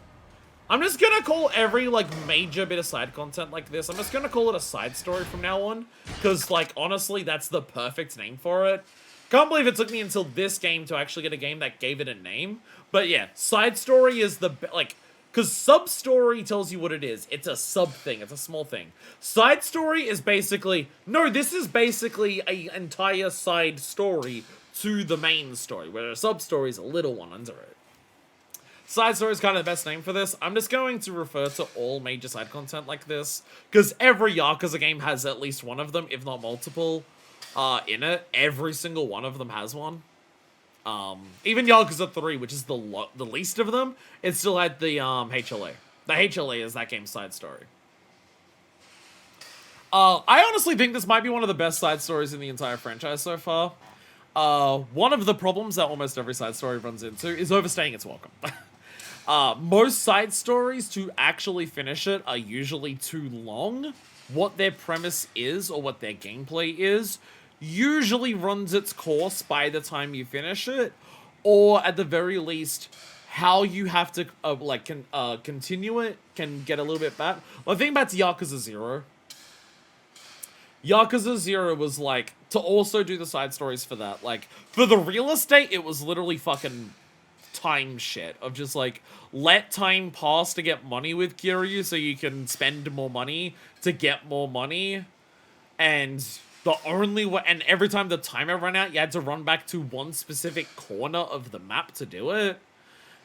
I'm just gonna call every, like, major bit of side content like this, I'm just gonna call it a side story from now on. Because, like, honestly, that's the perfect name for it. Can't believe it took me until this game to actually get a game that gave it a name. But yeah, side story is the, like... Because sub-story tells you what it is. It's a sub-thing. It's a small thing. Side story is basically... No, this is basically an entire side story to the main story, where a sub-story is a little one under it. Side story is kind of the best name for this. I'm just going to refer to all major side content like this, because every Yakuza game has at least one of them, if not multiple, in it. Every single one of them has one. Even Yakuza 3, which is the least of them, it still had the HLA. The HLA is that game's side story. I honestly think this might be one of the best side stories in the entire franchise so far. One of the problems that almost every side story runs into is overstaying its welcome. Most side stories, to actually finish it, are usually too long. What their premise is, or what their gameplay is, usually runs its course by the time you finish it, or at the very least, how you have to continue it can get a little bit bad. Well, think back to Yakuza 0. Yakuza 0 was like, to also do the side stories for that, like, for the real estate, it was literally fucking time shit of just like, let time pass to get money with Kiryu so you can spend more money to get more money, and the only way, and every time the timer ran out, you had to run back to one specific corner of the map to do it.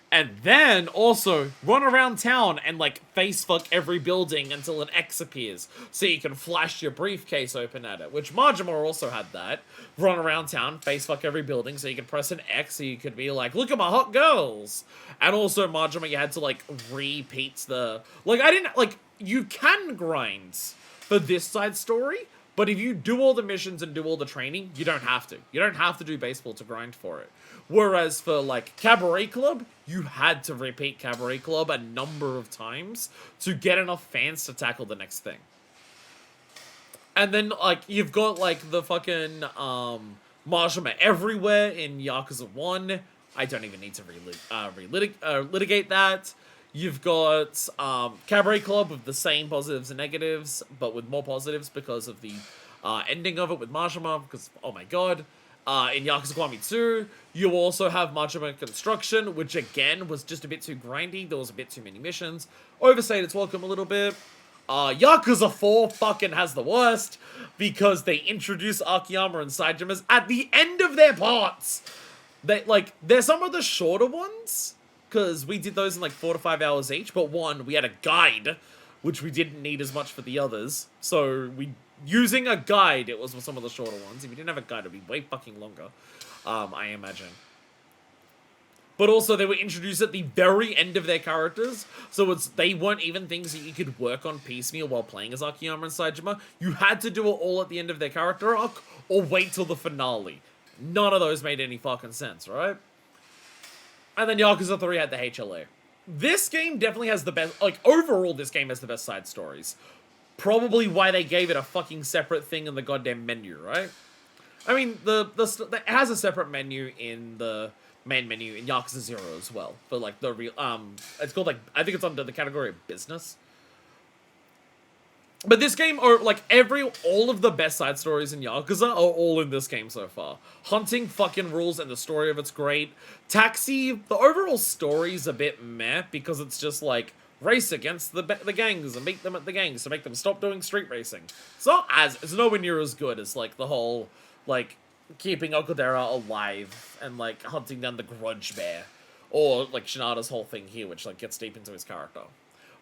And then, also, run around town and, like, face-fuck every building until an X appears, so you can flash your briefcase open at it, which Majima also had that. Run around town, face-fuck every building, so you could press an X, so you could be like, look at my hot girls! And also, Majima, you had to, like, repeat the... Like, you can grind for this side story, but if you do all the missions and do all the training, you don't have to. You don't have to do baseball to grind for it. Whereas for, like, Cabaret Club, you had to repeat Cabaret Club a number of times to get enough fans to tackle the next thing. And then, like, you've got, like, the fucking, Majima everywhere in Yakuza 1. I don't even need to litigate that. You've got, Cabaret Club with the same positives and negatives, but with more positives because of the, ending of it with Majima, because, oh my god. In Yakuza Kiwami 2, you also have Majima Construction, which again was just a bit too grindy. There was a bit too many missions. Overstayed its welcome a little bit. Yakuza 4 fucking has the worst, because they introduce Akiyama and Saijimas at the end of their parts. They're some of the shorter ones, because we did those in like 4 to 5 hours each, but one, we had a guide, which we didn't need as much for the others, so we using a guide, it was some of the shorter ones. If you didn't have a guide, it'd be way fucking longer, I imagine. But also, they were introduced at the very end of their characters, so they weren't even things that you could work on piecemeal while playing as Akiyama and Saejima. You had to do it all at the end of their character arc, or wait till the finale. None of those made any fucking sense, right? And then Yakuza 3 had the HLA. This game definitely has the best, like, overall this game has the best side stories. Probably why they gave it a fucking separate thing in the goddamn menu, right? I mean, it has a separate menu in the main menu in Yakuza 0 as well. But, like, the real, it's called, like, I think it's under the category of business. But this game, or, like, all of the best side stories in Yakuza are all in this game so far. Hunting fucking rules, and the story of it's great. Taxi, the overall story's a bit meh, because it's just, like, race against the gangs and beat them at the gangs to make them stop doing street racing. It's nowhere near as good as, like, the whole, like, keeping Okudera alive and, like, hunting down the grudge bear. Or, like, Shinada's whole thing here, which, like, gets deep into his character.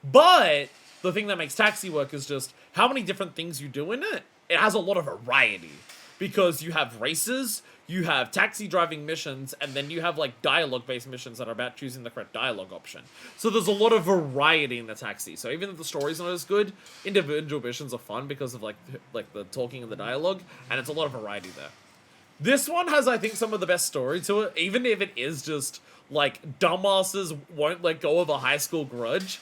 But the thing that makes Taxi work is just how many different things you do in it. It has a lot of variety. Because you have races, you have taxi driving missions, and then you have, like, dialogue-based missions that are about choosing the correct dialogue option. So there's a lot of variety in the Taxi. So even if the story's not as good, individual missions are fun because of, like the talking and the dialogue, and it's a lot of variety there. This one has, I think, some of the best story to it, even if it is just, like, dumbasses won't let go of a high school grudge.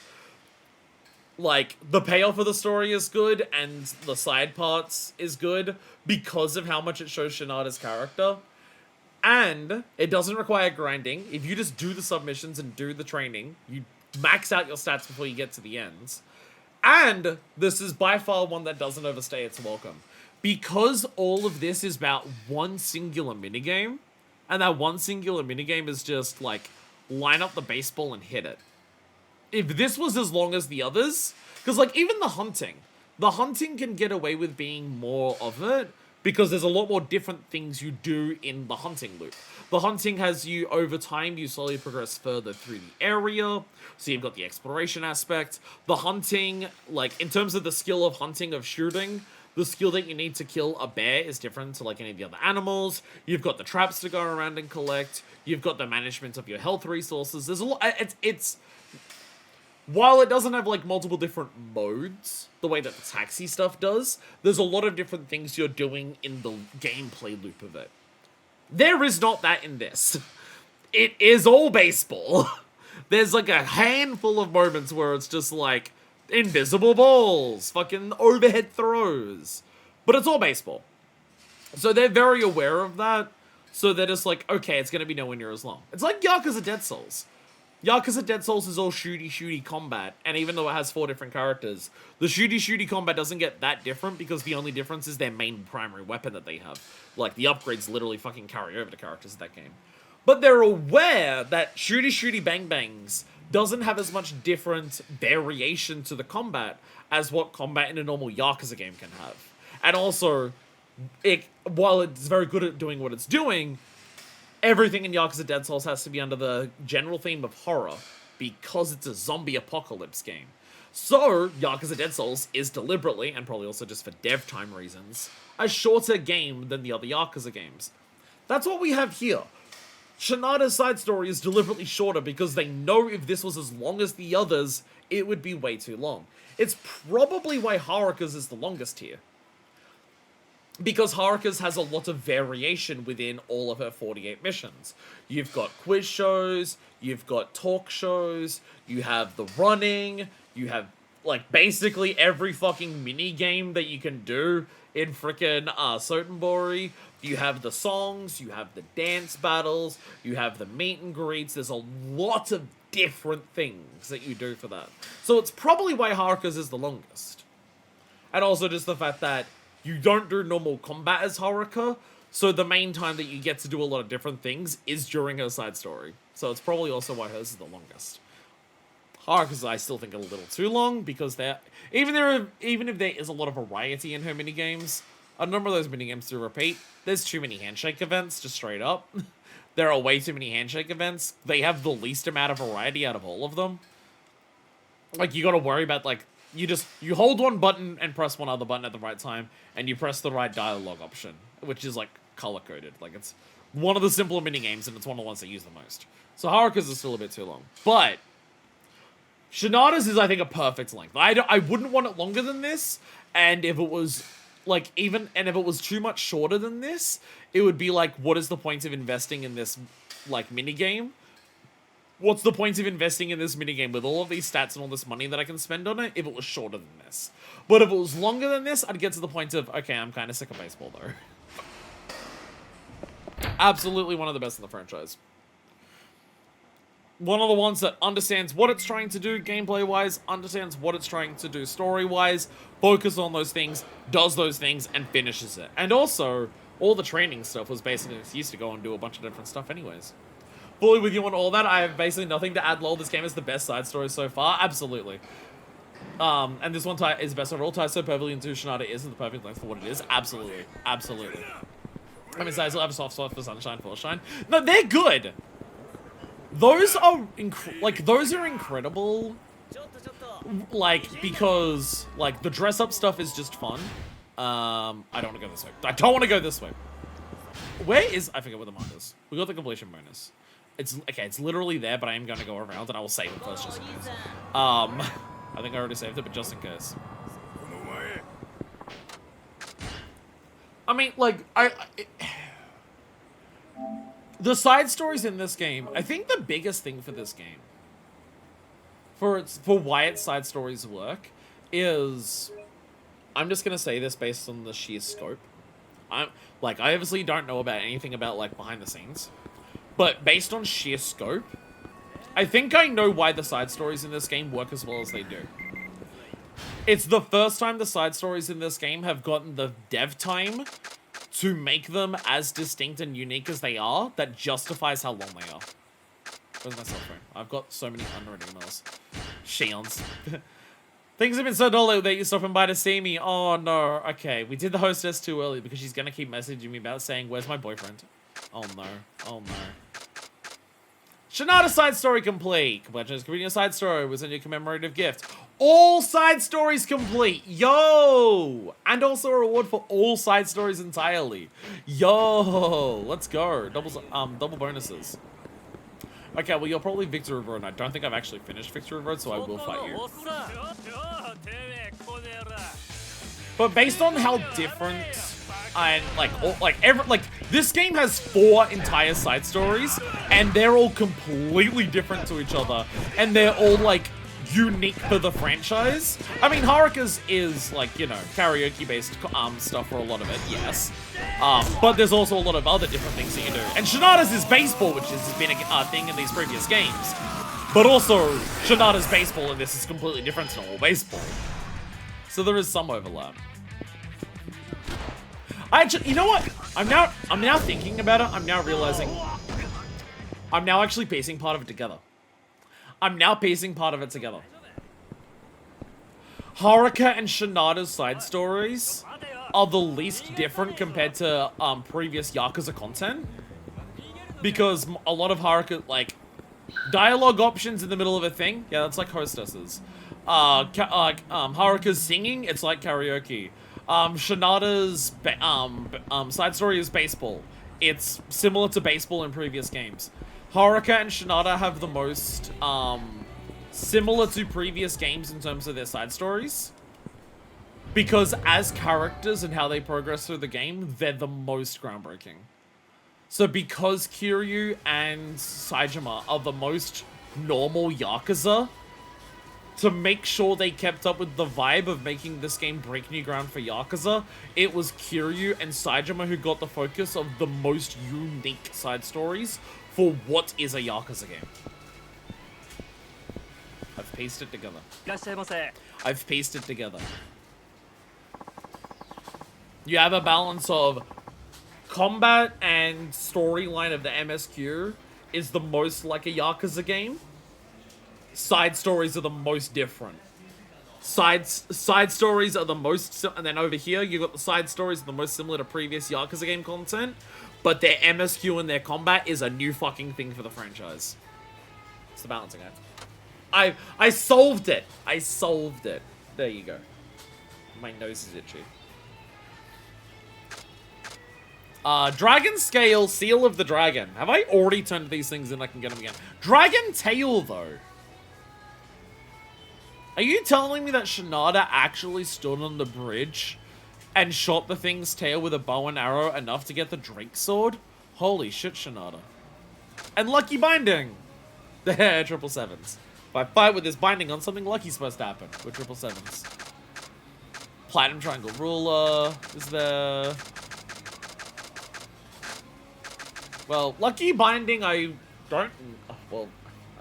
Like, the payoff of the story is good, and the side parts is good, because of how much it shows Shinada's character. And it doesn't require grinding. If you just do the submissions and do the training, you max out your stats before you get to the ends. And this is by far one that doesn't overstay its welcome. Because all of this is about one singular minigame, and that one singular minigame is just, like, line up the baseball and hit it. If this was as long as the others, because, like, even the hunting can get away with being more of it, because there's a lot more different things you do in the hunting loop. The hunting has you, over time, you slowly progress further through the area, so you've got the exploration aspect. The hunting, like, in terms of the skill of hunting, of shooting, the skill that you need to kill a bear is different to, like, any of the other animals. You've got the traps to go around and collect. You've got the management of your health resources. There's a lot, while it doesn't have, like, multiple different modes, the way that the taxi stuff does, there's a lot of different things you're doing in the gameplay loop of it. There is not that in this. It is all baseball. There's, like, a handful of moments where it's just, like, invisible balls, fucking overhead throws. But it's all baseball. So they're very aware of that, so they're just like, okay, it's gonna be nowhere near as long. It's like Yakuza Dead Souls. Yakuza Dead Souls is all shooty combat, and even though it has 4 different characters, the shooty combat doesn't get that different because the only difference is their main primary weapon that they have. Like, the upgrades literally fucking carry over to characters in that game. But they're aware that shooty bang bangs doesn't have as much different variation to the combat as what combat in a normal Yakuza game can have. And also, while it's very good at doing what it's doing, everything in Yakuza Dead Souls has to be under the general theme of horror, because it's a zombie apocalypse game. So, Yakuza Dead Souls is deliberately, and probably also just for dev time reasons, a shorter game than the other Yakuza games. That's what we have here. Shinada's side story is deliberately shorter because they know if this was as long as the others, it would be way too long. It's probably why Haruka's is the longest here. Because Haruka's has a lot of variation within all of her 48 missions. You've got quiz shows, you've got talk shows, you have the running, you have, like, basically every fucking mini-game that you can do in frickin' Sotenbori. You have the songs, you have the dance battles, you have the meet and greets. There's a lot of different things that you do for that. So it's probably why Haruka's is the longest. And also just the fact that you don't do normal combat as Haruka, so the main time that you get to do a lot of different things is during her side story. So it's probably also why hers is the longest. Haruka's, I still think, a little too long, because even if there is a lot of variety in her minigames, a number of those minigames do repeat. There's too many handshake events, just straight up. There are way too many handshake events. They have the least amount of variety out of all of them. Like, you gotta worry about, like, you hold one button and press one other button at the right time, and you press the right dialogue option, which is like color coded. Like it's one of the simpler mini games, and it's one of the ones that use the most. So Haruka's is still a bit too long, but Shinada's is, I think, a perfect length. I wouldn't want it longer than this, and if it was like if it was too much shorter than this, it would be like, what is the point of investing in this like mini game? What's the point of investing in this minigame with all of these stats and all this money that I can spend on it if it was shorter than this? But if it was longer than this, I'd get to the point of, okay, I'm kind of sick of baseball, though. Absolutely one of the best in the franchise. One of the ones that understands what it's trying to do gameplay-wise, understands what it's trying to do story-wise, focuses on those things, does those things, and finishes it. And also, all the training stuff was basically an excuse to go and do a bunch of different stuff anyways. Fully with you on all that. I have basically nothing to add. Lol, this game is the best side story so far. Absolutely. And this one is best overall. Ties so perfectly into Shinada is the perfect length for what it is. Absolutely. Absolutely. I mean, sides will have a soft spot for Sunshine, Full Shine. No, they're good. Those are those are incredible. Like, because like the dress up stuff is just fun. I don't want to go this way. I don't want to go this way. Where is, I forget where the mark is. We got the completion bonus. It's okay, it's literally there, but I am going to go around and I will save it first just in case. I think I already saved it, but just in case. I mean, like, the side stories in this game, I think the biggest thing for this game, for why its side stories work, is, I'm just going to say this based on the sheer scope. I obviously don't know about anything about, like, behind the scenes. But based on sheer scope, I think I know why the side stories in this game work as well as they do. It's the first time the side stories in this game have gotten the dev time to make them as distinct and unique as they are that justifies how long they are. Where's my cell phone? I've got so many unread emails. Shions. Things have been so dull that you're stopping by to see me. Oh no. Okay, we did the hostess too early because she's gonna keep messaging me about saying, where's my boyfriend? Oh no. Oh no. Shinada side story complete. Congratulations, completing a side story was a new commemorative gift. All side stories complete. Yo! And also a reward for all side stories entirely. Yo! Let's go. Double bonuses. Okay, well, you're probably Victory Road, and I don't think I've actually finished Victory Road, so I will fight you. But based on how different and this game has 4 entire side stories, and they're all completely different to each other, and they're all like unique for the franchise. I mean, Haruka's is like, you know, karaoke-based stuff for a lot of it, yes. But there's also a lot of other different things that you do. And Shinada's is baseball, which has been a thing in these previous games. But also, Shinada's baseball in this is completely different to normal baseball. So there is some overlap. You know what? I'm now thinking about it. I'm now realizing I'm now actually piecing part of it together. Haruka and Shinada's side stories are the least different compared to previous Yakuza content, because a lot of Haruka, like, dialogue options in the middle of a thing, yeah, that's like hostesses. Haruka's singing, it's like karaoke. Shinada's side story is baseball. It's similar to baseball in previous games. Haruka and Shinada have the most similar to previous games in terms of their side stories, because as characters and how they progress through the game, they're the most groundbreaking. So because Kiryu and Saejima are the most normal Yakuza, to make sure they kept up with the vibe of making this game break new ground for Yakuza, it was Kiryu and Saejima who got the focus of the most unique side stories for what is a Yakuza game. I've pieced it together. You have a balance of combat and storyline of the MSQ is the most like a Yakuza game. Side stories are the most different. Side stories are the most, and then over here you got the side stories are the most similar to previous Yakuza game content, but their MSQ and their combat is a new fucking thing for the franchise. It's the balancing act. I solved it. There you go. My nose is itchy. Dragon Scale, Seal of the Dragon. Have I already turned these things in? I can get them again. Dragon Tail, though. Are you telling me that Shinada actually stood on the bridge and shot the thing's tail with a bow and arrow enough to get the Drake Sword? Holy shit, Shinada. And Lucky Binding! There, 777s. If I fight with this binding on, something lucky's supposed to happen with 777s. Platinum Triangle Ruler is there. Well, Lucky Binding, I don't know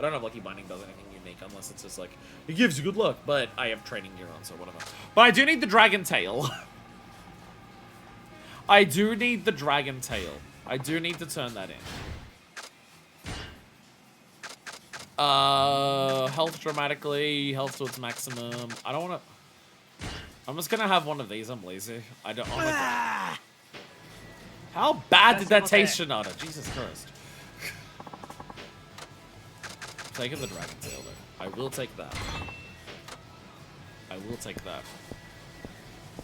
if Lucky Binding does anything unique unless it's just like, it gives you good luck, but I have training gear on, so whatever. But I do need the Dragon Tail. I do need the Dragon Tail. I do need to turn that in. Health dramatically, health to its maximum. I don't want to... I'm just gonna have one of these, I'm lazy. I don't... Oh my god. How bad did that taste, Shinada? Jesus Christ. Taking the Dragon Tail, though. I will take that. I will take that.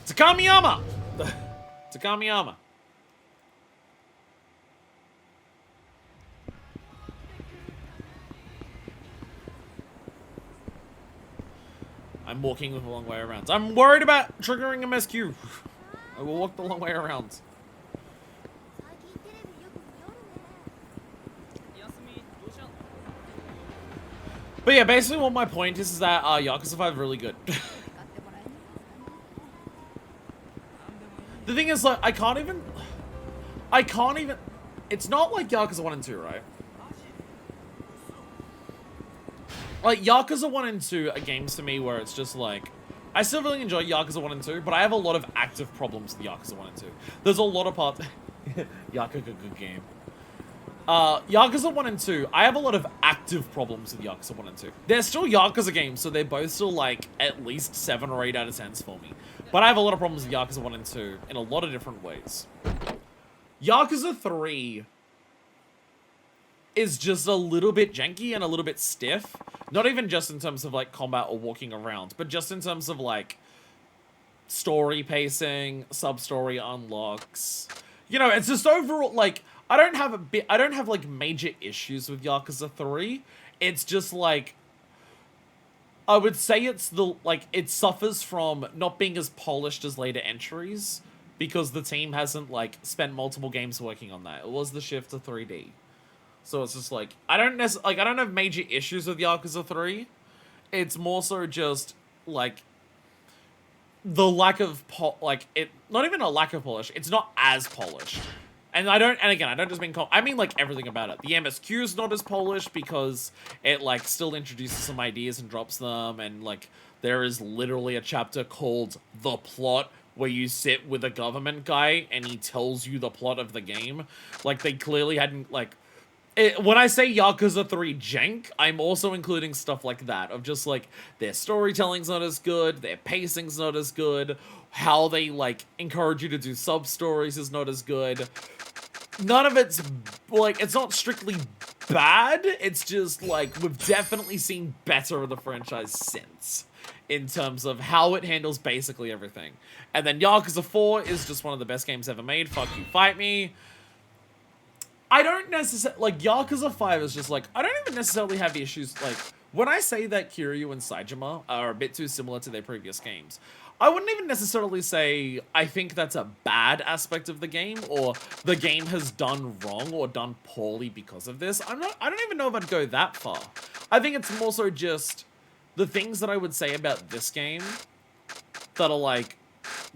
Takamiyama! Takamiyama. I'm walking the long way around. I'm worried about triggering MSQ. I will walk the long way around. But yeah, basically what my point is that Yakuza 5 is really good. The thing is, like, I can't even... It's not like Yakuza 1 and 2, right? Like, Yakuza 1 and 2 are games to me where it's just like... I still really enjoy Yakuza 1 and 2, but I have a lot of active problems with Yakuza 1 and 2. There's a lot of parts... Yakuza, good game. Yakuza 1 and 2, I have a lot of active problems with Yakuza 1 and 2. They're still Yakuza games, so they're both still, like, at least 7 or 8 out of 10s for me. But I have a lot of problems with Yakuza 1 and 2 in a lot of different ways. Yakuza 3 is just a little bit janky and a little bit stiff. Not even just in terms of, like, combat or walking around, but just in terms of, like, story pacing, sub-story unlocks. You know, it's just overall, like... I don't have like major issues with Yakuza 3. It's just like I would say it's it suffers from not being as polished as later entries because the team hasn't like spent multiple games working on that. It was the shift to 3D. So it's just like I don't have major issues with Yakuza 3. It's more so just like the lack of not even a lack of polish. It's not as polished. And again, I don't just mean, I mean, like, everything about it. The MSQ is not as polished because it, like, still introduces some ideas and drops them. And, like, there is literally a chapter called The Plot where you sit with a government guy and he tells you the plot of the game. Like, they clearly hadn't, like... when I say Yakuza 3 jank, I'm also including stuff like that. Of just, like, their storytelling's not as good, their pacing's not as good, how they, like, encourage you to do sub-stories is not as good. None of it's, like, it's not strictly bad, it's just, like, we've definitely seen better of the franchise since. In terms of how it handles basically everything. And then Yakuza 4 is just one of the best games ever made, fuck you, fight me. I don't necessarily, like, Yakuza 5 is just, like, I don't even necessarily have issues, like, when I say that Kiryu and Saejima are a bit too similar to their previous games, I wouldn't even necessarily say I think that's a bad aspect of the game, or the game has done wrong or done poorly because of this. I don't even know if I'd go that far. I think it's more so just the things that I would say about this game that are, like,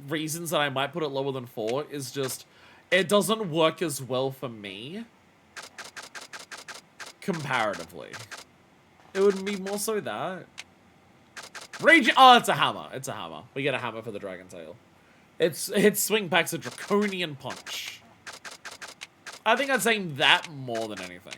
reasons that I might put it lower than 4 is just... it doesn't work as well for me, comparatively. It would be more so that. Raging, oh, it's a hammer. It's a hammer. We get a hammer for the Dragon Tail. Its swing packs a draconian punch. I think I'd say that more than anything.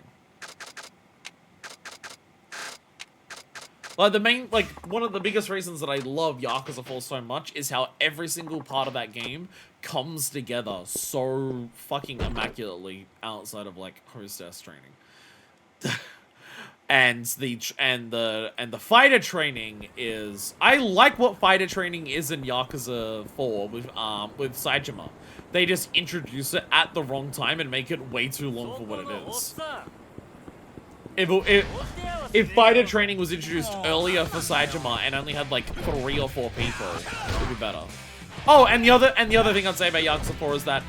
Like, one of the biggest reasons that I love Yakuza 4 so much is how every single part of that game comes together so fucking immaculately outside of, like, hostess training. And the fighter training is, I like what fighter training is in Yakuza 4 with Saejima. They just introduce it at the wrong time and make it way too long for what it is. If fighter training was introduced earlier for Saejima and only had like 3 or 4 people, it would be better. Oh, and the other thing I'd say about Yakuza 4 is that,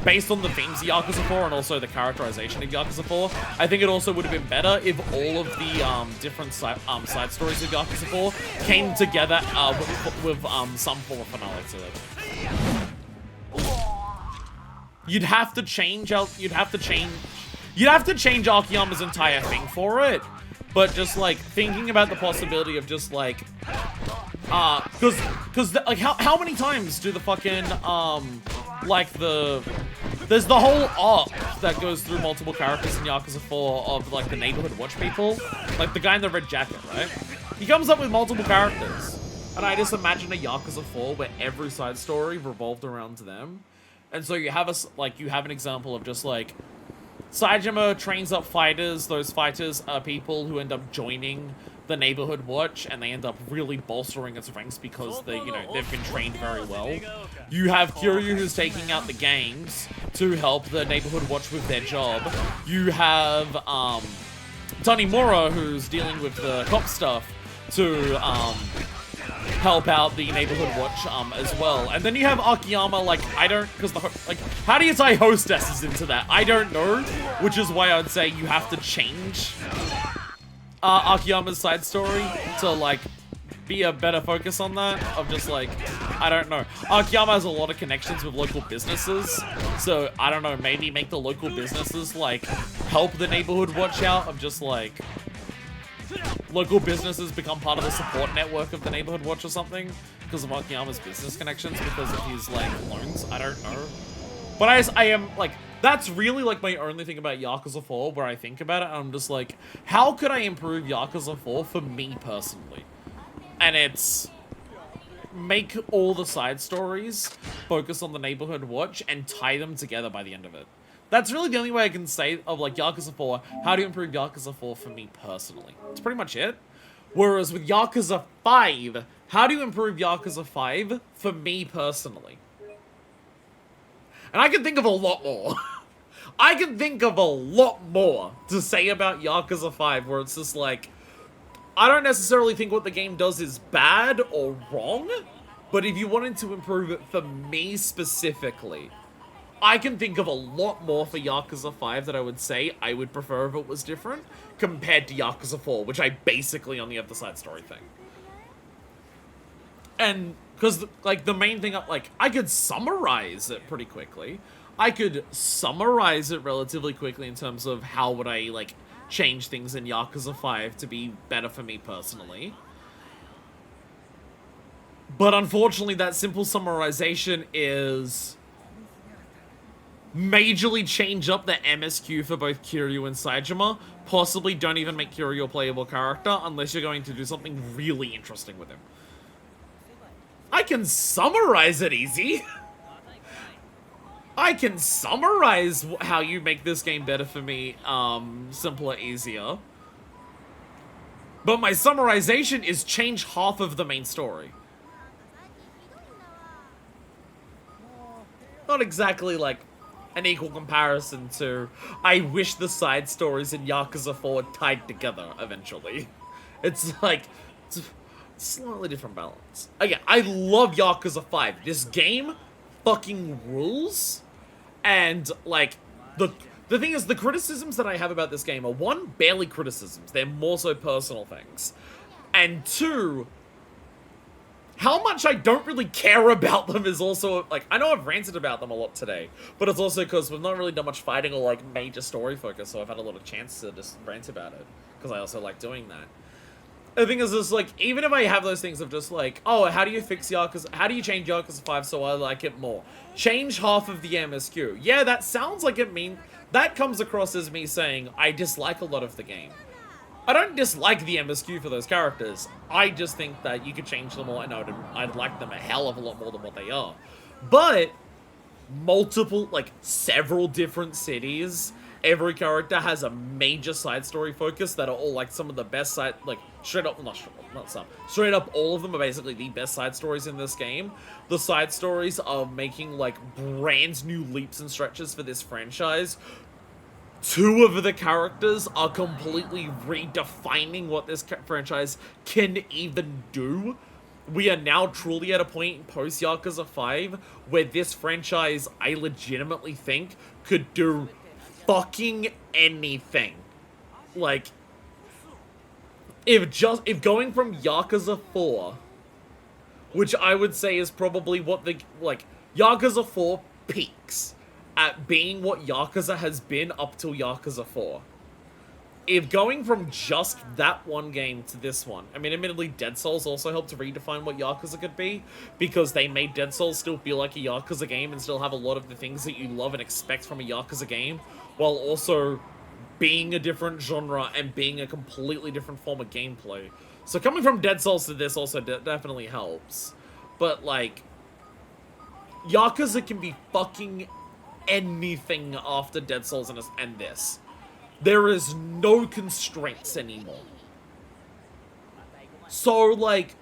based on the themes of Yakuza 4 and also the characterization of Yakuza 4, I think it also would have been better if all of the different side stories of Yakuza 4 came together with some form of finale to it. You'd have to change Akiyama's entire thing for it, but just like thinking about the possibility of just like, like how many times do the fucking there's the whole arc that goes through multiple characters in Yakuza 4 of like the neighborhood watch people, like the guy in the red jacket, right? He comes up with multiple characters, and I just imagine a Yakuza 4 where every side story revolved around them, and so you have an example of just like Saejima trains up fighters. Those fighters are people who end up joining the neighborhood watch, and they end up really bolstering its ranks because they've been trained very well. You have Kiryu, who's taking out the gangs to help the neighborhood watch with their job. You have Tanimura, who's dealing with the cop stuff to help out the neighborhood watch as well. And then you have Akiyama, how do you tie hostesses into that? I don't know, which is why I would say you have to change Akiyama's side story to like be a better focus on that, of just like, I don't know. Akiyama has a lot of connections with local businesses, so I don't know, maybe make the local businesses like help the neighborhood watch out, of just like local businesses become part of the support network of the neighborhood watch or something because of Akiyama's business connections, because of his like loans. I don't know, but I am like, that's really like my only thing about Yakuza 4 where I think about it, and I'm just like, how could I improve Yakuza 4 for me personally? And it's make all the side stories focus on the neighborhood watch and tie them together by the end of it. That's really the only way I can say of like Yakuza 4, how do you improve Yakuza 4 for me personally? That's pretty much it. Whereas with Yakuza 5, how do you improve Yakuza 5 for me personally? And I can think of a lot more. I can think of a lot more to say about Yakuza 5, where it's just like, I don't necessarily think what the game does is bad or wrong, but if you wanted to improve it for me specifically, I can think of a lot more for Yakuza 5 that I would say I would prefer if it was different, compared to Yakuza 4, which I basically only have the side story thing. And, because, like, the main thing, like, I could summarize it pretty quickly. I could summarize it relatively quickly in terms of how would I, like, change things in Yakuza 5 to be better for me personally. But unfortunately, that simple summarization is majorly change up the MSQ for both Kiryu and Saejima. Possibly don't even make Kiryu a playable character unless you're going to do something really interesting with him. I can summarize it easy. I can summarize how you make this game better for me, simpler, easier. But my summarization is change half of the main story. Not exactly like an equal comparison to, I wish the side stories in Yakuza 4 tied together eventually. It's like, it's a slightly different balance. Again, I love Yakuza 5. This game fucking rules. And, like, the thing is, the criticisms that I have about this game are, one, barely criticisms. They're more so personal things. And two, how much I don't really care about them is also, like, I know I've ranted about them a lot today, but it's also because we've not really done much fighting or, like, major story focus, so I've had a lot of chance to just rant about it, because I also like doing that. The thing is, just, like, even if I have those things of just, like, oh, how do you fix Yakuza, how do you change Yakuza 5 so I like it more? Change half of the MSQ. Yeah, that sounds like that comes across as me saying, I dislike a lot of the game. I don't dislike the MSQ for those characters. I just think that you could change them all, and I'd like them a hell of a lot more than what they are. But multiple, like, several different cities every character has a major side story focus that are all like some of the best side, like straight up, not some, straight up all of them are basically the best side stories in this game. The side stories are making like brand new leaps and stretches for this franchise. Two of the characters are completely redefining what this franchise can even do. We are now truly at a point post Yakuza 5 where this franchise, I legitimately think, could do fucking anything. Like, if going from Yakuza 4, which I would say is probably what the, like, Yakuza 4 peaks at being what Yakuza has been up till Yakuza 4. If going from just that one game to this one, I mean, admittedly, Dead Souls also helped to redefine what Yakuza could be, because they made Dead Souls still feel like a Yakuza game and still have a lot of the things that you love and expect from a Yakuza game, while also being a different genre and being a completely different form of gameplay. So coming from Dead Souls to this also definitely helps. But, like, Yakuza can be fucking anything after Dead Souls and this. There is no constraints anymore. So, like,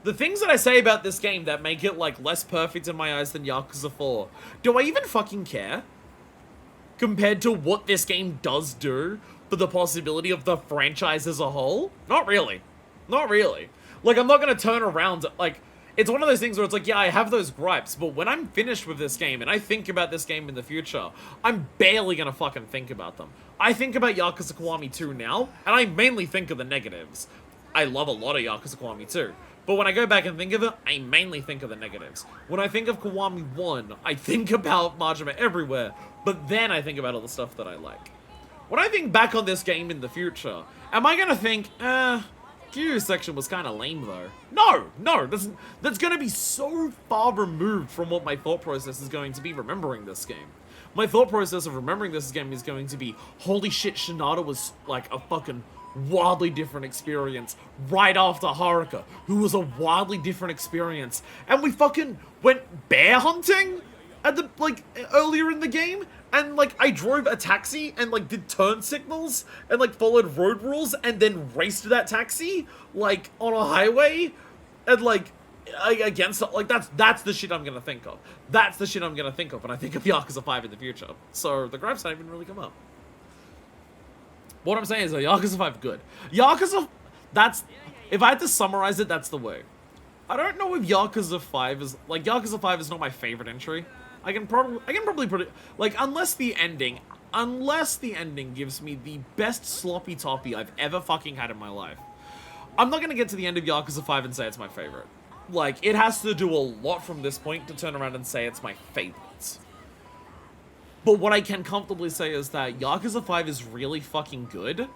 the things that I say about this game that make it, like, less perfect in my eyes than Yakuza 4, do I even fucking care? Compared to what this game does do for the possibility of the franchise as a whole? Not really. Not really. Like, I'm not gonna turn around, like, it's one of those things where it's like, yeah, I have those gripes, but when I'm finished with this game and I think about this game in the future, I'm barely gonna fucking think about them. I think about Yakuza Kiwami 2 now, and I mainly think of the negatives. I love a lot of Yakuza Kiwami 2, but when I go back and think of it, I mainly think of the negatives. When I think of Kiwami 1, I think about Majima Everywhere, but then I think about all the stuff that I like. When I think back on this game in the future, am I gonna think, Kiryu section was kind of lame though? No, that's gonna be so far removed from what my thought process is going to be remembering this game. My thought process of remembering this game is going to be, holy shit, Shinada was like a fucking wildly different experience right after Haruka, who was a wildly different experience, and we fucking went bear hunting at the, like, earlier in the game, and, like, I drove a taxi and, like, did turn signals and, like, followed road rules and then raced that taxi, like, on a highway, and, like, against, like, that's the shit I'm gonna think of. That's the shit I'm gonna think of when I think of Yakuza 5 in the future. So the gripes don't even really come up. What I'm saying is, Yakuza 5 good. Yakuza, that's, if I had to summarize it, that's the way. I don't know if Yakuza 5 is, like, Yakuza 5 is not my favorite entry. I can probably put it, like, unless the ending gives me the best sloppy toppy I've ever fucking had in my life. I'm not gonna get to the end of Yakuza 5 and say it's my favorite. Like, it has to do a lot from this point to turn around and say it's my favorite. But what I can comfortably say is that Yakuza 5 is really fucking good.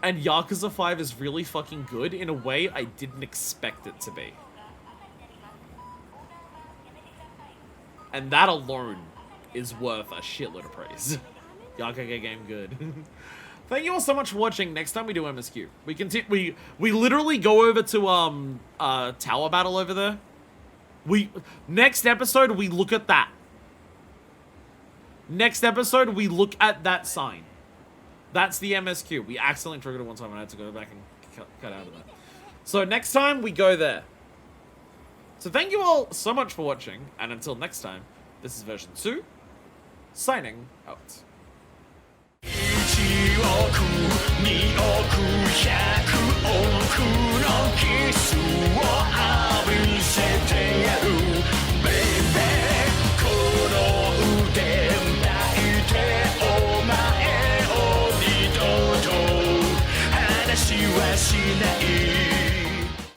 And Yakuza 5 is really fucking good in a way I didn't expect it to be. And that alone is worth a shitload of praise. Yakuza game good. Thank you all so much for watching. Next time we do MSQ, we literally go over to Tower Battle over there. Next episode we look at that. Next episode we look at that sign. That's the MSQ. We accidentally triggered it one time and I had to go back and cut out of that. So next time we go there. So thank you all so much for watching, and until next time, this is version 2, signing out.